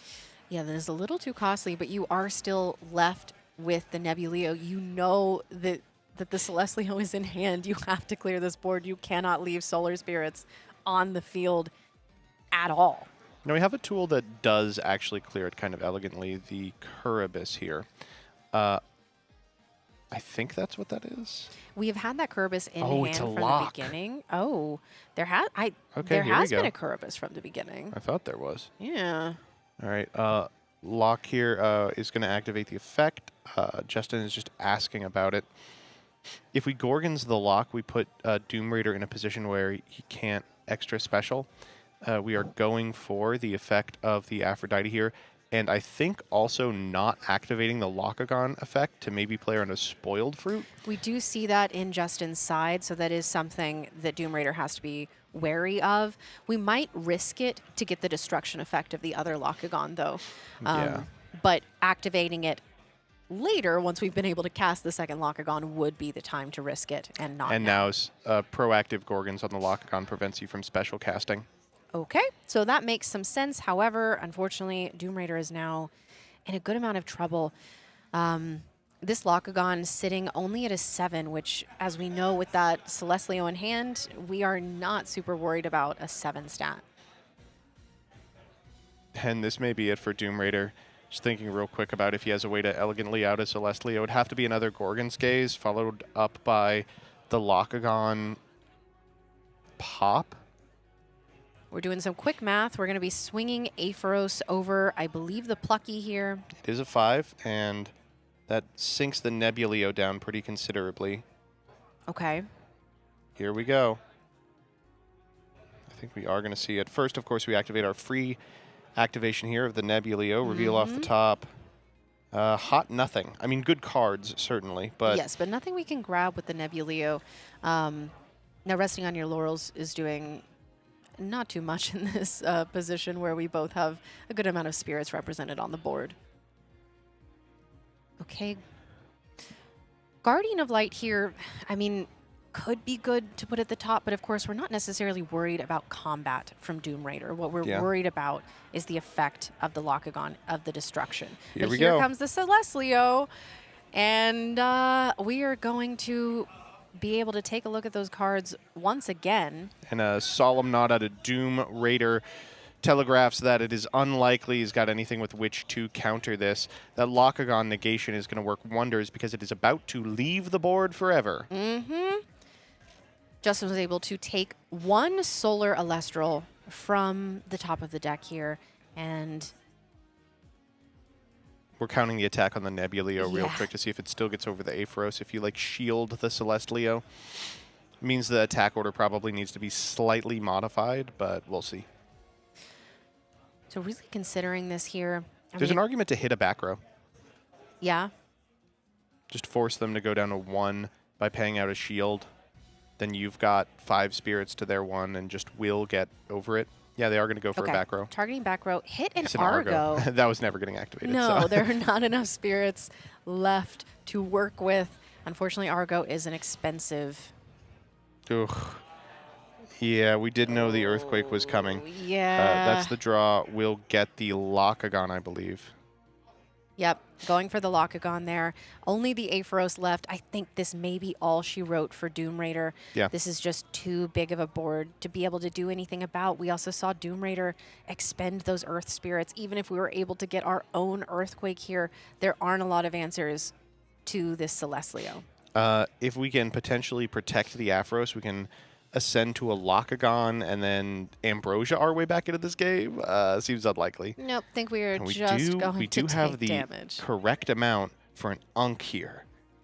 Yeah, that is a little too costly, but you are still left with the Nebuleo. You know that the Celestleo is in hand. You have to clear this board. You cannot leave Solar Spirits on the field at all. Now we have a tool that does actually clear it kind of elegantly, the Curibus here. I think that's what that is. We have had that Curibus in Oh, hand it's a from lock. the beginning. Oh, there has Okay, here we been go. a Curibus from the beginning. I thought there was. Yeah. All right, lock here is going to activate the effect. Justin is just asking about it. If we Gorgons the lock, we put Doom Raider in a position where he can't extra special. We are going for the effect of the Aphrodite here, and I think also not activating the Lockagon effect to maybe play around a Spoiled Fruit. We do see that in Justin's side, so that is something that Doom Raider has to be wary of. We might risk it to get the destruction effect of the other Lockagon, though. Yeah. But activating it later, once we've been able to cast the second Lockagon, would be the time to risk it and not And now. proactive Gorgons on the Lockagon prevents you from special casting. Okay, so that makes some sense. However, unfortunately, Doom Raider is now in a good amount of trouble. This Lockagon sitting only at a 7, which, as we know with that Celestlio in hand, we are not super worried about a 7 stat. And this may be it for Doom Raider. Just thinking real quick about if he has a way to elegantly out a Celestlio. It would have to be another Gorgon's Gaze, followed up by the Lockagon Pop. We're doing some quick math. We're going to be swinging Aepharos over, I believe, the Plucky here. It is a 5, and that sinks the Nebuleo down pretty considerably. Okay. Here we go. I think we are going to see it. First, of course, we activate our free activation here of the Nebuleo. Reveal off the top. Hot nothing. I mean, good cards, certainly. But yes, but nothing we can grab with the Nebuleo. Now, resting on your laurels is doing not too much in this position where we both have a good amount of spirits represented on the board. Okay. Guardian of Light here, I mean, could be good to put at the top, but of course we're not necessarily worried about combat from Doom Raider. What we're worried about is the effect of the Lockagon, of the destruction. Here but we here go. comes the Celestlio, and we are going to be able to take a look at those cards once again. And a solemn nod out of Doom Raider telegraphs that it is unlikely he's got anything with which to counter this. That Lockagon negation is going to work wonders because it is about to leave the board forever. Justin was able to take one Solar Elestral from the top of the deck here, and We're counting the attack on the Nebuleo real Yeah. quick to see if it still gets over the Aepharos. If you like shield the Celestlio, means the attack order probably needs to be slightly modified, but we'll see. so really considering this here, There's an argument to hit a back row. yeah, Just force them to go down to 1 by paying out a shield. Then you've got 5 spirits to their 1 and just will get over it. Yeah, they are going to go for a back row. Targeting back row, hit an It's Argo. That was never getting activated. No, so. there are not enough spirits left to work with. Unfortunately, Argo is an expensive. Ugh. Yeah, we did know the earthquake was coming. Yeah. That's the draw. We'll get the Lockagon, I believe. Yep, going for the Lockagon there. Only the Aepharos left. I think this may be all she wrote for Doom Raider. Yeah. This is just too big of a board to be able to do anything about. We also saw Doom Raider expend those Earth Spirits. Even if we were able to get our own Earthquake here, there aren't a lot of answers to this Celestlio. If we can potentially protect the Aphros, we can ascend to a Lockagon and then Ambrosia our way back into this game. Seems unlikely. Nope, think we are And we just do, going we to do have take the damage. correct amount for an Unk here.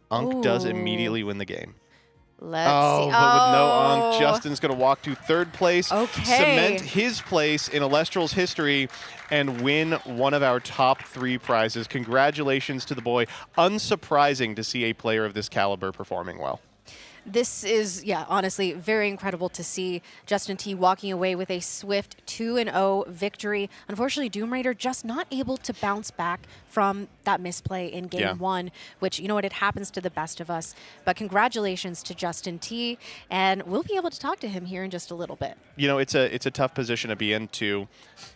Unk does Ooh. immediately win the game. Let's Oh, see. but with no Unk, Justin's going to walk to 3rd place, Okay. cement his place in Elestrals history, and win one of our top 3 prizes. Congratulations to the boy. Unsurprising to see a player of this caliber performing well. This is, yeah, honestly, very incredible to see Justin T walking away with a swift 2-0 victory. Unfortunately, Doom Raider just not able to bounce back from that misplay in game 1, which, you know what, it happens to the best of us. But congratulations to Justin T, and we'll be able to talk to him here in just a little bit. You know, it's a tough position to be in to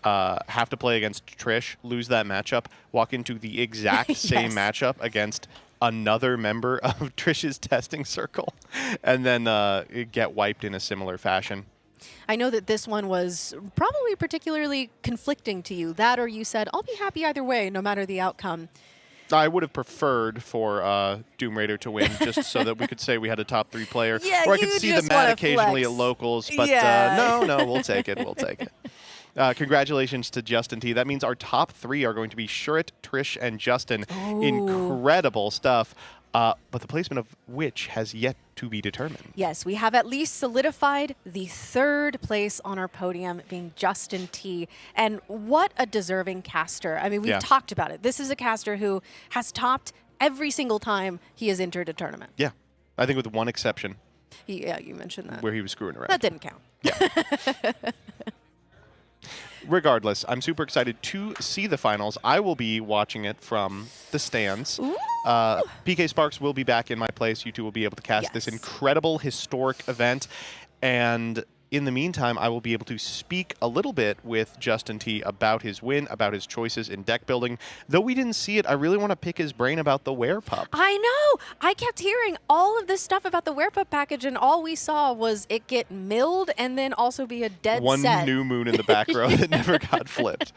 have to play against Trish, lose that matchup, walk into the exact same matchup against another member of Trish's testing circle, and then get wiped in a similar fashion. I know that this one was probably particularly conflicting to you. That or you said, I'll be happy either way, no matter the outcome. I would have preferred for Doom Raider to win, just so that we could say we had a top 3 player. Yeah, or I could you see the just Matt wanna occasionally flex. at locals, but Yeah. no, we'll take it. We'll take it. Congratulations to Justin T. That means our top 3 are going to be Shurit, Trish, and Justin. Ooh. Incredible stuff. But the placement of which has yet to be determined. Yes, we have at least solidified the 3rd place on our podium being Justin T. And what a deserving caster. I mean, we've talked about it. This is a caster who has topped every single time he has entered a tournament. Yeah, I think with one exception. Yeah, you mentioned that. Where he was screwing around. That didn't count. Yeah. Regardless, I'm super excited to see the finals. I will be watching it from the stands. PK Sparks will be back in my place. You two will be able to cast this incredible historic event. And in the meantime, I will be able to speak a little bit with Justin T about his win, about his choices in deck building. Though we didn't see it, I really want to pick his brain about the Werepup. I know. I kept hearing all of this stuff about the Werepup package, and all we saw was it get milled and then also be a dead One set. new moon in the back row that never got flipped.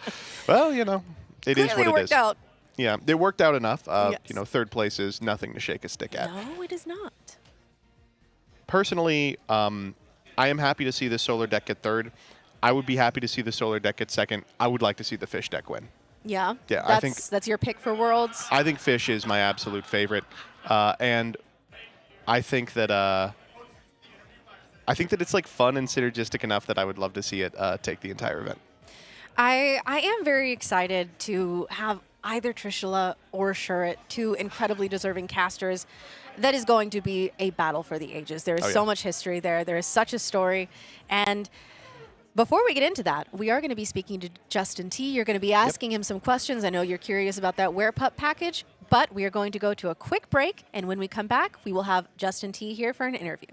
Well, you know, it is what it worked is. out. Yeah, it worked out enough. Yes. You know, third place is nothing to shake a stick at. No, it is not. Personally, I am happy to see the Solar deck get third. I would be happy to see the Solar deck get second. I would like to see the Fish deck win. Yeah. Yeah, I think that's your pick for Worlds. I think Fish is my absolute favorite, and I think that it's like fun and synergistic enough that I would love to see it take the entire event. I am very excited to have either Trishula or Shurit, two incredibly deserving casters. That is going to be a battle for the ages. There is so much history there. There is such a story. And before we get into that, we are going to be speaking to Justin T. You're going to be asking him some questions. I know you're curious about that Werepup package, but we are going to go to a quick break. And when we come back, we will have Justin T. here for an interview.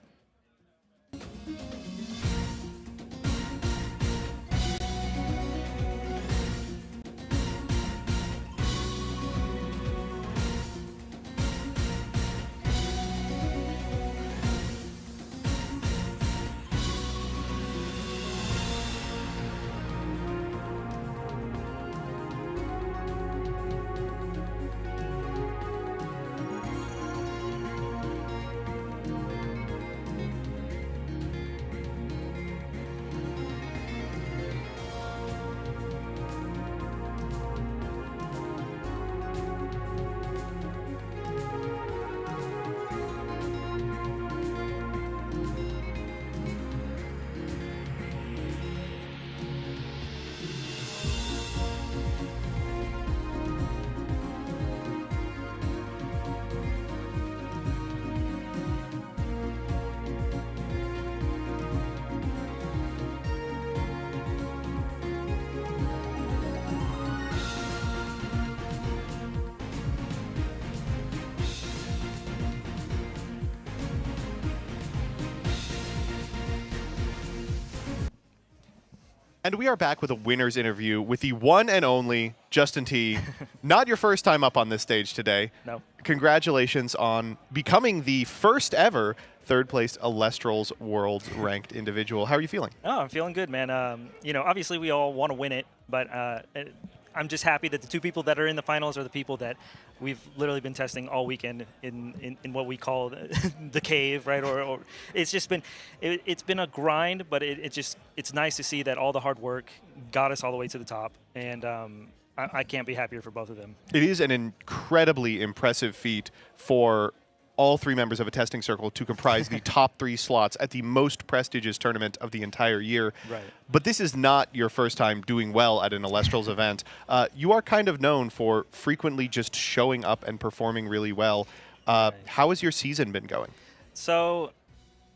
And we are back with a winner's interview with the one and only Justin T. Not your first time up on this stage today. No. Congratulations on becoming the first ever third-placed Elestrals World ranked individual. How are you feeling? Oh, I'm feeling good, man. You know, obviously we all want to win it, but I'm just happy that the two people that are in the finals are the people that we've literally been testing all weekend in what we call the cave, right? Or it's just been it's been a grind, but it's nice to see that all the hard work got us all the way to the top, and I can't be happier for both of them. It is an incredibly impressive feat for all three members of a testing circle to comprise the top 3 slots at the most prestigious tournament of the entire year. Right. But this is not your first time doing well at an Elestrals event. You are kind of known for frequently just showing up and performing really well. Right. How has your season been going? So,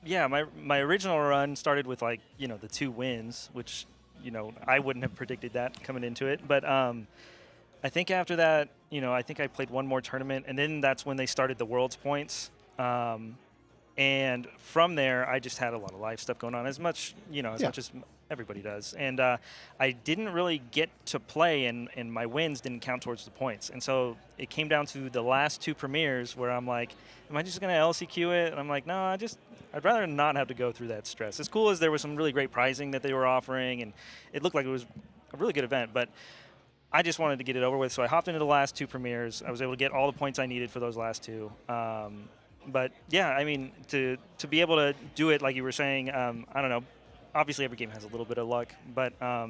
yeah, my original run started with, like, you know, the 2 wins, which, you know, I wouldn't have predicted that coming into it. But I think after that, you know, I think I played one more tournament, and then that's when they started the Worlds points. And from there, I just had a lot of life stuff going on, as much as everybody does. And I didn't really get to play, and my wins didn't count towards the points. And so it came down to the last 2 premieres where I'm like, am I just going to LCQ it? And I'm like, no, I'd rather not have to go through that stress. As cool as there was some really great prizing that they were offering, and it looked like it was a really good event, but I just wanted to get it over with, so I hopped into the last 2 premieres. I was able to get all the points I needed for those last 2. But yeah, I mean, to be able to do it like you were saying, I don't know. Obviously, every game has a little bit of luck, but I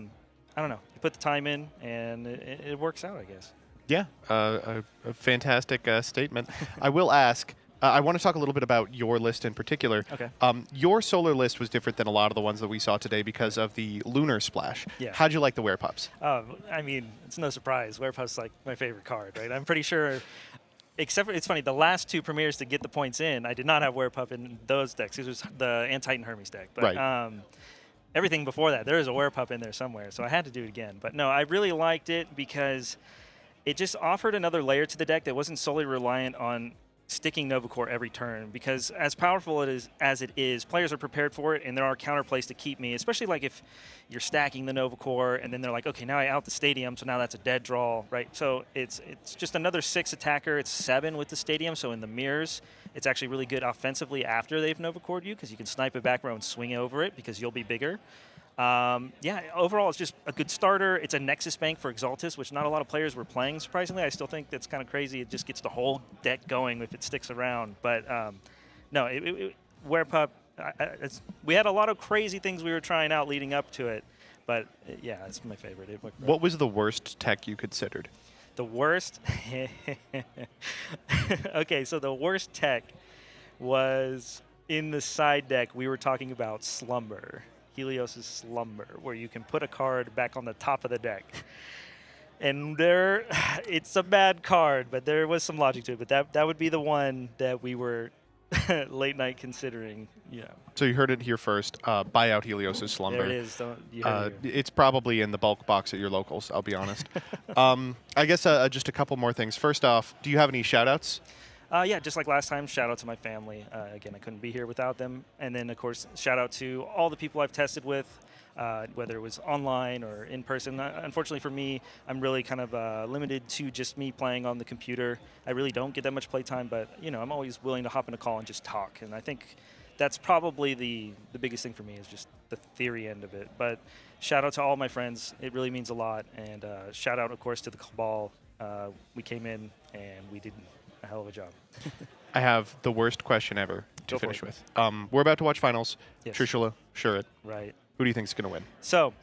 don't know. You put the time in, and it works out, I guess. Yeah, a fantastic statement. I will ask, I want to talk a little bit about your list in particular. Okay. Your solar list was different than a lot of the ones that we saw today because of the lunar splash. Yeah. How'd you like the Werepups? I mean, it's no surprise. Werepup's like my favorite card, right? I'm pretty sure, except for, it's funny, the last 2 premieres to get the points in, I did not have Werepup in those decks. It was the Antitan Hermes deck. But, right. everything before that. There was a werepup in there somewhere, so I had to do it again. But no, I really liked it because it just offered another layer to the deck that wasn't solely reliant on sticking Nova Core every turn, because as powerful as it is, players are prepared for it, and there are counterplays to keep me, especially like if you're stacking the Nova Core and then they're like, okay, now I out the Stadium, so now that's a dead draw, right? So it's just another 6 attacker. It's 7 with the Stadium, so in the mirrors, it's actually really good offensively after they've Nova Cored you, because you can snipe it back row and swing over it because you'll be bigger. Yeah, overall, it's just a good starter. It's a Nexus bank for Exaltus, which not a lot of players were playing, surprisingly. I still think that's kind of crazy. It just gets the whole deck going if it sticks around. But no, Werepup, we had a lot of crazy things we were trying out leading up to it. But yeah, it's my favorite. What was the worst tech you considered? The worst? Okay, so the worst tech was in the side deck. We were talking about Slumber. Helios' Slumber, where you can put a card back on the top of the deck. And it's a bad card, but there was some logic to it. But that would be the one that we were late night considering. Yeah. So you heard it here first. Buy out Helios' Slumber. There it is. You heard it here. It's probably in the bulk box at your locals, I'll be honest. I guess just a couple more things. First off, do you have any shout-outs? Yeah, just like last time, shout out to my family. Again, I couldn't be here without them. And then, of course, shout out to all the people I've tested with, whether it was online or in person. Unfortunately for me, I'm really kind of limited to just me playing on the computer. I really don't get that much playtime, but I'm always willing to hop in a call and just talk. And I think that's probably the biggest thing for me is just the theory end of it. But shout out to all my friends. It really means a lot. And shout out, of course, to the Cabal. We came in and we did a hell of a job. I have the worst question ever to Go for finish it. with. We're about to watch finals. Yes. Trishula, Shurit. Right. Who do you think is going to win? So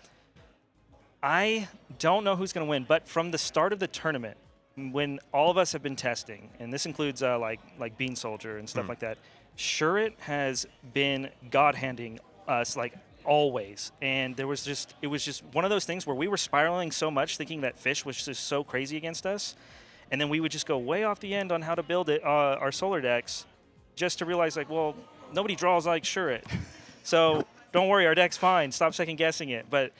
I don't know who's going to win, but from the start of the tournament, when all of us have been testing, and this includes like Bean Soldier and stuff like that, Shurit has been God-handing us like always. And it was just one of those things where we were spiraling so much thinking that Fish was just so crazy against us. And then we would just go way off the end on how to build it, our solar decks, just to realize, like, well, nobody draws like Shurit. So don't worry, our deck's fine. Stop second-guessing it. But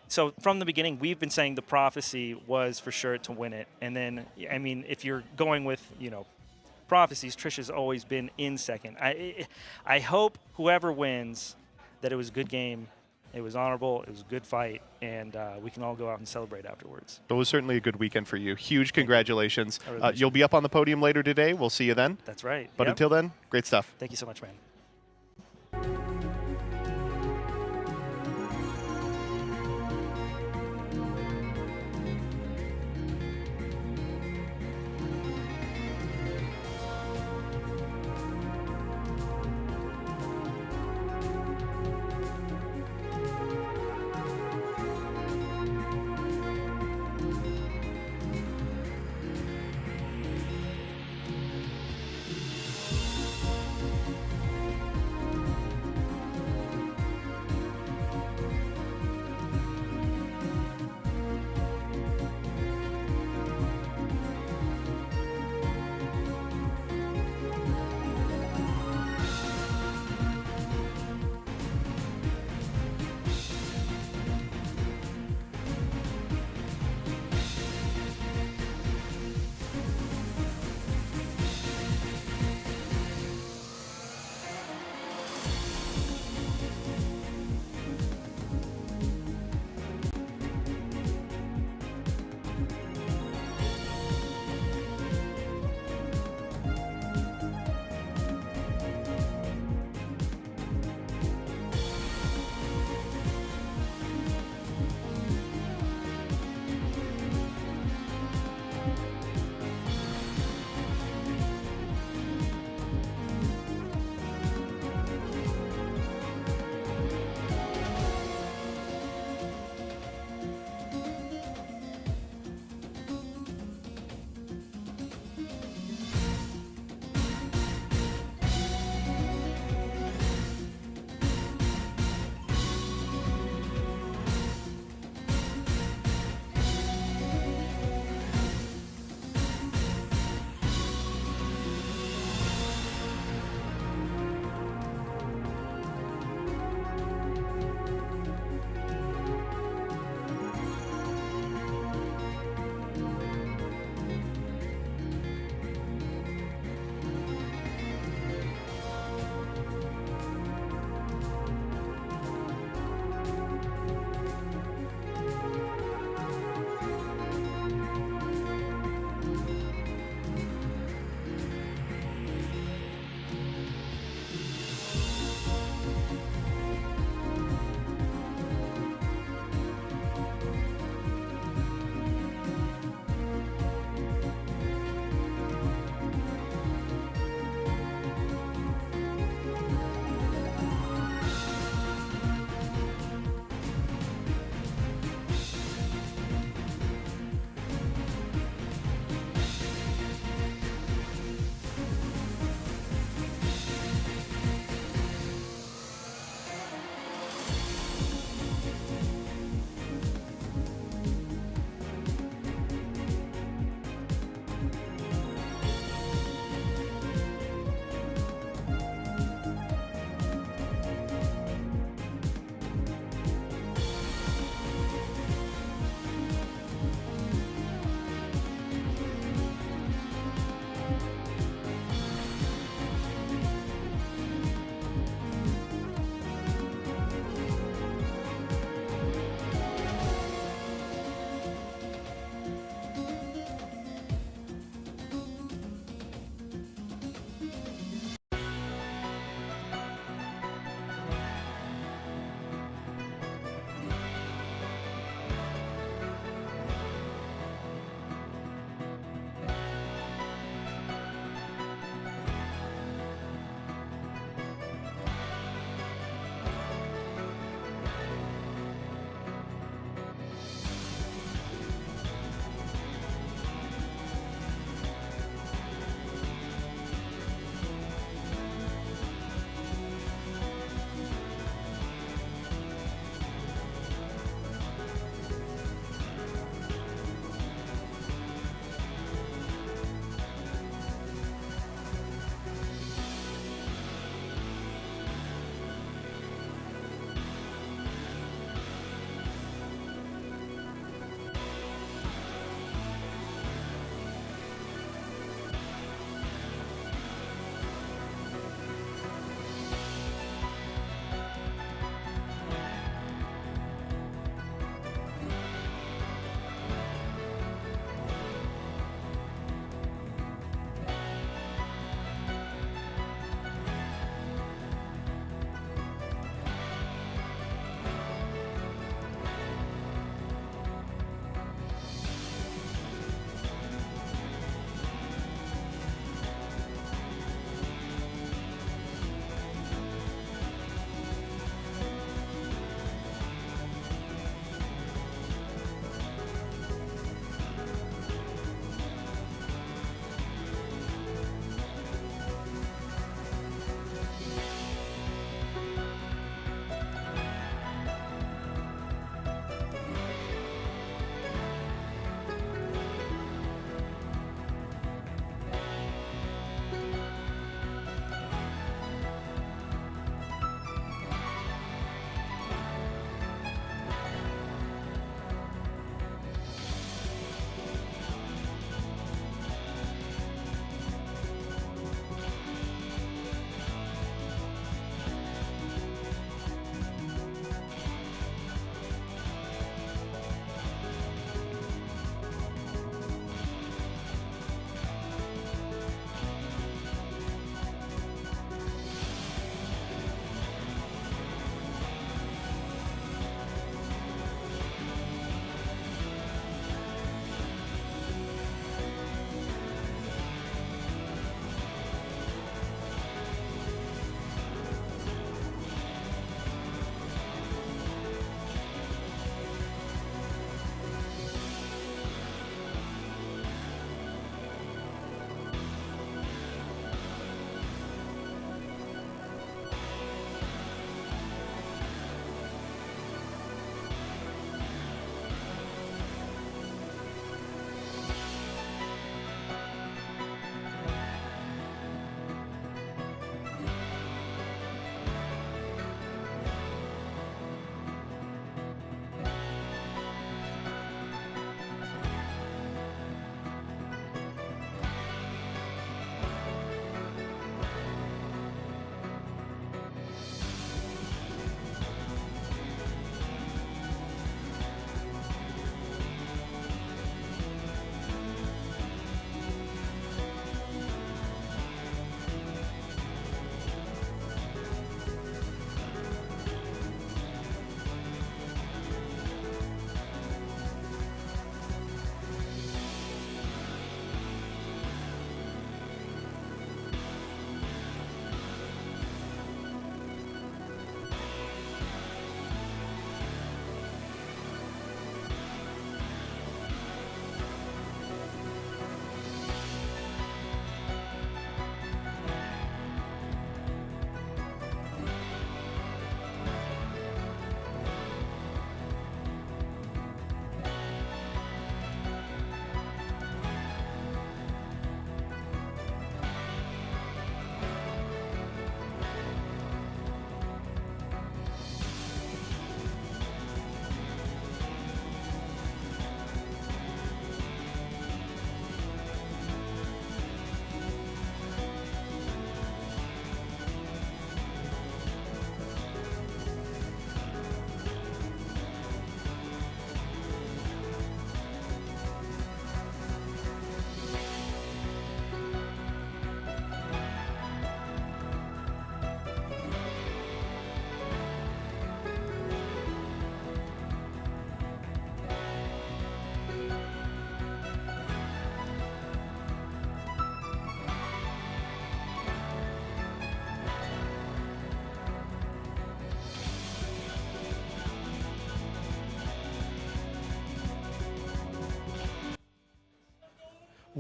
so from the beginning, we've been saying the prophecy was for Shurit to win it. And then, I mean, if you're going with, prophecies, Trish has always been in second. I hope whoever wins that it was a good game. It was honorable. It was a good fight, and we can all go out and celebrate afterwards. It was certainly a good weekend for you. Huge congratulations. I really You'll be up on the podium later today. We'll see you then. That's right. But Yep. until then, great stuff. Thank you so much, man.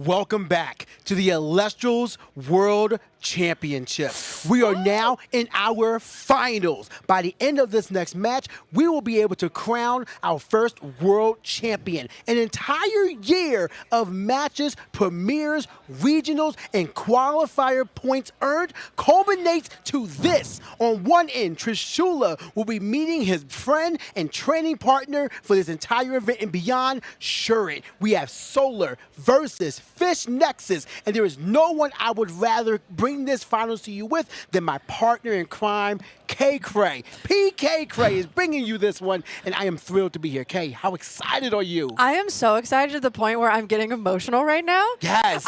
welcome back to the Elestrals World Championship. We are now in our finals. By the end of this next match, we will be able to crown our first world champion. An entire year of matches, premieres, regionals, and qualifier points earned culminates to this. On one end, Trishula will be meeting his friend and training partner for this entire event and beyond, Shurit. We have Solar versus Fish Nexus, and there is no one I would rather bring this finals to you with than my partner in crime, K. Cray. PK Cray is bringing you this one, and I am thrilled to be here. Kay, how excited are you? I am so excited to the point where I'm getting emotional right now. Yes.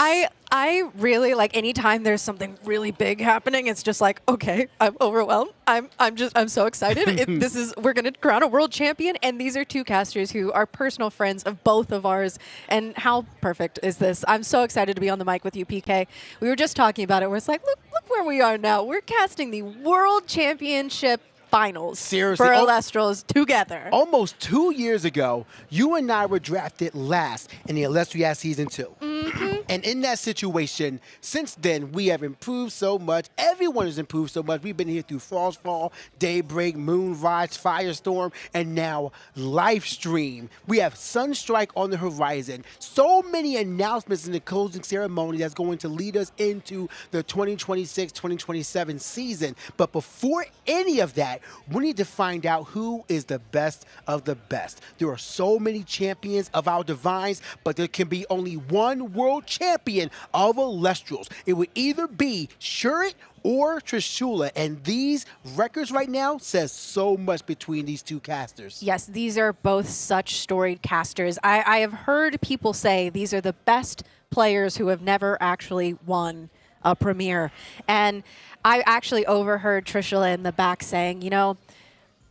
I really, like, anytime there's something really big happening, it's just like, okay, I'm overwhelmed. I'm so excited. We're going to crown a world champion, and these are two casters who are personal friends of both of ours, and how perfect is this? I'm so excited to be on the mic with you, PK. We were just talking about it, where it's like, look where we are now. We're casting the World Championship finals. Seriously, for Elestrals together. Almost 2 years ago, you and I were drafted last in the Elestrias Season 2. And in that situation, since then, we have improved so much. Everyone has improved so much. We've been here through Frostfall, Daybreak, Moonrise, Firestorm, and now Lifestream. We have Sunstrike on the horizon. So many announcements in the closing ceremony that's going to lead us into the 2026-2027 season. But before any of that, we need to find out who is the best of the best. There are so many champions of our divines, but there can be only one world champion of Elestrals. It would either be Shurit or Trishula, and these records right now says so much between these two casters. Yes, these are both such storied casters. I have heard people say these are the best players who have never actually won a premiere. And I actually overheard Trishula in the back saying, you know,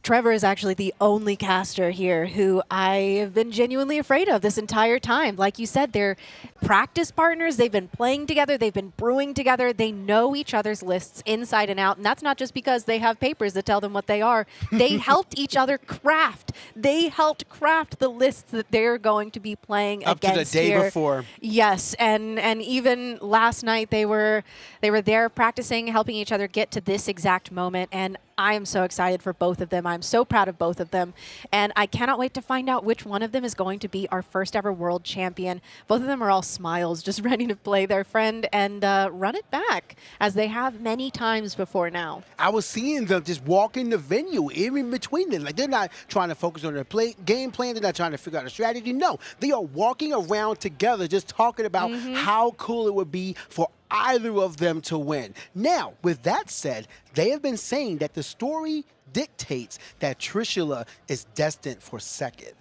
Trevor is actually the only caster here who I have been genuinely afraid of this entire time. Like you said, they're practice partners. They've been playing together. They've been brewing together. They know each other's lists inside and out. And that's not just because they have papers that tell them what they are. They helped each other craft. They helped craft the lists that they're going to be playing up against to the day here. before. Yes, and even last night they were there practicing, helping each other get to this exact moment. And I am so excited for both of them. I'm so proud of both of them. And I cannot wait to find out which one of them is going to be our first ever world champion. Both of them are all smiles, just ready to play their friend and run it back, as they have many times before now. I was seeing them just walk in the venue, even between them. Like, they're not trying to focus on their game plan. They're not trying to figure out a strategy. No, they are walking around together, just talking about how cool it would be for either of them to win. Now, with that said, they have been saying that the story dictates that Trishula is destined for second.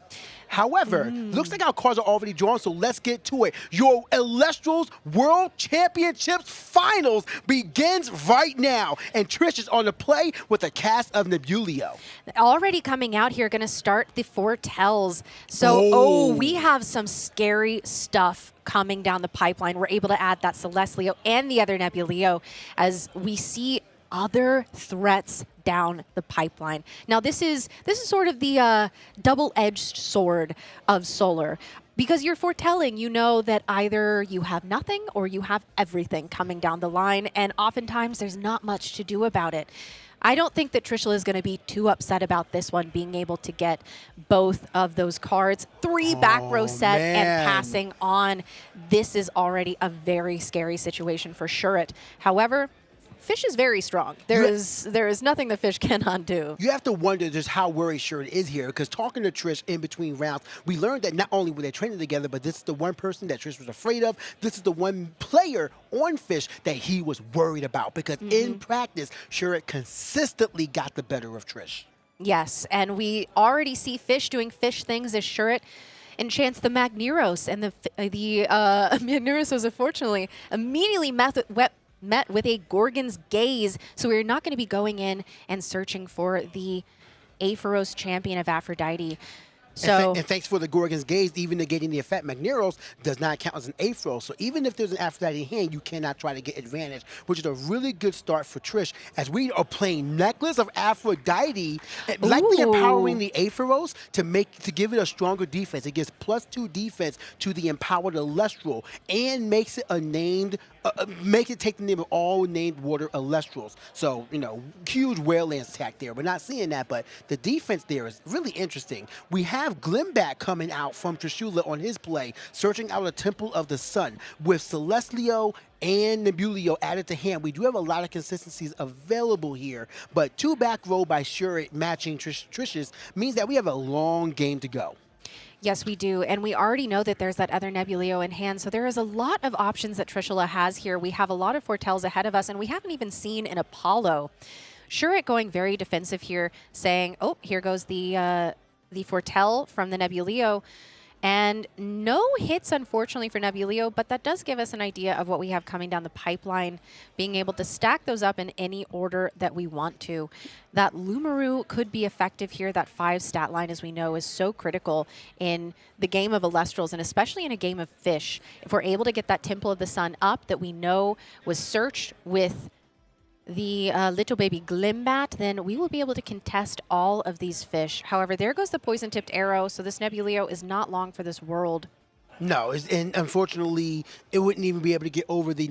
However, looks like our cards are already drawn, so let's get to it. Your Elestrals World Championships Finals begins right now, and Trish is on the play with a cast of Nebulio. Already coming out here, going to start the foretells. So, we have some scary stuff coming down the pipeline. We're able to add that Celestlio and the other Nebulio as we see other threats down the pipeline. Now, this is sort of the double-edged sword of Solar. Because you're foretelling, you know that either you have nothing or you have everything coming down the line, and oftentimes there's not much to do about it. I don't think that Trishula is going to be too upset about this one, being able to get both of those cards. 3 back row set and passing on. This is already a very scary situation for Shurit. However, Fish is very strong. There is nothing the Fish cannot do. You have to wonder just how worried Shurit is here, because talking to Trish in between rounds, we learned that not only were they training together, but this is the one person that Trish was afraid of. This is the one player on Fish that he was worried about, because in practice, Shurit consistently got the better of Trish. Yes, and we already see Fish doing Fish things as Shurit enchants the Magneros, and the Magneros was unfortunately immediately met with a Gorgon's Gaze, so we're not going to be going in and searching for the Aphoros champion of Aphrodite. So, and thanks for the Gorgon's Gaze, even negating the effect, Magneros does not count as an 8th row. So even if there's an Aphrodite in hand, you cannot try to get advantage, which is a really good start for Trish, as we are playing Necklace of Aphrodite, likely empowering the Aetheros to give it a stronger defense. It gives +2 defense to the empowered Elestral and makes it a named, make it take the name of all named water Elestrals. So, you know, huge Waylands attack there. We're not seeing that, but the defense there is really interesting. We have Glimback coming out from Trishula on his play, searching out a Temple of the Sun. With Celestial and Nebulio added to hand, we do have a lot of consistencies available here, but 2 back row by Shurit matching Trish's means that we have a long game to go. yes, we do. And we already know that there's that other Nebulio in hand. So there is a lot of options that Trishula has here. We have a lot of foretells ahead of us, and we haven't even seen an Apollo. Shurit going very defensive here, saying, oh, here goes the foretell from the Nebulio. And no hits, unfortunately, for Nebulio, but that does give us an idea of what we have coming down the pipeline, being able to stack those up in any order that we want to. That Lumaru could be effective here. That 5 stat line, as we know, is so critical in the game of Elestrals, and especially in a game of Fish. If we're able to get that Temple of the Sun up that we know was searched with the little baby Glimbat, then we will be able to contest all of these fish. However, there goes the poison-tipped arrow, so this Nebulio is not long for this world. No, and unfortunately, it wouldn't even be able to get over the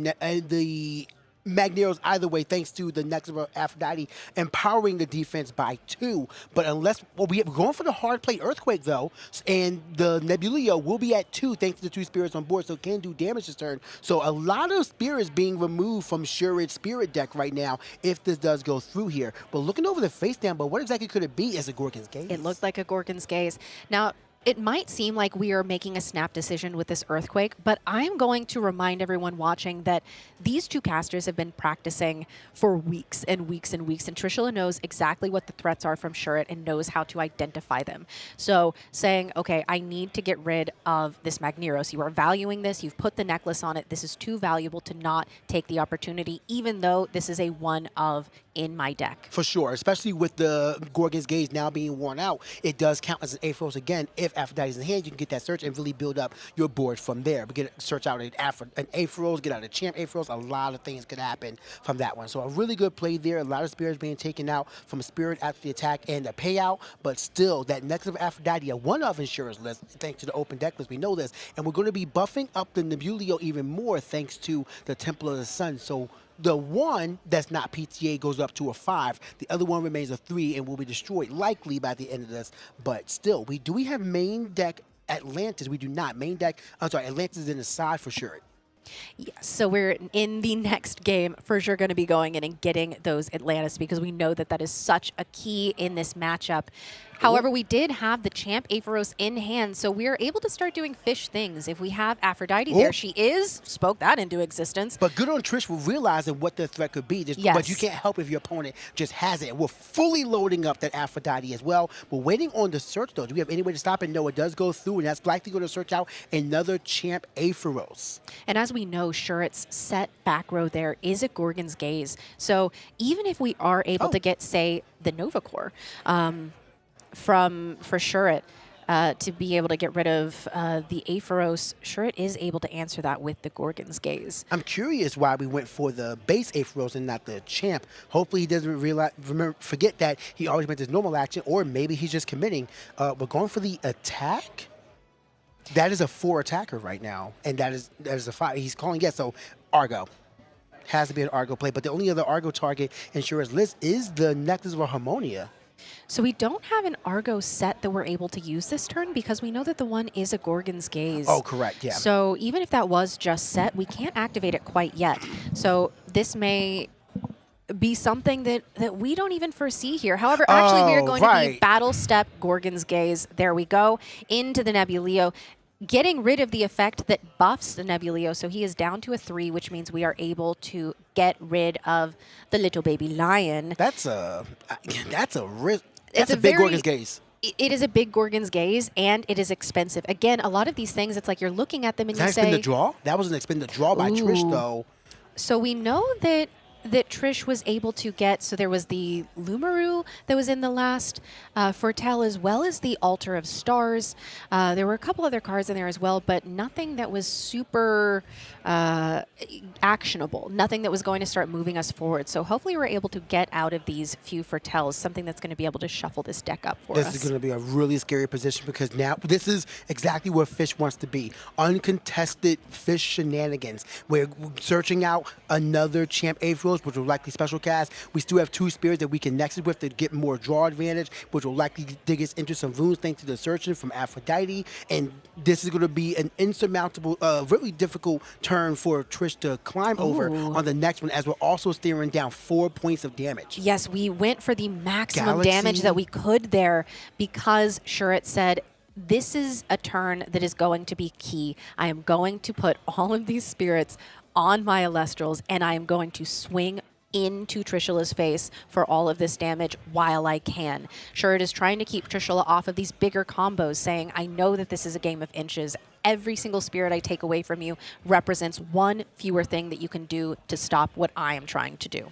Magneros either way, thanks to the Necklace of Aphrodite empowering the defense by 2. But unless, well, we're going for the hard play Earthquake though, and the Nebulio will be at 2 thanks to the 2 spirits on board, so it can do damage this turn. So a lot of spirits being removed from Shurit's spirit deck right now if this does go through here. But looking over the face down, but what exactly could it be as a Gorgon's Gaze? It looked like a Gorgon's Gaze. Now, it might seem like we are making a snap decision with this Earthquake, but I'm going to remind everyone watching that these 2 casters have been practicing for weeks and weeks and weeks, and Trishula knows exactly what the threats are from Shurit and knows how to identify them. So saying, okay, I need to get rid of this Magneros. You are valuing this. You've put the necklace on it. This is too valuable to not take the opportunity, even though this is a 1 of in my deck. For sure, especially with the Gorgon's Gaze now being worn out, it does count as an Aetheros again. If Aphrodite's in hand, you can get that search and really build up your board from there. But search out an Aetheros, get out a Champ Aetheros, a lot of things could happen from that one. So a really good play there. A lot of spirits being taken out from a spirit after the attack and the payout, but still, that Necklace of Aphrodite, a 1 of Insurance list, thanks to the open deck list, we know this, and we're going to be buffing up the Nebulio even more thanks to the Temple of the Sun. So the 1 that's not PTA goes up to a 5. The other one remains a 3 and will be destroyed likely by the end of this. But still, we have main deck Atlantis. We do not. Main deck, I'm sorry, Atlantis is in the side for sure. Yes, so we're in the next game for sure going to be going in and getting those Atlantis because we know that that is such a key in this matchup. However, we did have the Champ Aetheros in hand, so we are able to start doing fish things. If we have Aphrodite, there she is. Spoke that into existence. But good on Trish for realizing what the threat could be. Yes. But you can't help if your opponent just has it. We're fully loading up that Aphrodite as well. We're waiting on the search, though. Do we have any way to stop it? No, it does go through, and that's likely going to search out another Champ Aetheros. And as we know, Shurit's set back row there is a Gorgon's Gaze. So even if we are able to get, say, the Nova Core, for Shurit to be able to get rid of the Aetheros, Shurit is able to answer that with the Gorgon's Gaze. I'm curious why we went for the base Aetheros and not the Champ. Hopefully he doesn't forget that he always meant his normal action, or maybe he's just committing. We're going for the attack. That is a 4 attacker right now, and that is a 5. He's calling yes, so Argo. Has to be an Argo play, but the only other Argo target in Shurit's list is the Necklace of Harmonia. So we don't have an Argo set that we're able to use this turn because we know that the 1 is a Gorgon's Gaze. Oh, correct, yeah. So even if that was just set, we can't activate it quite yet. So this may be something that we don't even foresee here. However, actually we are going to be Battle Step Gorgon's Gaze. There we go, into the Nebulio, getting rid of the effect that buffs the Nebulio. So he is down to a 3, which means we are able to get rid of the little baby lion. That's a risk. That's a big Gorgon's Gaze. It is a big Gorgon's Gaze, and it is expensive. Again, a lot of these things, it's like you're looking at them and you say... Expend the draw? That was an expend the draw by Trish, though. So we know that that Trish was able to get, so there was the Lumaru that was in the last Fortel, as well as the Altar of Stars. There were a couple other cards in there as well, but nothing that was super actionable, nothing that was going to start moving us forward. So hopefully we're able to get out of these few Fortels, something that's going to be able to shuffle this deck up for us. This is going to be a really scary position because now this is exactly where Fish wants to be. Uncontested Fish shenanigans. We're searching out another Champ Aphros, which will likely special cast. We still have 2 spirits that we can nexus with to get more draw advantage, which will likely dig us into some runes thanks to the searching from Aphrodite. And this is going to be an insurmountable, really difficult turn for Trish to climb over on the next one, as we're also staring down 4 points of damage. Yes, we went for the maximum Galaxy. damage that we could there because Shuret said, this is a turn that is going to be key. I am going to put all of these spirits on my Elestrals, and I am going to swing into Trishula's face for all of this damage while I can. Shuret is trying to keep Trishula off of these bigger combos, saying, I know that this is a game of inches. Every single spirit I take away from you represents one fewer thing that you can do to stop what I am trying to do.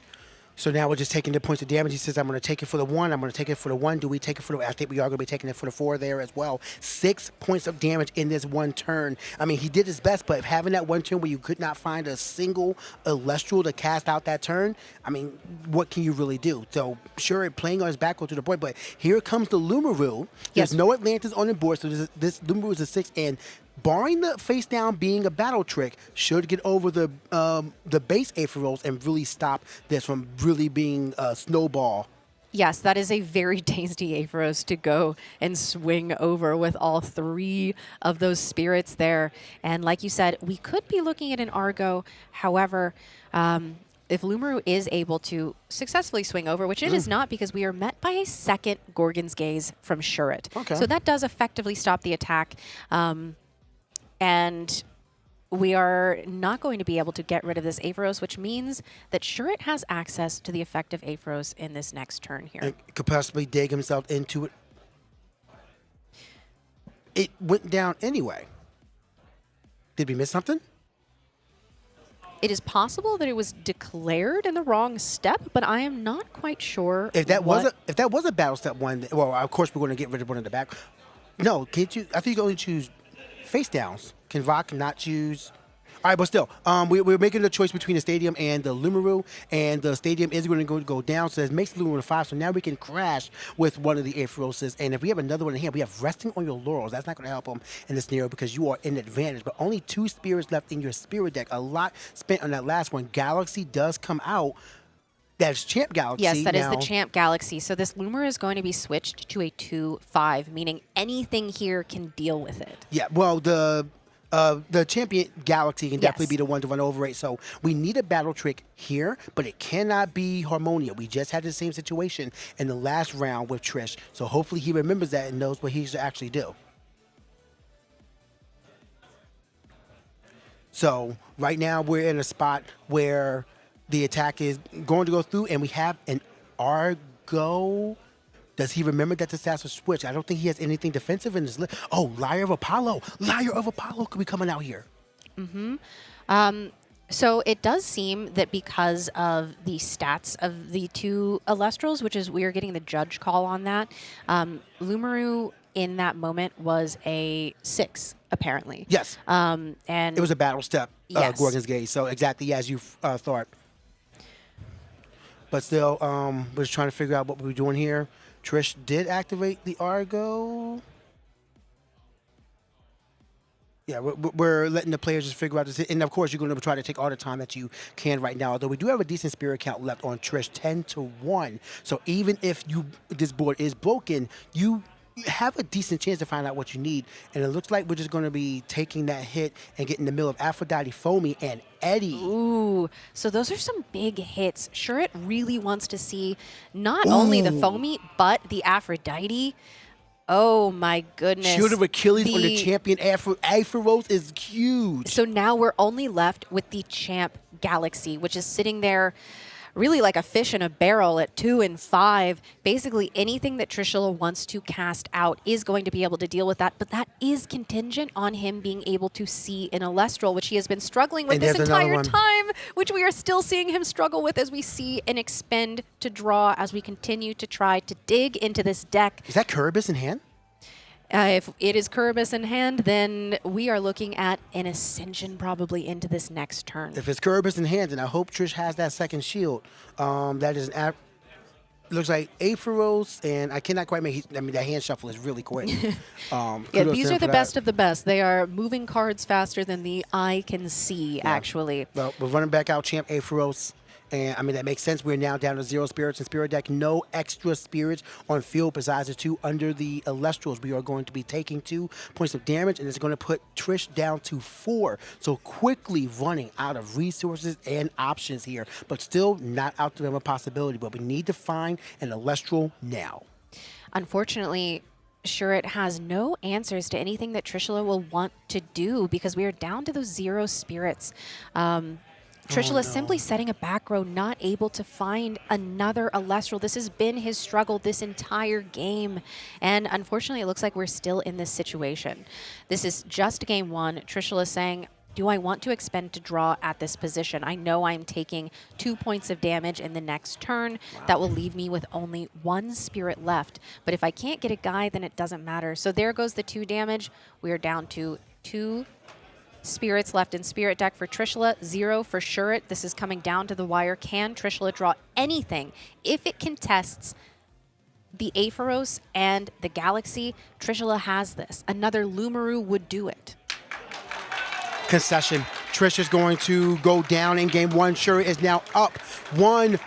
So now we're just taking the points of damage. He says, I'm going to take it for the 1. I'm going to take it for the 1. Do we take it for the... I think we are going to be taking it for the 4 there as well. 6 points of damage in this one turn. I mean, he did his best, but having that one turn where you could not find a single Elestral to cast out that turn, I mean, what can you really do? So, sure, playing on his back row to the point, but here comes the Lumaru. There's no Atlantis on the board, so this Lumaru is a 6, and barring the face down being a battle trick, should get over the base Aphros and really stop this from really being a snowball. Yes, that is a very tasty Aphros to go and swing over with all 3 of those spirits there. And like you said, we could be looking at an Argo. However, if Lumaru is able to successfully swing over, which it is not because we are met by a second Gorgon's Gaze from Shuret. Okay. So that does effectively stop the attack. And we are not going to be able to get rid of this Aphros, which means that Shuret has access to the effective Aphros in this next turn here. And could possibly dig himself into it. It went down anyway. Did we miss something? It is possible that it was declared in the wrong step, but I am not quite sure. If that was a battle step 1, well, of course we're going to get rid of one in the back. No, can't you? I think you can only choose face downs. Can Rock not choose? All right, but still, we're making the choice between the Stadium and the Lumaru, and the Stadium is going to go down, so it makes the Lumaru 5, so now we can crash with one of the Aphroses, and if we have another one in hand, we have Resting on Your Laurels. That's not going to help him in this scenario because you are in advantage, but only 2 spirits left in your spirit deck. A lot spent on that last one. Galaxy does come out. That's Champ Galaxy. Yes, that is the Champ Galaxy. So this Lumaru is going to be switched to a 2/5, meaning anything here can deal with it. Yeah, well, the Champion Galaxy can definitely be the one to run over it. So we need a battle trick here, but it cannot be Harmonia. We just had the same situation in the last round with Trish. So hopefully he remembers that and knows what he should actually do. So right now we're in a spot where the attack is going to go through, and we have an Argo. Does he remember that the stats will switch? I don't think he has anything defensive in his list. Oh, Lyre of Apollo. Lyre of Apollo could be coming out here. So it does seem that because of the stats of the 2 Elestrals, which is we are getting the judge call on that, Lumaru in that moment was a 6, apparently. Yes. And it was a battle step, Yes. Gorgon's Gaze. So exactly as you thought. But still, we're just trying to figure out what we're doing here. Trish did activate the Argo. Yeah, we're letting the players just figure out this. And, of course, you're going to try to take all the time that you can right now. Although we do have a decent spirit count left on Trish, 10-1. So even if this board is broken, you have a decent chance to find out what you need. And it looks like we're just going to be taking that hit and getting in the middle of Aphrodite, Foamy, and Eddie. Ooh, so those are some big hits. Shuret really wants to see not only the Foamy, but the Aphrodite. Oh my goodness. Shield of Achilles on the Champion Aphros is huge. So now we're only left with the Champ Galaxy, which is sitting there really like a fish in a barrel at 2 and 5. Basically, anything that Trishula wants to cast out is going to be able to deal with that, but that is contingent on him being able to see an Elestral, which he has been struggling with this entire time, which we are still seeing him struggle with as we see an expend to draw as we continue to try to dig into this deck. Is that Kuribus in hand? If it is Kuribus in hand, then we are looking at an Ascension probably into this next turn. If it's Kuribus in hand, then I hope Trish has that second shield. That is looks like Aepharos, and I cannot quite make. I mean, that hand shuffle is really quick. Yeah, these are the best of the best. They are moving cards faster than the eye can see, actually. Well, we're running back out Champ Aepharos. And I mean, that makes sense. We're now down to 0 spirits in Spirit deck. No extra spirits on field besides the 2 under the Elestrals. We are going to be taking 2 points of damage, and it's going to put Trish down to 4. So quickly running out of resources and options here, but still not out of a possibility. But we need to find an Elestral now. Unfortunately, Shurit has no answers to anything that Trishula will want to do because we are down to those 0 spirits. Trishula is simply setting a back row, not able to find another Elestral. This has been his struggle this entire game. And unfortunately, it looks like we're still in this situation. This is just game 1. Trishula is saying, do I want to expend to draw at this position? I know I'm taking 2 points of damage in the next turn. Wow. That will leave me with only 1 spirit left. But if I can't get a guy, then it doesn't matter. So there goes the 2 damage. We are down to 2 spirits left in Spirit deck for Trishula, 0 for Shurit. This is coming down to the wire. Can Trishula draw anything if it contests the Aepharos and the Galaxy? Trishula has this. Another Lumaru would do it. Concession. Trish is going to go down in game 1. Shurit is now up 1-0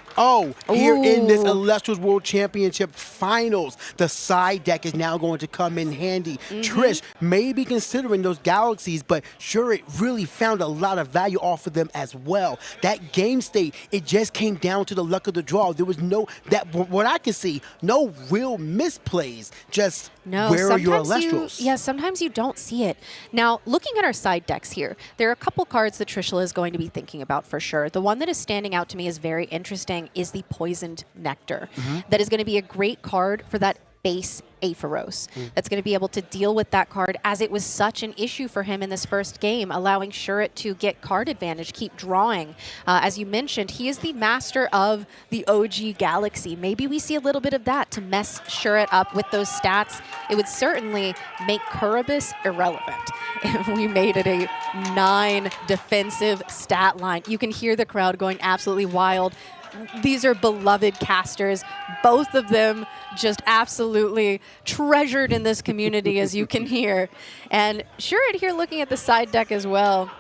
here in this Elestrals World Championship Finals. The side deck is now going to come in handy. Trish may be considering those Galaxies, but Shurit really found a lot of value off of them as well. That game state, it just came down to the luck of the draw. There was what I can see, no real misplays. Just where are your Elestrals? Sometimes you don't see it. Now, looking at our side decks here, there are a couple cards that Trishula is going to be thinking about for sure. The one that is standing out to me is very interesting is the Poisoned Nectar. That is going to be a great card for that base Aepharos. That's going to be able to deal with that card as it was such an issue for him in this first game, allowing Shurit to get card advantage, keep drawing. As you mentioned, he is the master of the OG Galaxy. Maybe we see a little bit of that to mess Shurit up with those stats. It would certainly make Kuribus irrelevant if we made it a 9 defensive stat line. You can hear the crowd going absolutely wild. These are beloved casters, both of them just absolutely treasured in this community, as you can hear. And Shurit here looking at the side deck as well,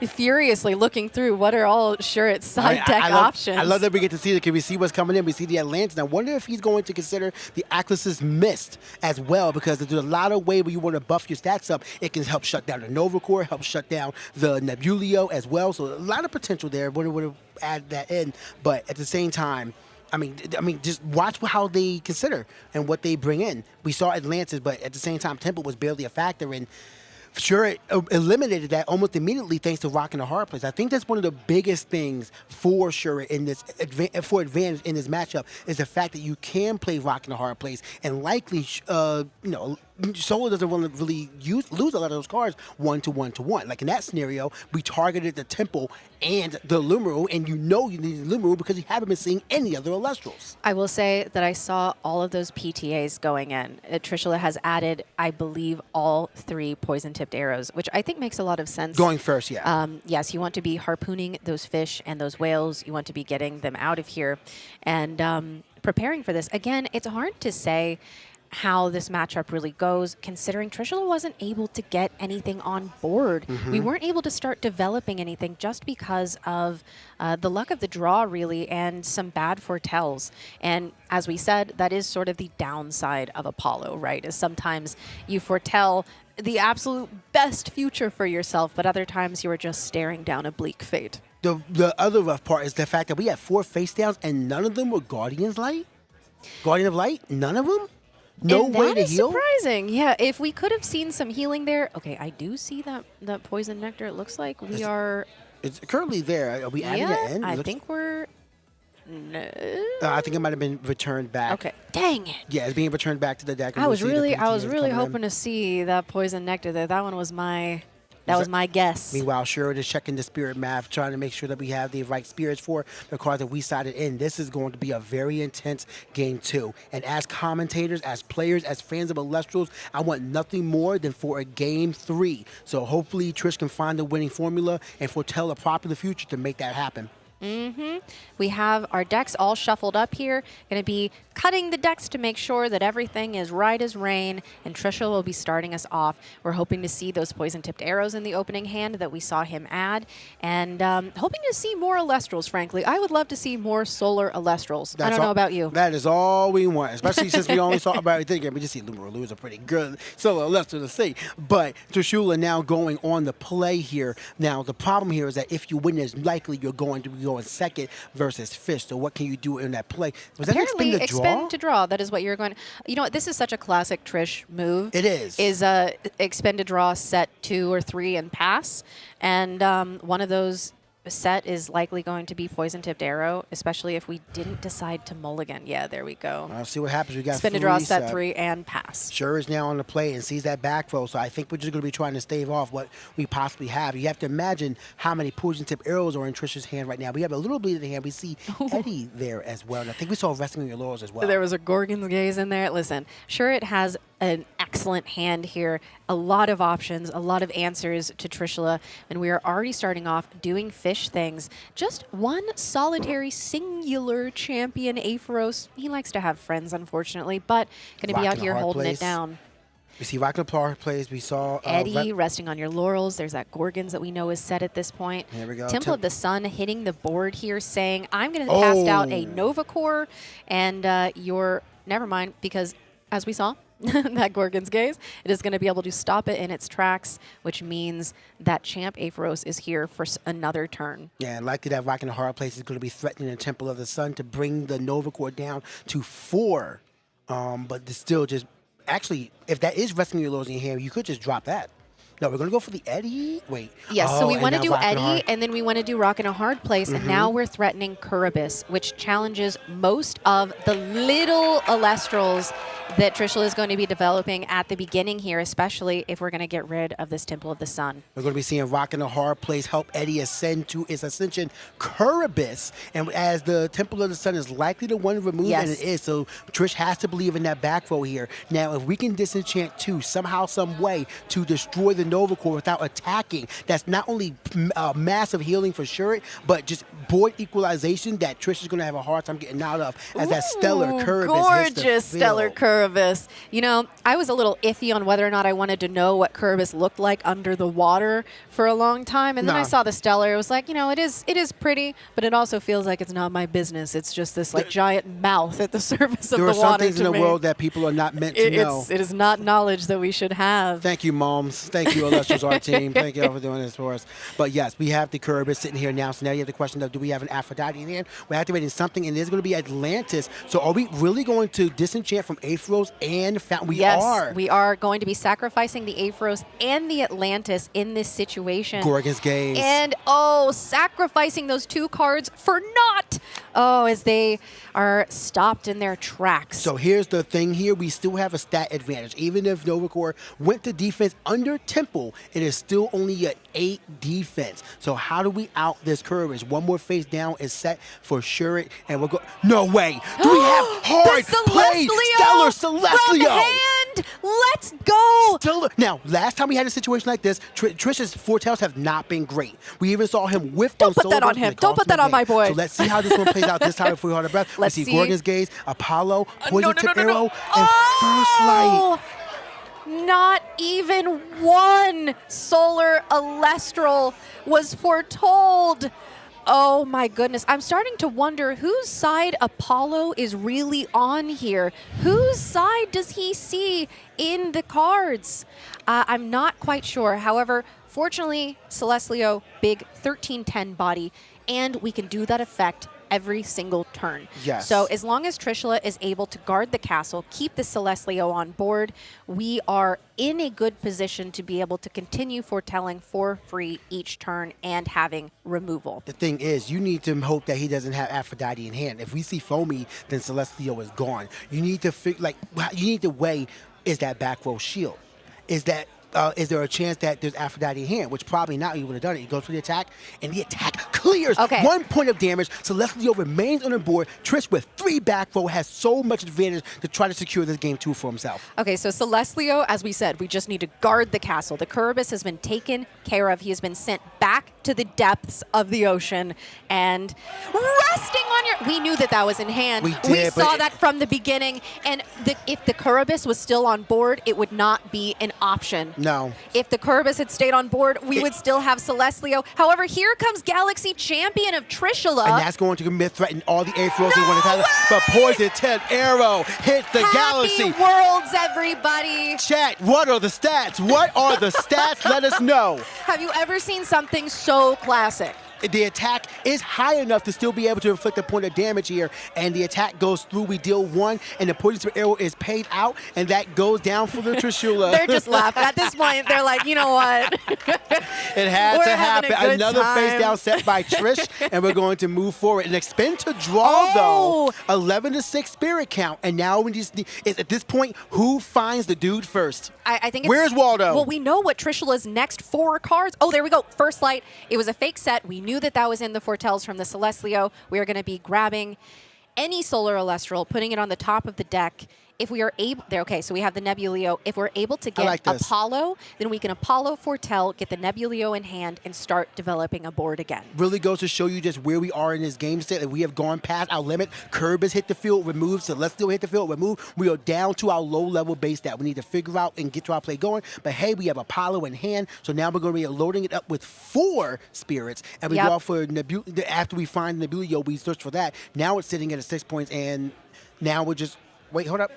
furiously looking through what are all Shurit's side deck options. I love that we get to see it because we see what's coming in. We see the Atlantis. I wonder if he's going to consider the Atlas's Mist as well, because there's a lot of way where you want to buff your stats up. It can help shut down the Nova Core, help shut down the Nebulio as well. So a lot of potential there. Would have add that in, but at the same time, I mean, just watch how they consider and what they bring in. We saw Atlantis, but at the same time, Temple was barely a factor, and Shurit eliminated that almost immediately thanks to Rock in the Hard Place. I think that's one of the biggest things for Shurit in this advantage in this matchup is the fact that you can play Rock in the Hard Place, and likely, Solo doesn't want to really lose a lot of those cards 1-to-1-to-1. Like in that scenario, we targeted the Temple and the Lumaru, and you need the Lumaru because you haven't been seeing any other Elestrals. I will say that I saw all of those PTAs going in. Trishula has added, I believe, all 3 poison-tipped arrows, which I think makes a lot of sense. Going first, yeah. Yes, you want to be harpooning those fish and those whales. You want to be getting them out of here and preparing for this. Again, it's hard to say how this matchup really goes, considering Trishula wasn't able to get anything on board. We weren't able to start developing anything just because of the luck of the draw, really, and some bad foretells. And as we said, that is sort of the downside of Apollo, right? Is sometimes you foretell the absolute best future for yourself, but other times you are just staring down a bleak fate. The other rough part is the fact that we had 4 face downs and none of them were Guardian of Light? None of them? No way to heal? That is surprising. Yeah, if we could have seen some healing there. Okay, I do see that Poison Nectar. It looks like we are... It's currently there. Are we adding it in? I think we're No. I think it might have been returned back. Okay. Dang it. Yeah, it's being returned back to the deck. and I we'll was see the really PTAs hoping coming in. to see that poison nectar there. That one was my guess. Meanwhile, Sherrod is checking the spirit math, trying to make sure that we have the right spirits for the cards that we sided in. This is going to be a very intense game 2. And as commentators, as players, as fans of Elestrals, I want nothing more than for a game 3. So hopefully Trish can find the winning formula and foretell a popular future to make that happen. We have our decks all shuffled up here. Going to be cutting the decks to make sure that everything is right as rain, and Trisha will be starting us off. We're hoping to see those poison-tipped arrows in the opening hand that we saw him add, and hoping to see more Elestrals, frankly. I would love to see more solar Elestrals. I don't know about you. That is all we want, especially since we only saw about everything. We just see Lumarulu is a pretty good solo Elestral to see. But Trishula now going on the play here. Now, the problem here is that if you win, it's likely you're going to be going second versus Fish. So what can you do in that play? Was that Apparently, expend to draw? expend to draw. That is what you're going to. You know what? This is such a classic Trish move. It is. Is expend to draw, set 2 or 3, and pass. And one of those set is likely going to be poison tipped arrow, especially if we didn't decide to mulligan. Yeah, there we go. I'll see what happens. We got Spin to draw, set 3, and pass. Sure is now on the play and sees that back row. So I think we're just going to be trying to stave off what we possibly have. You have to imagine how many poison tip arrows are in Trisha's hand right now. We have a little bleed in the hand. We see Eddie there as well. And I think we saw Resting on Your Laurels as well. There was a Gorgon's Gaze in there. Listen, sure, it has an excellent hand here. A lot of options, a lot of answers to Trishula, and we are already starting off doing fish things. Just one solitary, singular champion, Aphoros. He likes to have friends, unfortunately, but going to be out here holding it down. We see Rockin' Apart plays. We saw Eddie resting on your laurels. There's that Gorgons that we know is set at this point. Here we go. Temple of the Sun hitting the board here, saying, I'm going to cast out a Nova Core, and you're, never mind, because as we saw, that Gorgon's Gaze, it is going to be able to stop it in its tracks, which means that Champ Aphoros is here for another turn. Yeah, and likely that Rockin' Hard Place is going to be threatening the Temple of the Sun to bring the Nova Core down to 4. But it's still just, actually, if that is Resting Your Laurels in your hand, you could just drop that. No, we're going to go for the Eddie. Wait. Yes, so we want to do Eddie, Hard. and then we want to do Rock in a Hard Place, and now we're threatening Kuribus, which challenges most of the little Elestrals that Trishula is going to be developing at the beginning here, especially if we're going to get rid of this Temple of the Sun. We're going to be seeing Rockin' a Hard Place help Eddie ascend to its ascension, Kuribus. And as the Temple of the Sun is likely the one removed, and it is, so Trish has to believe in that back row here. Now, if we can disenchant 2 somehow, some way to destroy the Nova Core without attacking, that's not only massive healing for sure, but just board equalization that Trish is going to have a hard time getting out of as that stellar Kuribus hits the gorgeous stellar field. Kuribus. You know, I was a little iffy on whether or not I wanted to know what Kuribus looked like under the water for a long time, and then I saw the stellar. It was like, you know, it is pretty, but it also feels like it's not my business. It's just this like giant mouth at the surface of the water. There are some things in the world that people are not meant to know. It is not knowledge that we should have. Thank you, moms. Thank you, Elestrals, our team. Thank you all for doing this for us. But yes, we have the Kuribus sitting here now. So now you have the question of, do we have an Aphrodite in hand? We're activating something, and there's going to be Atlantis. So are we really going to disenchant from Aphoros and Fountain? We are. We are going to be sacrificing the Aphoros and the Atlantis in this situation. Gorgon's Gaze. And, sacrificing those 2 cards for naught. As they are stopped in their tracks. So here's the thing here. We still have a stat advantage. Even if Nova Core went to defense under Temple, it is still only an 8 defense. So how do we out this Kuribus? One more face down is set for sure. And we'll go. No way. Do we have hard play? Stellar Celestial. Let's go. Stellar. Now, last time we had a situation like this, Trish's foretells have not been great. We even saw him whiff on Don't put that on him. Don't put that on my boy. So let's see how this one plays out this time if we hold our breath. Let's see see. Gorgon's Gaze, Apollo, Poison Tip Arrow, and First Light. Not even one solar Elestral was foretold. Oh my goodness. I'm starting to wonder whose side Apollo is really on here. Whose side does he see in the cards? I'm not quite sure. However, fortunately, Celestlio, big 1310 body, and we can do that effect every single turn. Yes. So as long as Trishula is able to guard the castle, keep the Celestlio on board, we are in a good position to be able to continue foretelling for free each turn and having removal. The thing is, you need to hope that he doesn't have Aphrodite in hand. If we see Foamy, then Celestial is gone. You need to you need to weigh, is that back row shield? Is there a chance that there's Aphrodite in hand? Which probably not. You would have done it. You go for the attack, and the attack clears. Okay. 1 point of damage. Celestial remains on the board. Trish with 3 back row has so much advantage to try to secure this game 2 for himself. Okay, so Celestlio, as we said, we just need to guard the castle. The Kuribus has been taken care of. He has been sent back to the depths of the ocean and resting on your... We knew that that was in hand. We did, saw that from the beginning. And if the Kuribus was still on board, it would not be an option. No. If the Kuribus had stayed on board, we would still have Celestlio. However, here comes Galaxy Champion of Trishula. And that's going to threaten all the A-Frozen but Poison 10 Arrow hits the Galaxy. Happy Worlds, everybody. Chat, what are the stats? What are the stats? Let us know. Have you ever seen something so classic? The attack is high enough to still be able to inflict a point of damage here, and the attack goes through. We deal 1, and the poison arrow is paid out, and that goes down for the Trishula. They're just laughing. At this point, they're like, you know what? It had We're to having happen. a good Another face time. down set by Trish, and we're going to move forward. An expend to draw, Oh. though. 11 to 6 spirit count, and now we just need, at this point, who finds the dude first? I think it's... Where's Waldo? Well, we know what Trishula's next 4 cards... Oh, there we go. First Light. It was a fake set. We knew that that was in the foretells from the Celestlio. We are going to be grabbing any Solar Elestral, putting it on the top of the deck. If we are able, there, okay, so we have the Nebulio. If we're able to get Apollo, then we can Apollo foretell, get the Nebulio in hand, and start developing a board again. Really goes to show you just where we are in this game state. That we have gone past our limit. Curb has hit the field, removed. Celestial hit the field, removed. We are down to our low-level base stat. We need to figure out and get to our play going. But hey, we have Apollo in hand, so now we're going to be loading it up with 4 spirits, and we go out for after we find Nebulio, we search for that. Now it's sitting at a 6 points, and now we're just hold up.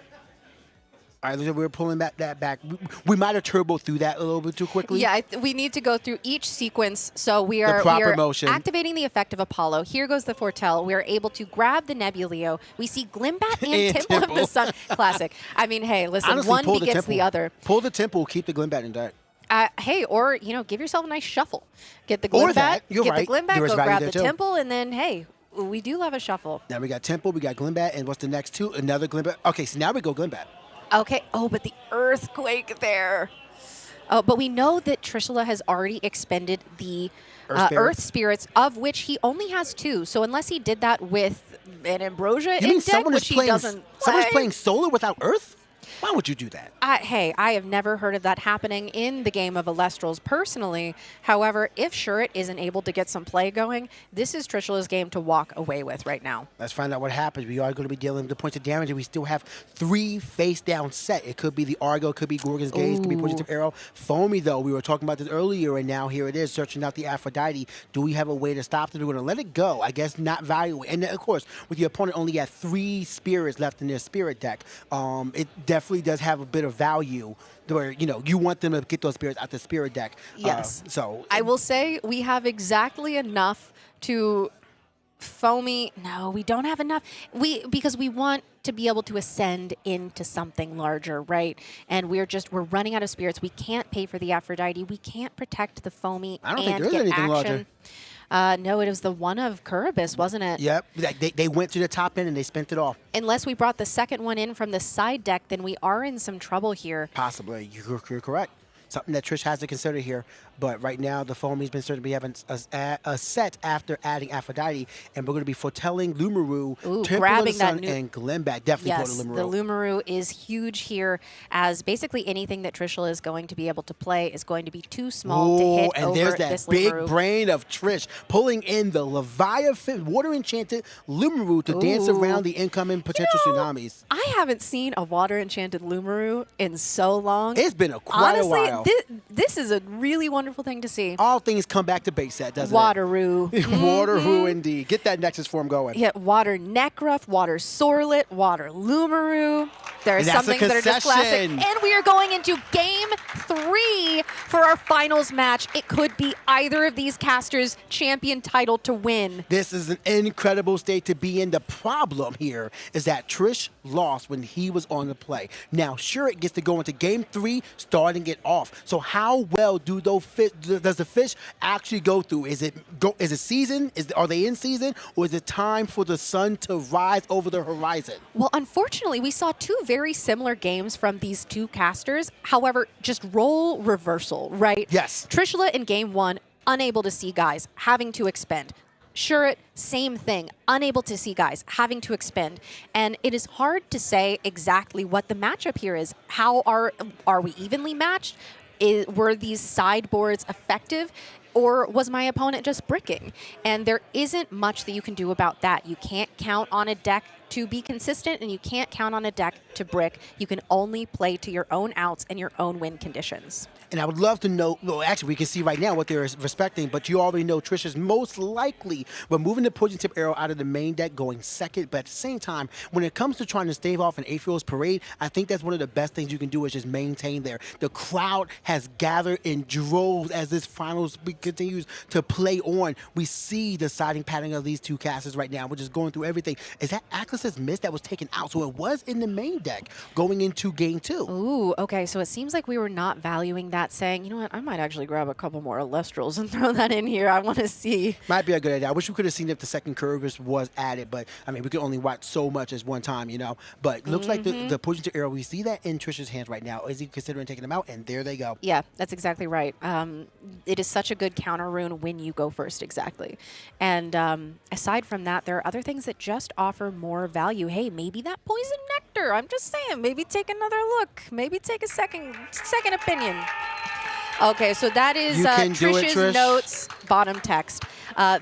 All right, we're pulling that back. We might have turboed through that a little bit too quickly. Yeah, we need to go through each sequence. So we are motion. Activating the effect of Apollo. Here goes the foretell. We are able to grab the Nebulio. We see Glimbat and Temple of the Sun. Classic. I mean, hey, listen, honestly, one begets the other. Pull the Temple, keep the Glimbat in deck. Hey, or, give yourself a nice shuffle. Get the Glimbat, You're right. the Glimbat, There is go value grab there the too. Temple, and then, hey, we do love a shuffle. Now we got Temple, we got Glimbat, and what's the next 2? Another Glimbat. Okay, so now we go Glimbat. Okay. Oh, but the Earthquake there. Oh, but we know that Trishula has already expended the Earth Spirits, of which he only has 2. So unless he did that with an Ambrosia in deck, which he doesn't play. Someone's playing Solar without Earth? Why would you do that? Hey, I have never heard of that happening in the game of Elestrals personally. However, if Shuret isn't able to get some play going, this is Trishula's game to walk away with right now. Let's find out what happens. We are going to be dealing with the points of damage, and we still have 3 face-down set. It could be the Argo, it could be Gorgon's Gaze, it could be Poison Arrow. Foamy, though, we were talking about this earlier, and now here it is, searching out the Aphrodite. Do we have a way to stop this? We're going to let it go. I guess not value. And, of course, with your opponent only had 3 spirits left in their spirit deck, it definitely does have a bit of value where, you want them to get those spirits out the spirit deck. Yes. So I will say we have exactly enough to Foamy. No, we don't have enough. Because we want to be able to ascend into something larger, right? And we're running out of spirits. We can't pay for the Aphrodite. We can't protect the Foamy I don't think and there's get anything action. larger. No, it was the one of Kuribus, wasn't it? Yep. They went to the top end and they spent it all. Unless we brought the second one in from the side deck, then we are in some trouble here. Possibly. You're correct. Something that Trish has to consider here. But right now, the Foamy's been certain to be having a set after adding Aphrodite, and we're going to be foretelling Lumaru, Temple of the Sun, and Glenbat. Definitely yes, go to Lumaru. The Lumaru is huge here, as basically anything that Trishula is going to be able to play is going to be too small to hit and over there's that this big Lumaru. brain of Trish pulling in the Leviathan, Water Enchanted Lumaru to dance around the incoming potential tsunamis. I haven't seen a Water Enchanted Lumaru in so long. It's been quite a while. Honestly, this is a really wonderful thing to see. All things come back to base set, doesn't Wateroo. it? Wateroo, indeed. Get that Nexus form going. Yeah, Water Necruff, Water Sorlet, Water Lumaru. There are And some that's a things that are just classic. concession. And we are going into Game 3 for our finals match. It could be either of these casters' champion title to win. This is an incredible state to be in. The problem here is that Trish lost when he was on the play. Now, sure, it gets to go into Game 3, starting it off. So how well does the fish actually go through? Is it season? Are they in season? Or is it time for the sun to rise over the horizon? Well, unfortunately, we saw two very similar games from these two casters. However, just role reversal, right? Yes. Trishula in Game 1, unable to see guys, having to expend. Shurit, same thing, unable to see guys, having to expend. And it is hard to say exactly what the matchup here is. How are we evenly matched? Were these sideboards effective? Or was my opponent just bricking? And there isn't much that you can do about that. You can't count on a deck to be consistent, and you can't count on a deck to brick. You can only play to your own outs and your own win conditions. And I would love to know, well, actually, we can see right now what they're respecting, but you already know Trish is most likely removing the Poison Tip Arrow out of the main deck, going second. But at the same time, when it comes to trying to stave off an April's Parade, I think that's one of the best things you can do is just maintain there. The crowd has gathered in droves as this finals continues to play on. We see the siding pattern of these two casters right now. We're just going through everything. Is that Atlas's Mist that was taken out? So it was in the main deck going into Game 2. Ooh, okay, so it seems like we were not valuing that, saying, you know what, I might actually grab a couple more Elestrals and throw that in here. I want to see. Might be a good idea. I wish we could have seen if the second Curvis was added, but I mean, we could only watch so much as one time, you know. But looks like the Poison to Arrow, we see that in Trish's hands right now. Is he considering taking them out? And there they go. Yeah, that's exactly right. It is such a good counter rune when you go first, exactly. And aside from that, there are other things that just offer more value. Hey, maybe that Poison Nectar. I'm just saying, maybe take another look. Maybe take a second opinion. Okay, so that is Trish's notes, bottom text.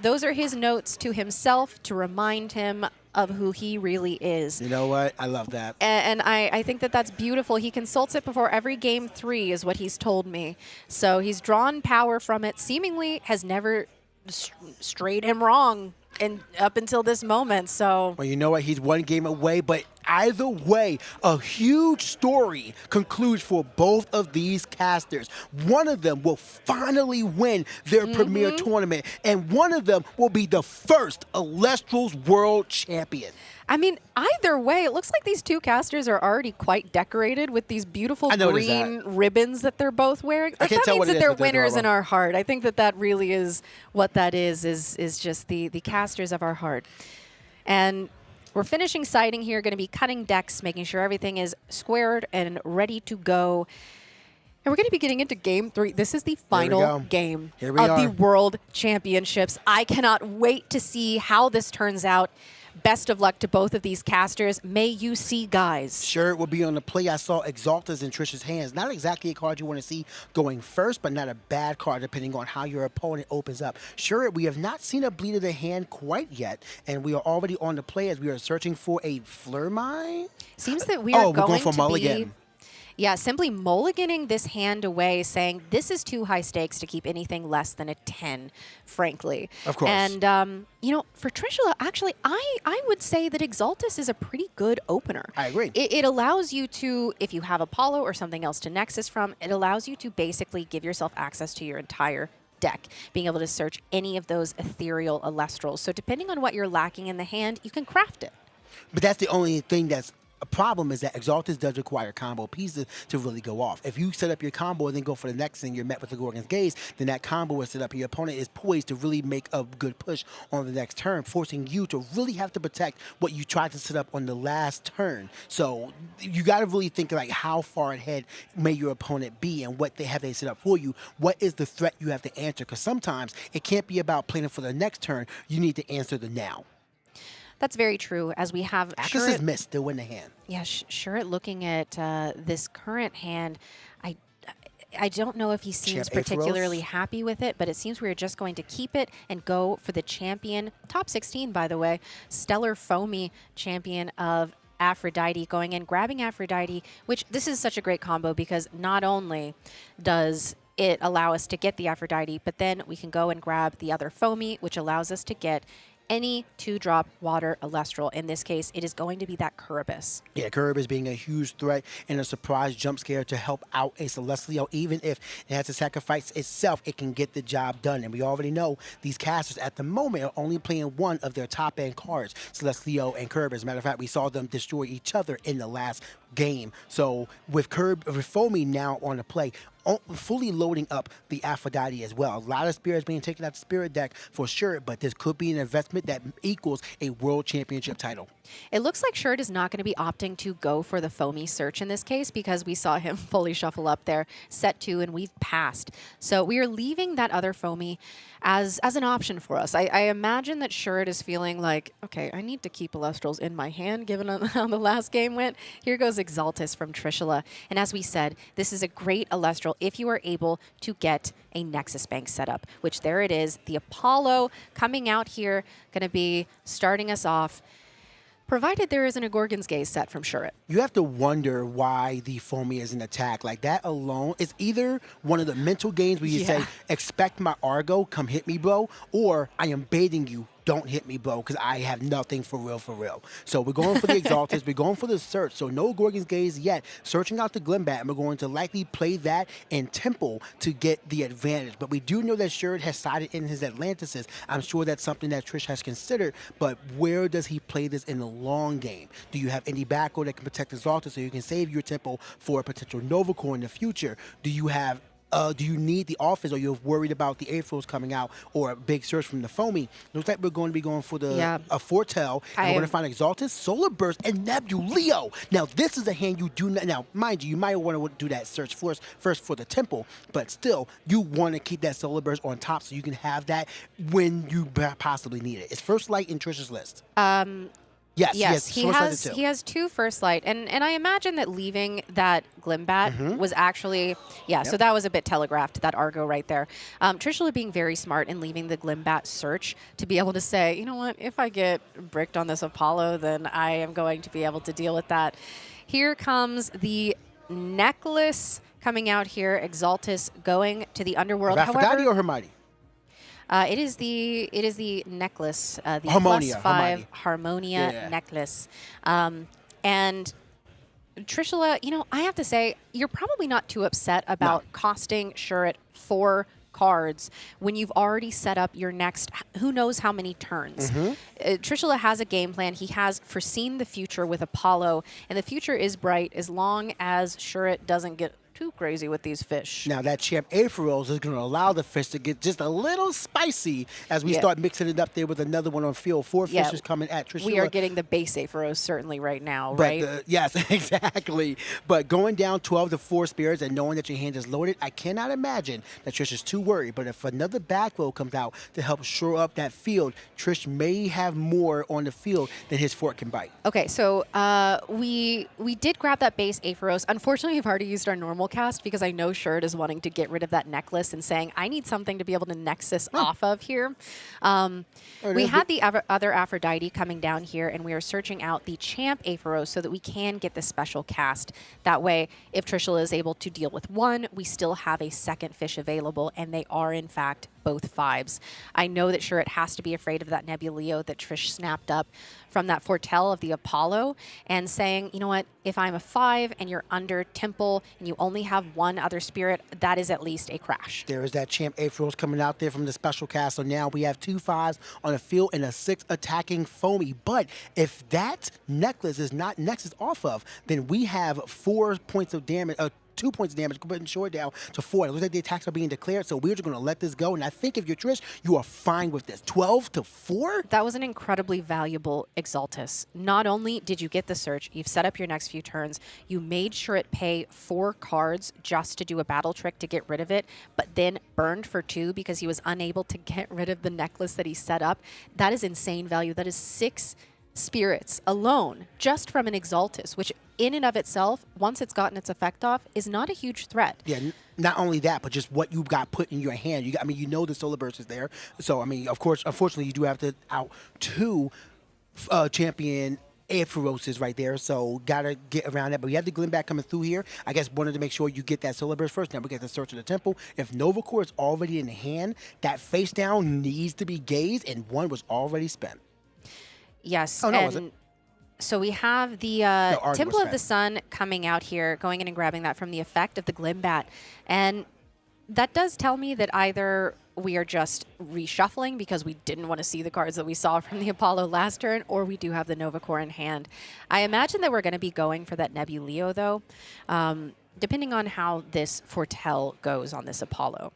Those are his notes to himself to remind him of who he really is. You know what? I love that. And I think that that's beautiful. He consults it before every Game 3 is what he's told me. So he's drawn power from it, seemingly has never strayed him wrong and up until this moment. So well, you know what? He's one game away, but either way, a huge story concludes for both of these casters. One of them will finally win their premier tournament, and one of them will be the first Elestrals World Champion. I mean, either way, it looks like these two casters are already quite decorated with these beautiful green ribbons that they're both wearing. Like, that means that they're winners in our heart. I think that that really is what that is just the casters of our heart. And we're finishing siding here, going to be cutting decks, making sure everything is squared and ready to go. And we're going to be getting into Game 3. This is the final game of the World Championships. I cannot wait to see how this turns out. Best of luck to both of these casters. May you see guys. Sure, it will be on the play. I saw Exaltas in Trish's hands. Not exactly a card you want to see going first, but not a bad card depending on how your opponent opens up. Sure, we have not seen a bleed of the hand quite yet, and we are already on the play as we are searching for a Fleur Mine. Seems that we are going for mulligan. Yeah, simply mulliganing this hand away, saying this is too high stakes to keep anything less than a 10, frankly. Of course. And, you know, for Trishula, actually, I would say that Exaltus is a pretty good opener. I agree. It allows you to, if you have Apollo or something else to Nexus from, it allows you to basically give yourself access to your entire deck, being able to search any of those ethereal Elestrals. So depending on what you're lacking in the hand, you can craft it. But that's the only thing that's a problem is that Exaltus does require combo pieces to really go off. If you set up your combo and then go for the next thing, you're met with the Gorgon's Gaze, then that combo is set up. Your opponent is poised to really make a good push on the next turn, forcing you to really have to protect what you tried to set up on the last turn. So you got to really think like how far ahead may your opponent be and what have they set up for you. What is the threat you have to answer? Because sometimes it can't be about planning for the next turn. You need to answer the now. That's very true, as we have Atlas's Mist still in the hand. Yeah, sure. Looking at this current hand, I don't know if he seems particularly happy with it, but it seems we're just going to keep it and go for the champion. Top 16, by the way. Stellar Foamy champion of Aphrodite, going in, grabbing Aphrodite, which this is such a great combo because not only does it allow us to get the Aphrodite, but then we can go and grab the other Foamy, which allows us to get any 2-drop water Elestral. In this case, it is going to be that Curubus. Yeah, Curb is being a huge threat and a surprise jump scare to help out a Celestial. Even if it has to sacrifice itself, it can get the job done. And we already know these casters at the moment are only playing one of their top-end cards, Celestial and Curb. As a matter of fact, we saw them destroy each other in the last game. So with Foamy now on the play, fully loading up the Aphrodite as well. A lot of spirits being taken out the spirit deck for sure, but this could be an investment that equals a World Championship title. It looks like Shirt is not going to be opting to go for the Foamy search in this case because we saw him fully shuffle up there, set 2, and we've passed. So we are leaving that other Foamy as an option for us. I imagine that Shirt is feeling like, okay, I need to keep Elestrals in my hand given how the last game went. Here goes Exaltus from Trishula. And as we said, this is a great Elestral if you are able to get a Nexus Bank setup, which there it is. The Apollo coming out here, going to be starting us off, provided there isn't a Gorgon's Gaze set from Shuret. You have to wonder why the Foamy is an attack. Like that alone is either one of the mental games where you say, expect my Argo, come hit me, bro, or I am baiting you, don't hit me, bro, because I have nothing for real, for real. So we're going for the Exaltus, we're going for the search. So no Gorgon's Gaze yet. Searching out the Glimbat, and we're going to likely play that in Temple to get the advantage. But we do know that Shuret has sided in his Atlantises. I'm sure that's something that Trish has considered, but where does he play this in the long game? Do you have any back row that can protect Exaltus so you can save your Temple for a potential Nova Core in the future? Do you have do you need the offense, or you're worried about the Aprils coming out or a big search from the Foamy? Looks like we're going to be going for the Fortel, and we're going to find Exaltus, Solar Burst, and Nebuleo. Now, this is a hand you do not. Now, mind you, you might want to do that search first for the Temple, but still, you want to keep that Solar Burst on top so you can have that when you possibly need it. It's First Light in Trish's list. Yes, he has 2 First Light, and I imagine that leaving that Glimbat was actually, so that was a bit telegraphed, that Argo right there. Trishula being very smart in leaving the Glimbat search to be able to say, you know what, if I get bricked on this Apollo, then I am going to be able to deal with that. Here comes the Necklace coming out here, Exaltus going to the Underworld. Aphrodite or Hermione? It is the necklace, the +5 Harmonia necklace, and Trishula. You know, I have to say, you're probably not too upset about costing Shuret 4 cards when you've already set up your next who knows how many turns. Trishula has a game plan. He has foreseen the future with Apollo, and the future is bright as long as Shuret doesn't get too crazy with these fish. Now that Champ Apheros is going to allow the fish to get just a little spicy as we start mixing it up there with another one on field. 4 fishes coming at Trishula. We are getting the base Apheros certainly right now, right? Yes, exactly. But going down 12 to 4 spirits and knowing that your hand is loaded, I cannot imagine that Trish is too worried. But if another back row comes out to help shore up that field, Trish may have more on the field than his fork can bite. Okay, so we did grab that base Apheros. Unfortunately, we've already used our normal cast because I know Shirt is wanting to get rid of that necklace and saying, I need something to be able to Nexus off of here. We had the other Aphrodite coming down here, and we are searching out the Champ Apheros so that we can get the special cast. That way, if Trishula is able to deal with 1, we still have a second fish available, and they are, in fact, both 5s. I know that Shuret has to be afraid of that Nebuleo that Trish snapped up from that Fortel of the Apollo and saying, you know what, if I'm a 5 and you're under Temple and you only have 1 other spirit, that is at least a crash. There is that Champ Apheros coming out there from the special cast. So now we have 2 5s on the field and a 6 attacking Foamy. But if that necklace is not Nexus off of, then we have 4 points of damage, 2 points of damage, putting Short down to 4. It looks like the attacks are being declared, so we're just going to let this go. And I think if you're Trish, you are fine with this. 12 to 4? That was an incredibly valuable Exaltus. Not only did you get the search, you've set up your next few turns, you made sure it pay 4 cards just to do a battle trick to get rid of it, but then burned for 2 because he was unable to get rid of the necklace that he set up. That is insane value. That is 6 spirits alone just from an Exaltus, which in and of itself, once it's gotten its effect off, is not a huge threat. Yeah, not only that, but just what you got put in your hand. You got, I mean, you know the Solar Burst is there. So, I mean, of course, unfortunately, you do have to out 2 champion Aetheroses right there, so gotta get around that. But we have the Glimbat coming through here. I guess wanted to make sure you get that Solar Burst first. Now we get the Search of the Temple. If Nova Core is already in hand, that face down needs to be gazed, and one was already spent. Yes. Oh, no, and was it? so we have the Argon Temple was of the Sun coming out here, going in and grabbing that from the effect of the Glimbat. And that does tell me that either we are just reshuffling because we didn't want to see the cards that we saw from the Apollo last turn, or we do have the Nova Core in hand. I imagine that we're going to be going for that Nebuleo, though, depending on how this Foretell goes on this Apollo.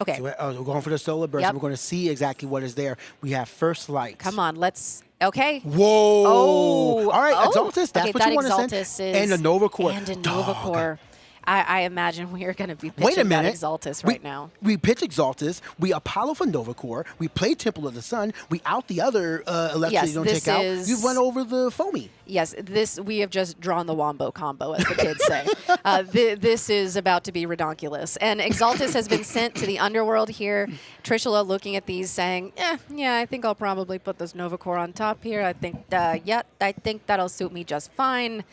Okay. So we're going for the Solar Burst, Yep. and we're going to see exactly what is there. We have First Light. Come on, let's... Okay. Whoa! Oh. All right, Oh. Exaltus, that's Okay, what that you want to Exaltus send. is... And a Nova Core. And a Nova Dog. Core. I imagine we are going to be pitching Wait a that minute. Exaltus We- right now. We pitch Exaltus, we Apollo for Nova Core, we play Temple of the Sun, we out the other Electro Yes, you don't this take out. is- You run over the Foamy. Yes, we have just drawn the Wombo combo, as the kids say. This is about to be redonkulous. And Exaltus has been sent to the underworld here. Trishula looking at these saying, yeah, I think I'll probably put this Nova Core on top here. I think, I think that'll suit me just fine.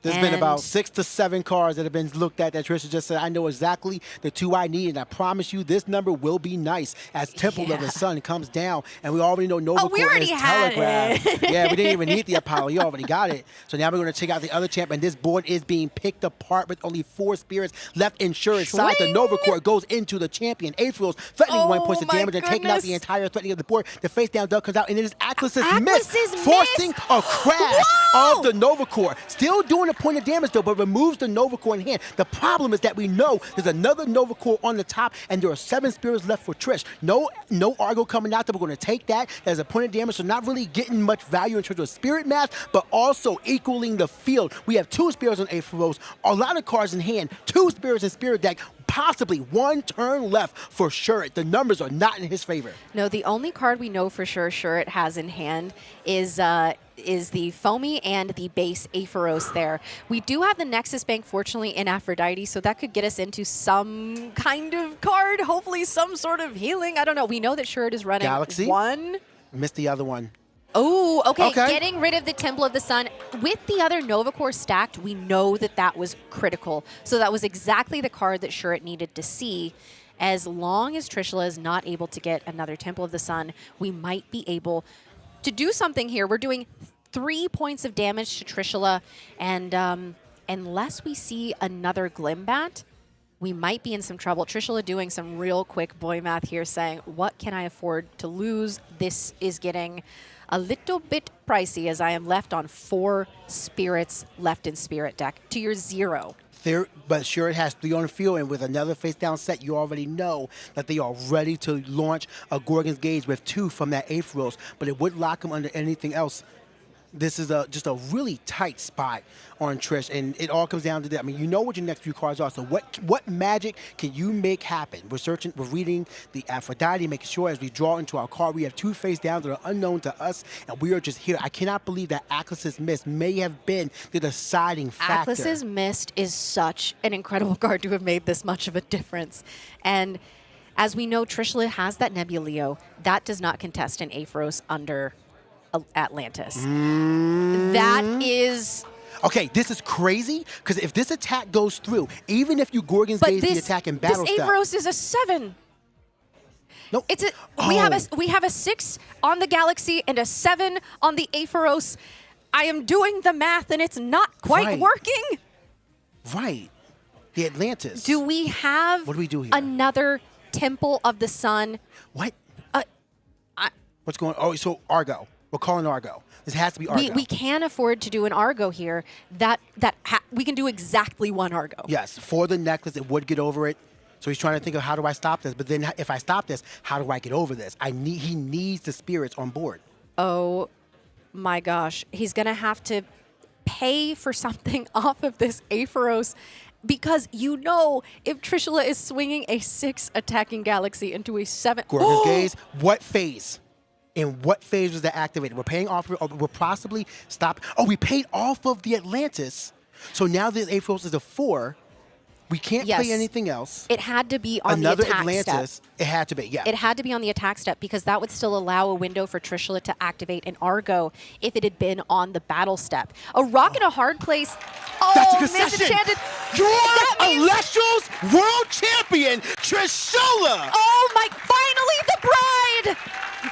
There's been about And- 6 to 7 cards that have been looked at that Trisha just said, I know exactly the 2 I need, and I promise you this number will be nice as Temple of the Yeah. Sun comes down, and we already know Nova Oh, we Core already is had telegraphed. it. Yeah, we didn't even need the Apollo. You already got it. So now we're going to check out the other champ, and this board is being picked apart with only 4 spirits left insured side. The Swing. Nova Core goes into the champion. Aetherals threatening 1 point of my damage and taking out the goodness. entire threatening of the board. The face down duck comes out, and it is Atlas's miss, Atlas's forcing miss. a crash Whoa. of the Nova Core. Still doing a point of damage, though, but removes the Nova Core in hand. The problem is that we know there's another Nova Core on the top, and there are 7 spirits left for Trish. No Argo coming out there. We're going to take that as a point of damage, so not really getting much value in terms of spirit mass, but also equaling the field. We have 2 spirits on Aetherals, a lot of cards in hand, 2 spirits in spirit deck, possibly 1 turn left for Shuret. The numbers are not in his favor. No, the only card we know for sure Shuret has in hand is the Foamy and the base Aetherose there. We do have the Nexus Bank, fortunately, in Aphrodite, so that could get us into some kind of card, hopefully some sort of healing. I don't know. We know that Shuret is running Galaxy? 1. Missed the other one. Oh, okay. Okay. Getting rid of the Temple of the Sun. With the other Nova Core stacked, we know that that was critical. So that was exactly the card that Shuret needed to see. As long as Trishula is not able to get another Temple of the Sun, we might be able to do something here. We're doing 3 points of damage to Trishula, and unless we see another Glimbat, we might be in some trouble. Trishula doing some real quick boy math here, saying, what can I afford to lose? This is getting a little bit pricey as I am left on 4 spirits left in spirit deck to your 0. But Shuret has 3 on the field, and with another face-down set, you already know that they are ready to launch a Gorgon's Gauge with 2 from that Aetherose, but it would lock him under anything else. This is just a really tight spot on Trish, and it all comes down to that. I mean, you know what your next few cards are, so what magic can you make happen? We're reading the Aphrodite, making sure as we draw into our card, we have 2 face downs that are unknown to us, and we are just here. I cannot believe that Atlas's Mist may have been the deciding factor. Atlas's Mist is such an incredible card to have made this much of a difference. And as we know, Trishula has that Nebuleo. That does not contest an Aetherose under Atlantis. That is... Okay, this is crazy, because if this attack goes through, even if you Gorgon's Gaze the attack in battle this Aetherose is a 7. No. It's a, we have a 6 on the Galaxy and a 7 on the Aetherose. I am doing the math and it's not quite Right. working. Right. The Atlantis. Do we have What do we do here? another Temple of the Sun? What? What's going on? Oh, so Argo. We're calling Argo. This has to be Argo. We can afford to do an Argo here. We can do exactly 1 Argo. Yes, for the necklace, it would get over it. So he's trying to think of how do I stop this? But then if I stop this, how do I get over this? He needs the spirits on board. Oh my gosh. He's going to have to pay for something off of this Aetherose, because you know if Trishula is swinging a 6 attacking Galaxy into a 7... Gorgon's Gaze, what phase? In what phase was that activated? We're paying off, or we're possibly stop. Oh, we paid off of the Atlantis. So now this Aetherose is a 4. We can't Yes. play anything else. It had to be on Another the attack Atlantis. step. It had to be, yeah. It had to be on the attack step because that would still allow a window for Trishula to activate an Argo if it had been on the battle step. A rock in a hard place. Oh, That's a concession. misenchanted. Your That means- Elestrals World Champion, Trishula! Oh my, finally the bride!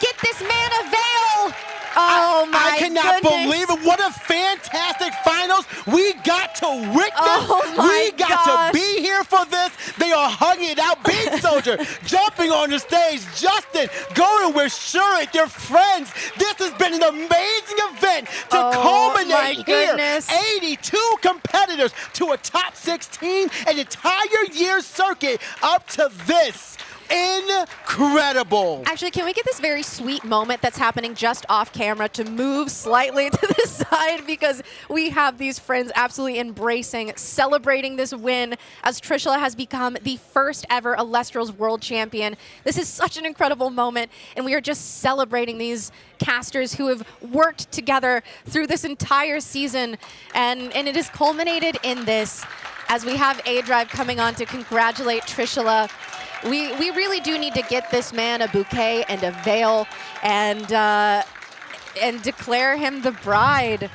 Get this man a veil! Oh my I cannot goodness. believe it. What a fantastic finals. We got to witness. Oh my we got gosh. to be here for this. They are hugging it out. Big Soldier jumping on the stage. Justin going with Shurit, their friends. This has been an amazing event to Oh, culminate my here. goodness. 82 competitors to a top 16, an entire year circuit up to this. Incredible. Actually, can we get this very sweet moment that's happening just off camera to move slightly to the side because we have these friends absolutely embracing, celebrating this win as Trishula has become the first ever Elestrals World Champion. This is such an incredible moment, and we are just celebrating these casters who have worked together through this entire season, and it has culminated in this as we have A-Drive coming on to congratulate Trishula. We really do need to get this man a bouquet and a veil and declare him the bride.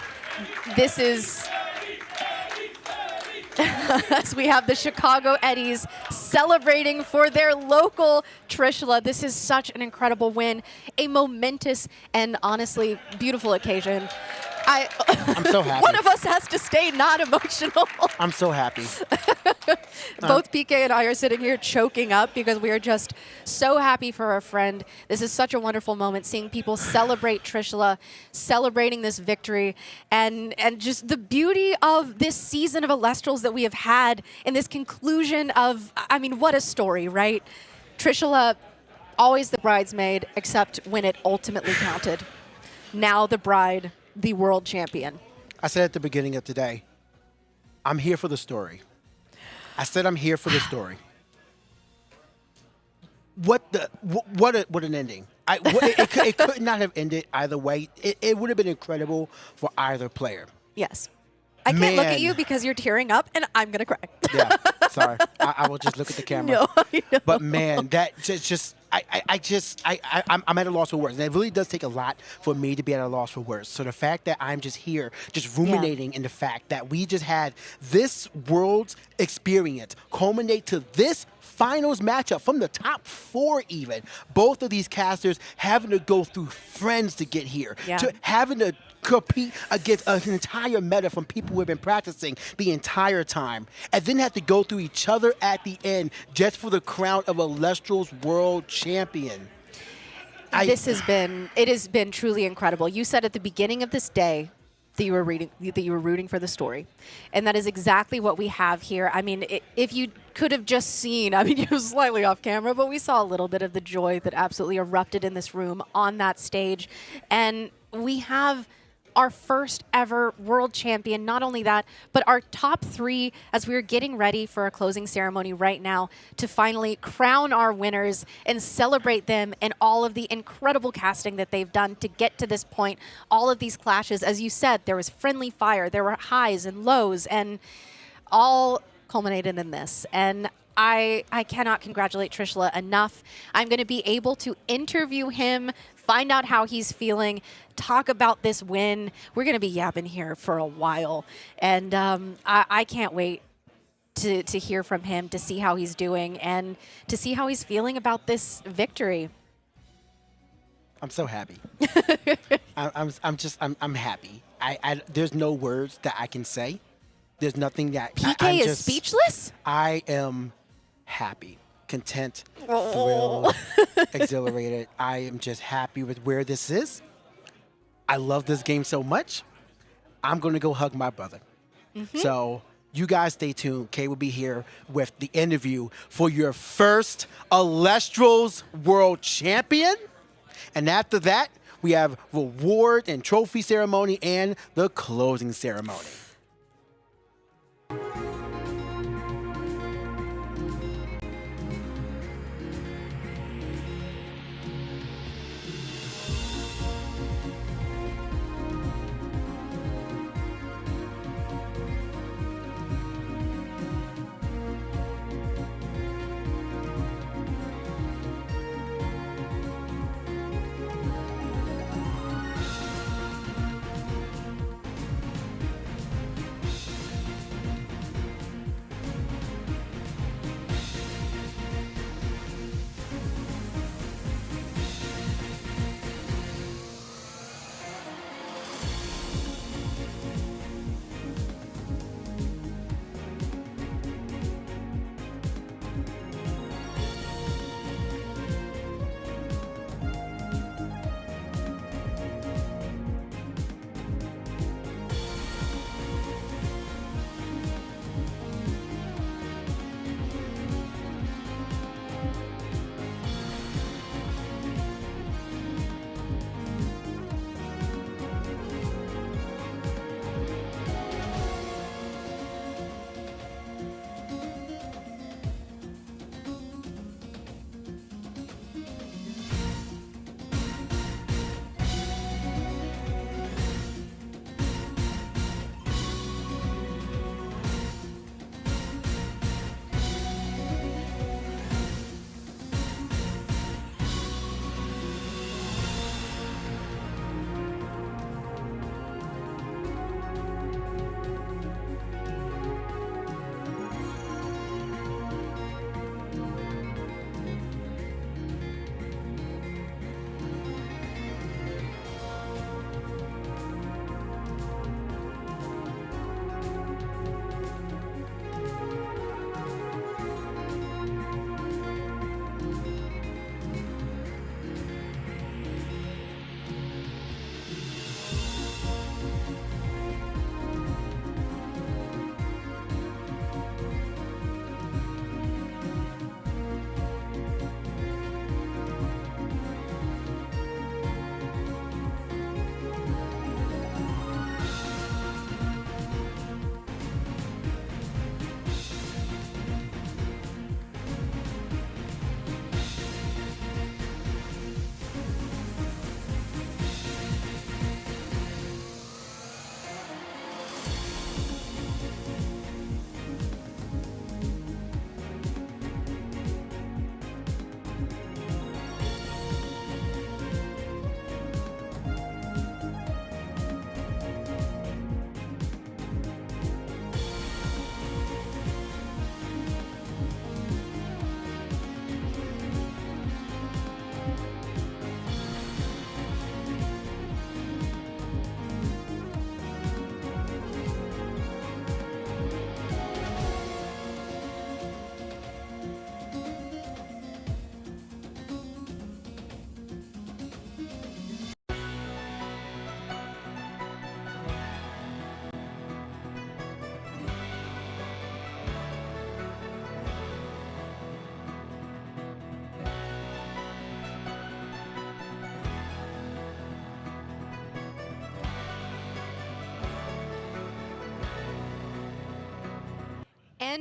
This is as we have the Chicago Eddies celebrating for their local Trishula. This is such an incredible win, a momentous and honestly beautiful occasion. I'm so happy. One of us has to stay not emotional. I'm so happy. Both PK and I are sitting here choking up because we are just so happy for our friend. This is such a wonderful moment, seeing people celebrate Trishula, celebrating this victory, and just the beauty of this season of Elestrals that we have had in this conclusion of, I mean, what a story, right? Trishula, always the bridesmaid, except when it ultimately counted. Now the bride, the world champion. I said at the beginning of today, I'm here for the story. I said I'm here for the story. What an ending. It could not have ended either way. It would have been incredible for either player. Yes. I can't look at Man. you because you're tearing up, and I'm going to cry. Yeah, sorry. I will just look at the camera. No, I know. But man, that I'm at a loss for words. And it really does take a lot for me to be at a loss for words. So the fact that I'm just here, just ruminating in the fact that we just had this world's experience culminate to this finals matchup from the top 4 even. Both of these casters having to go through friends to get here, to having to compete against an entire meta from people who have been practicing the entire time, and then have to go through each other at the end just for the crown of Elestrals World Champion. It has been truly incredible. You said at the beginning of this day that you were rooting for the story, and that is exactly what we have here. I mean, if you could have just seen, I mean, you were slightly off camera, but we saw a little bit of the joy that absolutely erupted in this room on that stage, and we have our first ever world champion. Not only that, but our top 3 as we are getting ready for a closing ceremony right now to finally crown our winners and celebrate them and all of the incredible casting that they've done to get to this point. All of these clashes, as you said, there was friendly fire, there were highs and lows, and all culminated in this. And I cannot congratulate Trishula enough. I'm going to be able to interview him, find out how he's feeling, talk about this win. We're going to be yapping here for a while. And I can't wait to hear from him, to see how he's doing, and to see how he's feeling about this victory. I'm so happy. I'm happy. There's no words that I can say. There's nothing that PK is speechless? I am happy, content, thrilled, exhilarated. I am just happy with where this is. I love this game so much. I'm going to go hug my brother. So you guys stay tuned. Kay will be here with the interview for your first Elestrals World Champion. And after that, we have reward and trophy ceremony and the closing ceremony.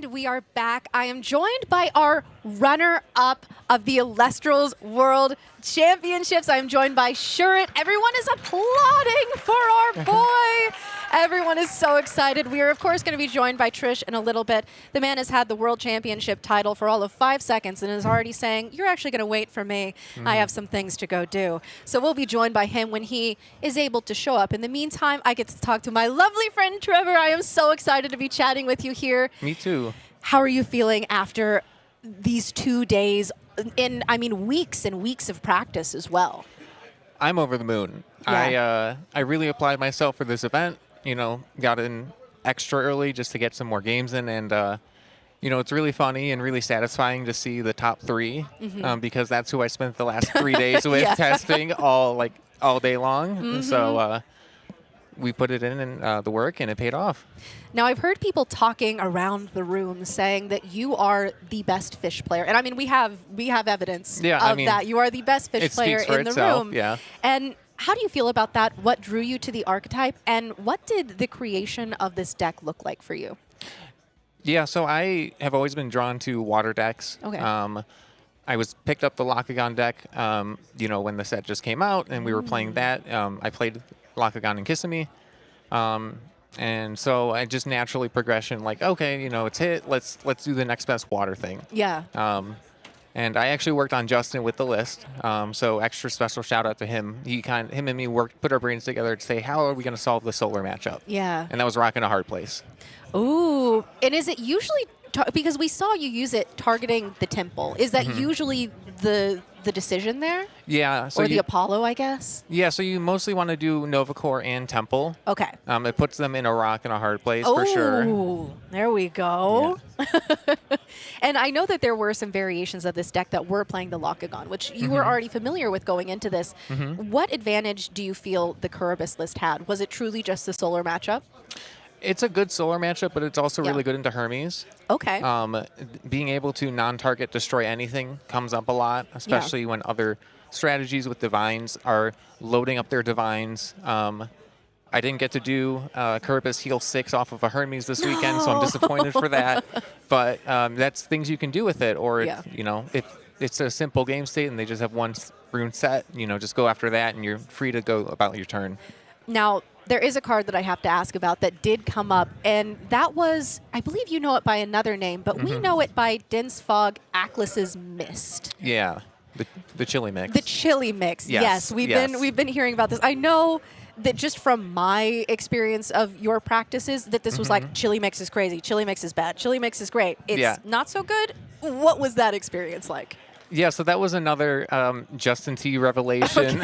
And we are back. I am joined by our runner-up of the Elestrals World Championships. I am joined by Shurit. Everyone is applauding for our boy. Everyone is so excited. We are, of course, going to be joined by Trish in a little bit. The man has had the World Championship title for all of 5 seconds and is already saying, you're actually going to wait for me. I have some things to go do. So we'll be joined by him when he is able to show up. In the meantime, I get to talk to my lovely friend Trevor. I am so excited to be chatting with you here. Me too. How are you feeling after these 2 days in, I mean, weeks and weeks of practice as well? I'm over the moon. Yeah. I really applied myself for this event. You know, got in extra early just to get some more games in, and you know, it's really funny and really satisfying to see the top 3 because that's who I spent the last 3 days with testing all day long. So we put it in the work, and it paid off. Now, I've heard people talking around the room saying that you are the best fish player. And I mean, we have evidence of that. You are the best fish player in the room. Yeah. And how do you feel about that? What drew you to the archetype? And what did the creation of this deck look like for you? Yeah, so I have always been drawn to water decks. Okay. I picked up the Lakagon deck, you know, when the set just came out, and we were playing that. I played Lakagon and Kissimmee. And so I just naturally progression, like, okay, you know, it's hit. Let's do the next best water thing. Yeah. And I actually worked on Justin with the list. So extra special shout out to him. Him and me put our brains together to say, how are we going to solve the solar matchup? Yeah. And that was rocking a hard place. Ooh. And is it usually, because we saw you use it targeting the temple, is that usually the decision there? Yeah. So or the Apollo, I guess? Yeah, so you mostly want to do Nova Core and Temple. Okay. It puts them in a rock and a hard place for sure. Oh, there we go. Yeah. And I know that there were some variations of this deck that were playing the Lakagon, which you were already familiar with going into this. What advantage do you feel the Kuribus list had? Was it truly just the solar matchup? It's a good solar matchup, but it's also really good into Hermes. Okay. Being able to non-target destroy anything comes up a lot, especially when other strategies with divines are loading up their divines. I didn't get to do Kuribus heal 6 off of a Hermes this weekend, so I'm disappointed for that. But that's things you can do with it, or you know, if it's a simple game state and they just have one rune set, you know, just go after that, and you're free to go about your turn. Now, there is a card that I have to ask about that did come up, and that was, I believe you know it by another name, but we know it by Dense Fog Atlas's Mist. Yeah, the chili mix. The chili mix, yes. We've been hearing about this. I know that just from my experience of your practices, that this was like, chili mix is crazy, chili mix is bad, chili mix is great. It's not so good. What was that experience like? Yeah, so that was another Justin T revelation.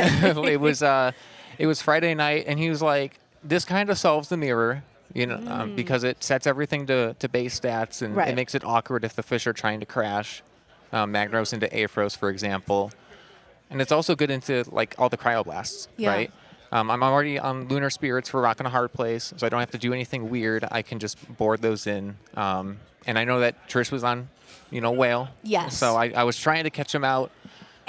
It was Friday night, and he was like, this kind of solves the mirror, you know, because it sets everything to base stats, and it makes it awkward if the fish are trying to crash Magnos into Aphros, for example. And it's also good into, like, all the cryoblasts, right? I'm already on Lunar Spirits for Rockin' a Hard Place, so I don't have to do anything weird. I can just board those in. And I know that Trish was on, you know, Whale. Yes. So I was trying to catch him out.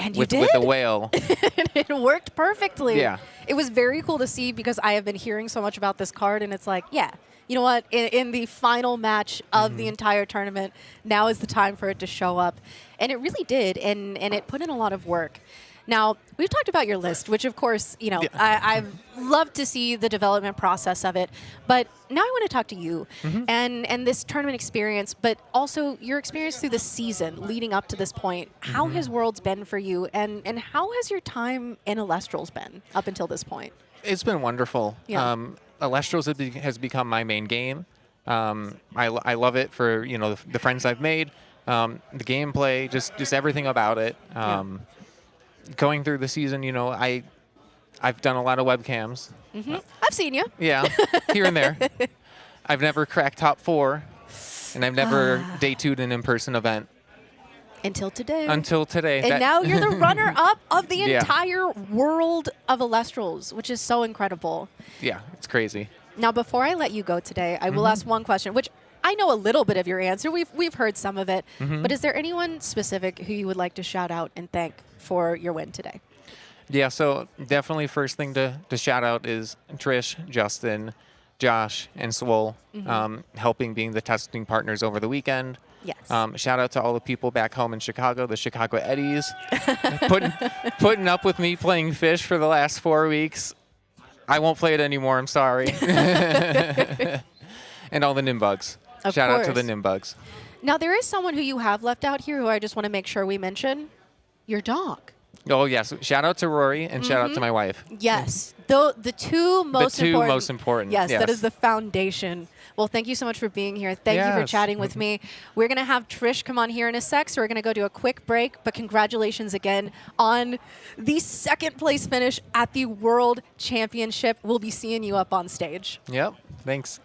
And with the whale. It worked perfectly. Yeah. It was very cool to see because I have been hearing so much about this card, and it's like, yeah, you know what? In the final match of the entire tournament, now is the time for it to show up. And it really did, and it put in a lot of work. Now, we've talked about your list, which, of course, you know, I've loved to see the development process of it. But now I want to talk to you and this tournament experience, but also your experience through the season leading up to this point. How has Worlds been for you, and how has your time in Elestrals been up until this point? It's been wonderful. Yeah. Elestrals has become my main game. I love it for, you know, the friends I've made, the gameplay, just everything about it. Going through the season, you know, I've done a lot of webcams. I've seen you. Yeah, here and there. I've never cracked top 4, and I've never day 2'd an in-person event. Until today. Until today. And now you're the runner-up of the entire world of Elestrals, which is so incredible. Yeah, it's crazy. Now, before I let you go today, I will ask one question, which I know a little bit of your answer. We've heard some of it. But is there anyone specific who you would like to shout out and thank for your win today? Yeah, so definitely first thing to shout out is Trish, Justin, Josh, and Swole, helping being the testing partners over the weekend. Yes. Shout out to all the people back home in Chicago, the Chicago Eddies, putting up with me playing Fish for the last 4 weeks. I won't play it anymore, I'm sorry. And all the Nimbugs. Shout out to the Nimbugs. Now, there is someone who you have left out here who I just want to make sure we mention. Your dog. Oh, yes. Shout out to Rory and shout out to my wife. Yes. The two most important. Yes, that is the foundation. Well, thank you so much for being here. Thank you for chatting with me. We're going to have Trish come on here in a sec, so we're going to go do a quick break. But congratulations again on the second place finish at the World Championship. We'll be seeing you up on stage. Yep. Thanks.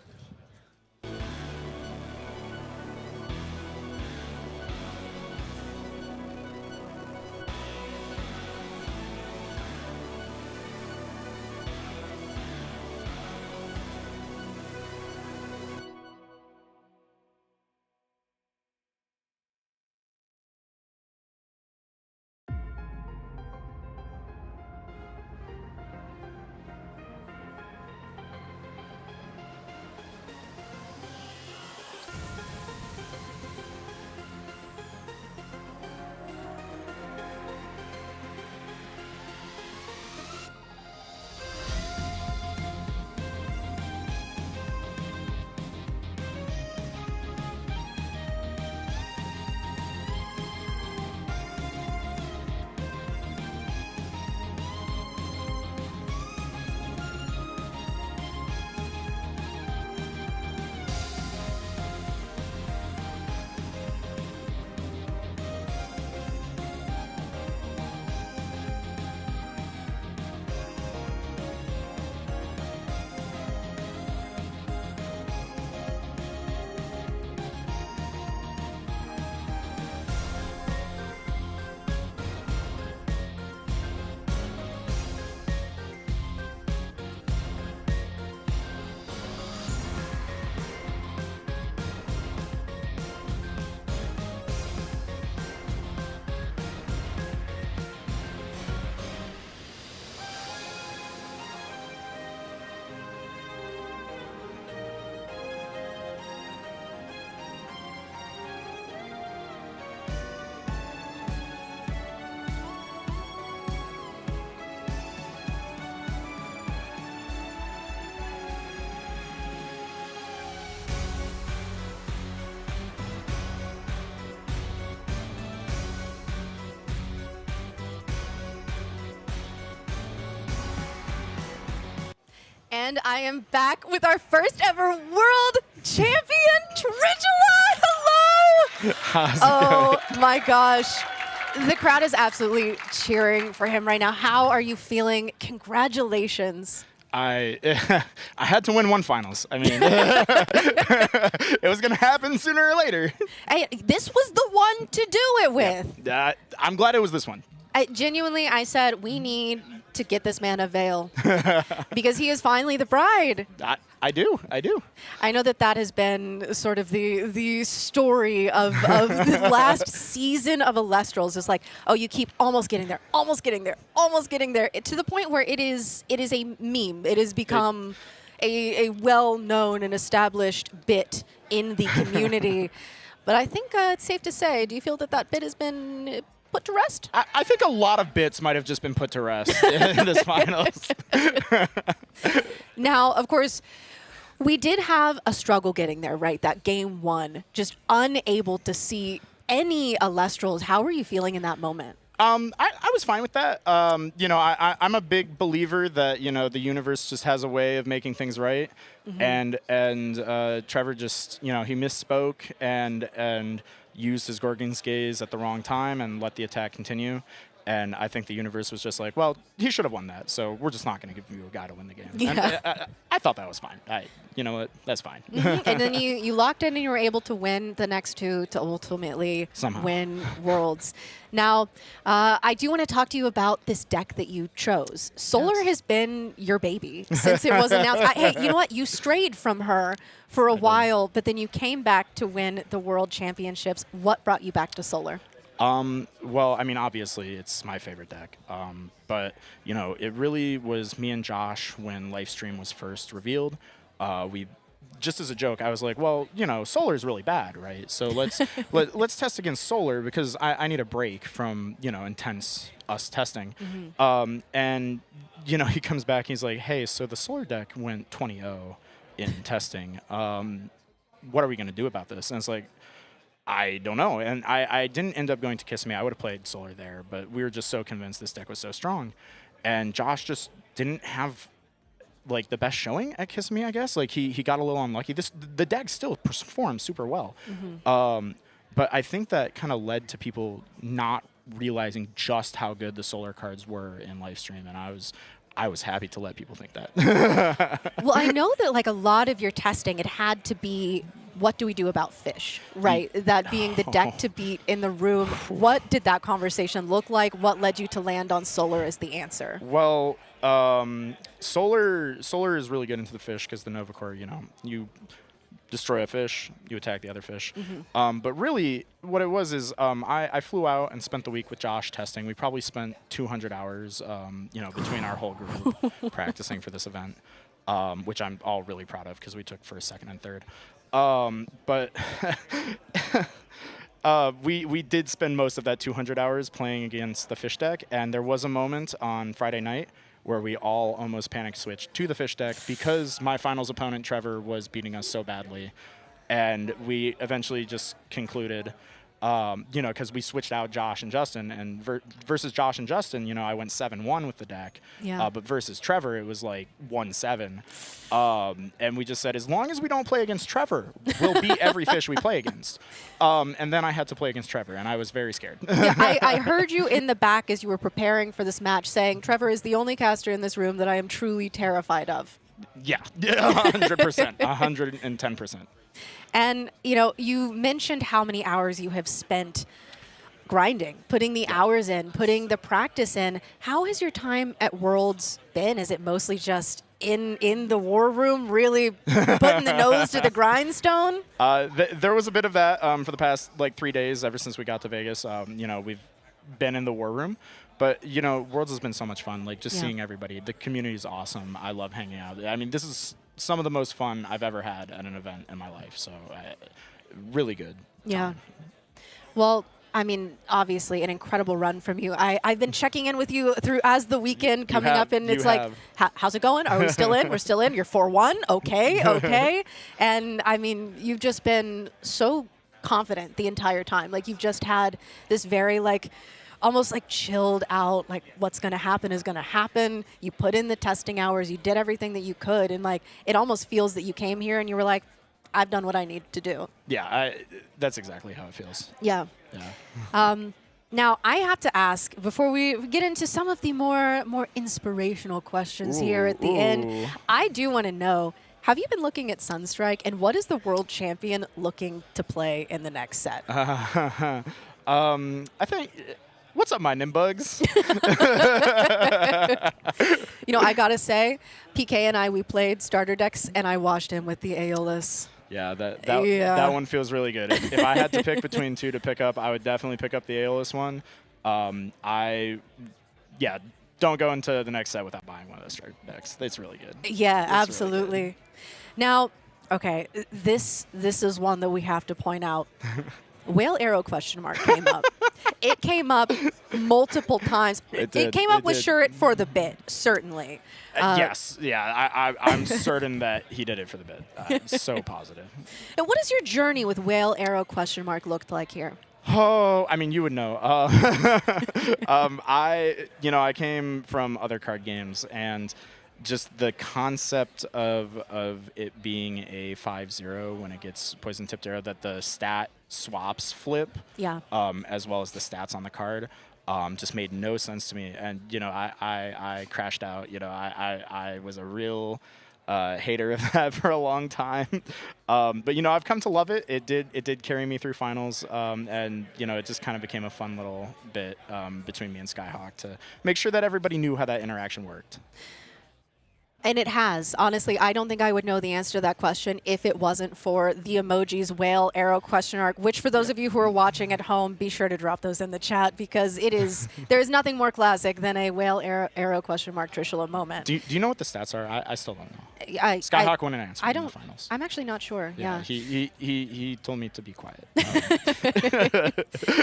And I am back with our first ever world champion, Tridula. Hello! Oh my gosh. The crowd is absolutely cheering for him right now. How are you feeling? Congratulations. I had to win one finals. I mean, it was going to happen sooner or later. Hey, this was the one to do it with. I'm glad it was this one. Genuinely, I said, we need to get this man a veil because he is finally the bride. I do. I know that has been sort of the story of the last season of Elestrals. It's like, oh, you keep almost getting there, almost getting there, almost getting there, to the point where it is a meme. It has become a well-known and established bit in the community. But I think it's safe to say, do you feel that bit has been put to rest? I think a lot of bits might have just been put to rest in this finals. Now, of course, we did have a struggle getting there, right? That game one, just unable to see any Elestrals. How were you feeling in that moment? I was fine with that. I'm a big believer that, the universe just has a way of making things right. Mm-hmm. And Trevor just, he misspoke and used his Gorgon's Gaze at the wrong time and let the attack continue. And I think the universe was just like, well, he should have won that, so we're just not going to give you a guy to win the game. Yeah. I thought that was fine. You know what? That's fine. Mm-hmm. And then you locked in and you were able to win the next two to ultimately win Worlds. Now, I do want to talk to you about this deck that you chose. Solar has been your baby since it was announced. Hey, you know what? You strayed from her for a while, but then you came back to win the World Championships. What brought you back to Solar? Well, I mean, obviously, it's my favorite deck. But, it really was me and Josh when Lifestream was first revealed. we just as a joke, I was like, well, you know, solar is really bad, right? So let's let's test against solar because I need a break from, you know, intense us testing. And you know, he comes back, he's like, hey, so the solar deck went 20-0 in testing. What are we going to do about this? And it's like, I don't know. And I didn't end up going to Kiss Me. I would have played solar there, but we were just so convinced this deck was so strong. And Josh just didn't have like the best showing at Kiss Me, I guess. Like he got a little unlucky. The deck still performed super well. But I think that kind of led to people not realizing just how good the solar cards were in Lifestream, and I was happy to let people think that. Well, I know that like a lot of your testing, it had to be, what do we do about fish, right? That being the deck to beat in the room. What did that conversation look like? What led you to land on solar as the answer? Well, solar is really good into the fish because the Nova Core, you know, you destroy a fish, you attack the other fish. But really, what it was is I flew out and spent the week with Josh testing. We probably spent 200 hours, you know, between our whole group practicing for this event, which I'm all really proud of because we took first, second, and third. But we did spend most of that 200 hours playing against the fish deck, and there was a moment on Friday night where we all almost panic switched to the fish deck because my finals opponent, Trevor, was beating us so badly. And we eventually just concluded, you know, because we switched out Josh and Justin, and versus Josh and Justin, you know, I went 7-1 with the deck. Yeah. But versus Trevor, it was like 1-7. And we just said, as long as we don't play against Trevor, we'll beat every fish we play against. And then I had to play against Trevor, and I was very scared. Yeah, I heard you in the back as you were preparing for this match saying, Trevor is the only caster in this room that I am truly terrified of. Yeah, 100%, 110%. And, you know, you mentioned how many hours you have spent grinding, putting the hours in, putting the practice in. How has your time at Worlds been? Is it mostly just in the war room, really putting the nose to the grindstone? There was a bit of that for the past, like, 3 days ever since we got to Vegas. You know, we've been in the war room. But, you know, Worlds has been so much fun, like, just seeing everybody. The community is awesome. I love hanging out. I mean, this is some of the most fun I've ever had at an event in my life. So, really good. Yeah. Well, I mean, obviously, an incredible run from you. I've been checking in with you through as the weekend coming up, and it's like, how's it going? Are we still in? We're still in. You're 4-1. Okay, okay. And, I mean, you've just been so confident the entire time. Like, you've just had this very, like, almost like chilled out, like what's going to happen is going to happen. You put in the testing hours, you did everything that you could, and like it almost feels that you came here and you were like, I've done what I need to do. Yeah, that's exactly how it feels. Yeah. Yeah. Now, I have to ask, before we get into some of the more inspirational questions here at the end, I do want to know, have you been looking at Sunstrike, and what is the world champion looking to play in the next set? I think... What's up, my Nimbugs? You know, I gotta say, PK and I, we played starter decks, and I watched him with the Aeolus. Yeah, that one feels really good. If I had to pick between two to pick up, I would definitely pick up the Aeolus one. Don't go into the next set without buying one of those starter decks. It's really good. Yeah, it's absolutely. Really now, okay, this is one that we have to point out. Whale arrow question mark came up. It came up multiple times. It came up with Shirt for the bit, certainly. Yes, yeah, I'm certain that he did it for the bit. I'm so positive. And what does your journey with whale arrow question mark looked like here? Oh, I mean, you would know. I came from other card games, and just the concept of it being a 5/0 when it gets poison tipped arrow, that the stat swaps flip, as well as the stats on the card, just made no sense to me. And you know, I crashed out. You know, I was a real hater of that for a long time. But you know, I've come to love it. It did carry me through finals, and you know, it just kind of became a fun little bit between me and Skyhawk to make sure that everybody knew how that interaction worked. And it has. Honestly, I don't think I would know the answer to that question if it wasn't for the emojis whale arrow question mark, which for those of you who are watching at home, be sure to drop those in the chat because it is, there is nothing more classic than a whale arrow question mark Trishula moment. Do you know what the stats are? I still don't know. Skyhawk wouldn't answer I in don't. the finals. I'm actually not sure. Yeah. He told me to be quiet.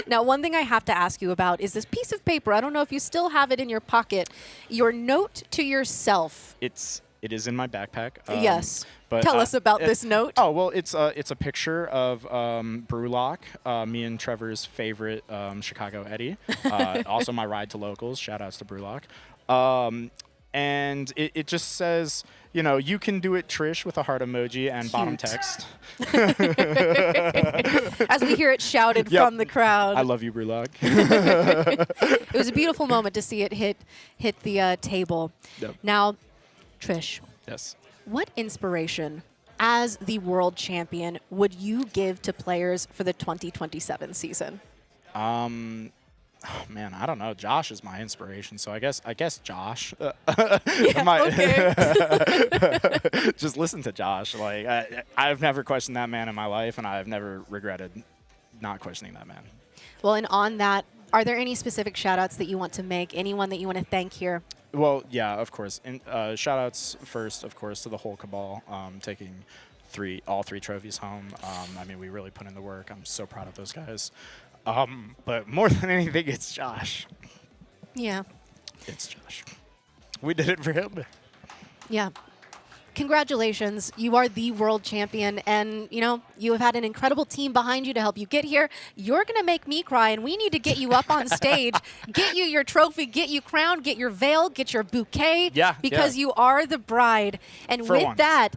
Now, one thing I have to ask you about is this piece of paper. I don't know if you still have it in your pocket. Your note to yourself. It is in my backpack. Yes. But, Tell us about this note. Oh, well, it's a picture of Brewlock, me and Trevor's favorite Chicago Eddie. Also my ride to locals. Shout outs to Brewlock. And it just says, you know, you can do it, Trish, with a heart emoji and bottom text. As we hear it shouted from the crowd. I love you, Brewlock. It was a beautiful moment to see it hit the table. Yep. Now, Trish, Yes. what inspiration as the world champion would you give to players for the 2027 season? Oh, man, I don't know. Josh is my inspiration, so I guess Josh. Okay. Just listen to Josh. Like I've never questioned that man in my life, and I've never regretted not questioning that man. Well, and on that, are there any specific shout-outs that you want to make? Anyone that you want to thank here? Well, yeah, of course. And shout-outs first, of course, to the whole cabal, taking all three trophies home. I mean, we really put in the work. I'm so proud of those guys. But more than anything, it's Josh. Yeah. It's Josh. We did it for him. Yeah. Congratulations. You are the world champion, and you know, you have had an incredible team behind you to help you get here. You're going to make me cry, and we need to get you up on stage, get you your trophy, get you crowned, get your veil, get your bouquet, because you are the bride. And For with once. that,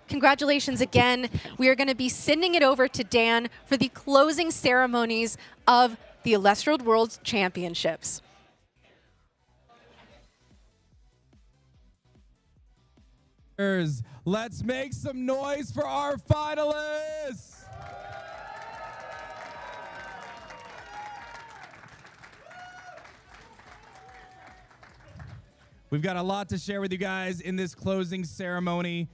congratulations again. We are going to be sending it over to Dan for the closing ceremonies of the Elestrals World Championships. Let's make some noise for our finalists. We've got a lot to share with you guys in this closing ceremony,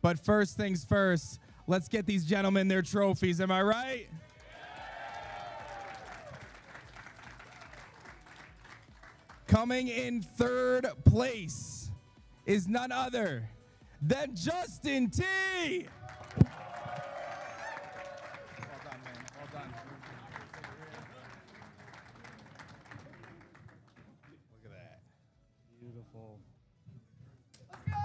but first things first, let's get these gentlemen their trophies. Am I right? Coming in third place is none other than Justin T. Well done, man. Well done. Look at that. Beautiful. Let's go!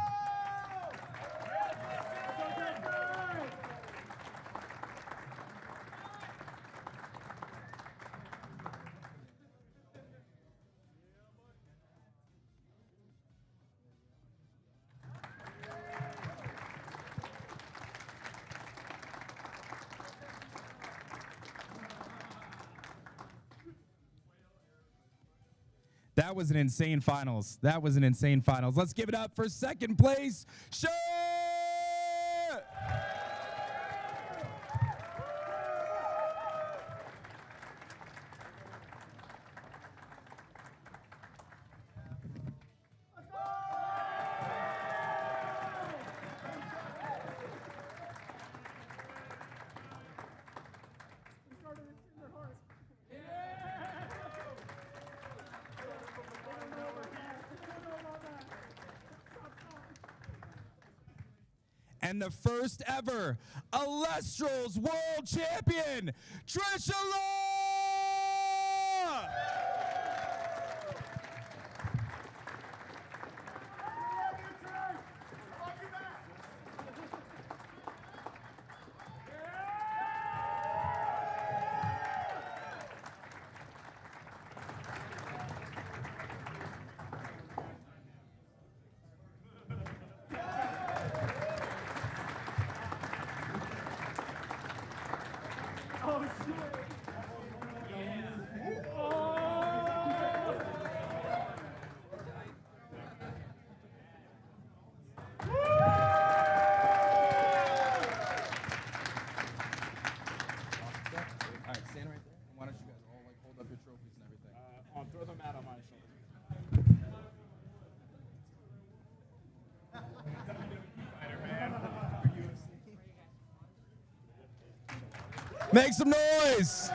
That was an insane finals. That was an insane finals. Let's give it up for second place, Shirt! And the first ever Elestrals World Champion, Trisha Law! Throw them out on my shoulder. Make some noise.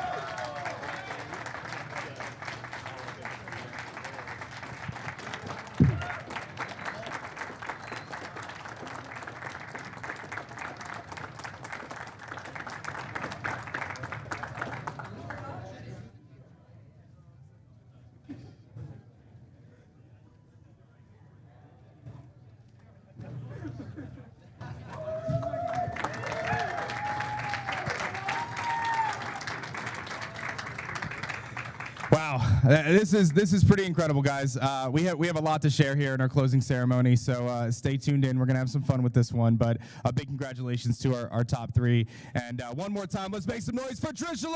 Wow, this is pretty incredible, guys. We have a lot to share here in our closing ceremony, so stay tuned in. We're gonna have some fun with this one, but a big congratulations to our top three. And one more time, let's make some noise for Trishula!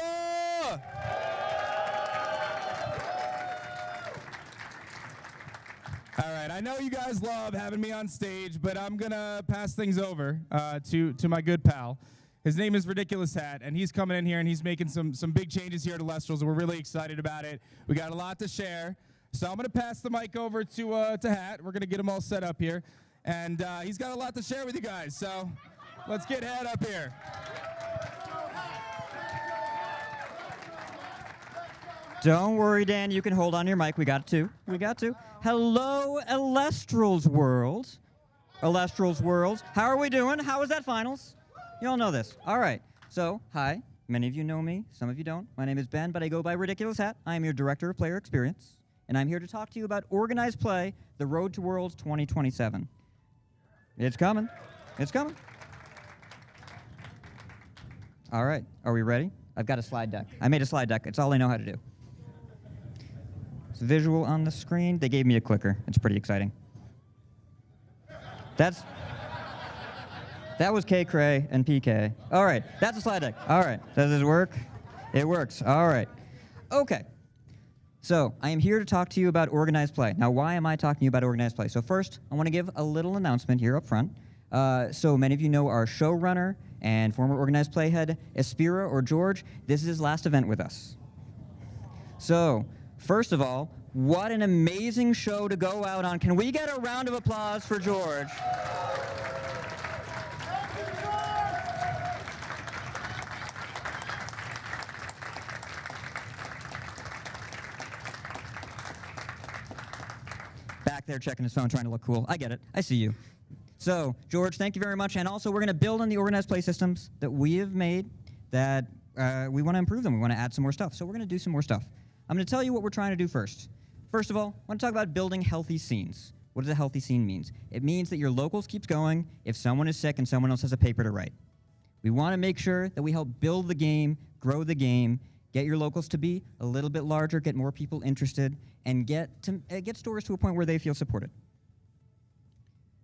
All right, I know you guys love having me on stage, but I'm gonna pass things over to my good pal. His name is Ridiculous Hat, and he's coming in here and he's making some big changes here at Elestrals, and we're really excited about it. We got a lot to share, so I'm gonna pass the mic over to Hat. We're gonna get him all set up here, and he's got a lot to share with you guys. So let's get Hat up here. Don't worry, Dan. You can hold on to your mic. We got to. We got to. Hello, Elestrals World. Elestrals World. How are we doing? How was that finals? You all know this. All right. So, hi. Many of you know me. Some of you don't. My name is Ben, but I go by Ridiculous Hat. I am your Director of Player Experience, and I'm here to talk to you about organized play, the Road to Worlds 2027. It's coming. It's coming. All right. Are we ready? I've got a slide deck. I made a slide deck. It's all I know how to do. It's visual on the screen. They gave me a clicker. It's pretty exciting. That was K. Cray and PK. All right, that's a slide deck. All right, does this work? It works. All right. Okay. So I am here to talk to you about organized play. Now, why am I talking to you about organized play? So first, I want to give a little announcement here up front. So many of you know our showrunner and former organized play head, Espira or George. This is his last event with us. So first of all, what an amazing show to go out on. Can we get a round of applause for George? Back there checking his phone, trying to look cool. I get it. I see you. So, George, thank you very much. And also, we're going to build on the organized play systems that we have made that we want to improve them. We want to add some more stuff. So we're going to do some more stuff. I'm going to tell you what we're trying to do first. First of all, I want to talk about building healthy scenes. What does a healthy scene mean? It means that your locals keeps going if someone is sick and someone else has a paper to write. We want to make sure that we help build the game, grow the game, get your locals to be a little bit larger, get more people interested, and get stores to a point where they feel supported.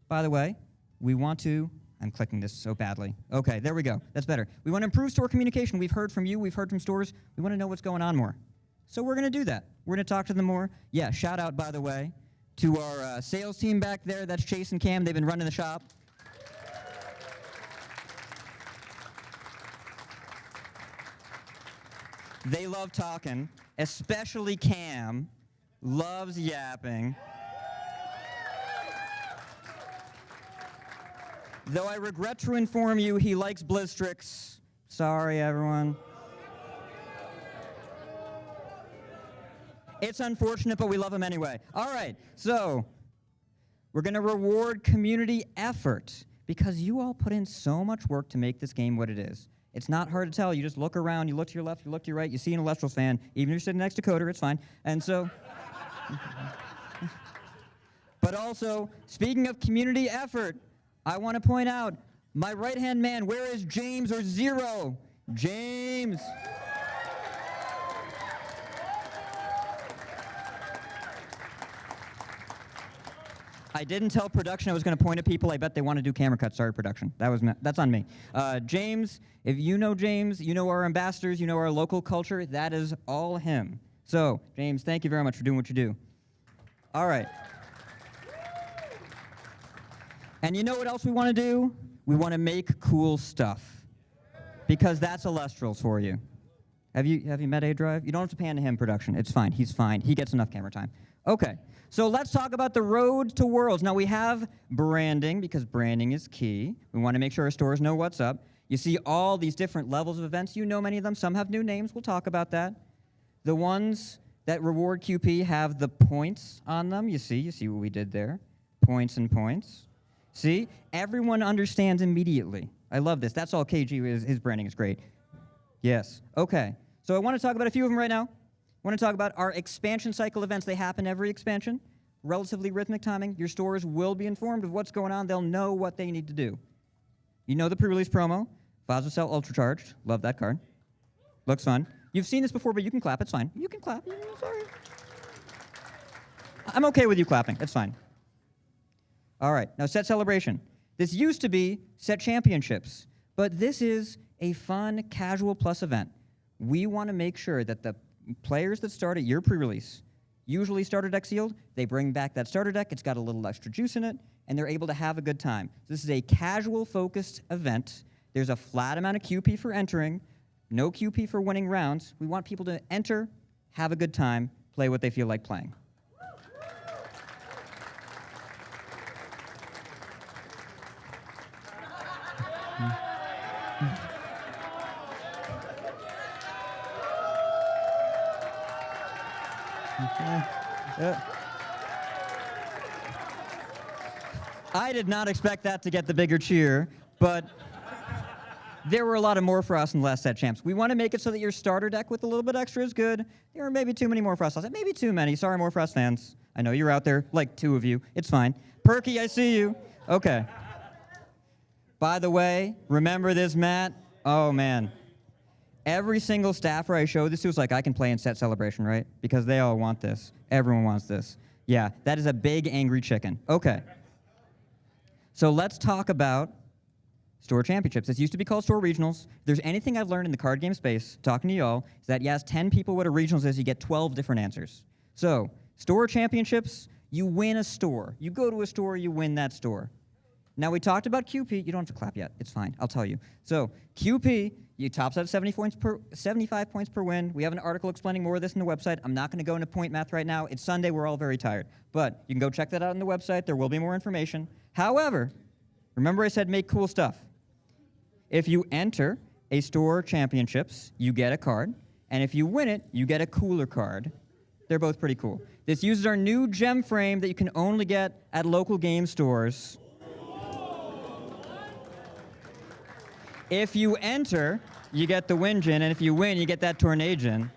By the way, we want to, I'm clicking this so badly. Okay, there we go. That's better. We want to improve store communication. We've heard from you. We've heard from stores. We want to know what's going on more. So we're going to do that. We're going to talk to them more. Yeah, shout out, by the way, to our sales team back there. That's Chase and Cam. They've been running the shop. They love talking, especially Cam. Loves yapping. Though I regret to inform you, he likes Blizztrix. Sorry, everyone. It's unfortunate, but we love him anyway. All right, so we're going to reward community effort because you all put in so much work to make this game what it is. It's not hard to tell. You just look around, you look to your left, you look to your right, you see an Elestrals fan. Even if you're sitting next to Coder, it's fine. And so... But also, speaking of community effort, I want to point out, my right-hand man, where is James or Zero? James. I didn't tell production I was going to point at people. I bet they want to do camera cuts. Sorry, production. That's on me. James, if you know James, you know our ambassadors, you know our local culture. That is all him. So, James, thank you very much for doing what you do. All right. And you know what else we want to do? We want to make cool stuff. Because that's Elestrals for you. Have you met A-Drive? You don't have to pan to him, production. It's fine. He's fine. He gets enough camera time. Okay. So let's talk about the road to Worlds. Now we have branding, because branding is key. We want to make sure our stores know what's up. You see all these different levels of events. You know many of them. Some have new names. We'll talk about that. The ones that reward QP have the points on them. You see what we did there. Points and points. See? Everyone understands immediately. I love this. That's all KG is. His branding is great. Yes. Okay. So I want to talk about a few of them right now. I want to talk about our expansion cycle events. They happen every expansion. Relatively rhythmic timing. Your stores will be informed of what's going on. They'll know what they need to do. You know the pre-release promo. Phosphocell Ultra Charged. Love that card. Looks fun. You've seen this before, but you can clap. It's fine. You can clap. Sorry. I'm okay with you clapping. It's fine. All right. Now, set celebration. This used to be set championships, but this is a fun, casual plus event. We want to make sure that the players that start at your pre-release, usually starter deck sealed, they bring back that starter deck. It's got a little extra juice in it, and they're able to have a good time. This is a casual-focused event. There's a flat amount of QP for entering, no QP for winning rounds. We want people to enter, have a good time, play what they feel like playing. I did not expect that to get the bigger cheer, but there were a lot of more for us in the last set champs. We want to make it so that your starter deck with a little bit extra is good. There were maybe too many more for us. Maybe too many. Sorry, more for us fans. I know you're out there, like 2 of you. It's fine. Perky, I see you. Okay. By the way, remember this, Matt? Oh, man. Every single staffer I showed this to was like, I can play in set celebration, right? Because they all want this. Everyone wants this. Yeah, that is a big angry chicken. Okay. So let's talk about Store Championships. This used to be called Store Regionals. If there's anything I've learned in the card game space, talking to y'all, is that you ask 10 people what a regionals is, you get 12 different answers. So, Store Championships, you win a store. You go to a store, you win that store. Now, we talked about QP. You don't have to clap yet. It's fine. I'll tell you. So, QP, you tops out at 75 points per win. We have an article explaining more of this on the website. I'm not going to go into point math right now. It's Sunday. We're all very tired. But you can go check that out on the website. There will be more information. However, remember I said make cool stuff. If you enter a Store Championships, you get a card. And if you win it, you get a cooler card. They're both pretty cool. This uses our new gem frame that you can only get at local game stores. If you enter, you get the Win-Gin, and if you win, you get that Tornado-Gin.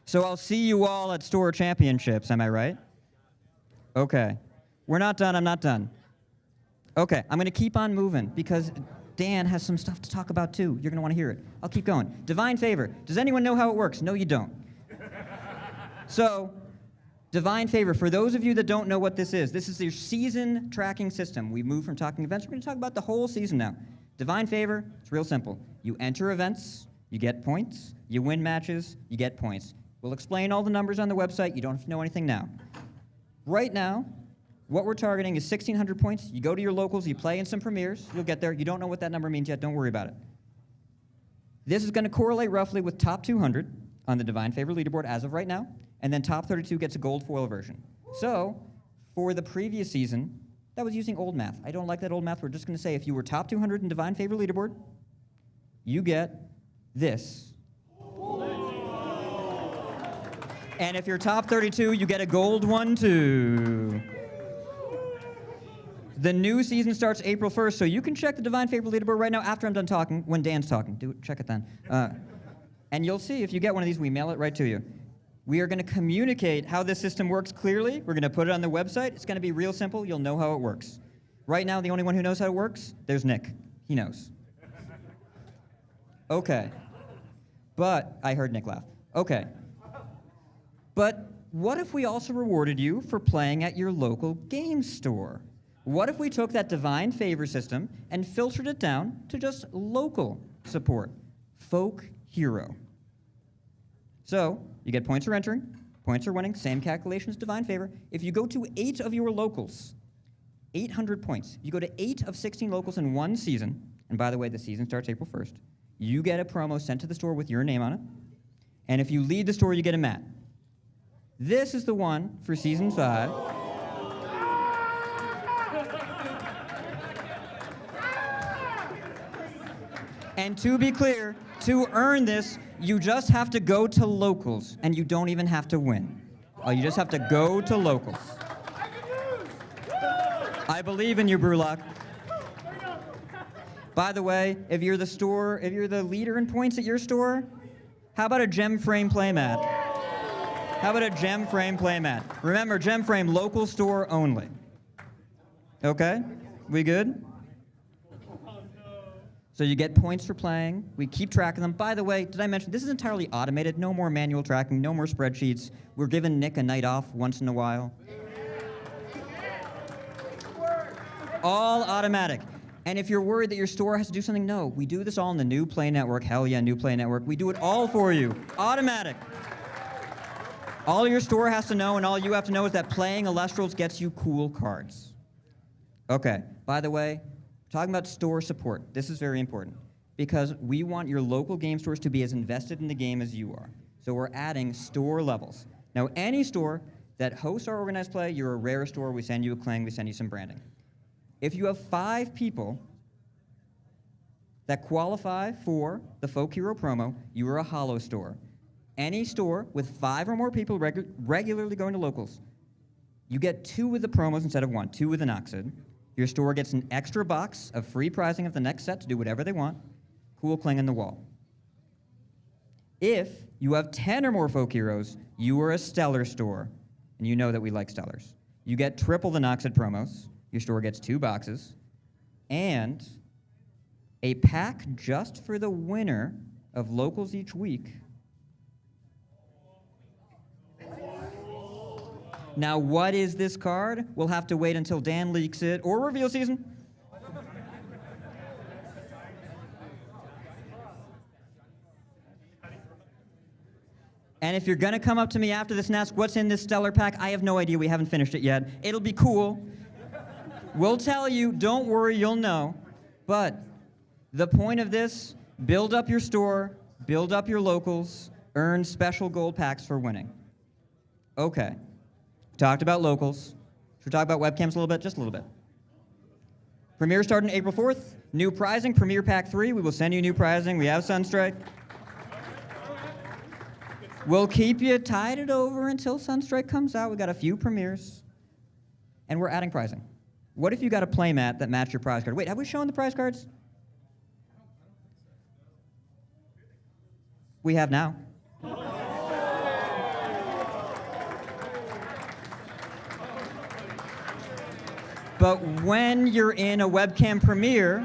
So I'll see you all at Store Championships, am I right? Okay. We're not done, I'm not done. Okay, I'm gonna keep on moving because Dan has some stuff to talk about too. You're gonna wanna hear it. I'll keep going. Divine Favor. Does anyone know how it works? No, you don't. So, Divine Favor, for those of you that don't know what this is your season tracking system. We've moved from talking events, we're gonna talk about the whole season now. Divine Favor, it's real simple. You enter events, you get points. You win matches, you get points. We'll explain all the numbers on the website. You don't have to know anything now. Right now, what we're targeting is 1,600 points. You go to your locals, you play in some premieres, you'll get there. You don't know what that number means yet, don't worry about it. This is gonna correlate roughly with top 200 on the Divine Favor leaderboard as of right now, and then top 32 gets a gold foil version. So, for the previous season, that was using old math. I don't like that old math. We're just gonna say if you were top 200 in Divine Favor leaderboard, you get this. And if you're top 32, you get a gold one too. The new season starts April 1st, so you can check the Divine Favor leaderboard right now after I'm done talking, when Dan's talking. Check it then. And you'll see if you get one of these, we mail it right to you. We are going to communicate how this system works clearly. We're going to put it on the website. It's going to be real simple. You'll know how it works. Right now, the only one who knows how it works, there's Nick. He knows. Okay. But, I heard Nick laugh. Okay. But what if we also rewarded you for playing at your local game store? What if we took that Divine Favor system and filtered it down to just local support? Folk Hero. So, you get points for entering, points for winning, same calculation as Divine Favor. If you go to 8 of your locals, 800 points. You go to 8 of 16 locals in one season, and by the way, the season starts April 1st. You get a promo sent to the store with your name on it, and if you lead the store, you get a mat. This is the one for Season 5. And to be clear, to earn this, you just have to go to locals, and you don't even have to win. You just have to go to locals. I believe in you, Brulok. By the way, if you're the leader in points at your store, how about a gem frame playmat? How about a gem frame playmat? Remember, gem frame, local store only. Okay? We good? So you get points for playing. We keep track of them. By the way, did I mention, this is entirely automated. No more manual tracking, no more spreadsheets. We're giving Nick a night off once in a while. All automatic. And if you're worried that your store has to do something, no. We do this all in the New Play Network. Hell yeah, New Play Network. We do it all for you. Automatic. All your store has to know and all you have to know is that playing Elestrals gets you cool cards. Okay, by the way, talking about store support. This is very important because we want your local game stores to be as invested in the game as you are. So we're adding store levels. Now, any store that hosts our organized play, you're a rare store, we send you a cling, we send you some branding. If you have 5 people that qualify for the Folk Hero promo, you are a hollow store. Any store with 5 or more people regularly going to locals, you get 2 with the promos instead of 1, 2 with an Oxid. Your store gets an extra box of free prizing of the next set to do whatever they want. Cool cling on the wall. If you have 10 or more Folk Heroes, you are a Stellar store. And you know that we like Stellars. You get triple the Noxid promos. Your store gets 2 boxes. And a pack just for the winner of locals each week. Now, what is this card? We'll have to wait until Dan leaks it or reveal season. And if you're going to come up to me after this and ask what's in this Stellar pack, I have no idea. We haven't finished it yet. It'll be cool. We'll tell you. Don't worry, you'll know. But the point of this, build up your store, build up your locals, earn special gold packs for winning. Okay. Talked about locals. Should we talk about webcams a little bit? Just a little bit. Premiere starting April 4th. New prizing, Premiere Pack 3. We will send you new prizing. We have Sunstrike. We'll keep you tided over until Sunstrike comes out. We've got a few premieres. And we're adding prizing. What if you got a playmat that matched your prize card? Wait, have we shown the prize cards? We have now. But when you're in a webcam premiere,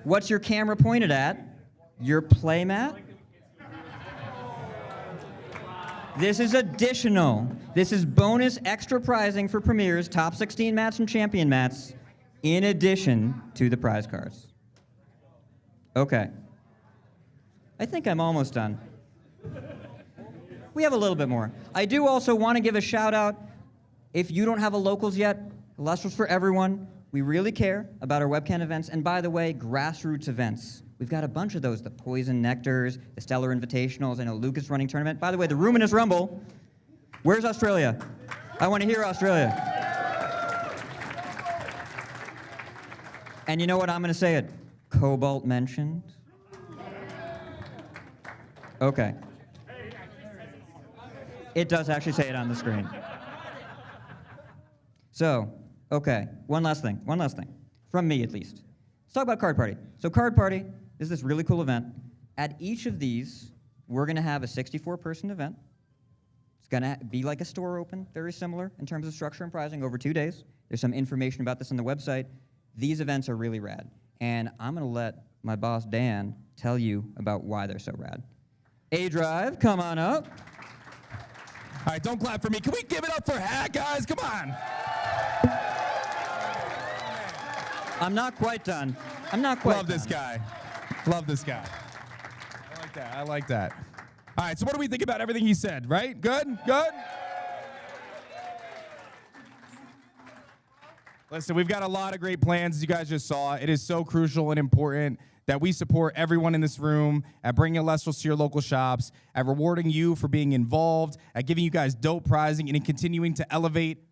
what's your camera pointed at? Your playmat? This is additional. This is bonus extra prizing for premieres, top 16 mats and champion mats, in addition to the prize cards. Okay. I think I'm almost done. We have a little bit more. I do also want to give a shout out. If you don't have a locals yet, Elestrals for everyone. We really care about our webcam events. And by the way, grassroots events. We've got a bunch of those, the Poison Nectars, the Stellar Invitationals. I know Luke is running tournament. By the way, the Ruminous Rumble. Where's Australia? I want to hear Australia. And you know what? I'm going to say it. Cobalt mentioned. Okay. It does actually say it on the screen. So, okay, one last thing, from me at least. Let's talk about Card Party. So Card Party is this really cool event. At each of these, we're gonna have a 64-person event. It's gonna be like a store open, very similar in terms of structure and pricing over 2 days. There's some information about this on the website. These events are really rad. And I'm gonna let my boss, Dan, tell you about why they're so rad. A-Drive, come on up. All right, don't clap for me. Can we give it up for Hat, guys? Come on. I'm not quite done. Love this guy. Love this guy. I like that. All right, so what do we think about everything he said, right? Good? Good? Listen, we've got a lot of great plans, as you guys just saw. It is so crucial and important that we support everyone in this room at bringing Elestrals to your local shops, at rewarding you for being involved, at giving you guys dope prizing, and in continuing to elevate,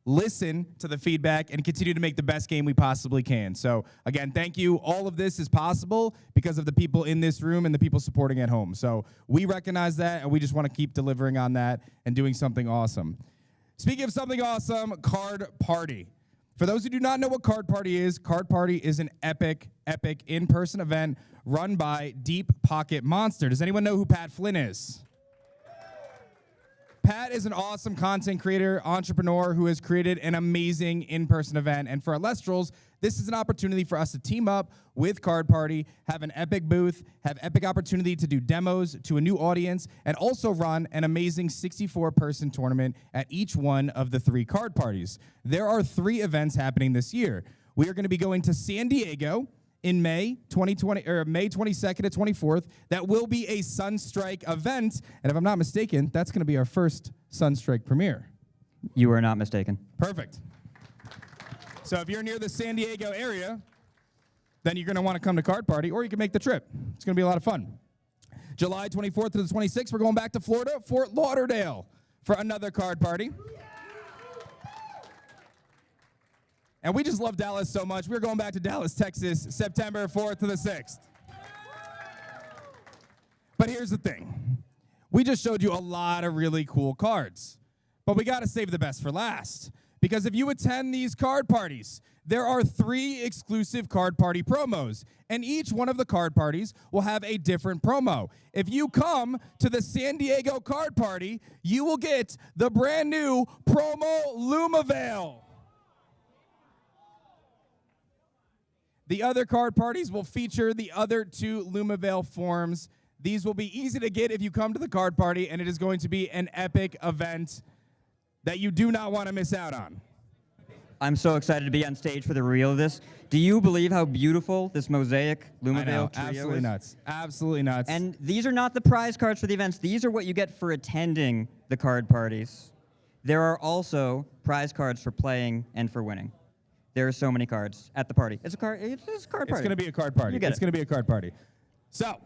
listen to the feedback, and continue to make the best game we possibly can. So, again, thank you. All of this is possible because of the people in this room and the people supporting at home. So we recognize that, and we just want to keep delivering on that and doing something awesome. Speaking of something awesome, Card Party. For those who do not know what Card Party is an epic in-person event run by Deep Pocket Monster. Does anyone know who Pat Flynn is? Pat is an awesome content creator, entrepreneur who has created an amazing in-person event. And for Elestrals, This is an opportunity for us to team up with Card Party, have an epic booth, have epic opportunity to do demos to a new audience, and also run an amazing 64-person tournament at each one of the 3 card parties. There are 3 events happening this year. We are going to be going to San Diego in May 2020, or May 22nd to 24th. That will be a Sunstrike event, and if I'm not mistaken, that's going to be our first Sunstrike premiere. You are not mistaken. Perfect. So if you're near the San Diego area, then you're going to want to come to Card Party, or you can make the trip. It's going to be a lot of fun. July 24th to the 26th, we're going back to Florida, Fort Lauderdale, for another Card Party. And we just love Dallas so much. We're going back to Dallas, Texas, September 4th to the 6th. But here's the thing. We just showed you a lot of really cool cards. But we got to save the best for last. Because if you attend these card parties, there are 3 exclusive card party promos. And each one of the card parties will have a different promo. If you come to the San Diego card party, you will get the brand new promo Lumavale. The other card parties will feature the other 2 Lumavale forms. These will be easy to get if you come to the card party, and it is going to be an epic event that you do not want to miss out on. I'm so excited to be on stage for the reveal of this. Do you believe how beautiful this mosaic I know, Lumavale trio absolutely is? nuts. Absolutely nuts. And these are not the prize cards for the events. These are what you get for attending the card parties. There are also prize cards for playing and for winning. There are so many cards at the party. It's a card party. It's going to be a card party. It's going to be a card party. So,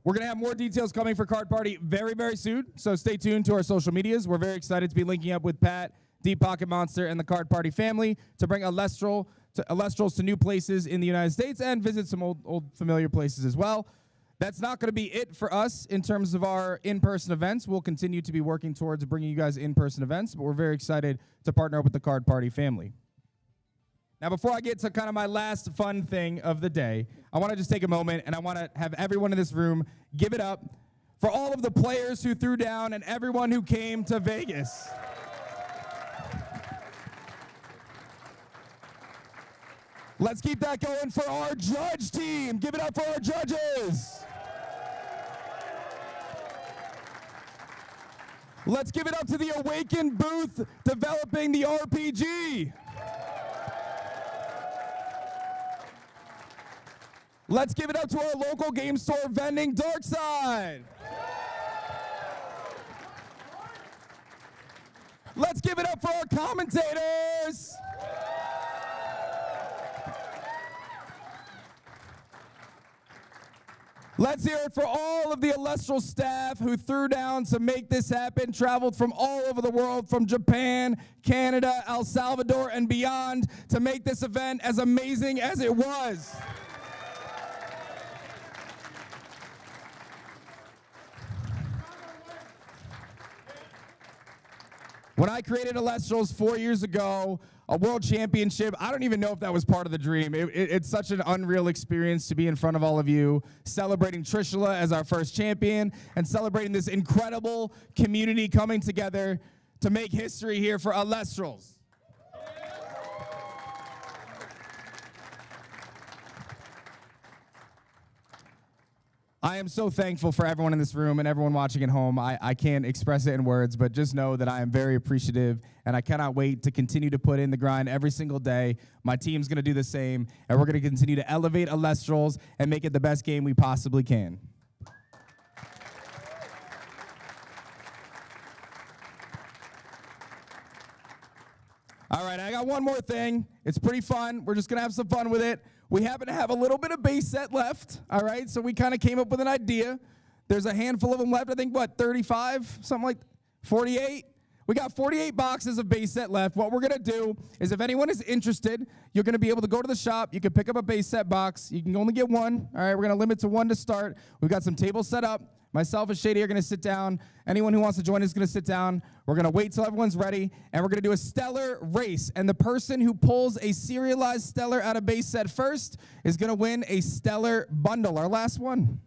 we're going to have more details coming for Card Party very, very soon. So stay tuned to our social medias. We're very excited to be linking up with Pat, Deep Pocket Monster, and the Card Party family to bring Elestrals to new places in the United States and visit some old familiar places as well. That's not going to be it for us in terms of our in-person events. We'll continue to be working towards bringing you guys in-person events, but we're very excited to partner up with the Card Party family. Now, before I get to kind of my last fun thing of the day, I want to just take a moment and I want to have everyone in this room give it up for all of the players who threw down and everyone who came to Vegas. Let's keep that going for our judge team. Give it up for our judges. Let's give it up to the Awakened booth developing the RPG. Let's give it up to our local game store vending, Darkside. Let's give it up for our commentators. Let's hear it for all of the Elestrals staff who threw down to make this happen, traveled from all over the world, from Japan, Canada, El Salvador, and beyond to make this event as amazing as it was. When I created Elestrals 4 years ago, a world championship, I don't even know if that was part of the dream. It's such an unreal experience to be in front of all of you, celebrating Trishula as our first champion, and celebrating this incredible community coming together to make history here for Elestrals. I am so thankful for everyone in this room and everyone watching at home. I can't express it in words, but just know that I am very appreciative, and I cannot wait to continue to put in the grind every single day. My team's going to do the same, and we're going to continue to elevate Elestrals and make it the best game we possibly can. All right, I got one more thing. It's pretty fun. We're just going to have some fun with it. We happen to have a little bit of base set left, all right? So we kind of came up with an idea. There's a handful of them left. I think, what, 35? Something like 48? We got 48 boxes of base set left. What we're going to do is if anyone is interested, you're going to be able to go to the shop. You can pick up a base set box. You can only get one. All right, we're going to limit to one to start. We've got some tables set up. Myself and Shady are going to sit down. Anyone who wants to join is going to sit down. We're going to wait till everyone's ready, and we're going to do a stellar race. And the person who pulls a serialized stellar out of base set first is going to win a stellar bundle. Our last one.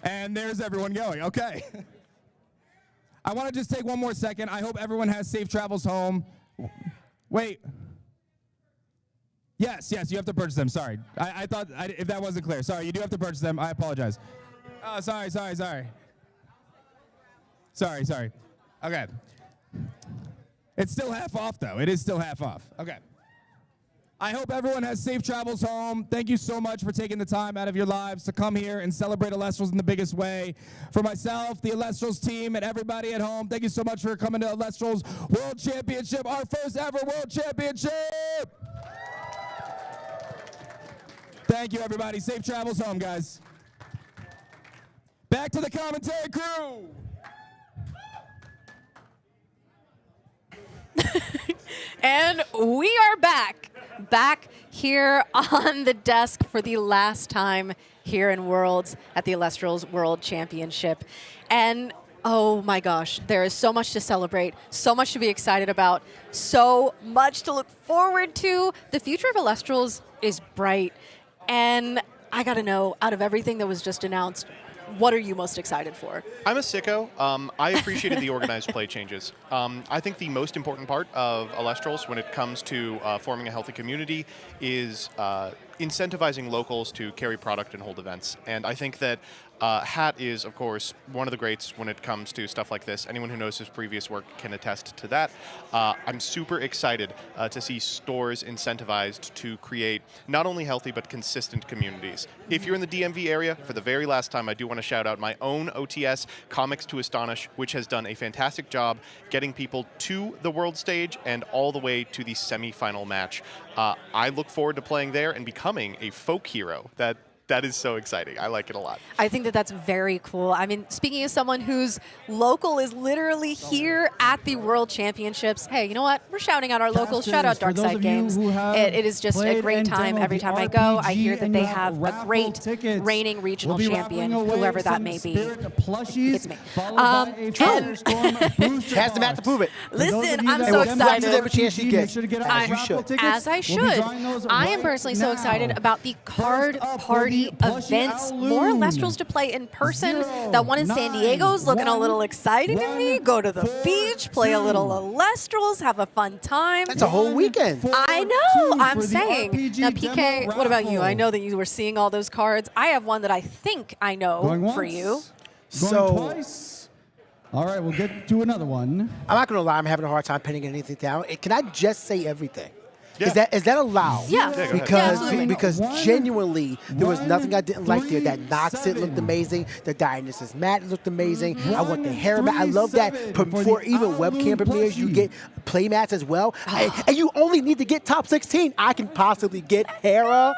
And there's everyone going. Okay. I want to just take one more second. I hope everyone has safe travels home. Wait. Yes, you have to purchase them. Sorry. I thought if that wasn't clear. Sorry, you do have to purchase them. I apologize. Oh, sorry. Sorry. Okay. It's still half off, though. It is still half off. Okay. I hope everyone has safe travels home. Thank you so much for taking the time out of your lives to come here and celebrate Elestrals in the biggest way. For myself, the Elestrals team, and everybody at home, thank you so much for coming to Elestrals World Championship, our first ever World Championship. Thank you, everybody. Safe travels home, guys. Back to the commentary crew. And we are back here on the desk for the last time here in Worlds at the Elestrals World Championship. And oh my gosh, there is so much to celebrate, so much to be excited about, so much to look forward to. The future of Elestrals is bright. And I gotta know, out of everything that was just announced, what are you most excited for? I'm a sicko. I appreciated the organized play changes. I think the most important part of Elestrals when it comes to forming a healthy community is incentivizing locals to carry product and hold events. And I think that Hat is, of course, one of the greats when it comes to stuff like this. Anyone who knows his previous work can attest to that. I'm super excited to see stores incentivized to create not only healthy but consistent communities. If you're in the DMV area, for the very last time, I do want to shout out my own OTS, Comics to Astonish, which has done a fantastic job getting people to the world stage and all the way to the semi-final match. I look forward to playing there and becoming a folk hero. That is so exciting. I like it a lot. I think that that's very cool. I mean, speaking as someone whose local is literally here at the World Championships, hey, you know what? We're shouting out our locals. Shout out Darkside Games. It is just a great time every time I go. I hear that they have a great reigning regional champion, whoever that may be. It's me. Has the mat to prove it. Listen, I'm so excited. Every chance you get, as you should. As I should. I am personally so excited about the card party events, more Elestrals to play in person. That one in San Diego's looking a little exciting to me. Go to the beach, play a little Elestrals, have a fun time. That's a whole weekend. I know, I'm saying. Now, PK, what about you? I know that you were seeing all those cards. I have one that I think I know for you. Going twice. All right, we'll get to another one. I'm not going to lie, I'm having a hard time pinning anything down. Can I just say everything? Yeah. Is that allowed? Yeah. Because genuinely, there was nothing I didn't like there. That Noxit looked amazing. The Dionysus mat looked amazing. I want the hair mat. I love that before even webcam premieres, you get play mats as well. And you only need to get top 16. I can possibly get Hera.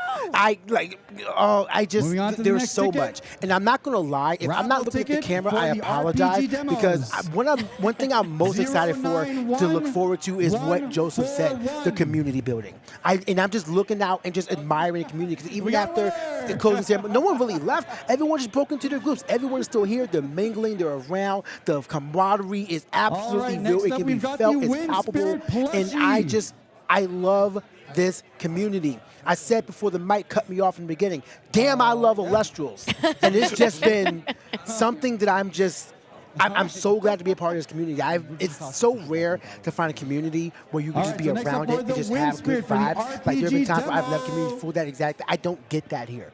There's so much. And I'm not going to lie. If I'm not looking at the camera, I apologize. Because one thing I'm most excited for to look forward to is what Joseph said, the community building. I'm just looking out and just admiring the community, because even after the closing ceremony, no one really left. Everyone just broke into their groups. Everyone is still here. They're mingling. They're around. The camaraderie is absolutely real. It can be felt. It's palpable. And I love this community. I said before the mic cut me off in the beginning, damn, I love Elestrals. And it's just been something that I'm so glad to be a part of this community. It's so rare to find a community where you can just be around it and just have good vibes. Like, there have been times where I've left communities for that exact thing. I don't get that here.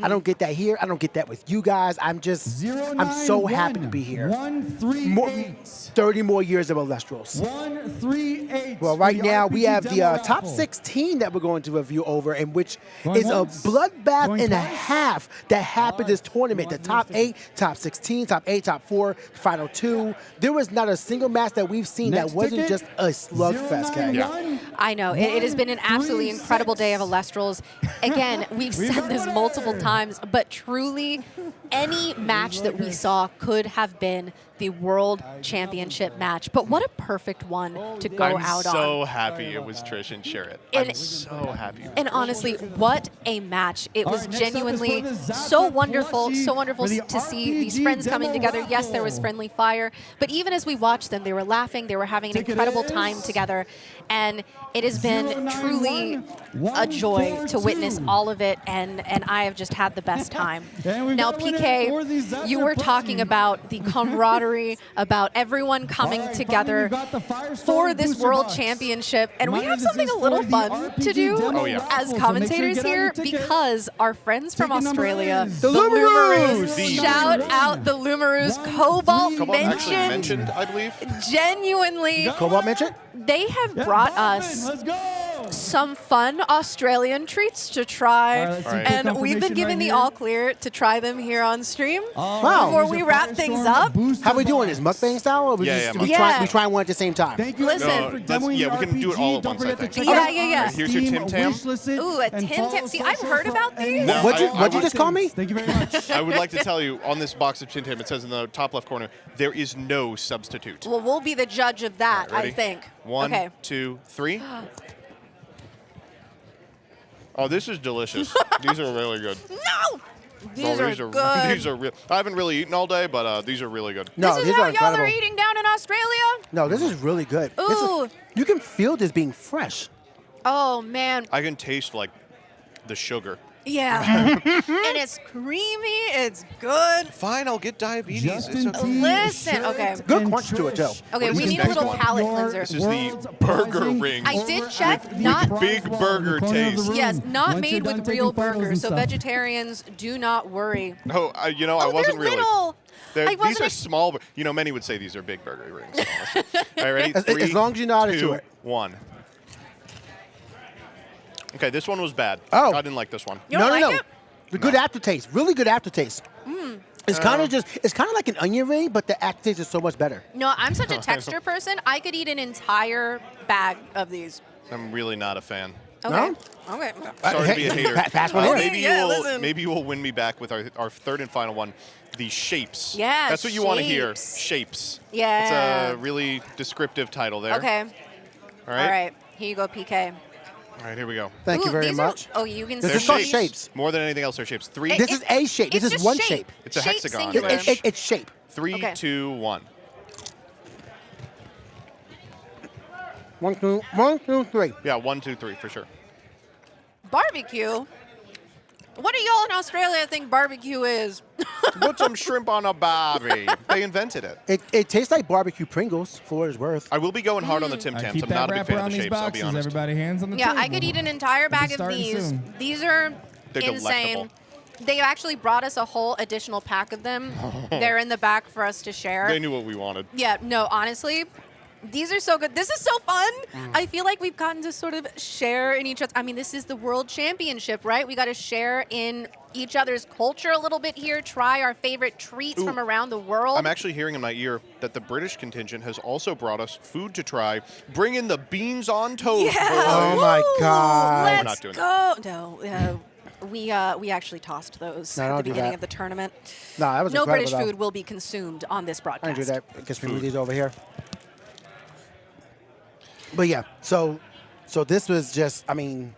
I don't get that here. I don't get that with you guys. I'm so happy to be here. 30 more years of Elestrals. 138. Well, right now we have the top 16 that we're going to review over, and which is a bloodbath and a half that happened this tournament. The top 8, top 16, top 8, top 4, final 2. There was not a single match that we've seen that wasn't just a slugfest, Kay. Yeah. I know. It has been an absolutely incredible day of Elestrals. Again, we've said this multiple times, but truly any match that we saw could have been the World Championship match. But what a perfect one to go out on. I'm so happy it was Trish and Sherritt. I'm so happy. And honestly, what a match. It was genuinely so wonderful to see these friends coming together. Yes, there was friendly fire, but even as we watched them, they were laughing, they were having an incredible time together. And it has been truly a joy to witness all of it, and I have just had the best time. Now, PK, you were talking about the camaraderie camaraderie, about everyone coming All right, together finally, we've got the Firestorm for this booster World box. Championship. And we Reminder, have this something is a little for the fun RPG to do demo Oh, yeah. raffle, as so make sure you commentators get out your here ticket. because our friends from Ticket number Australia, is the Lumaroos. Lumaroos, shout out the Lumaroos. 1, Cobalt 3, Cobalt actually mentioned, mentioned, I believe. genuinely, Cobalt mentioned? they have Yeah, brought Baldwin, us let's go. some fun Australian treats to try, All right, let's see Alright. quick and we've been confirmation given right the here. all clear to try them here on stream. All Wow. right, Before here's we your wrap things Firestorm up, booster How we doing box. this? Mukbang style? Or we Yeah, just, yeah, we, mukbang. try, we try one at the same time? Thank you Listen. again for No, that's- demoing yeah, the we can do it all RPG. at Don't once, I forget to think. check Yeah, out yeah, yeah. our Here's your Steam Tim Tam. wish listed Ooh, a and Tim follow Tam. See, I've social heard for about any these. No, What'd you I would- just call me? Thank you very much. I would like to tell you, on this box of Tim Tam, it says in the top left corner, there is no substitute. Well, we'll be the judge of that, Ready? I think. 1, Okay. 2, 3. Oh, this is delicious. These are really good. No! These Oh, are good. These are real. I haven't really eaten all day, but these are really good. No, This these is how are y'all are incredible. eating down in Australia? No, this is really good. Ooh. You can feel this being fresh. Oh, man. I can taste like the sugar. Yeah. And it's creamy. It's good. Fine, I'll get diabetes. Justin It's T, okay. Listen, Shirt, okay. Good and crunch to it, Trish. too. Okay, What we is need this a little one? palate Your cleanser. This is the world's burger prizing ring. I over did at check, the not- prize Big wall burger in the corner of the taste. room. Yes, not Once made you're with done real taking photos and burgers, so stuff. vegetarians do not worry. No, I Oh, wasn't they're really. little. I These wasn't are ex- small. Many would say these are big burger rings. Honestly. All right, ready? As 3, long as you know how to 2, do it. 1. Okay, this one was bad. Oh. I didn't like this one. You don't like it? The good aftertaste. Really good aftertaste. It's kind of it's kind of like an onion ring, but the aftertaste is so much better. No, I'm such a texture person. I could eat an entire bag of these. I'm really not a fan. Okay. No? Okay. Sorry to be a hater. Pass one in. Maybe Yeah, you will. listen. Maybe you will win me back with our third and final one, the shapes. Yeah, That's what you want to hear. shapes. Shapes. Yeah. It's a really descriptive title there. Okay. All right. All right. Here you go, PK. All right. Here we go. Thank you Ooh, very these are- much. oh, you can This They're is called see- shapes. More than anything else, they're shapes. Three. It- This is a shape. This it's is just one shape. shape. It's a Shape hexagon. singular. It's shape. 3, Okay. 2, 1. 1, 2, 3. Yeah, 1, 2, 3 for sure. Barbecue? What do y'all in Australia think barbecue is? Put some shrimp on a barbie. They invented it. It tastes like barbecue Pringles, for what it's worth. I will be going hard on the Tim I Tams. keep I'm that not a big wrap fan around of the these shapes, I'll be boxes, honest. everybody. Hands on the Yeah, table. I could eat an entire bag of starting these. soon. These are They're insane. delectable. They actually brought us a whole additional pack of them. They're in the back for us to share. They knew what we wanted. Yeah, no, honestly, these are so good. This is so fun. I feel like we've gotten to sort of share in each other. I mean, this is the World Championship, right? We got to share in each other's culture a little bit here, try our favorite treats from around the world. I'm actually hearing in my ear that the British contingent has also brought us food to try. Bring in the beans on toast, yeah. Oh boys. my Woo! God. Let's We're not doing go. No, we actually tossed those No, at don't the do beginning that. of the tournament. No, that was No incredible. British though. food will be consumed on this I broadcast. didn't do that. I guess we move these over here. But yeah, so this was just, I mean,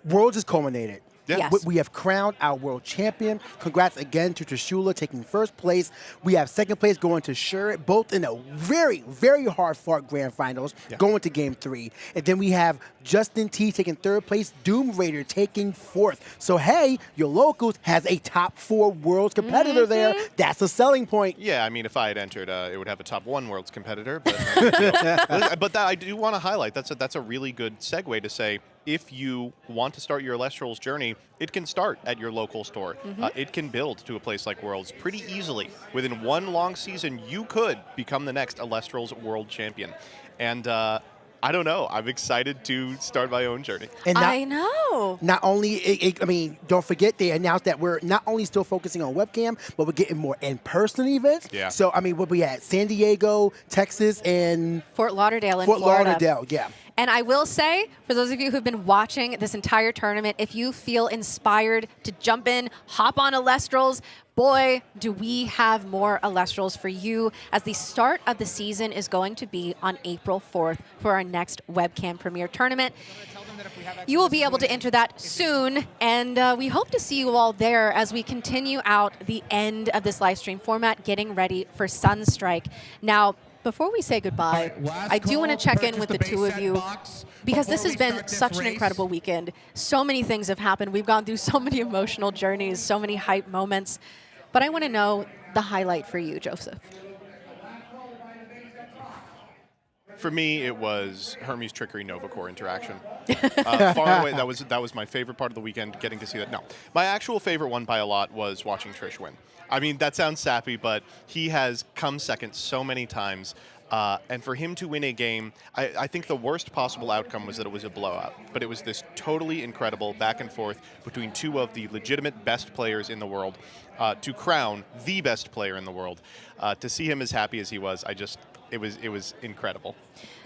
Worlds is culminated. Yeah. Yes. We have crowned our world champion. Congrats again to Trishula taking first place. We have second place going to Shurit, both in a very, very hard-fought grand finals, going to game 3. And then we have Justin T taking third place, Doom Raider taking fourth. So hey, your locals has a top 4 worlds competitor there. That's a selling point. Yeah, I mean, if I had entered, it would have a top 1 world's competitor. But, but that I do want to highlight. That's a really good segue to say, if you want to start your Elestrals journey, it can start at your local store. It can build to a place like Worlds pretty easily. Within one long season, you could become the next Elestrals World Champion. And I don't know. I'm excited to start my own journey. And I know. Not only, I mean, don't forget they announced that we're not only still focusing on webcam, but we're getting more in-person events. Yeah. So, I mean, what we had, San Diego, Texas, and Fort Lauderdale in Fort Florida. Lauderdale, yeah. And I will say, for those of you who've been watching this entire tournament, if you feel inspired to jump in, hop on Elestrals, boy, do we have more Elestrals for you, as the start of the season is going to be on April 4th for our next webcam premiere tournament. You will be able to enter that soon, and we hope to see you all there as we continue out the end of this live stream format, getting ready for Sunstrike. Now, before we say goodbye, I do want to check in with the two of you, because this has been such an incredible weekend. So many things have happened. We've gone through so many emotional journeys, so many hype moments. But I want to know the highlight for you, Joseph. For me, it was Hermes Trickery Nova Core interaction. Far away, that was my favorite part of the weekend, getting to see that. No, my actual favorite one by a lot was watching Trish win. I mean, that sounds sappy, but he has come second so many times. And for him to win a game, I think the worst possible outcome was that it was a blowout. But it was this totally incredible back and forth between two of the legitimate best players in the world to crown the best player in the world. To see him as happy as he was, it was incredible.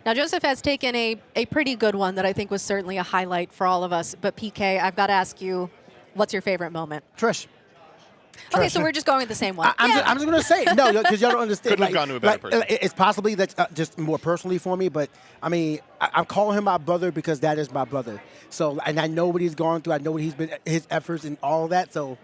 Now, Joseph has taken a pretty good one that I think was certainly a highlight for all of us. But PK, I've got to ask you, what's your favorite moment? Trish. Okay, so we're just going with the same one. I'm just going to say it. No, because y'all don't understand. Couldn't have gone to a better person. It's possibly that's just more personally for me, but I mean, I'm calling him my brother because that is my brother. So, and I know what he's gone through. I know what his efforts and all of that. So,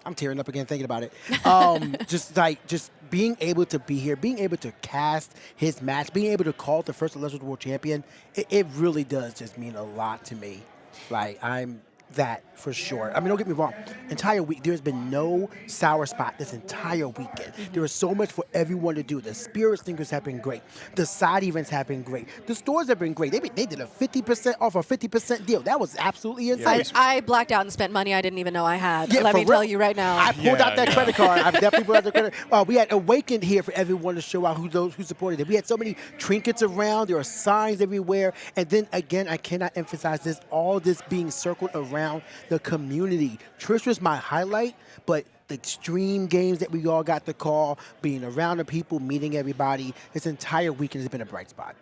I'm tearing up again thinking about it. Just being able to be here, being able to cast his match, being able to call it the first Elestrals World Champion, it really does just mean a lot to me. Like, I'm that for sure. I mean, don't get me wrong. Entire week, there's been no sour spot this entire weekend. There is so much for everyone to do. The Spirit Stingers have been great. The side events have been great. The stores have been great. They did a 50% off a 50% deal. That was absolutely insane. I blacked out and spent money I didn't even know I had. Yeah, Let me for real. tell you right now. I pulled out that credit card. I definitely pulled out the credit. We had Awakened here for everyone to show out who supported it. We had so many trinkets around. There are signs everywhere. And then again, I cannot emphasize this, all this being circled around the community. Trish was my highlight, but the extreme games that we all got to call, being around the people, meeting everybody, this entire weekend has been a bright spot.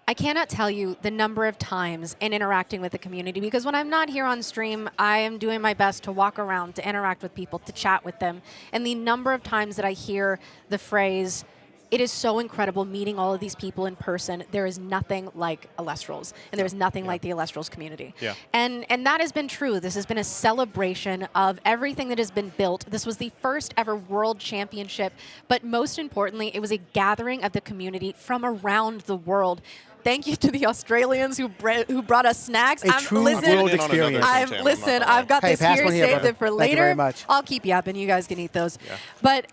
I cannot tell you the number of times in interacting with the community, because when I'm not here on stream, I am doing my best to walk around, to interact with people, to chat with them. And the number of times that I hear the phrase, it is so incredible meeting all of these people in person. There is nothing like Elestrals, and there is nothing like the Elestrals community. Yeah. And that has been true. This has been a celebration of everything that has been built. This was the first ever World Championship, but most importantly, it was a gathering of the community from around the world. Thank you to the Australians who brought us snacks. A true world experience. I've got this pass here, one here, saved brother. it for Thank later. you very much. I'll keep you up, and you guys can eat those. Yeah. But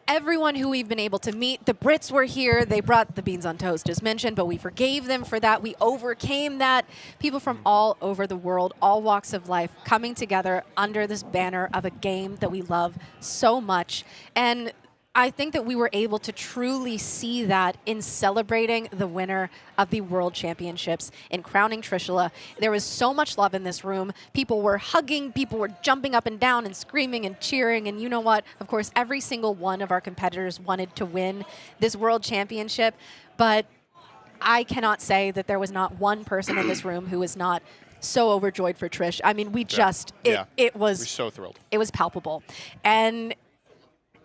everyone who we've been able to meet, the Brits were here. They brought the beans on toast, as mentioned, but we forgave them for that. We overcame that. People from all over the world, all walks of life, coming together under this banner of a game that we love so much. And I think that we were able to truly see that in celebrating the winner of the World Championships, in crowning Trishula. There was so much love in this room. People were hugging, people were jumping up and down and screaming and cheering. And you know what? Of course, every single one of our competitors wanted to win this World Championship. But I cannot say that there was not one person in this room who was not so overjoyed for Trish. I mean, we just, it was... We're so thrilled. It was palpable. And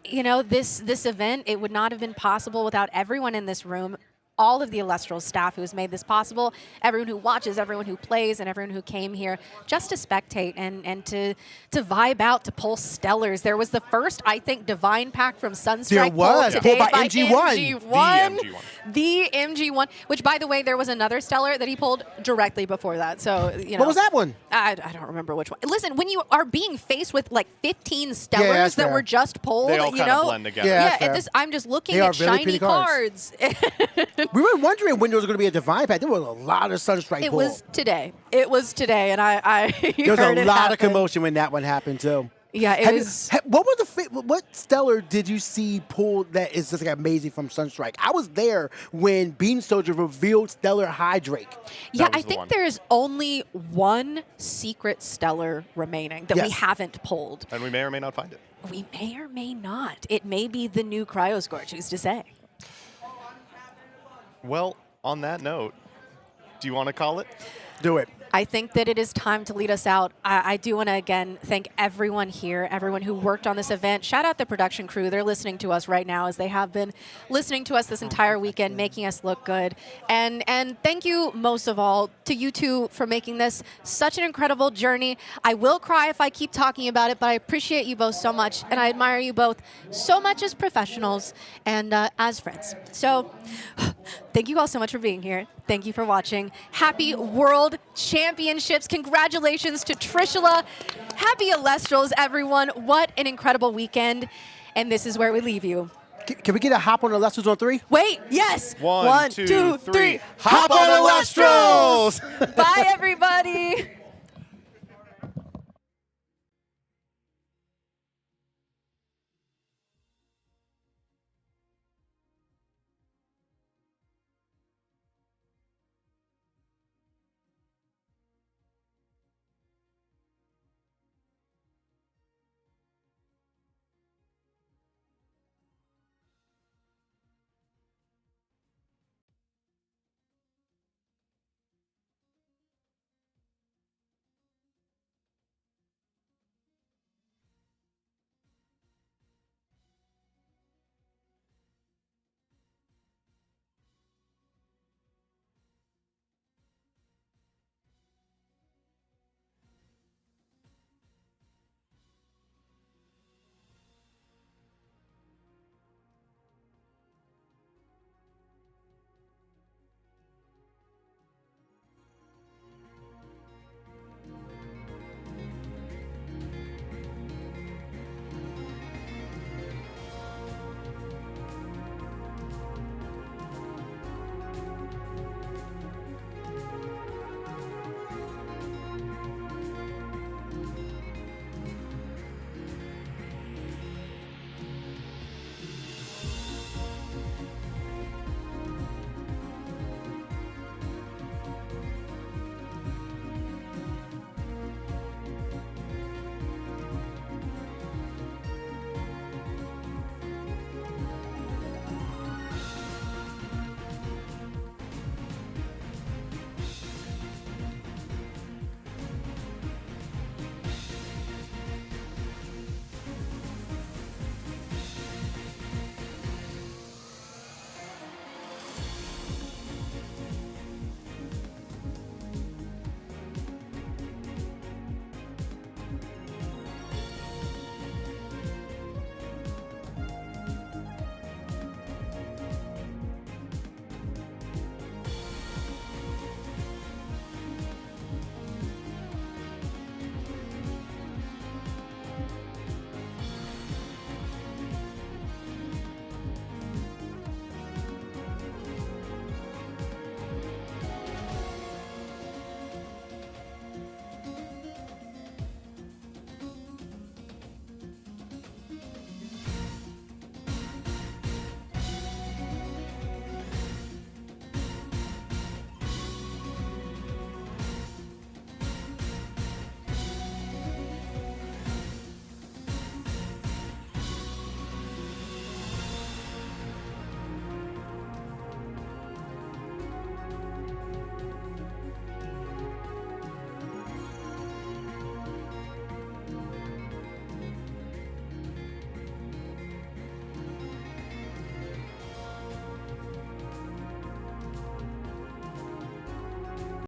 you know, this event, it would not have been possible without everyone in this room, all of the Elestrals staff who has made this possible, everyone who watches, everyone who plays, and everyone who came here just to spectate and to vibe out, to pull Stellars. There was the first, I think, Divine Pack from Sunstrike pulled today by MG1. The MG1, which, by the way, there was another Stellar that he pulled directly before that. So, you know. What was that one? I don't remember which one. Listen, when you are being faced with like 15 Stellars that were just pulled, they all you know, blend together. Yeah, I'm just looking at shiny cards. We were wondering when there was going to be a Divine Pack. There was a lot of Sunstrike It pull. was today. It was today, and I there was a lot of commotion when that one happened too. Yeah, it was. What Stellar did you see pulled that is just like amazing from Sunstrike? I was there when Bean Soldier revealed Stellar Hydrake. Yeah, I think there's only one secret Stellar remaining that we haven't pulled. And we may or may not find it. We may or may not. It may be the new Cryoscorch, who's to say? Well, on that note, do you want to call it? Do it. I think that it is time to lead us out. I do want to, again, thank everyone here, everyone who worked on this event. Shout out the production crew. They're listening to us right now, as they have been listening to us this entire weekend, making us look good. And thank you, most of all, to you two for making this such an incredible journey. I will cry if I keep talking about it, but I appreciate you both so much, and I admire you both so much as professionals and as friends. So thank you all so much for being here. Thank you for watching. Happy World Championships. Congratulations to Trishula. Happy Elestrals, everyone. What an incredible weekend. And this is where we leave you. Can we get a hop on the Elestrals on 3? Wait, yes. One, two, three. Hop on Elestrals! Bye, everybody.